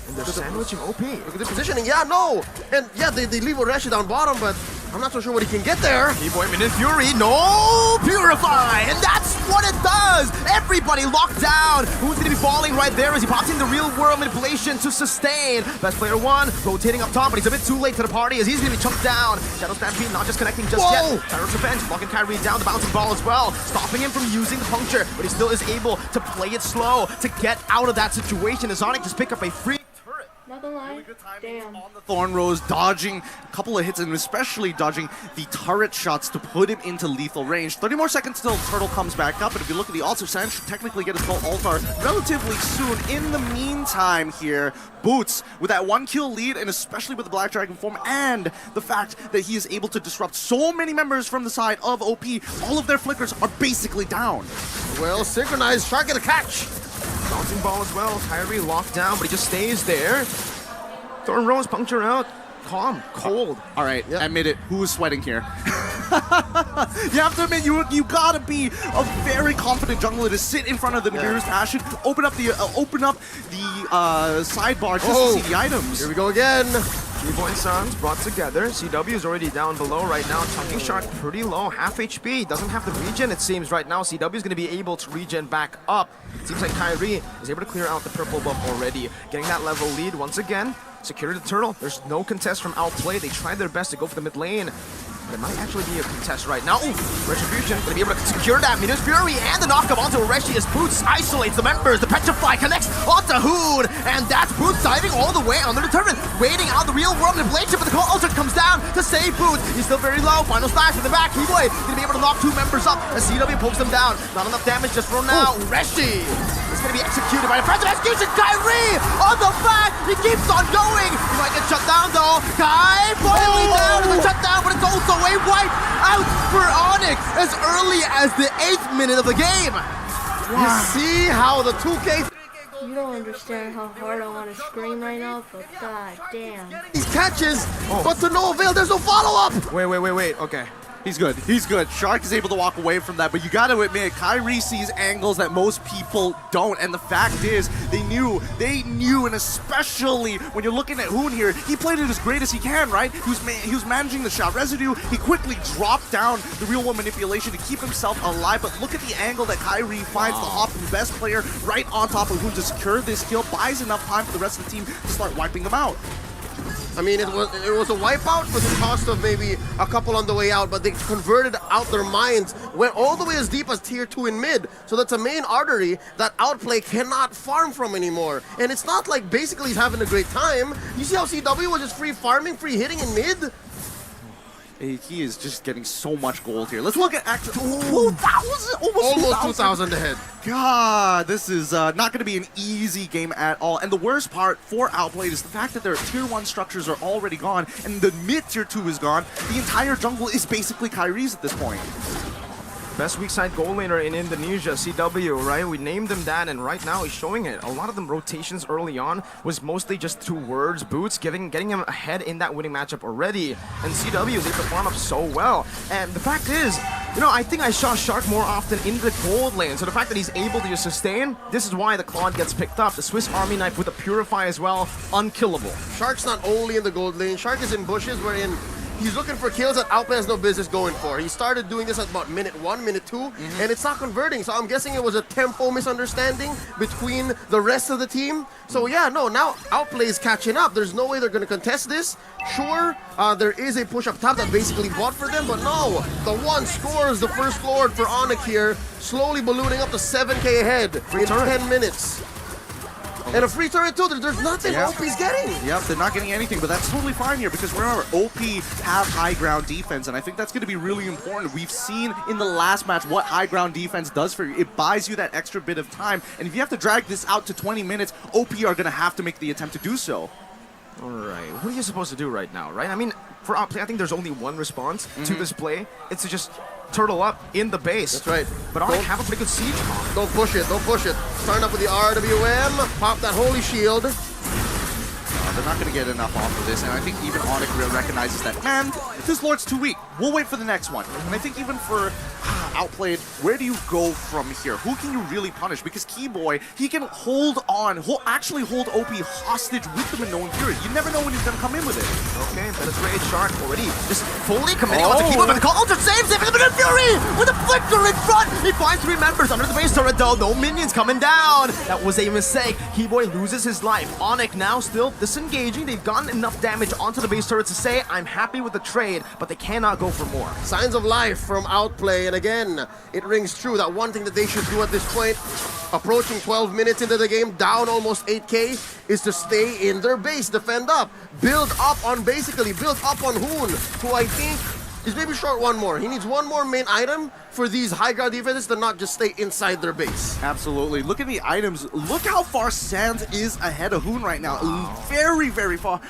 And they're sandwiching OP. Look at this positioning. Yeah, no. And yeah, they leave Oreshi down bottom, but I'm not so sure what he can get there. Keyboy Minute Fury, no Purify, and that's what it does. Everybody locked down. Who's going to be falling right there as he pops in the real world manipulation to sustain. Best player 1 rotating up top, but he's a bit too late to the party as he's going to be chunked down. Shadow Stampede not just connecting just yet. Tyrant's Revenge blocking Kyrie down, the bouncing ball as well, stopping him from using the puncture, but he still is able to play it slow to get out of that situation as ONIC just pick up a free turret. the line. Damn. Thorn Rose dodging a couple of hits and especially dodging the turret shots to put him into lethal range. 30 more seconds till Turtle comes back up, and if you look at the ults, Sand should technically get his full altar relatively soon. In the meantime here, Boots with that 1-kill lead, and especially with the Black Dragon form and the fact that he is able to disrupt so many members from the side of OP, all of their flickers are basically down. Well, synchronized, Shark get a catch. Bouncing ball as well. Kyrie locked down, but he just stays there. Thorn Rose puncture out. Calm, cold. All right, admit it. Who is sweating here? You have to admit, you gotta be a very confident jungler to sit in front of the Nibiru's Passion, open up the sidebar just to see the items. Here we go again. Evo and Sans brought together. CW is already down below right now. Chunking Shark pretty low, half HP. Doesn't have the regen, it seems, right now. CW is going to be able to regen back up. It seems like Kyrie is able to clear out the purple buff already. Getting that level lead once again. Secure the turtle. There's no contest from Outplay. They tried their best to go for the mid lane. But it might actually be a contest right now. Ooh, Retribution gonna be able to secure that. Minus Fury and the knockup onto RSG as Boots isolates the members. The Petrify connects onto Hood, and that's Boots diving all the way under the turret, waiting out the real world manipulation, but the call ultimate comes down to save Boots. He's still very low. Final slash in the back. Keyboy gonna be able to knock 2 members up as CW pokes them down. Not enough damage just for now. RSG is gonna be executed by the Phantom Execution. Kyrie on the back. He keeps on going. He might get shut down though. Kai finally down. It's a shutdown, but it's also a wipe out for ONIC as early as the 8th minute of the game. You see how the 2K, 3K You don't understand how hard I want to scream right now, but god damn. these catches, but to no avail. There's no follow-up. Wait. Okay. He's good. He's good. Shark is able to walk away from that, but you got to admit, Kyrie sees angles that most people don't. And the fact is, they knew, and especially when you're looking at Hoon here, he played it as great as he can, right? He was managing the shot residue. He quickly dropped down the real world manipulation to keep himself alive. But look at the angle that Kyrie finds the hop from the best player right on top of Hoon to secure this kill, buys enough time for the rest of the team to start wiping them out. I mean, it was a wipeout for the cost of maybe a couple on the way out, but they converted out their minds, went all the way as deep as tier 2 in mid. So that's a main artery that Outplay cannot farm from anymore. And it's not like basically he's having a great time. You see how CW was just free farming, free hitting in mid? He is just getting so much gold here. Let's look at actual 2,000, almost 2,000 ahead. God, this is not going to be an easy game at all. And the worst part for Outplay is the fact that their tier 1 structures are already gone and the mid tier 2 is gone. The entire jungle is basically Kyrie's at this point. Best weak side goal laner in Indonesia, CW, right? We named him that, and right now he's showing it. A lot of the rotations early on was mostly just 2 words. Boots getting him ahead in that winning matchup already. And CW, they perform up so well. And the fact is, you know, I think I saw Shark more often in the gold lane. So the fact that he's able to just sustain, this is why the Claude gets picked up. The Swiss Army knife with a Purify as well, unkillable. Shark's not only in the gold lane. Shark is in bushes wherein he's looking for kills that Outplay has no business going for. He started doing this at about minute 1, minute 2, and it's not converting. So I'm guessing it was a tempo misunderstanding between the rest of the team. So yeah, no, now Outplay is catching up. There's no way they're going to contest this. Sure, there is a push up top that basically bought for them, but no. The one scores the first Lord for ONIC here, slowly ballooning up to 7K ahead in 10 minutes. And a free turret too, there's nothing OP's getting. Yep, they're not getting anything, but that's totally fine here because remember, OP have high ground defense, and I think that's going to be really important. We've seen in the last match what high ground defense does for you. It buys you that extra bit of time, and if you have to drag this out to 20 minutes, OP are going to have to make the attempt to do so. All right, what are you supposed to do right now, right? I mean, for Outplay, I think there's only one response to this play. It's to just turtle up in the base. That's right. But ONIC have a pretty good siege. Don't push it, don't push it. Starting up with the RWM, pop that holy shield. They're not going to get enough off of this, and I think even ONIC recognizes that, man, this Lord's too weak. We'll wait for the next one. And I think even for Outplayed, where do you go from here? Who can you really punish? Because Keyboy, he can hold on, actually hold OP hostage with the Minoan Fury. You never know when he's going to come in with it. Okay, penetrate Shark already just fully committing onto Keyboy, but the call ultra saves him, and the Minoan Fury with a flicker in front. He finds 3 members under the base turret though. No minions coming down. That was a mistake. Keyboy loses his life. ONIC now still disinfected. engaging. They've gotten enough damage onto the base turret to say, I'm happy with the trade, but they cannot go for more. Signs of life from Outplay, and again, it rings true that one thing that they should do at this point, approaching 12 minutes into the game, down almost 8k, is to stay in their base, defend up, build up on Hoon, who I think is maybe short one more. He needs one more main item for these high ground defenses to not just stay inside their base. Absolutely. Look at the items. Look how far Sands is ahead of Hoon right now. Very, very far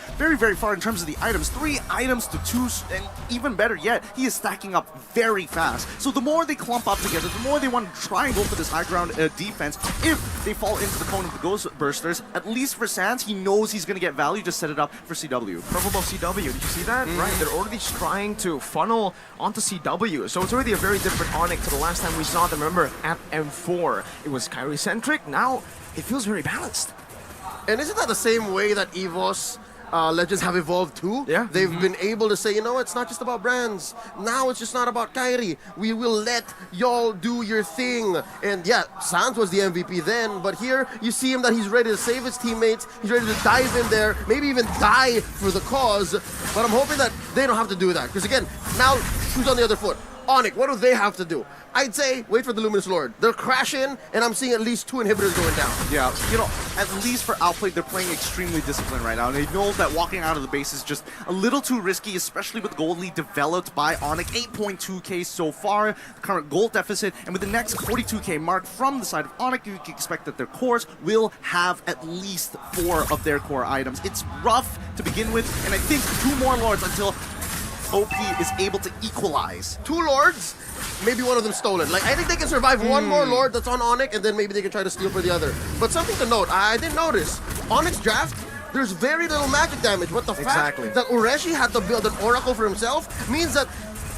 in terms of the items. 3 items to 2, and even better yet, he is stacking up very fast. So the more they clump up together, the more they want to try and go for this high ground defense. If they fall into the cone of the Ghost Bursters, at least for Sands, he knows he's going to get value. Just set it up for CW. Purple buff CW, did you see that? Right, they're already trying to funnel onto CW, so it's already a very different ONIC to the last time we saw them. Remember, at M4, it was Kyrie-centric. Now, it feels very balanced. And isn't that the same way that EVOS Legends have evolved too? Yeah. They've been able to say, you know, it's not just about brands. Now it's just not about Kyrie. We will let y'all do your thing. And yeah, Sands was the MVP then, but here you see him that he's ready to save his teammates. He's ready to dive in there, maybe even die for the cause. But I'm hoping that they don't have to do that. Because again, now who's on the other foot? ONIC, what do they have to do? I'd say wait for the Luminous Lord. They're crashing, and I'm seeing at least 2 inhibitors going down. Yeah, you know, at least for Outplay, they're playing extremely disciplined right now. And they know that walking out of the base is just a little too risky, especially with gold lead developed by ONIC. 8.2k so far, the current gold deficit. And with the next 42k mark from the side of ONIC, you can expect that their cores will have at least 4 of their core items. It's rough to begin with, and I think 2 more Lords until OP is able to equalize. 2 Lords, maybe one of them stolen. Like, I think they can survive one more Lord that's on ONIC, and then maybe they can try to steal for the other. But something to note, I didn't notice. ONIC's draft, there's very little magic damage, but the fact that Ureshi had to build an Oracle for himself means that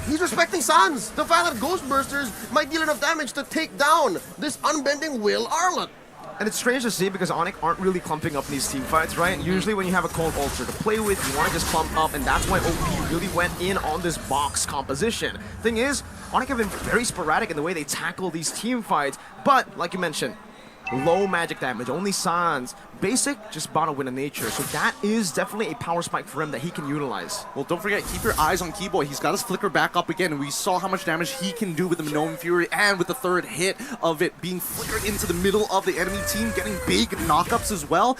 he's respecting Sans. The fact that Ghost Bursters might deal enough damage to take down this unbending Will Arlott. And it's strange to see because ONIC aren't really clumping up in these team fights, right? Usually when you have a cold ultra to play with, you want to just clump up, and that's why OP really went in on this box composition. Thing is, ONIC have been very sporadic in the way they tackle these team fights, but like you mentioned, low magic damage, only Sans. Basic, just bottom win of nature. So that is definitely a power spike for him that he can utilize. Well, don't forget, keep your eyes on Keyboy. He's got his flicker back up again, and we saw how much damage he can do with the Minoan Fury, and with the 3rd hit of it being flickered into the middle of the enemy team, getting big knockups as well.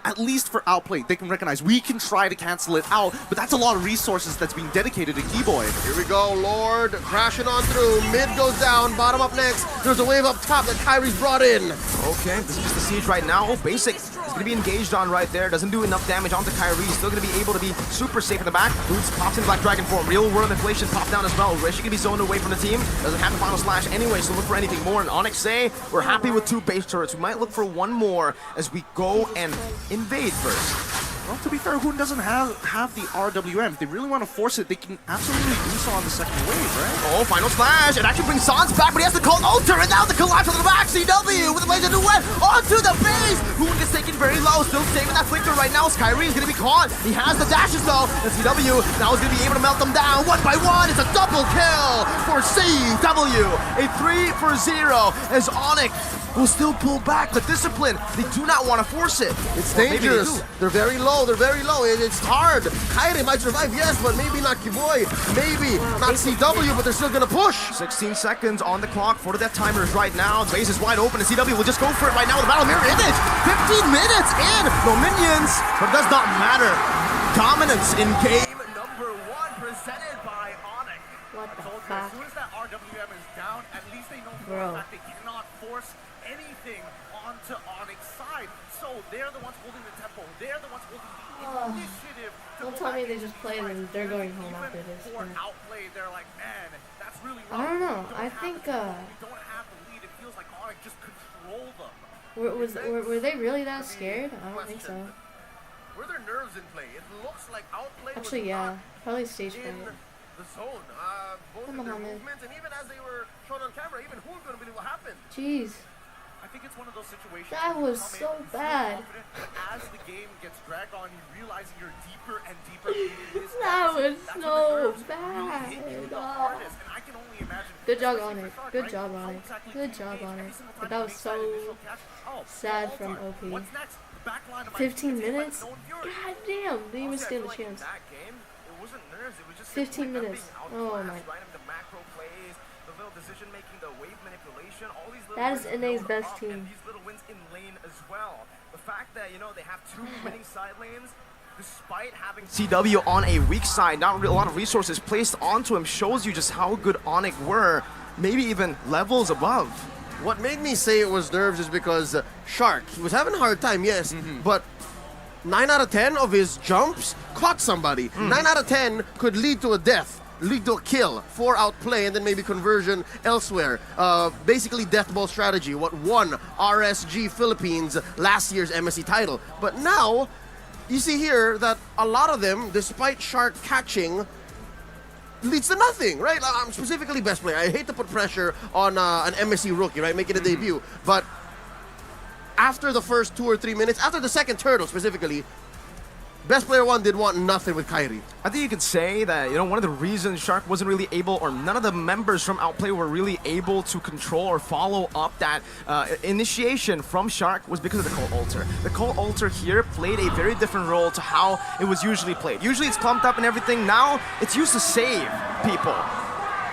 At least for Outplay, they can recognize we can try to cancel it out, but that's a lot of resources that's being dedicated to Keyboy. Here we go, Lord crashing on through. Mid goes down, bottom up next. There's a wave up top that Kyrie's brought in. Okay, this is just the siege right now. Oh, Basic is going to be engaged on right there. Doesn't do enough damage onto Kyrie. Still going to be able to be super safe in the back. Boots pops in Black Dragon form. Real World Inflation popped down as well. Rishi can be zoned away from the team. Doesn't have the final slash anyway, so look for anything more. And ONIC say we're happy with 2 base turrets. We might look for 1 more as we go and invade first. Well, to be fair, Hoon doesn't have the RWM. If they really want to force it, they can absolutely do so on the 2nd wave, right? Oh, final slash! It actually brings Sans back, but he has to call Alter, and now the collapse on the back. CW with the blaze of duet onto the base! Hoon gets taken very low, still saving that flicker right now. Kyrie is going to be caught. He has the dashes though, and CW now is going to be able to melt them down 1 by 1. It's a double kill for CW. A 3 for 0 as ONIC will still pull back. The discipline, they do not want to force it. It's dangerous. They're very low. It's hard. Kyrie might survive, yes, but maybe not Keyboy. Maybe not CW, but they're still going to push. 16 seconds on the clock for the death timers right now. The base is wide open, and CW will just go for it right now with the Battle Mirror Image. 15 minutes in. No minions, but it does not matter. Dominance in game. Number 1 presented by ONIC. What the fuck? As soon as that RWM is down, at least they know for a fact they cannot force anything onto ONIC's side. So they're the ones holding the tempo. They're the ones holding the initiative. Don't tell me they just played and they're going home after this. For Outplay, they're like, man, that's really I don't know. I think they don't have the lead. It feels like ONIC just control them. were they really that scared? I don't think so. Were their nerves in play? It looks like Outplay Actually, yeah. Probably stage fright. The zone, both in their movements, and even as they were shown on camera, even who's going to believe what happened? Jeez. I think it's one of those situations. That was so bad. As the game gets dragged on, you realizing you're deeper and deeper. That was so bad. And I Good job on it. Good job on it. Good job on it. But that was so sad from OP. 15 minutes? God damn, they even stand a chance. 15 minutes. Oh my. That is NA's best team. The fact that, you know, they have 2 winning side lanes, despite having CW on a weak side, not a lot of resources placed onto him, shows you just how good ONIC were, maybe even levels above. What made me say it was nerves is because Shark, he was having a hard time, yes, but 9 out of 10 of his jumps caught somebody. 9 out of 10 could lead to a death, lead to a kill, for outplay, and then maybe conversion elsewhere. Basically death ball strategy, what won RSG Philippines last year's MSC title. But now, you see here that a lot of them, despite Shark catching, leads to nothing, right? I'm specifically best player. I hate to put pressure on an MSC rookie, right? Making a debut. But after the first 2 or 3 minutes, after the second turtle specifically, best player 1 did want nothing with Kairi. I think you could say that, you know, one of the reasons Shark wasn't really able, or none of the members from Outplay were really able to control or follow up that initiation from Shark was because of the Cult Altar. The Cult Altar here played a very different role to how it was usually played. Usually it's clumped up and everything. Now it's used to save people.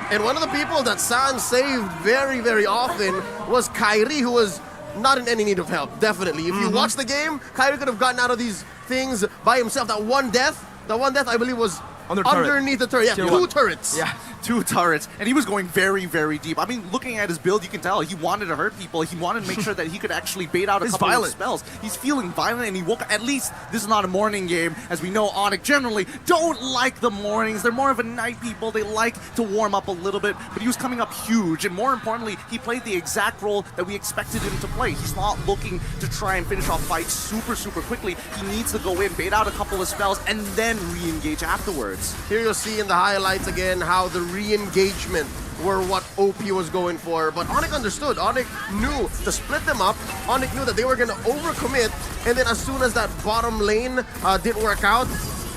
And one of the people that San saved very, very often was Kairi, who was not in any need of help, definitely. If you watch the game, Kairi could have gotten out of these things by himself. That one death, I believe, was underneath the turret. Yeah, Tier 2 1. turrets. Yeah, 2 turrets. And he was going very, very deep. I mean, looking at his build, you can tell he wanted to hurt people. He wanted to make sure that he could actually bait out a couple of spells. He's feeling violent, and he woke up. At least this is not a morning game. As we know, ONIC generally don't like the mornings. They're more of a night people. They like to warm up a little bit. But he was coming up huge. And more importantly, he played the exact role that we expected him to play. He's not looking to try and finish off fights super, super quickly. He needs to go in, bait out a couple of spells, and then re-engage afterwards. Here you'll see in the highlights again how the re-engagement were what OP was going for. But ONIC understood. ONIC knew to split them up. ONIC knew that they were going to overcommit. And then as soon as that bottom lane didn't work out,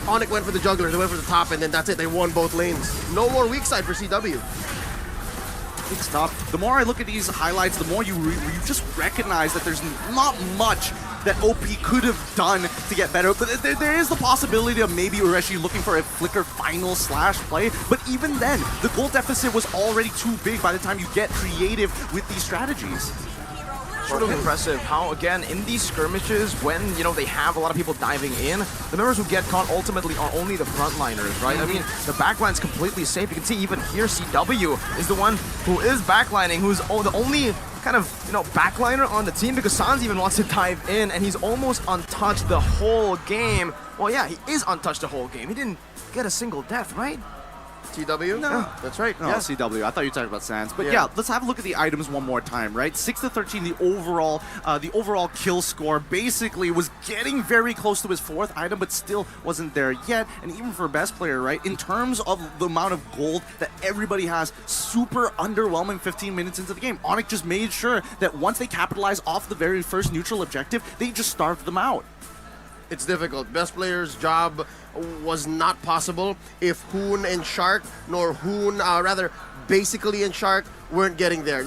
ONIC went for the juggler. They went for the top, and then that's it. They won both lanes. No more weak side for CW. It's tough. The more I look at these highlights, the more you just recognize that there's not much that OP could have done to get better. But there is the possibility of maybe we're actually looking for a Flicker final slash play. But even then, the goal deficit was already too big by the time you get creative with these strategies. Sort of impressive how, again, in these skirmishes, when, you know, they have a lot of people diving in, the members who get caught ultimately are only the frontliners, right? I mean, the backline's completely safe. You can see even here, CW is the one who is backlining, who's the only kind of, you know, backliner on the team, because Sans even wants to dive in, and he's almost untouched the whole game. Well, yeah, he is untouched the whole game. He didn't get a single death, right? TW? No. That's right. No, Yeah. CW. I thought you were talking about Sans. But yeah, let's have a look at the items one more time, right? 6-13, the overall kill score basically was getting very close to his 4th item, but still wasn't there yet. And even for best player, right, in terms of the amount of gold that everybody has, super underwhelming 15 minutes into the game. ONIC just made sure that once they capitalized off the very first neutral objective, they just starved them out. It's difficult. Best player's job was not possible if Hoon and Shark, nor Hoon, rather, basically and Shark weren't getting there.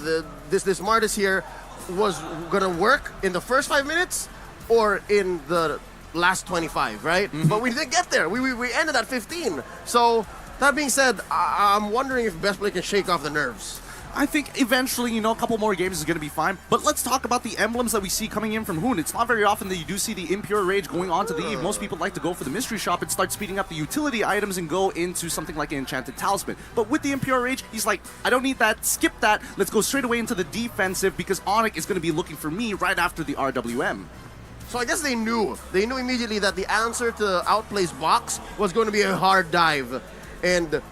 This smartest here was gonna work in the first 5 minutes or in the last 25, right? But we didn't get there. We ended at 15. So that being said, I'm wondering if best player can shake off the nerves. I think eventually, you know, a couple more games is going to be fine. But let's talk about the emblems that we see coming in from Hoon. It's not very often that you do see the Impure Rage going on to the Eve. Most people like to go for the Mystery Shop and start speeding up the utility items and go into something like an Enchanted Talisman. But with the Impure Rage, he's like, I don't need that, skip that, let's go straight away into the defensive because ONIC is going to be looking for me right after the RWM. So I guess they knew immediately that the answer to Outplay's box was going to be a hard dive. And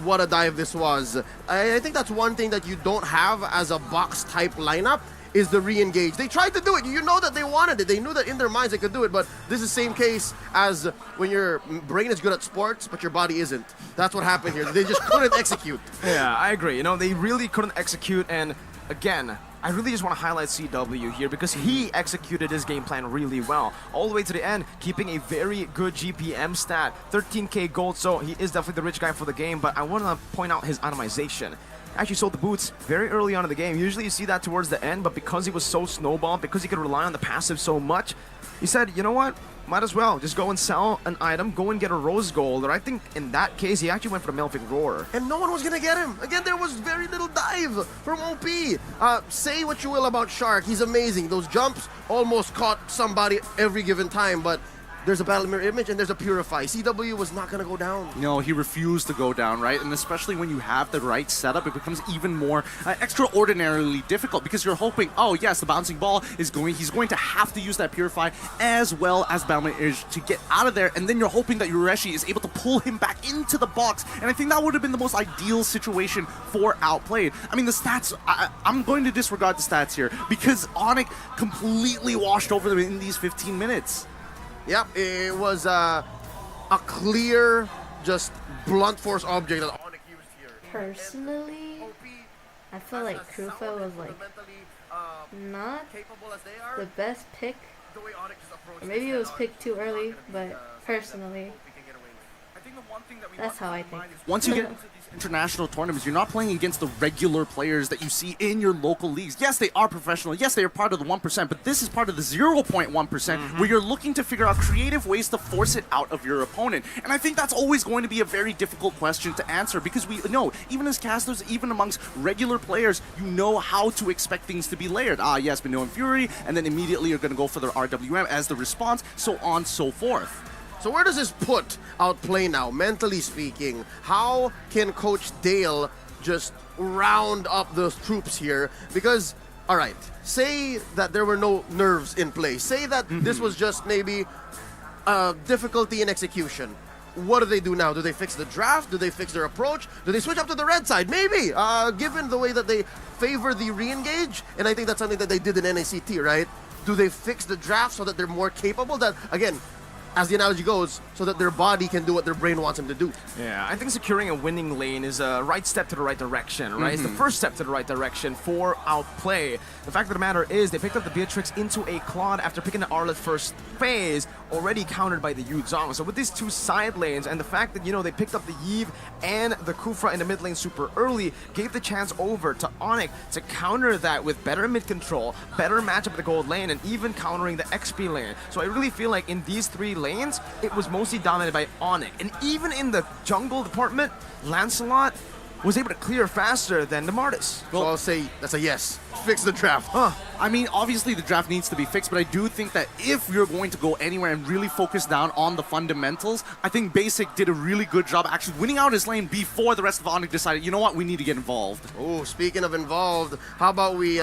what a dive this was. I think that's one thing that you don't have as a box-type lineup is the re-engage. They tried to do it. You know that they wanted it. They knew that in their minds they could do it, but this is the same case as when your brain is good at sports, but your body isn't. That's what happened here. They just couldn't execute. Yeah, I agree. You know, they really couldn't execute, and again, I really just want to highlight CW here because he executed his game plan really well. All the way to the end, keeping a very good GPM stat, 13k gold, so he is definitely the rich guy for the game, but I want to point out his itemization. Actually sold the boots very early on in the game. Usually you see that towards the end, but because he was so snowballed, because he could rely on the passive so much, he said, you know what? Might as well just go and sell an item, go and get a rose gold. Or I think in that case, he actually went for the Melfic Roar. And no one was gonna get him. Again, there was very little dive from OP. Say what you will about Shark, he's amazing. Those jumps almost caught somebody every given time, but there's a battle mirror image and there's a purify. CW was not gonna go down. No, he refused to go down, right? And especially when you have the right setup, it becomes even more extraordinarily difficult because you're hoping, oh yes, the bouncing ball is he's going to have to use that purify as well as battle mirror to get out of there, and then you're hoping that Ureshi is able to pull him back into the box, and I think that would have been the most ideal situation for Outplayed. I mean, the stats, I'm going to disregard the stats here because ONIC completely washed over them in these 15 minutes. Yep, it was a clear, just blunt force object that ONIC used here. Personally, I feel like Krufa was like not the best pick. Or maybe it was picked too early, but personally, that's how I think. Once you get into these international tournaments, you're not playing against the regular players that you see in your local leagues. Yes, they are professional. Yes, they are part of the 1%, but this is part of the 0.1% where you're looking to figure out creative ways to force it out of your opponent. And I think that's always going to be a very difficult question to answer because we know, even as casters, even amongst regular players, you know how to expect things to be layered. Yes, Mino and Fury, and then immediately you're going to go for their RWM as the response, so on, so forth. So where does this put Outplay now, mentally speaking? How can Coach Dale just round up those troops here? Because, all right, say that there were no nerves in play. Say that this was just maybe difficulty in execution. What do they do now? Do they fix the draft? Do they fix their approach? Do they switch up to the red side? Maybe, given the way that they favor the re-engage. And I think that's something that they did in NACT, right? Do they fix the draft so that they're more capable? That, again, as the analogy goes, so that their body can do what their brain wants them to do. Yeah, I think securing a winning lane is a right step to the right direction, right? It's the first step to the right direction for Outplay. The fact of the matter is they picked up the Beatrix into a Claude after picking the Arlet first phase, already countered by the Yu Zhong. So with these two side lanes and the fact that, you know, they picked up the Yve and the Kufra in the mid lane super early, gave the chance over to ONIC to counter that with better mid control, better matchup at the gold lane, and even countering the XP lane. So I really feel like in these three lanes, it was mostly dominated by ONIC. And even in the jungle department, Lancelot was able to clear faster than the Martis. Well, so I'll say that's a yes. Fix the draft. I mean, obviously the draft needs to be fixed, but I do think that if you're going to go anywhere and really focus down on the fundamentals, I think Basic did a really good job actually winning out his lane before the rest of ONIC decided, you know what, we need to get involved. Oh, speaking of involved, how about we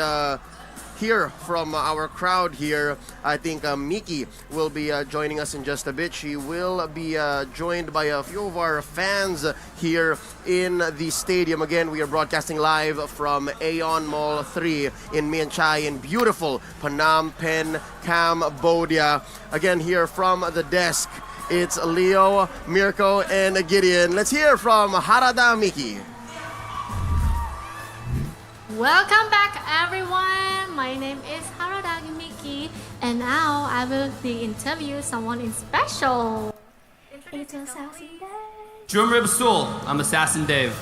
hear from our crowd here? I think Miki will be joining us in just a bit. She will be joined by a few of our fans here in the stadium. Again, we are broadcasting live from Aeon Mall 3 in Mian Chai in beautiful Phnom Penh, Cambodia. Again, here from the desk, it's Leo, Mirko, and Gideon. Let's hear from Harada Miki. Welcome back, everyone. My name is Harada Miki, and now I will be interviewing someone in special. It's Assassin Dave. Drum Rib Stool, I'm Assassin Dave.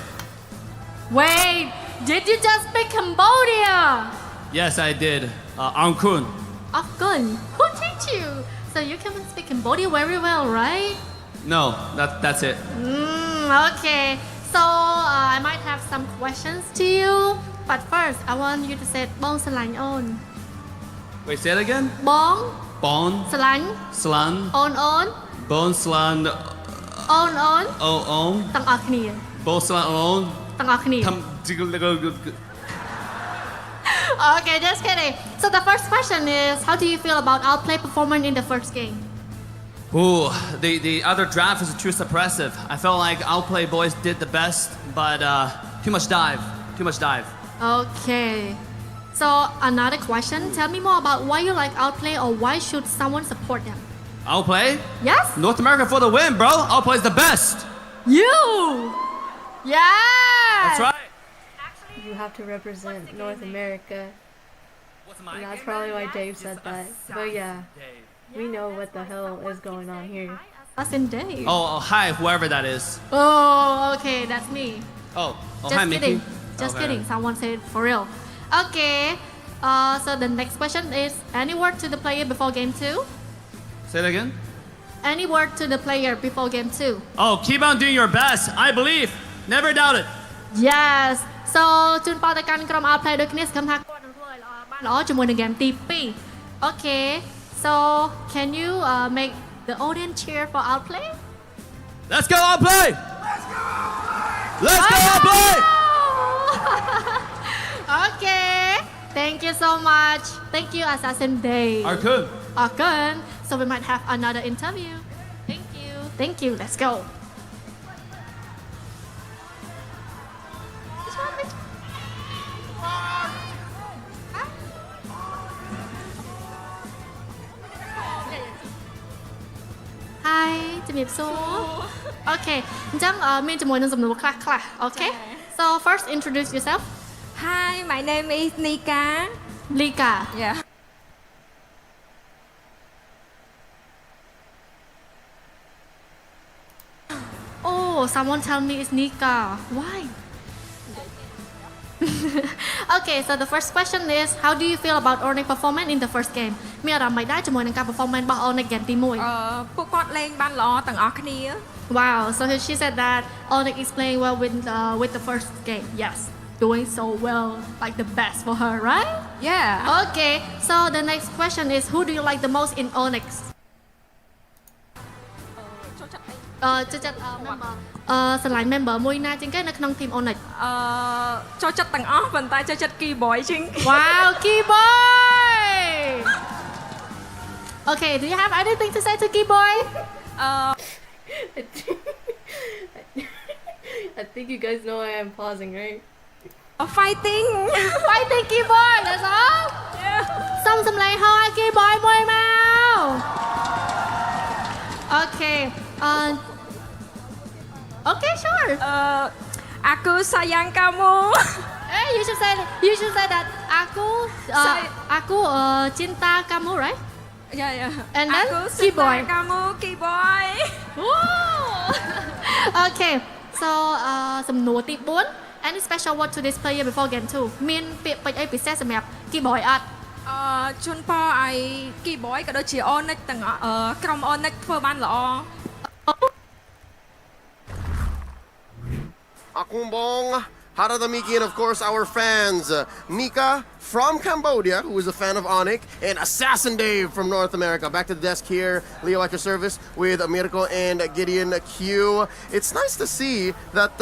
Wait, did you just speak Cambodia? Yes, I did. Angkun. Afghan, who teach you? So you can speak Cambodia very well, right? No, that's it. Okay. So I might have some questions to you. But first, I want you to say Bong Salanh On. Wait, say it again? Bong. Bon. Salanh. Slan. On. Bon Slan. On. On. ទាំងអស់គ្នា Bon Slan on. ទាំងអស់គ្នា Okay, just kidding. So the first question is, how do you feel about Outplay performance in the first game? Ooh, the other draft was too suppressive. I felt like Outplay boys did the best, but too much dive. Okay. So another question. Tell me more about why you like Outplay, or why should someone support them? Outplay? Yes? North America for the win, bro. Outplay's the best. You! Yeah! That's right. You have to represent North America. And that's probably why Dave said that. But yeah, we know what the hell is going on here. Assassin Dave. Oh, hi, whoever that is. Oh, okay, that's me. Oh, Just hi, kidding. Mickey. Just Okay. kidding. Someone said for real. Okay. So the next question is, any word to the player before game 2? Say it again. Any word to the player before game 2? Oh, keep on doing your best. I believe. Never doubt it. Yes. So ជូនពរទៅកាន់ក្រុម Outplay ដូចគ្នាសង្ឃឹមថាគាត់នឹងធ្វើឲ្យបានល្អជាមួយនឹង game ទី 2 Okay. So can you make the audience cheer for Outplay? Let's go Outplay. Let's go Outplay. Okay. Thank you so much. Thank you, Assassin Day. Arkun. Arkun. So we might have another interview. Thank you. Thank you. Let's go. Hi ជំរាបសួរ Okay អញ្ចឹងមានជាមួយនឹងសំណួរខ្លះៗ Okay So first introduce yourself Hi my name is Nika Lika Yeah Oh someone tell me it's Nika Why Okay so the first question is how do you feel about ONIC performance in the first game មានអារម្មណ៍មិនដែរជាមួយនឹងការ performance របស់ ONIC game ទី1ពួកគាត់លេងបានល្អទាំងអស់គ្នា Wow so she said that ONIC is playing well with the first game Yes doing so well like the best for her right Yeah Okay so the next question is who do you like the most in ONIC ចូលចិត្ត member ស្រឡាញ់ member មួយណាជាងគេនៅក្នុង team ONIC ចូលចិត្តទាំងអស់ប៉ុន្តែចូលចិត្ត keyboy ជាង Wow keyboy Okay do you have anything to say to keyboy I think you guys know why I'm pausing right Fighting Fighting keyboy that's all សុំសម្លេងហៅឲ្យ keyboy មួយមក Okay Okay sure Aku sayang kamu Hey you should say that aku cinta kamu right Yeah And then Aku keyboy cinta kamu keyboy Okay so សំណួរទី 4 Any special word to this player before game 2 មានពាក្យពេចន៍អីពិសេសសម្រាប់ keyboy អត់ ជូនពរឲ្យ keyboy ក៏ដូចជា ONIC ទាំងក្រុម ONIC ធ្វើបានល្អ Akumbong, Haradamiki, and of course our fans, Nika from Cambodia, who is a fan of ONIC, and Assassin Dave from North America. Back to the desk here, Leo at your service with Miracle and Gideon Q. It's nice to see that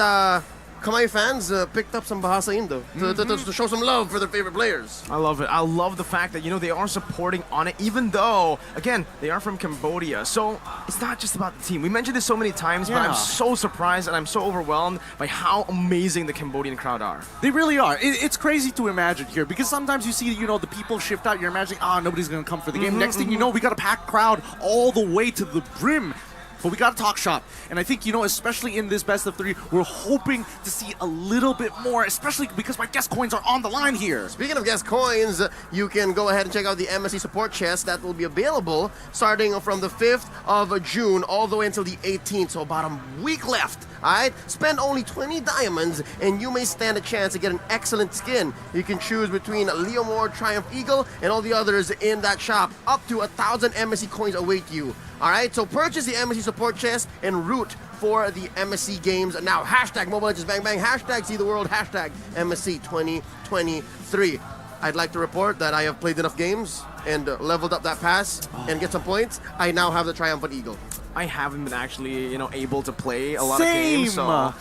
Kamai fans picked up some Bahasa Indo to show some love for their favorite players. I love it. I love the fact that, they are supporting ONIC, even though, again, they are from Cambodia. So it's not just about the team. We mentioned this so many times, but I'm so surprised and I'm so overwhelmed by how amazing the Cambodian crowd are. They really are. It's crazy to imagine here because sometimes you see, the people shift out. You're imagining, nobody's going to come for the game. Next thing you know, we got a packed crowd all the way to the brim. But we got to talk shop. And I think, especially in this best of 3, we're hoping to see a little bit more, especially because my guest coins are on the line here. Speaking of guest coins, you can go ahead and check out the MSC support chest that will be available starting from the 5th of June all the way until the 18th. So about a week left. Alright? Spend only 20 diamonds and you may stand a chance to get an excellent skin. You can choose between Leomore, Triumph Eagle, and all the others in that shop. Up to 1,000 MSC coins await you. Alright, so purchase the MSC support chest and root for the MSC games. Now, hashtag Mobile Legends Bang Bang, hashtag See the World, hashtag MSC 2023. I'd like to report that I have played enough games and leveled up that pass and get some points. I now have the Triumphant Eagle. I haven't been actually, able to play a lot of games, so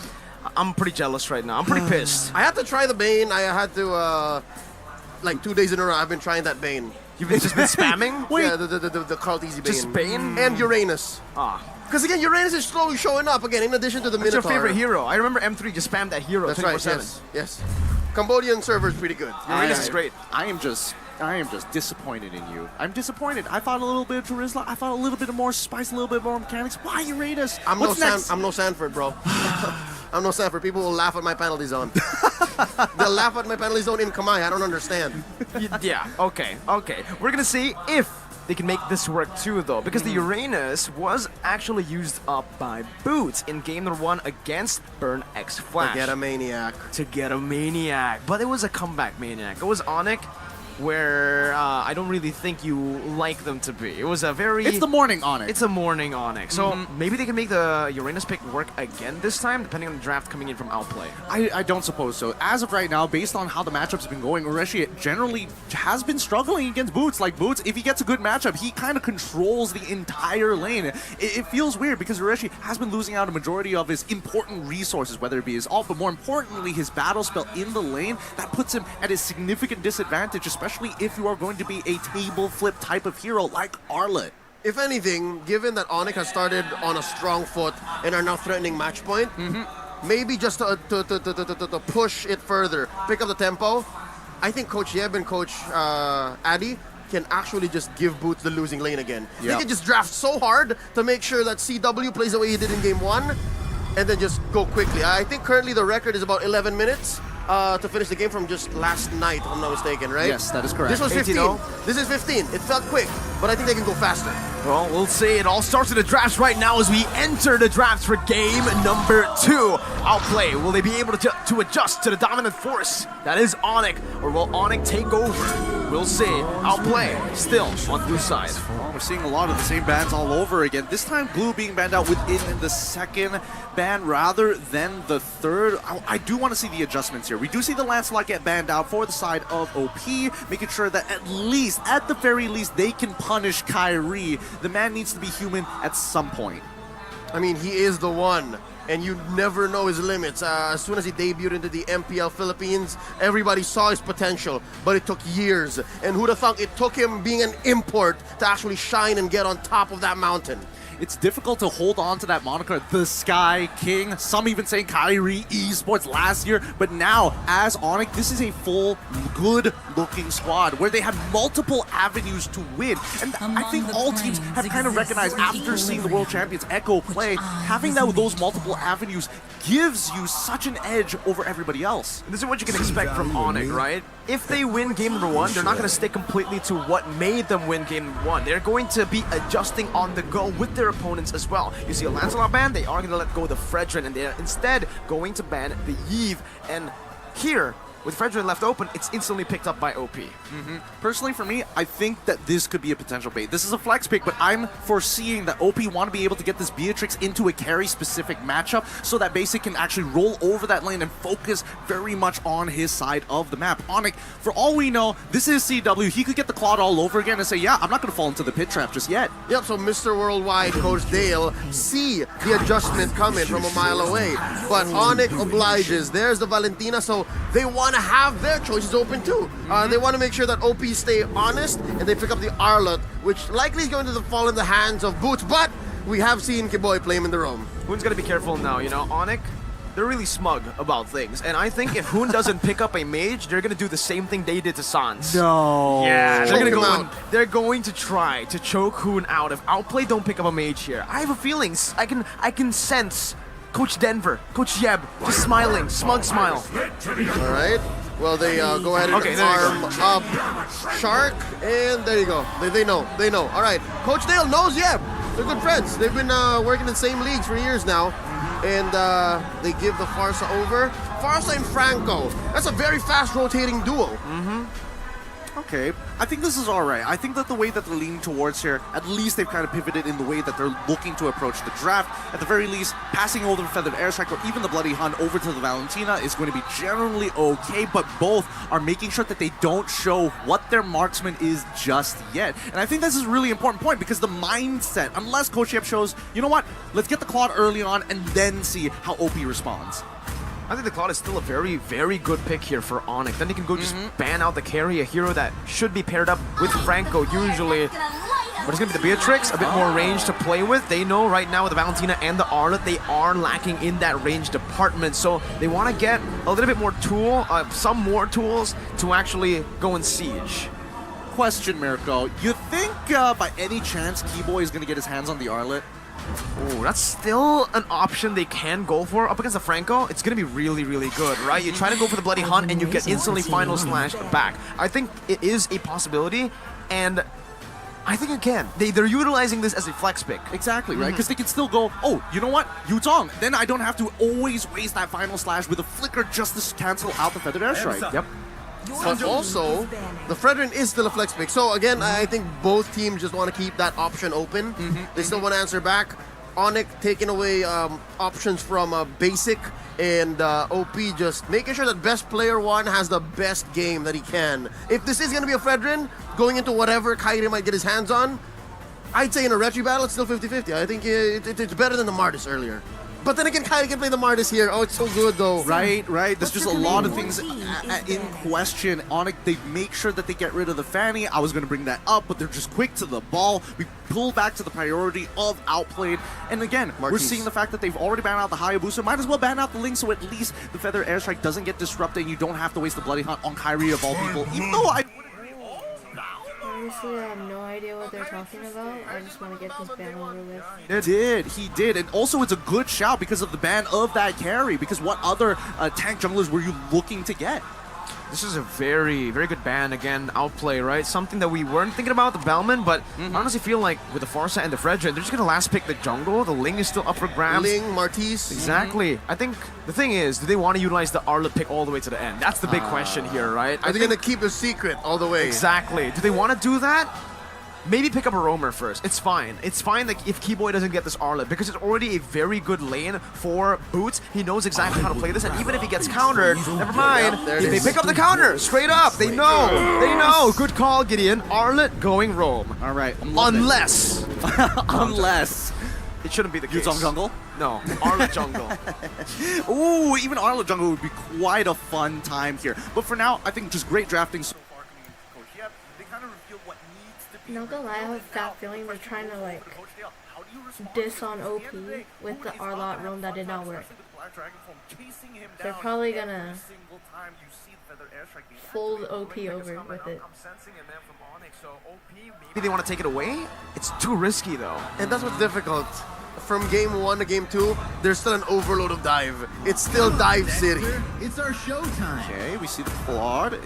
I'm pretty jealous right now. I'm pretty pissed. I had to try the Bane. I had to, 2 days in a row, I've been trying that Bane. You've just been spamming? Wait. Yeah, the Carl Easy Bane. Just Bane? And Uranus. Because again, Uranus is slowly showing up again, in addition to the Minotaur. What's your favorite hero? I remember M3 just spammed that hero 24/7. That's right, yes. Cambodian server is pretty good. Uranus is great. I am just disappointed in you. I'm disappointed. I thought a little bit of Charisma. I thought a little bit more spice, a little bit more mechanics. Why Uranus? I'm no Sanford, bro. I'm no Sanford. People will laugh at my penalty zone. They'll laugh at my penalty zone in Kamai. I don't understand. Yeah, okay. We're gonna see if they can make this work too, though, because the Uranus was actually used up by Boots in game number 1 against Burn X Flash. To get a maniac. But it was a comeback maniac. It was ONIC, where I don't really think you like them to be. It was a very... It's the morning ONIC. It's a morning ONIC. So maybe they can make the Uranus pick work again this time, depending on the draft coming in from Outplay. I don't suppose so. As of right now, based on how the matchup's been going, Ureshi generally has been struggling against Boots. Like Boots, if he gets a good matchup, he kind of controls the entire lane. It feels weird because Ureshi has been losing out a majority of his important resources, whether it be his ult, but more importantly, his battle spell in the lane. That puts him at a significant disadvantage, especially if you are going to be a table flip type of hero like Arlet. If anything, given that ONIC has started on a strong foot and are now threatening match point, maybe just to push it further, pick up the tempo, I think Coach Yeb and Coach Addy can actually just give Boots the losing lane again. They can just draft so hard to make sure that CW plays the way he did in game 1 and then just go quickly. I think currently the record is about 11 minutes. To finish the game from just last night, if I'm not mistaken, right? Yes, that is correct. This was 15. This is 15. It felt quick, but I think they can go faster. Well, we'll see. It all starts with the drafts right now as we enter the drafts for game number 2. Outplay. Will they be able to adjust to the dominant force that is ONIC, or will ONIC take over? We'll see. Outplay still on Blue's side. Well, we're seeing a lot of the same bans all over again. This time, Blue being banned out within the second ban rather than the third. I do want to see the adjustments here. We do see the Lancelot get banned out for the side of OP, making sure that at the very least, they can punish Kyrie. The man needs to be human at some point. I mean, he is the one, and you never know his limits. As soon as he debuted into the MPL Philippines, everybody saw his potential, but it took years. And who'd have thought it took him being an import to actually shine and get on top of that mountain? It's difficult to hold on to that moniker, the Sky King. Some even saying Kyrie Esports last year. But now, as ONIC, this is a full, good-looking squad where they have multiple avenues to win. And I think all teams have kind of recognized after seeing the world champions Echo play, having those multiple avenues gives you such an edge over everybody else. This is what you can expect from ONIC, right? If they win game number 1, they're not going to stick completely to what made them win game number 1. They're going to be adjusting on the go with their opponents as well. You see a Lancelot ban, they are going to let go of the Fredrin, and they're instead going to ban the Eve. And here, with Fredrin left open, it's instantly picked up by OP. Personally, for me, I think that this could be a potential bait. This is a flex pick, but I'm foreseeing that OP want to be able to get this Beatrix into a carry-specific matchup so that Basic can actually roll over that lane and focus very much on his side of the map. ONIC, for all we know, this is CW. He could get the Claude all over again and say, yeah, I'm not going to fall into the pit trap just yet. Yep, so Mr. Worldwide, Coach Dale, see the adjustment coming from a mile away. But ONIC obliges. There's the Valentina, so they want to have their choices open too. They want to make sure that OP stay honest and they pick up the Arlot, which likely is going to fall in the hands of Boots, but we have seen Kiboy play him in the roam. Hoon's going to be careful now, you know. ONIC, they're really smug about things, and I think if Hoon doesn't pick up a mage, they're going to do the same thing they did to Sans. No. Yeah, they're going to try to choke Hoon out. If Outplay don't pick up a mage here, I have a feeling, I can sense Coach Denver, Coach Yeb, just smiling, smug smile. All right. Well, they go ahead and arm up Shark, and there you go. They know. All right. Coach Dale knows Yeb. They're good friends. They've been working in the same leagues for years now, and they give the Farsa over. Farsa and Franco. That's a very fast rotating duo. Okay, I think this is all right. I think that the way that they're leaning towards here, at least they've kind of pivoted in the way that they're looking to approach the draft. At the very least, passing over the Feathered Airstrike or even the Bloody Hun over to the Valentina is going to be generally okay, but both are making sure that they don't show what their marksman is just yet. And I think this is a really important point because the mindset, unless Coach Yep shows, you know what, let's get the Claude early on and then see how OP responds. I think the Claude is still a very, very good pick here for ONIC. Then he can go just ban out the carry, a hero that should be paired up with Franco usually. But it's going to be the Beatrix, a bit more range to play with. They know right now with the Valentina and the Arlet, they are lacking in that range department. So they want to get a little bit more some more tools to actually go and siege. Question, Mirko. You think by any chance Keyboy is going to get his hands on the Arlet? Oh, that's still an option they can go for. Up against the Franco, it's going to be really, really good, right? You try to go for the Bloody Hunt and you get instantly Final Slash back. I think it is a possibility, and I think again, they're utilizing this as a flex pick. Exactly, right? Because they can still go, oh, you know what? Yutong. Then I don't have to always waste that Final Slash with a flicker just to cancel out the Feathered Airstrike. Yep. But also, the Fredrin is still a flex pick. So again, I think both teams just want to keep that option open. They still want to answer back. ONIC taking away options from Basic, and OP just making sure that best player one has the best game that he can. If this is going to be a Fredrin, going into whatever Kairi might get his hands on, I'd say in a Retri battle, it's still 50-50. I think it's better than the Martis earlier. But then again, Kairi can play the Martis here. Oh, it's so good though. Right. There's just a lot of things in question. ONIC, they make sure that they get rid of the Fanny. I was going to bring that up, but they're just quick to the ball. We pull back to the priority of Outplayed. And again, we're seeing the fact that they've already banned out the Hayabusa. Might as well ban out the Link so at least the Feather Airstrike doesn't get disrupted and you don't have to waste the Bloody Hunt on Kairi of all people. Even though I... Honestly, I have no idea what they're talking about. I just want to get this ban over with. He did. And also it's a good shout because of the ban of that carry. Because what other tank junglers were you looking to get? This is a very, very good ban. Again, Outplay, right? Something that we weren't thinking about, the Bellman, but I honestly feel like with the Farsa and the Fredrin, they're just going to last pick the jungle. The Ling is still up for grabs. Ling, Martis. Exactly. I think the thing is, do they want to utilize the Arlet pick all the way to the end? That's the big question here, right? Are they going to keep a secret all the way? Exactly. Do they want to do that? Maybe pick up a roamer first. It's fine. It's fine that if Keyboy doesn't get this Arlet, because it's already a very good lane for Boots. He knows exactly how to play this, and even if he gets countered, never mind. They pick up the counter straight up. They know. They know. Good call, Gideon. Arlet going roam. All right. Unless. Unless. It shouldn't be the case. Yutong jungle? No. Arlet jungle. Ooh, even Arlet jungle would be quite a fun time here. But for now, I think just great drafting so far coming into Coach Yep. They kind of revealed what needs to be. Not gonna lie, I have that feeling they're trying to like diss on OP with the Arlot roam that did not work. They're probably gonna fold OP over with it. Maybe they want to take it away? It's too risky though. And that's what's difficult. From game 1 to game 2, there's still an overload of dive. It's still dive city. It's our showtime. Okay, we see the Claude.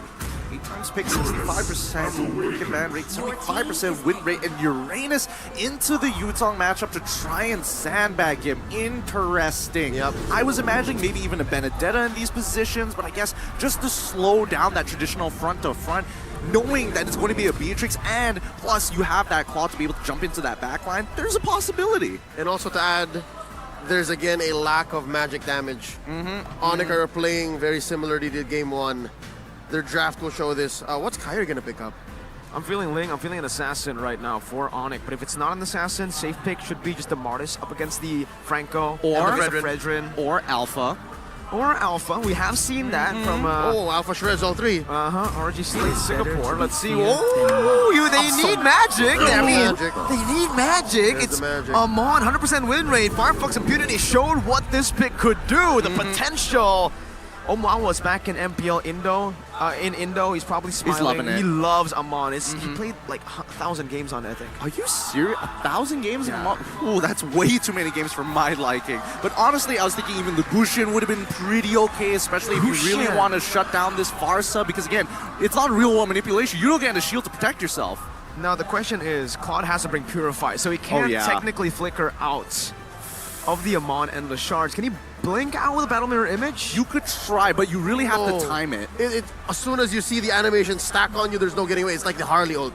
8 times pick, 65% wicked ban rate, 75% win rate, and Uranus into the Yutong matchup to try and sandbag him. Interesting. Yep. I was imagining maybe even a Benedetta in these positions, but I guess just to slow down that traditional front to front, knowing that it's going to be a Beatrix, and plus you have that Claw to be able to jump into that backline, there's a possibility. And also to add, there's again a lack of magic damage. ONIC are playing very similarly to game 1. Their draft will show this. What's Kairi gonna pick up? I'm feeling Ling, I'm feeling an Assassin right now for ONIC, but if it's not an Assassin, safe pick should be just the Martis up against the Franco or the Fredrin. Or Alpha. Or Alpha, we have seen that from... Alpha shreds all 3. RGC in Singapore, let's see. Oh, they need magic! I mean, they need magic! It's Amon, 100% win rate. Firefox Impunity showed what this pick could do, the potential. Oman was back in MPL Indo. In Indo, he's probably smiling. He's loving it. He loves Amon. He played like 1,000 games on it, I think. Are you serious? 1,000 games? Yeah. Ooh, that's way too many games for my liking. But honestly, I was thinking even the Gusion would have been pretty okay, especially if you really want to shut down this Farsa, because again, it's not real-world manipulation. You don't get a shield to protect yourself. Now the question is, Claude has to bring Purify, so he can't technically flicker out of the Amon and the shards. Can he blink out with a Battle Mirror image? You could try, but you really have to time it. As soon as you see the animation stack on you, there's no getting away. It's like the Harley ult.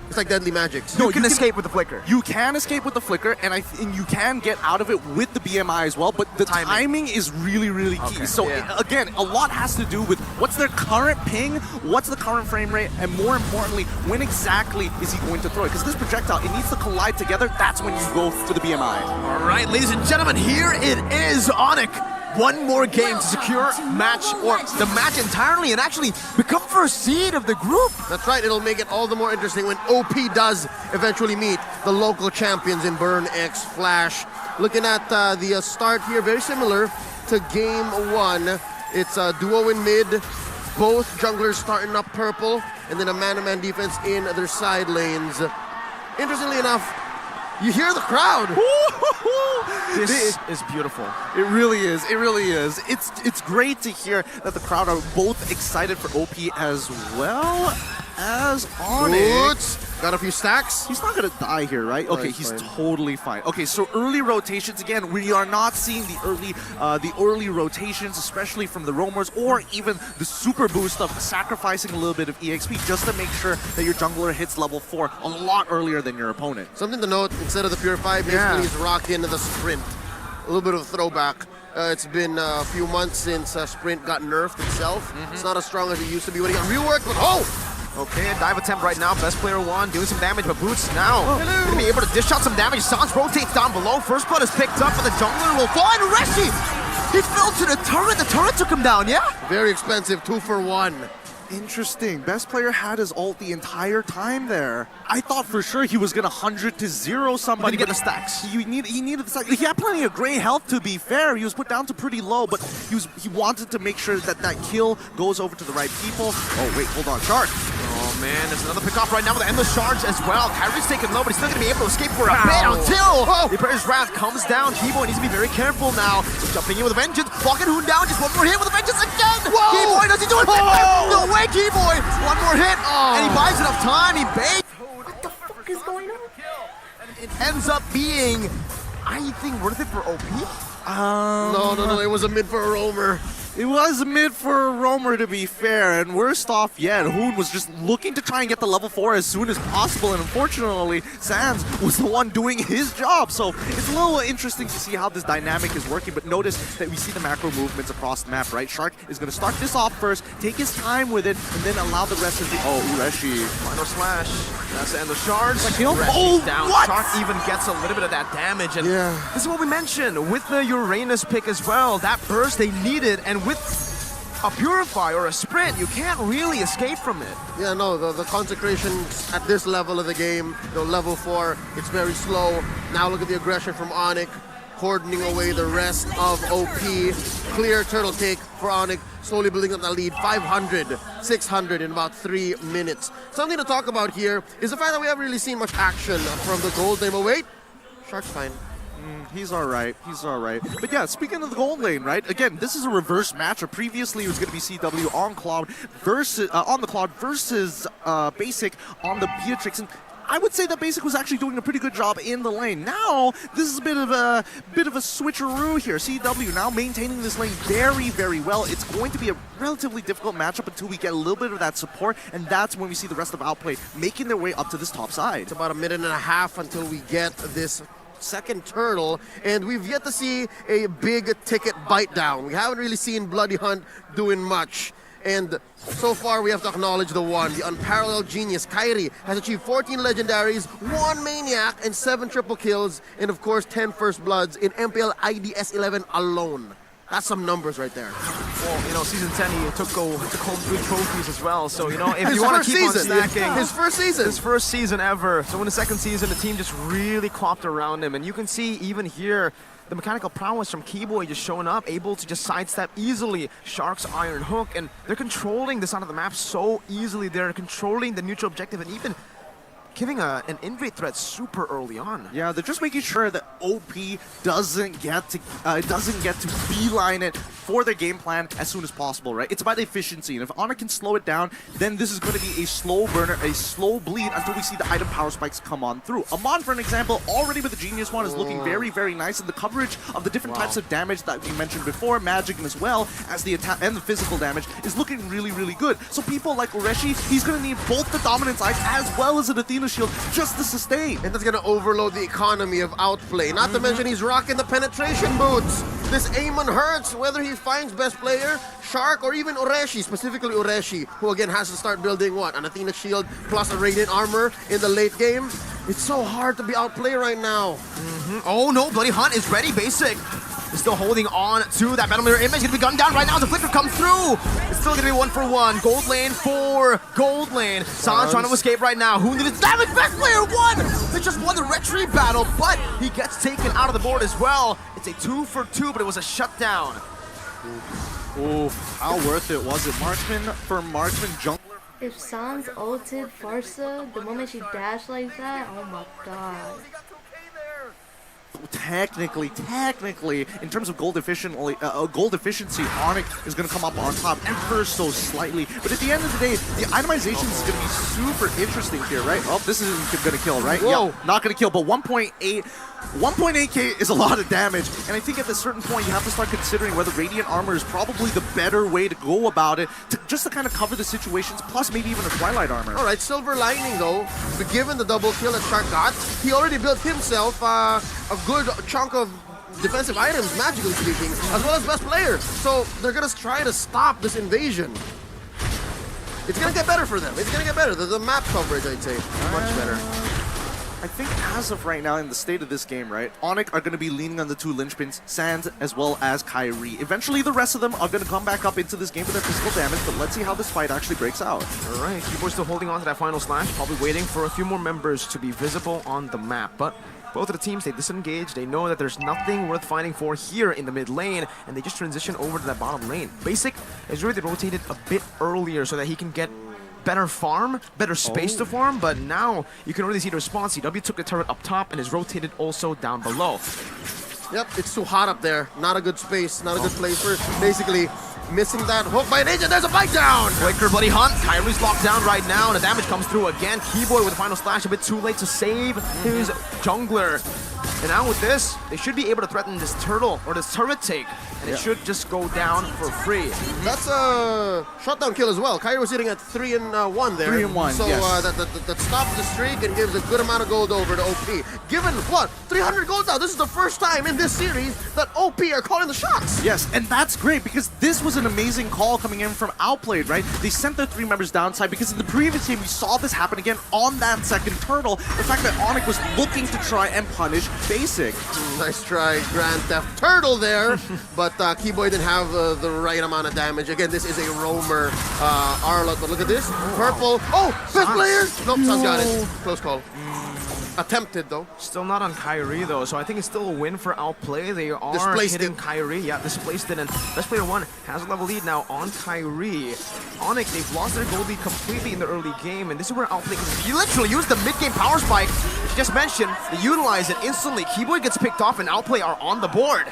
It's like Deadly Magics. No, you can escape with the flicker. You can escape with the flicker, and you can get out of it with the BMI as well, but the timing is really, really key. Okay. So again, a lot has to do with what's their current ping, what's the current frame rate, and more importantly, when exactly is he going to throw it? Because this projectile, it needs to collide together. That's when you go for the BMI. All right, ladies and gentlemen, here it is, ONIC. One more game to secure match, or the match entirely, and actually become first seed of the group. That's right, it'll make it all the more interesting when OP does eventually meet the local champions in Burn X Flash. Looking at the start here, very similar to game 1. It's a duo in mid, both junglers starting up purple, and then a man-to-man defense in their side lanes. Interestingly enough, You hear the crowd. This is beautiful. It really is. It really is. It's great to hear that the crowd are both excited for OP as well as ONIC. Got a few stacks. He's not gonna die here, right? Okay, he's totally fine. Okay, so early rotations again. We are not seeing the early rotations, especially from the roamers, or even the super boost of sacrificing a little bit of EXP just to make sure that your jungler hits level 4 a lot earlier than your opponent. Something to note: instead of the Purify, basically he's rocking the Sprint. A little bit of a throwback. It's been a few months since Sprint got nerfed itself. It's not as strong as it used to be when he got reworked, but Okay, dive attempt right now. Best player one doing some damage, but Boots now gonna be able to dish out some damage. Sans rotates down below. First blood is picked up, but the jungler will fall. And Reshi, he fell to the turret. The turret took him down, yeah? Very expensive, 2 for 1. Interesting. Best player had his ult the entire time there. I thought for sure he was gonna 100 to 0 somebody. He get the stacks. He needed the stacks. He had plenty of gray health, to be fair. He was put down to pretty low, but he wanted to make sure that that kill goes over to the right people. Oh wait, hold on, Shark. Oh man, there's another pick off right now with the endless charge as well. Kyrie's taken low, but he's still gonna be able to escape for a bit until the Emperor's Wrath comes down. Keyboy needs to be very careful now. Jumping in with a vengeance, walking Hoon down, just one more hit with a vengeance again. Keyboy, does he do it? No way, Keyboy! One more hit, and he buys enough time. He baits. What the fuck is going on? It ends up being, I think, worth it for OP. No, it was a mid for a roamer. It was a mid for a roamer, to be fair, and worst off yet, Hoon was just looking to try and get the level 4 as soon as possible, and unfortunately, Sans was the one doing his job. So it's a little interesting to see how this dynamic is working, but notice that we see the macro movements across the map, right? Shark is going to start this off first, take his time with it, and then allow the rest of the... Oh, Ureshi. Final slash. That's the end of shards. Like, down. What? Shark even gets a little bit of that damage, and this is what we mentioned with the Uranus pick as well. That burst they needed, and with a Purify or a Sprint, you can't really escape from it. Yeah, no, the consecration at this level of the game, level 4, it's very slow. Now look at the aggression from ONIC, cordoning away the rest of OP. Clear turtle take for ONIC, slowly building up that lead, 500, 600 in about 3 minutes. Something to talk about here is the fact that we haven't really seen much action from the gold lane. But wait, Shark's fine. He's all right. He's all right. But yeah, speaking of the gold lane, right? Again, this is a reverse matchup. Previously, it was going to be CW on Cloud versus on the Cloud versus Basic on the Beatrix, and I would say that Basic was actually doing a pretty good job in the lane. Now, this is a bit of a switcheroo here. CW now maintaining this lane very, very well. It's going to be a relatively difficult matchup until we get a little bit of that support, and that's when we see the rest of Outplay making their way up to this top side. It's about a minute and a half until we get this second turtle, and we've yet to see a big ticket bite down. We haven't really seen Bloody Hunt doing much, and so far we have to acknowledge the unparalleled genius. Kairi has achieved 14 legendaries, 1 maniac, and 7 triple kills, and of course 10 first bloods in MPL ID S11 alone. That's some numbers right there. Well, season 10, he took home 3 trophies as well. So, if you want to keep on stacking. His first season. His first season ever. So in the second season, the team just really clopped around him. And you can see even here, the mechanical prowess from Keyboy just showing up, able to just sidestep easily Shark's Iron Hook. And they're controlling the side of the map so easily. They're controlling the neutral objective and even giving an invade threat super early on. Yeah, they're just making sure that OP doesn't get to beeline it for their game plan as soon as possible, right? It's about efficiency, and if ONIC can slow it down, then this is going to be a slow burner, a slow bleed until we see the item power spikes come on through. Amon, for an example, already with the Genius one is looking very, very nice, and the coverage of the different types of damage that we mentioned before, magic and as well as the attack and the physical damage, is looking really, really good. So people like Ureshi, he's going to need both the Dominance Eyes as well as an Athena Shield just to sustain. And that's going to overload the economy of Outplay. Not to mention he's rocking the penetration boots. This Amon hurts, whether he finds best player, Shark, or even Ureshi, specifically Ureshi, who again has to start building an Athena Shield plus a Radiant Armor in the late game. It's so hard to be Outplay right now. Oh no, Bloody Hunt is ready, Basic. Is still holding on to that Battle Mirror image. Gonna be gunned down right now as the flicker comes through. It's still gonna be 1 for 1. Gold lane for gold lane. Sans trying to escape right now. Who needs damage? Best player won! They just won the retreat battle, but he gets taken out of the board as well. It's a 2 for 2, but it was a shutdown. Ooh, how worth it was it? Marksman for Marksman jungler. If Sans ulted Farsa the moment she dashed like that, oh my god. technically, in terms of gold efficiency, ONIC is going to come up on top ever so slightly. But at the end of the day, the itemization is going to be super interesting here, right? Oh, this isn't going to kill, right? Whoa. Yeah, not going to kill, but 1.8K is a lot of damage. And I think at a certain point, you have to start considering whether Radiant Armor is probably the better way to go about it, just to kind of cover the situations, plus maybe even a Twilight Armor. All right, silver lining though, given the double kill that Shark got, he already built himself a good chunk of defensive items, magically speaking, as well as best player. So they're gonna try to stop this invasion. It's gonna get better for them. It's gonna get better. The map coverage, I'd say, much better. I think as of right now, in the state of this game, right, ONIC are going to be leaning on the two linchpins, Sands as well as Kyrie. Eventually, the rest of them are going to come back up into this game with their physical damage, but let's see how this fight actually breaks out. All right, Keyboard still holding on to that final slash, probably waiting for a few more members to be visible on the map, but both of the teams, they disengage. They know that there's nothing worth fighting for here in the mid lane, and they just transition over to that bottom lane. Basic is really rotated a bit earlier so that he can get better farm, better space to farm, but now you can already see the response. CW took the turret up top and is rotated also down below. Yep, it's too hot up there. Not a good space, not a good place for basically missing that hook by an agent. There's a bite down! Quicker bloody hunt. Kyrie's locked down right now, and the damage comes through again. Keyboard with the final slash, a bit too late to save his jungler. And now with this, they should be able to threaten this turtle or this turret take, and it should just go down for free. That's a shutdown kill as well. Kyrie was sitting at 3-1 there. 3-1, so yes. that stops the streak and gives a good amount of gold over to OP. Given what? 300 gold now. This is the first time in this series that OP are calling the shots. Yes, and that's great because this was an amazing call coming in from Outplay, right? They sent their 3 members downside because in the previous game we saw this happen again on that second turtle. The fact that ONIC was looking to try and punish Basic. Nice try, Grand Theft Turtle there, but Keyboy didn't have the right amount of damage. Again, this is a roamer Arlott, but look at this. Purple. Oh, best player! Nope, Sans got it. Close call. Attempted though. Still not on Kyrie though, so I think it's still a win for Outplay. They are Displaced hitting it. Kyrie. Yeah, displaced it, and Best Player 1 has a level lead now on Kyrie. ONIC, they've lost their gold lead completely in the early game, and this is where Outplay can literally use the mid-game power spike, which you just mentioned. They utilize it instantly. Keyboard gets picked off, and Outplay are on the board.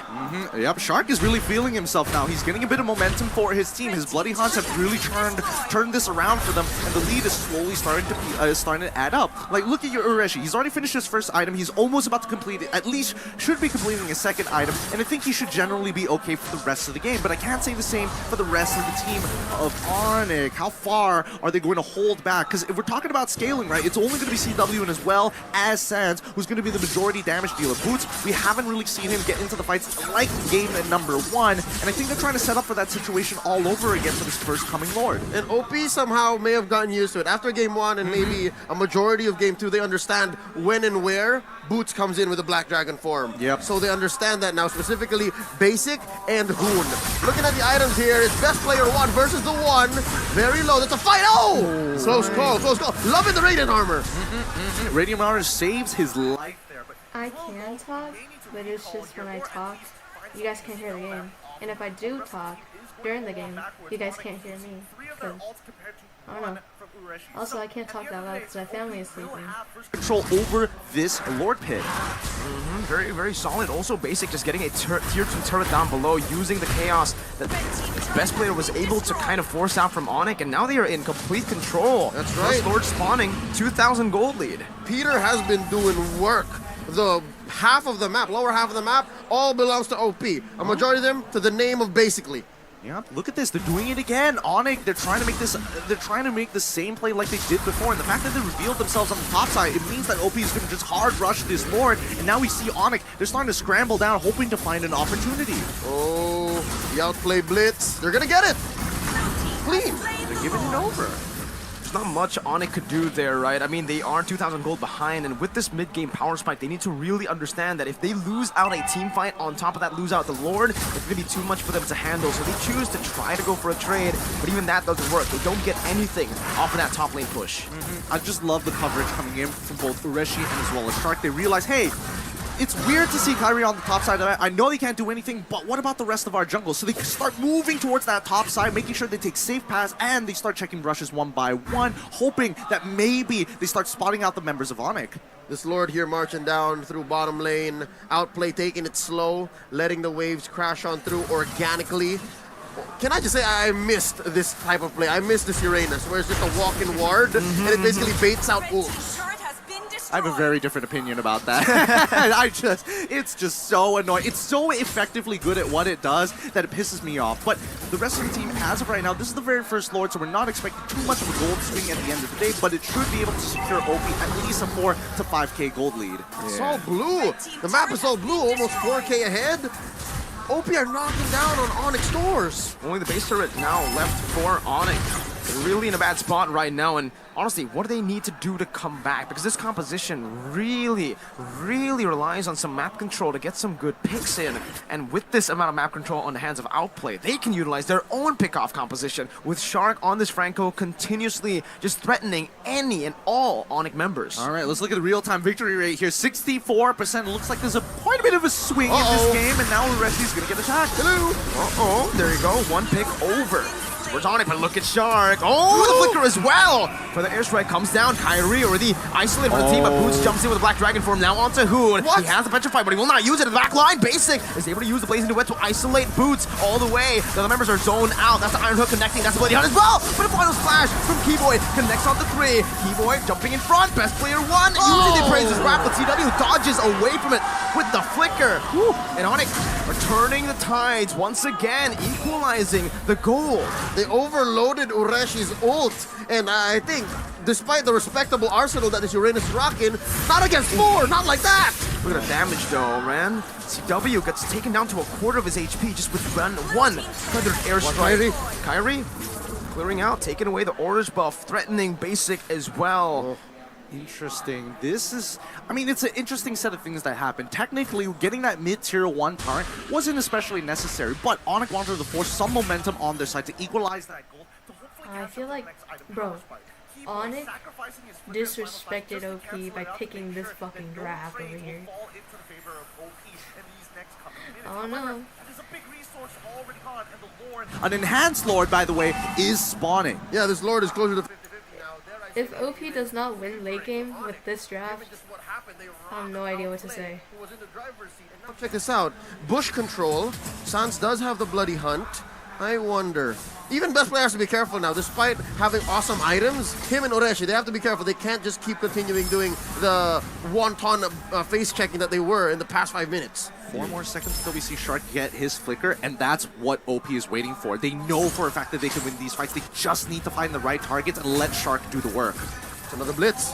Yep, Shark is really feeling himself now. He's getting a bit of momentum for his team. His Bloody Hunts have really turned this around for them, and the lead is slowly starting to add up. Like, look at your Ureshi. He's already finished his first item. He's almost about to complete it. At least should be completing his second item, and I think he should generally be okay for the rest of the game. But I can't say the same for the rest of the team of ONIC. How far are they going to hold back? Because if we're talking about scaling, right, it's only going to be CW and as well as Sands who's going to be the majority damage dealer. Boots, we haven't really seen him get into the fights like game number 1, and I think they're trying to set up for that situation all over again for this first coming Lord. And OP somehow may have gotten used to it. After game 1 and maybe a majority of game 2, they understand when and where Boots comes in with the Black Dragon form. Yep. So they understand that now, specifically Basic and Hoon. Looking at the items here, it's Best Player 1 versus the 1. Very low. That's a fight. Oh! Close call, close call. Loving the Radiant Armor. Radiant Armor saves his life there. But I can talk, but it's just when I talk, you guys can't hear the game. And if I do talk during the game, you guys can't hear me. Because, I don't know. Also, I can't talk that loud because my family is sleeping. Control over this Lord Pit. Very, very solid. Also, Basic just getting a tier 2 turret down below, using the chaos that his Best Player was able to kind of force out from ONIC, and now they are in complete control. That's right. Lord spawning, 2,000 gold lead. Peter has been doing work. The half of the map, lower half of the map, all belongs to OP. A majority of them to the name of Basically. Yeah, look at this. They're doing it again. ONIC, they're trying to make this. They're trying to make the same play like they did before. And the fact that they revealed themselves on the top side, it means that OP is going to just hard rush this Lord. And now we see ONIC. They're starting to scramble down, hoping to find an opportunity. Oh, the Outplay blitz. They're gonna get it. Clean. They're giving it over. There's not much ONIC could do there, right? I mean, they are 2,000 gold behind, and with this mid-game power spike, they need to really understand that if they lose out a team fight, on top of that lose out the Lord, it's going to be too much for them to handle. So they choose to try to go for a trade, but even that doesn't work. They don't get anything off of that top lane push. I just love the coverage coming in from both Ureshi and as well as Shark. They realize, hey, it's weird to see Kairi on the top side of that. I know they can't do anything, but what about the rest of our jungle? So they start moving towards that top side, making sure they take safe paths, and they start checking rushes one by one, hoping that maybe they start spotting out the members of ONIC. This Lord here marching down through bottom lane. Outplay taking it slow, letting the waves crash on through organically. Can I just say I missed this type of play? I missed this Uranus, where it's just a walk-in ward, and it basically baits out ults. I have a very different opinion about that. It's just so annoying. It's so effectively good at what it does that it pisses me off. But the rest of the team, as of right now, this is the very first Lord, so we're not expecting too much of a gold swing at the end of the day, but it should be able to secure OP at least a 4 to 5k gold lead. It's all blue. The map is all blue, almost 4k ahead. OP are knocking down on ONIC doors. Only the base turret now left for ONIC. They're really in a bad spot right now, and honestly, what do they need to do to come back? Because this composition really relies on some map control to get some good picks in. And with this amount of map control on the hands of Outplay, they can utilize their own pick-off composition, with Shark on this Franco continuously just threatening any and all ONIC members. All right, let's look at the real-time victory rate here. 64%. Looks like there's quite a bit of a swing in this game, and now RSG's gonna get attacked. Hello. There you go. One pick over. Towards ONIC, but look at Shark. Oh, the flicker as well. For the airstrike comes down. Kairi already isolated for the team, but Boots jumps in with the Black Dragon form now onto Hoon. He has the Petrify, but he will not use it in the back line. Basic is able to use the Blazing Duet to isolate Boots all the way. The other members are zoned out. That's the Iron Hook connecting. That's the Bloody Hunt as well. But a final splash from Keyboy connects on the 3. Keyboy jumping in front. Best player 1. Using the praises wrap, but CW dodges away from it with the flicker. Woo. And ONIC are turning the tides once again, equalizing the goal. They overloaded Ureshi's ult, and I think, despite the respectable arsenal that this Uranus is rocking, not against 4, not like that! Look at the damage though, man. CW gets taken down to 1/4 of his HP just with one feathered airstrike. Kairi clearing out, taking away the Orders buff, threatening Basic as well. Interesting. This is, I mean, it's an interesting set of things that happened. Technically, getting that mid-tier 1 turret wasn't especially necessary, but ONIC wanted to force some momentum on their side to equalize that goal. I feel like, bro, ONIC disrespected OP by picking this fucking draft over here. Oh no. An enhanced Lord, by the way, is spawning. Yeah, this Lord is closer to 50-50 now. If OP does not win late game with this draft, I have no idea what to say. Now check this out. Bush control. Sans does have the Bloody Hunt. I wonder. Even best player has to be careful now. Despite having awesome items, him and Ureshi, they have to be careful. They can't just keep continuing doing the wonton face checking that they were in the past 5 minutes. 4 more seconds until we see Shark get his flicker, and that's what OP is waiting for. They know for a fact that they can win these fights. They just need to find the right targets and let Shark do the work. It's another blitz.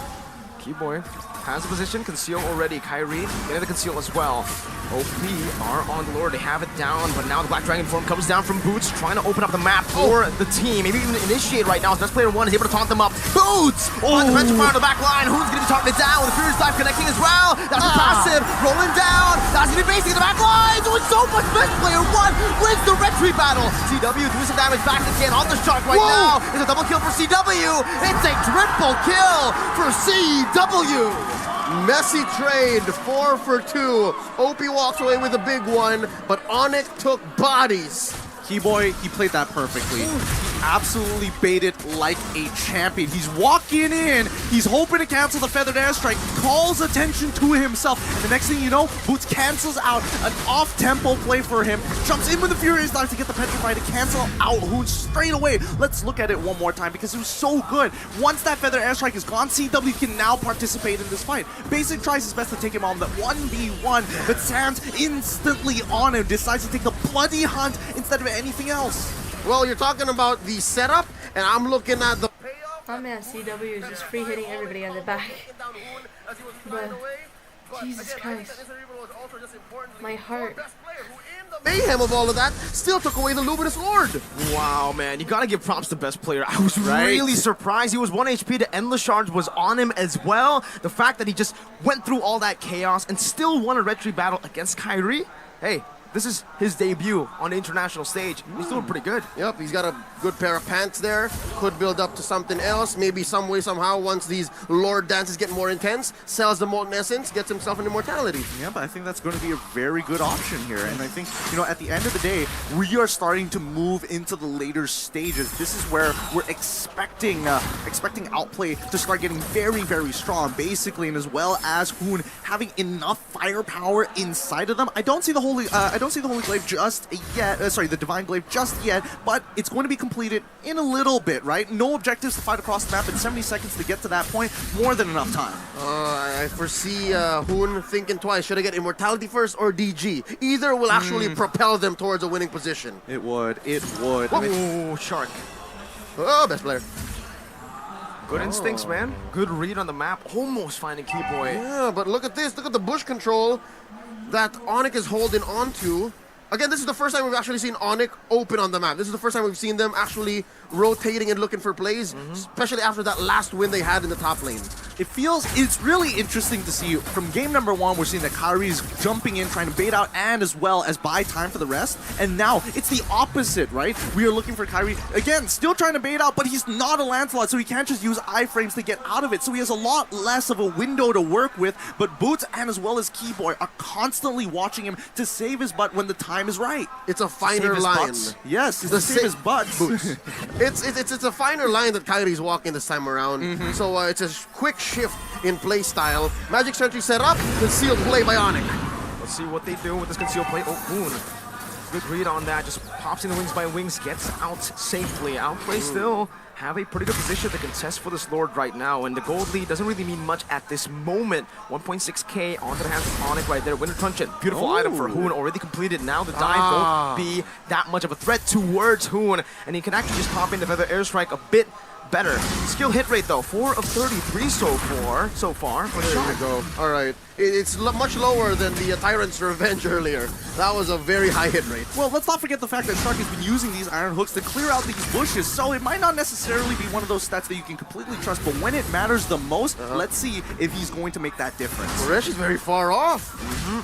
Keyboy has the position, conceal already. Kairi getting the conceal as well. OP are on the Lord, they have it down, but now the Black Dragon form comes down from Boots, trying to open up the map for the team. Maybe even initiate right now. His best player 1 is able to taunt them up. Boots! On the Petrify on the back line. Who's going to be targeted down? With the Furious Dive connecting as well. That's a passive, rolling down. That's going to be basic in the back line. Doing so much. Best player 1 wins the retreat battle. CW doing some damage back again on the Shark right now. It's a double kill for CW. It's a triple kill for CW. Messy trade, 4 for 2. OP walks away with a big one, but ONIC took bodies. Keyboy, he played that perfectly. He absolutely baited like a champion. He's walking in, he's hoping to cancel the feathered airstrike, calls attention to himself. The next thing you know, Boots cancels out an off-tempo play for him, jumps in with the Furious Dive to get the Petrify to cancel out Hoon straight away. Let's look at it one more time because it was so good. Once that feathered airstrike is gone, CW can now participate in this fight. Basic tries his best to take him on the 1v1, but Sans instantly on him, decides to take the Bloody Hunt instead of anything else. Well, you're talking about the setup, and I'm looking at the payoff. My man CW is just free hitting everybody on the back. But Jesus Christ, my heart. Mayhem of all of that still took away the Luminous Lord. Wow, man, you gotta give props to best player. I was really surprised. He was 1 HP, the Endless Charge was on him as well. The fact that he just went through all that chaos and still won a retreat battle against Kairi. Hey, this is his debut on the international stage. He's doing pretty good. Yep, he's got a good pair of pants there. Could build up to something else. Maybe some way, somehow, once these Lord dances get more intense, sells the Molten Essence, gets himself an immortality. Yeah, but I think that's going to be a very good option here. And I think, you know, at the end of the day, we are starting to move into the later stages. This is where we're expecting Outplay to start getting very, very strong, basically, and as well as Hoon having enough firepower inside of them. I don't see the Holy Glaive just yet. The Divine Glaive just yet, but it's going to be completed in a little bit, right? No objectives to fight across the map in 70 seconds to get to that point. More than enough time. I foresee Hoon thinking twice. Should I get immortality first or DG? Either will actually propel them towards a winning position. It would. It would. Oh, Shark. Oh, best player. Good instincts, man. Good read on the map. Almost finding Keyboy. Yeah, but look at this. Look at the bush control that ONIC is holding onto. Again, this is the first time we've actually seen ONIC open on the map. This is the first time we've seen them actually rotating and looking for plays, especially after that last win they had in the top lane. It's really interesting to see. From game number 1, we're seeing that Kyrie's jumping in, trying to bait out and as well as buy time for the rest. And now it's the opposite, right? We are looking for Kyrie, again, still trying to bait out, but he's not a Lancelot, so he can't just use iframes to get out of it. So he has a lot less of a window to work with, but Boots and as well as Keyboy are constantly watching him to save his butt when the time is right. It's a finer line. Yes, it's to save his butt. Boots. It's a finer line that Kyrie's walking this time around. So it's a quick shift in play style. Magic Sentry set up, concealed play by ONIC. Let's see what they do with this concealed play. Oh, Hoon. Good read on that. Just pops in the wings by wings, gets out safely. Outplay still have a pretty good position to contest for this Lord right now, and the gold lead doesn't really mean much at this moment. 1.6k onto the hands of ONIC right there. Winter Truncheon, beautiful item for Hoon, already completed. Now the dive won't be that much of a threat towards Hoon, and he can actually just pop in the Feather Airstrike a bit better. Skill hit rate though, 4 of 33 so far. There you go. All right. It's much lower than the Tyrant's Revenge earlier. That was a very high hit rate. Well, let's not forget the fact that Shark has been using these iron hooks to clear out these bushes, so it might not necessarily be one of those stats that you can completely trust, but when it matters the most, let's see if he's going to make that difference. Koresh is very far off.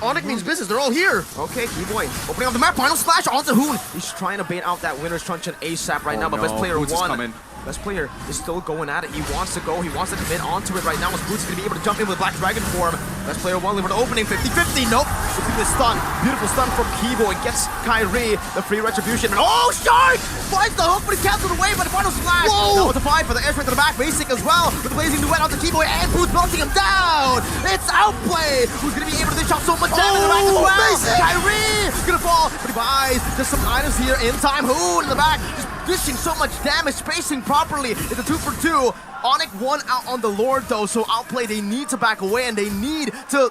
ONIC means business. They're all here. Okay, Keyboy opening up the map. Final splash onto Hoon. He's trying to bait out that Winter's Truncheon ASAP right now, but best player won. Best player is still going at it. He wants to go. He wants to commit onto it right now. As Boots is going to be able to jump in with Black Dragon form. Best player won for the opening. 50-50. Nope. Look at this stun. Beautiful stun from Keyboy. Gets Kyrie the free retribution. And oh, Shark! Finds the hook, but he's canceled away by the final splash. Whoa! That was a 5 for the airstrike to the back. Basic as well. With the blazing duet onto Keyboy and Boots melting him down. It's Outplay who's going to be able to dish out so much damage in the back as well. Basic. Kyrie going to fall, but he buys just some items here in time. Hoon in the back. Just dishing so much damage, spacing properly. It's a 2 for 2. ONIC won out on the Lord though, so Outplay, they need to back away and they need to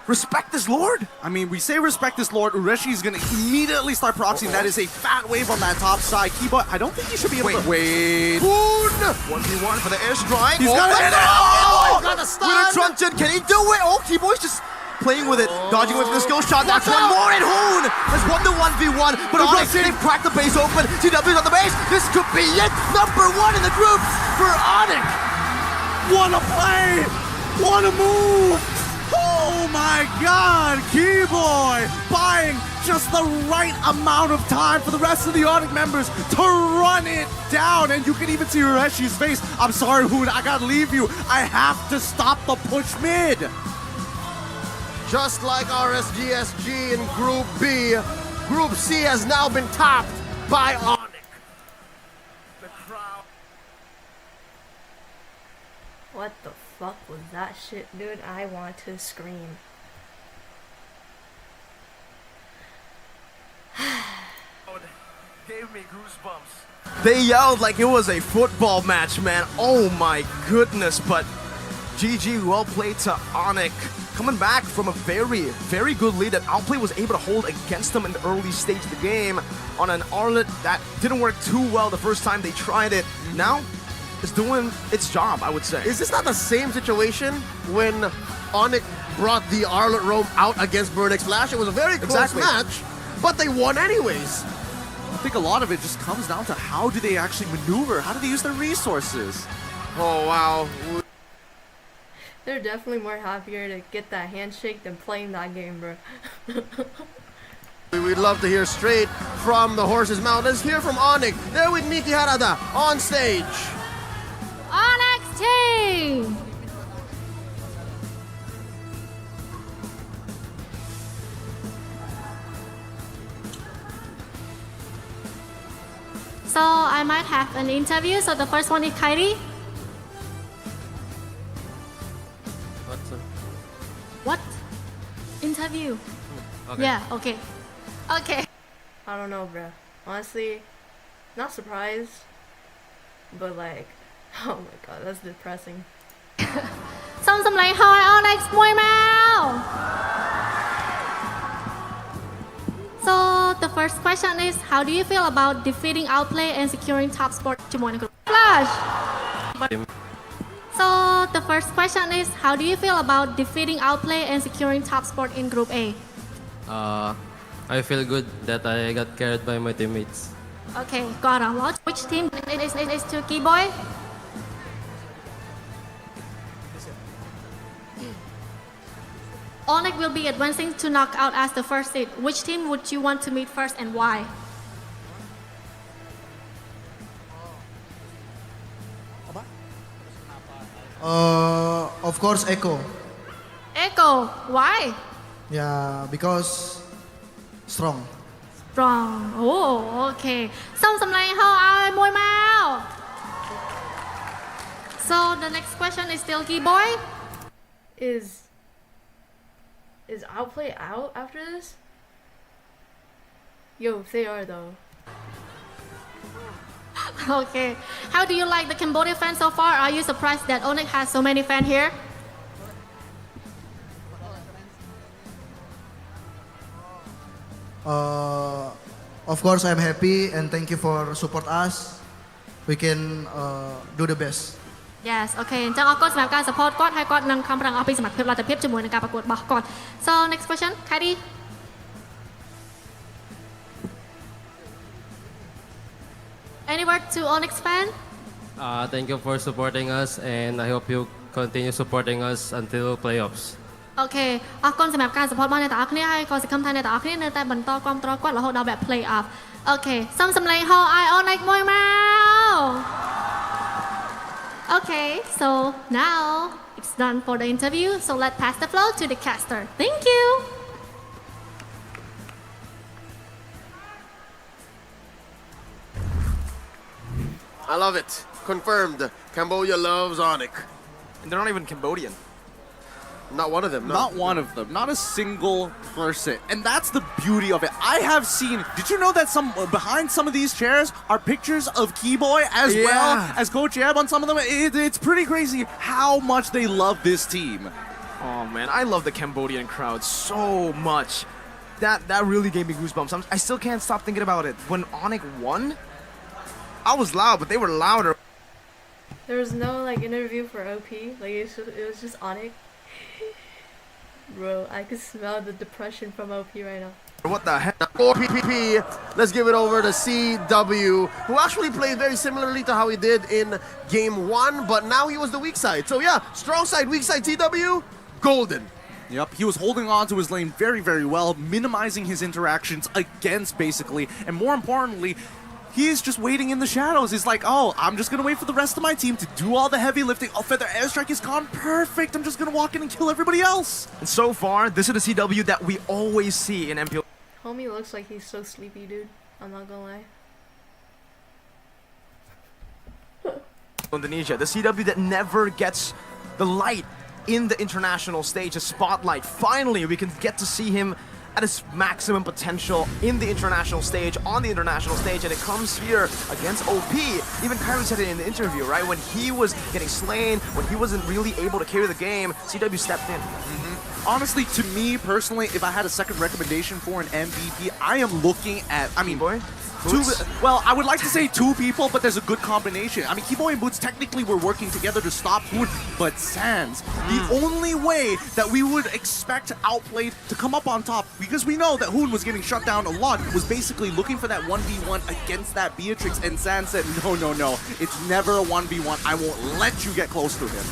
respect this Lord. I mean, we say respect this Lord. Ureshi is going to immediately start proxying. That is a fat wave on that top side. Keyboy, I don't think he should be able to... Wait. Hoon! 1v1 for the airstrike. He's got it! Oh, got a stun! Winter Truncheon, can he do it? Oh, Keyboy's just playing with it, dodging with the skill shot. That's one more, and Hoon has won the 1v1, but ONIC, they've cracked the base open. TW's on the base. This could be it. Number 1 in the group for ONIC. What a play! What a move! Oh my god! Keyboy buying just the right amount of time for the rest of the ONIC members to run it down, and you can even see Ureshi's face. I'm sorry, Hoon, I gotta leave you. I have to stop the push mid. Just like RSG SG in Group B, Group C has now been topped by ONIC. The crowd. What the fuck was that shit, dude? I want to scream. Gave me goosebumps. They yelled like it was a football match, man. Oh my goodness, but GG, well played to ONIC. Coming back from a very, very good lead that Outplay was able to hold against them in the early stage of the game on an Arlet that didn't work too well the first time they tried it. Now, it's doing its job, I would say. Is this not the same situation when ONIC brought the Arlet Roam out against Burn X Flash? It was a very close match, but they won anyways. I think a lot of it just comes down to how do they actually maneuver? How do they use their resources? Oh, wow. They're definitely more happier to get that handshake than playing that game, bro. We'd love to hear straight from the horse's mouth. Let's hear from ONIC. They're with Miki Harada on stage. ONIC team! So I might have an interview. So the first one is Kairi. What? Interview? Okay. Yeah, okay. Okay. I don't know, bruh. Honestly, not surprised, but like, oh my god, that's depressing. សូមសម្លេងហើយ ONIC មួយមក So the first question is, how do you feel about defeating Outplay and securing top spot ជាមួយនឹង Group Flash? So the first question is, how do you feel about defeating Outplay and securing top spot in Group A? I feel good that I got carried by my teammates. Okay, got on. Which team is to Keyboy? ONIC will be advancing to knockout as the first seed. Which team would you want to meet first and why? Of course, Echo. Echo, why? Yeah, because strong. Strong. Oh, okay. សូមសម្លេងហៅឲ្យមួយមក So the next question is still Keyboy. Is Outplay out after this? Yo, if they are though. Okay. How do you like the Cambodia fans so far? Are you surprised that ONIC has so many fans here? Of course, I'm happy and thank you for support us. We can do the best. Yes, okay. អញ្ចឹងអរគុណសម្រាប់ការ support គាត់ហើយគាត់នឹងខំប្រឹងអស់ពីសមត្ថភាពលទ្ធភាពជាមួយនឹងការប្រកួតរបស់គាត់ So next question, Kairi. Any word to ONIC fan? Thank you for supporting us, and I hope you continue supporting us until playoffs. អូខេអរគុណសម្រាប់ការ support របស់អ្នកទាំងអស់គ្នាហើយក៏សង្ឃឹមថាអ្នកទាំងអស់គ្នានៅតែបន្តគាំទ្រគាត់រហូតដល់វគ្គ play off អូខេសូមសម្លេងហៅឲ្យ ONIC មួយមក Okay, so now it's done for the interview, so let's pass the floor to the caster. Thank you. I love it. Confirmed. Cambodia loves ONIC. And they're not even Cambodian. Not one of them, no. Not one of them. Not a single person. And that's the beauty of it. I have seen... Did you know that behind some of these chairs are pictures of Keyboy as well as Coach Yeb on some of them? It's pretty crazy how much they love this team. Oh man, I love the Cambodian crowd so much. That really gave me goosebumps. I still can't stop thinking about it. When ONIC won, I was loud, but they were louder. There was no like interview for OP. Like it was just ONIC. Bro, I can smell the depression from OP right now. What the heck? For PPP, let's give it over to CW, who actually played very similarly to how he did in Game 1, but now he was the weak side. So yeah, strong side, weak side, TW, golden. Yep, he was holding on to his lane very, very well, minimizing his interactions against, basically, and more importantly, he's just waiting in the shadows. He's like, oh, I'm just going to wait for the rest of my team to do all the heavy lifting. Oh, Feather Airstrike is gone. Perfect. I'm just going to walk in and kill everybody else. And so far, this is the CW that we always see in MPL. Homie looks like he's so sleepy, dude. I'm not gonna lie. Indonesia, the CW that never gets the light in the international stage, the spotlight. Finally, we can get to see him at his maximum potential in the international stage, on the international stage, and it comes here against OP. Even Kyrie said it in the interview, right? When he was getting slain, when he wasn't really able to carry the game, CW stepped in. Honestly, to me personally, if I had a second recommendation for an MVP, I am looking at, well, I would like to say two people, but there's a good combination. I mean, Keyboy and Boots technically were working together to stop Hoon, but Sans, the only way that we would expect Outplay to come up on top, because we know that Hoon was getting shut down a lot, was basically looking for that 1v1 against that Beatrix, and Sans said, no, it's never a 1v1. I won't let you get close to him.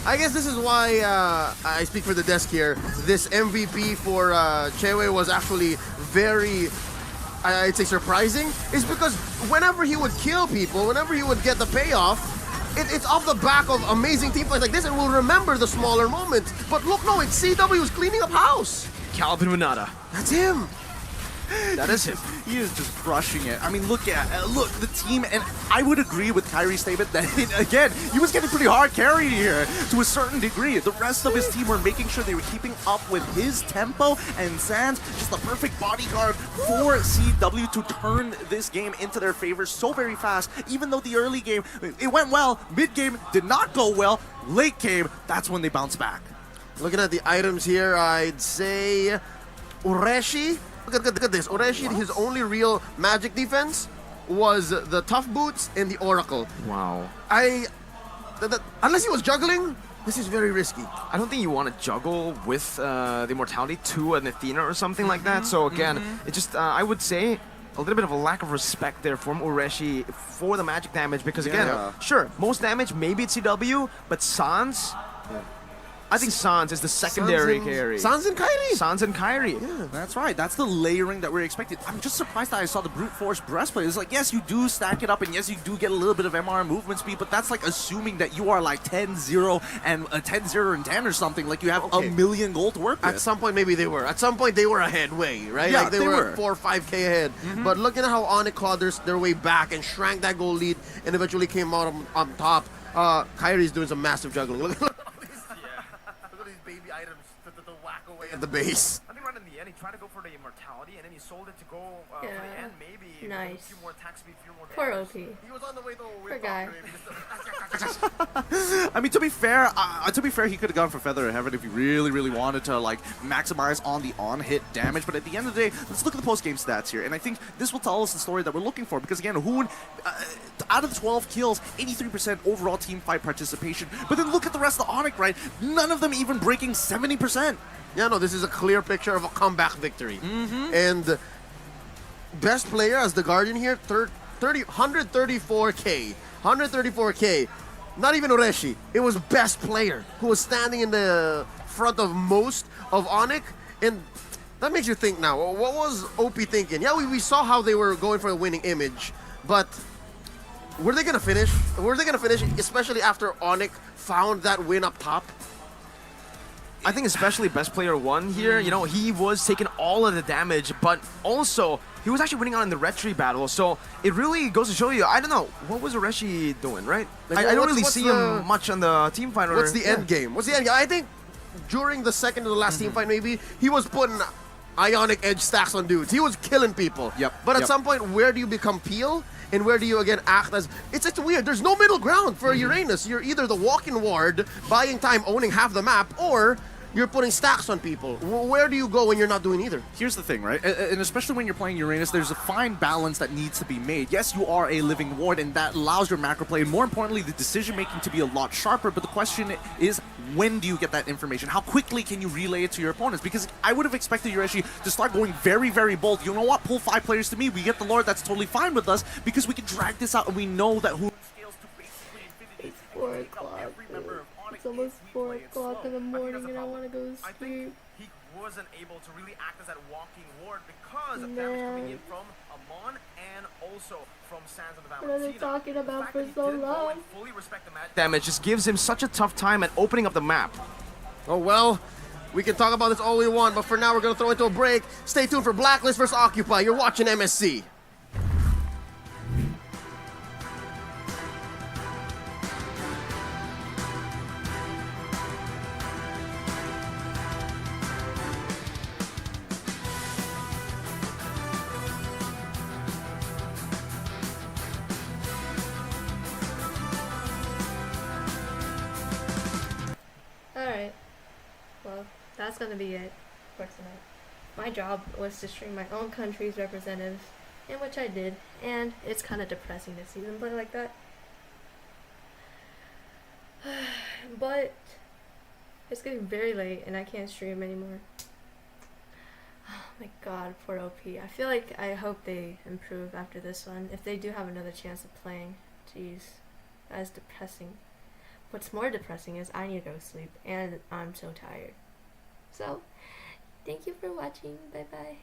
I guess this is why I speak for the desk here. This MVP for Chewe was actually very, I'd say, surprising is because whenever he would kill people, whenever he would get the payoff, it's off the back of amazing team fights like this, and we'll remember the smaller moments. But look, no, it's CW who's cleaning up house. Calvin Winata. That's him. That is him. He is just crushing it. I mean, look the team, and I would agree with Kyrie's statement that, again, he was getting pretty hard carried here to a certain degree. The rest of his team were making sure they were keeping up with his tempo, and Sans, just the perfect bodyguard for CW to turn this game into their favor so very fast. Even though the early game, it went well, mid-game did not go well, late game, that's when they bounced back. Looking at the items here, I'd say Ureshi. Look at this. Ureshi, his only real magic defense was the Tough Boots and the Oracle. Wow. Unless he was juggling, this is very risky. I don't think you want to juggle with the Immortality to an Athena or something like that. So again, it just, I would say, a little bit of a lack of respect there from Ureshi for the magic damage because again, sure, most damage, maybe it's CW, but Sans... I think Sans is the secondary carry. Sans and Kyrie. Sans and Kyrie. Yeah, that's right. That's the layering that we're expecting. I'm just surprised that I saw the brute force breastplate. It's like, yes, you do stack it up, and yes, you do get a little bit of MR movement speed, but that's like assuming that you are like 10-0 and 10-0 and 10 or something. Like you have a million gold to work with. At some point, maybe they were. At some point, they were ahead way, right? Yeah, like they were 4 or 5K ahead. But looking at how ONIC clawed their way back and shrank that goal lead and eventually came out on top, Kyrie's doing some massive juggling. Look at these baby items to whack away at the base. I think right in the end, he tried to go for the immortality, and then he sold it to go for the end, maybe. Nice. A few more attack speed, a few more Poor damage. OP. He was on the way though. Poor guy. I mean, to be fair, he could have gone for Feather of Heaven if he really, really wanted to like maximize on the on-hit damage. But at the end of the day, let's look at the post-game stats here, and I think this will tell us the story that we're looking for. Because again, Hoon, out of the 12 kills, 83% overall team fight participation. But then look at the rest of the ONIC, right? None of them even breaking 70%. Yeah, no, this is a clear picture of a comeback victory. And best player as the Guardian here, 134K. 134K. Not even Ureshi. It was best player who was standing in the front of most of ONIC. And that makes you think now, what was OP thinking? Yeah, we saw how they were going for a winning image, but were they going to finish? Were they going to finish, especially after ONIC found that win up top? I think especially best player 1 here, you know, he was taking all of the damage, but also he was actually winning out in the red tree battle. So it really goes to show you, I don't know, what was Ureshi doing, right? Like, I don't really see him much on the team fight. What's the end game? What's the end game? I think during the second to the last team fight, maybe, he was putting Ionic Edge stacks on dudes. He was killing people. But at some point, where do you become Peel? And where do you again act as... It's weird. There's no middle ground for Uranus. You're either the walk-in ward, buying time, owning half the map, or you're putting stacks on people. Where do you go when you're not doing either? Here's the thing, right? And especially when you're playing Uranus, there's a fine balance that needs to be made. Yes, you are a living ward, and that allows your macro play, and more importantly, the decision-making to be a lot sharper. But the question is, when do you get that information? How quickly can you relay it to your opponents? Because I would have expected Ureshi to start going very, very bold. You know what? Pull 5 players to me. We get the Lord. That's totally fine with us because we can drag this out, and we know that who... It's 4 o'clock. It's almost 4 o'clock in the morning and I want to go to sleep. He wasn't able to really act as that walking ward because of damage coming in from Amon and also from Sans of the What are they talking about for so long? Damage just gives him such a tough time at opening up the map. Oh, well, we can talk about this all we want, but for now we're going to throw it to a break. Stay tuned for Blacklist vs. Occupy. You're watching MSC. Alright. Well, that's gonna be it for tonight. My job was to stream my own country's representatives, in which I did, and it's kind of depressing to see them play like that. But it's getting very late and I can't stream anymore. Oh my god, poor OP. I hope they improve after this one. If they do have another chance of playing. Jeez, that is depressing. What's more depressing is I need to go to sleep and I'm so tired. So, thank you for watching. Bye bye.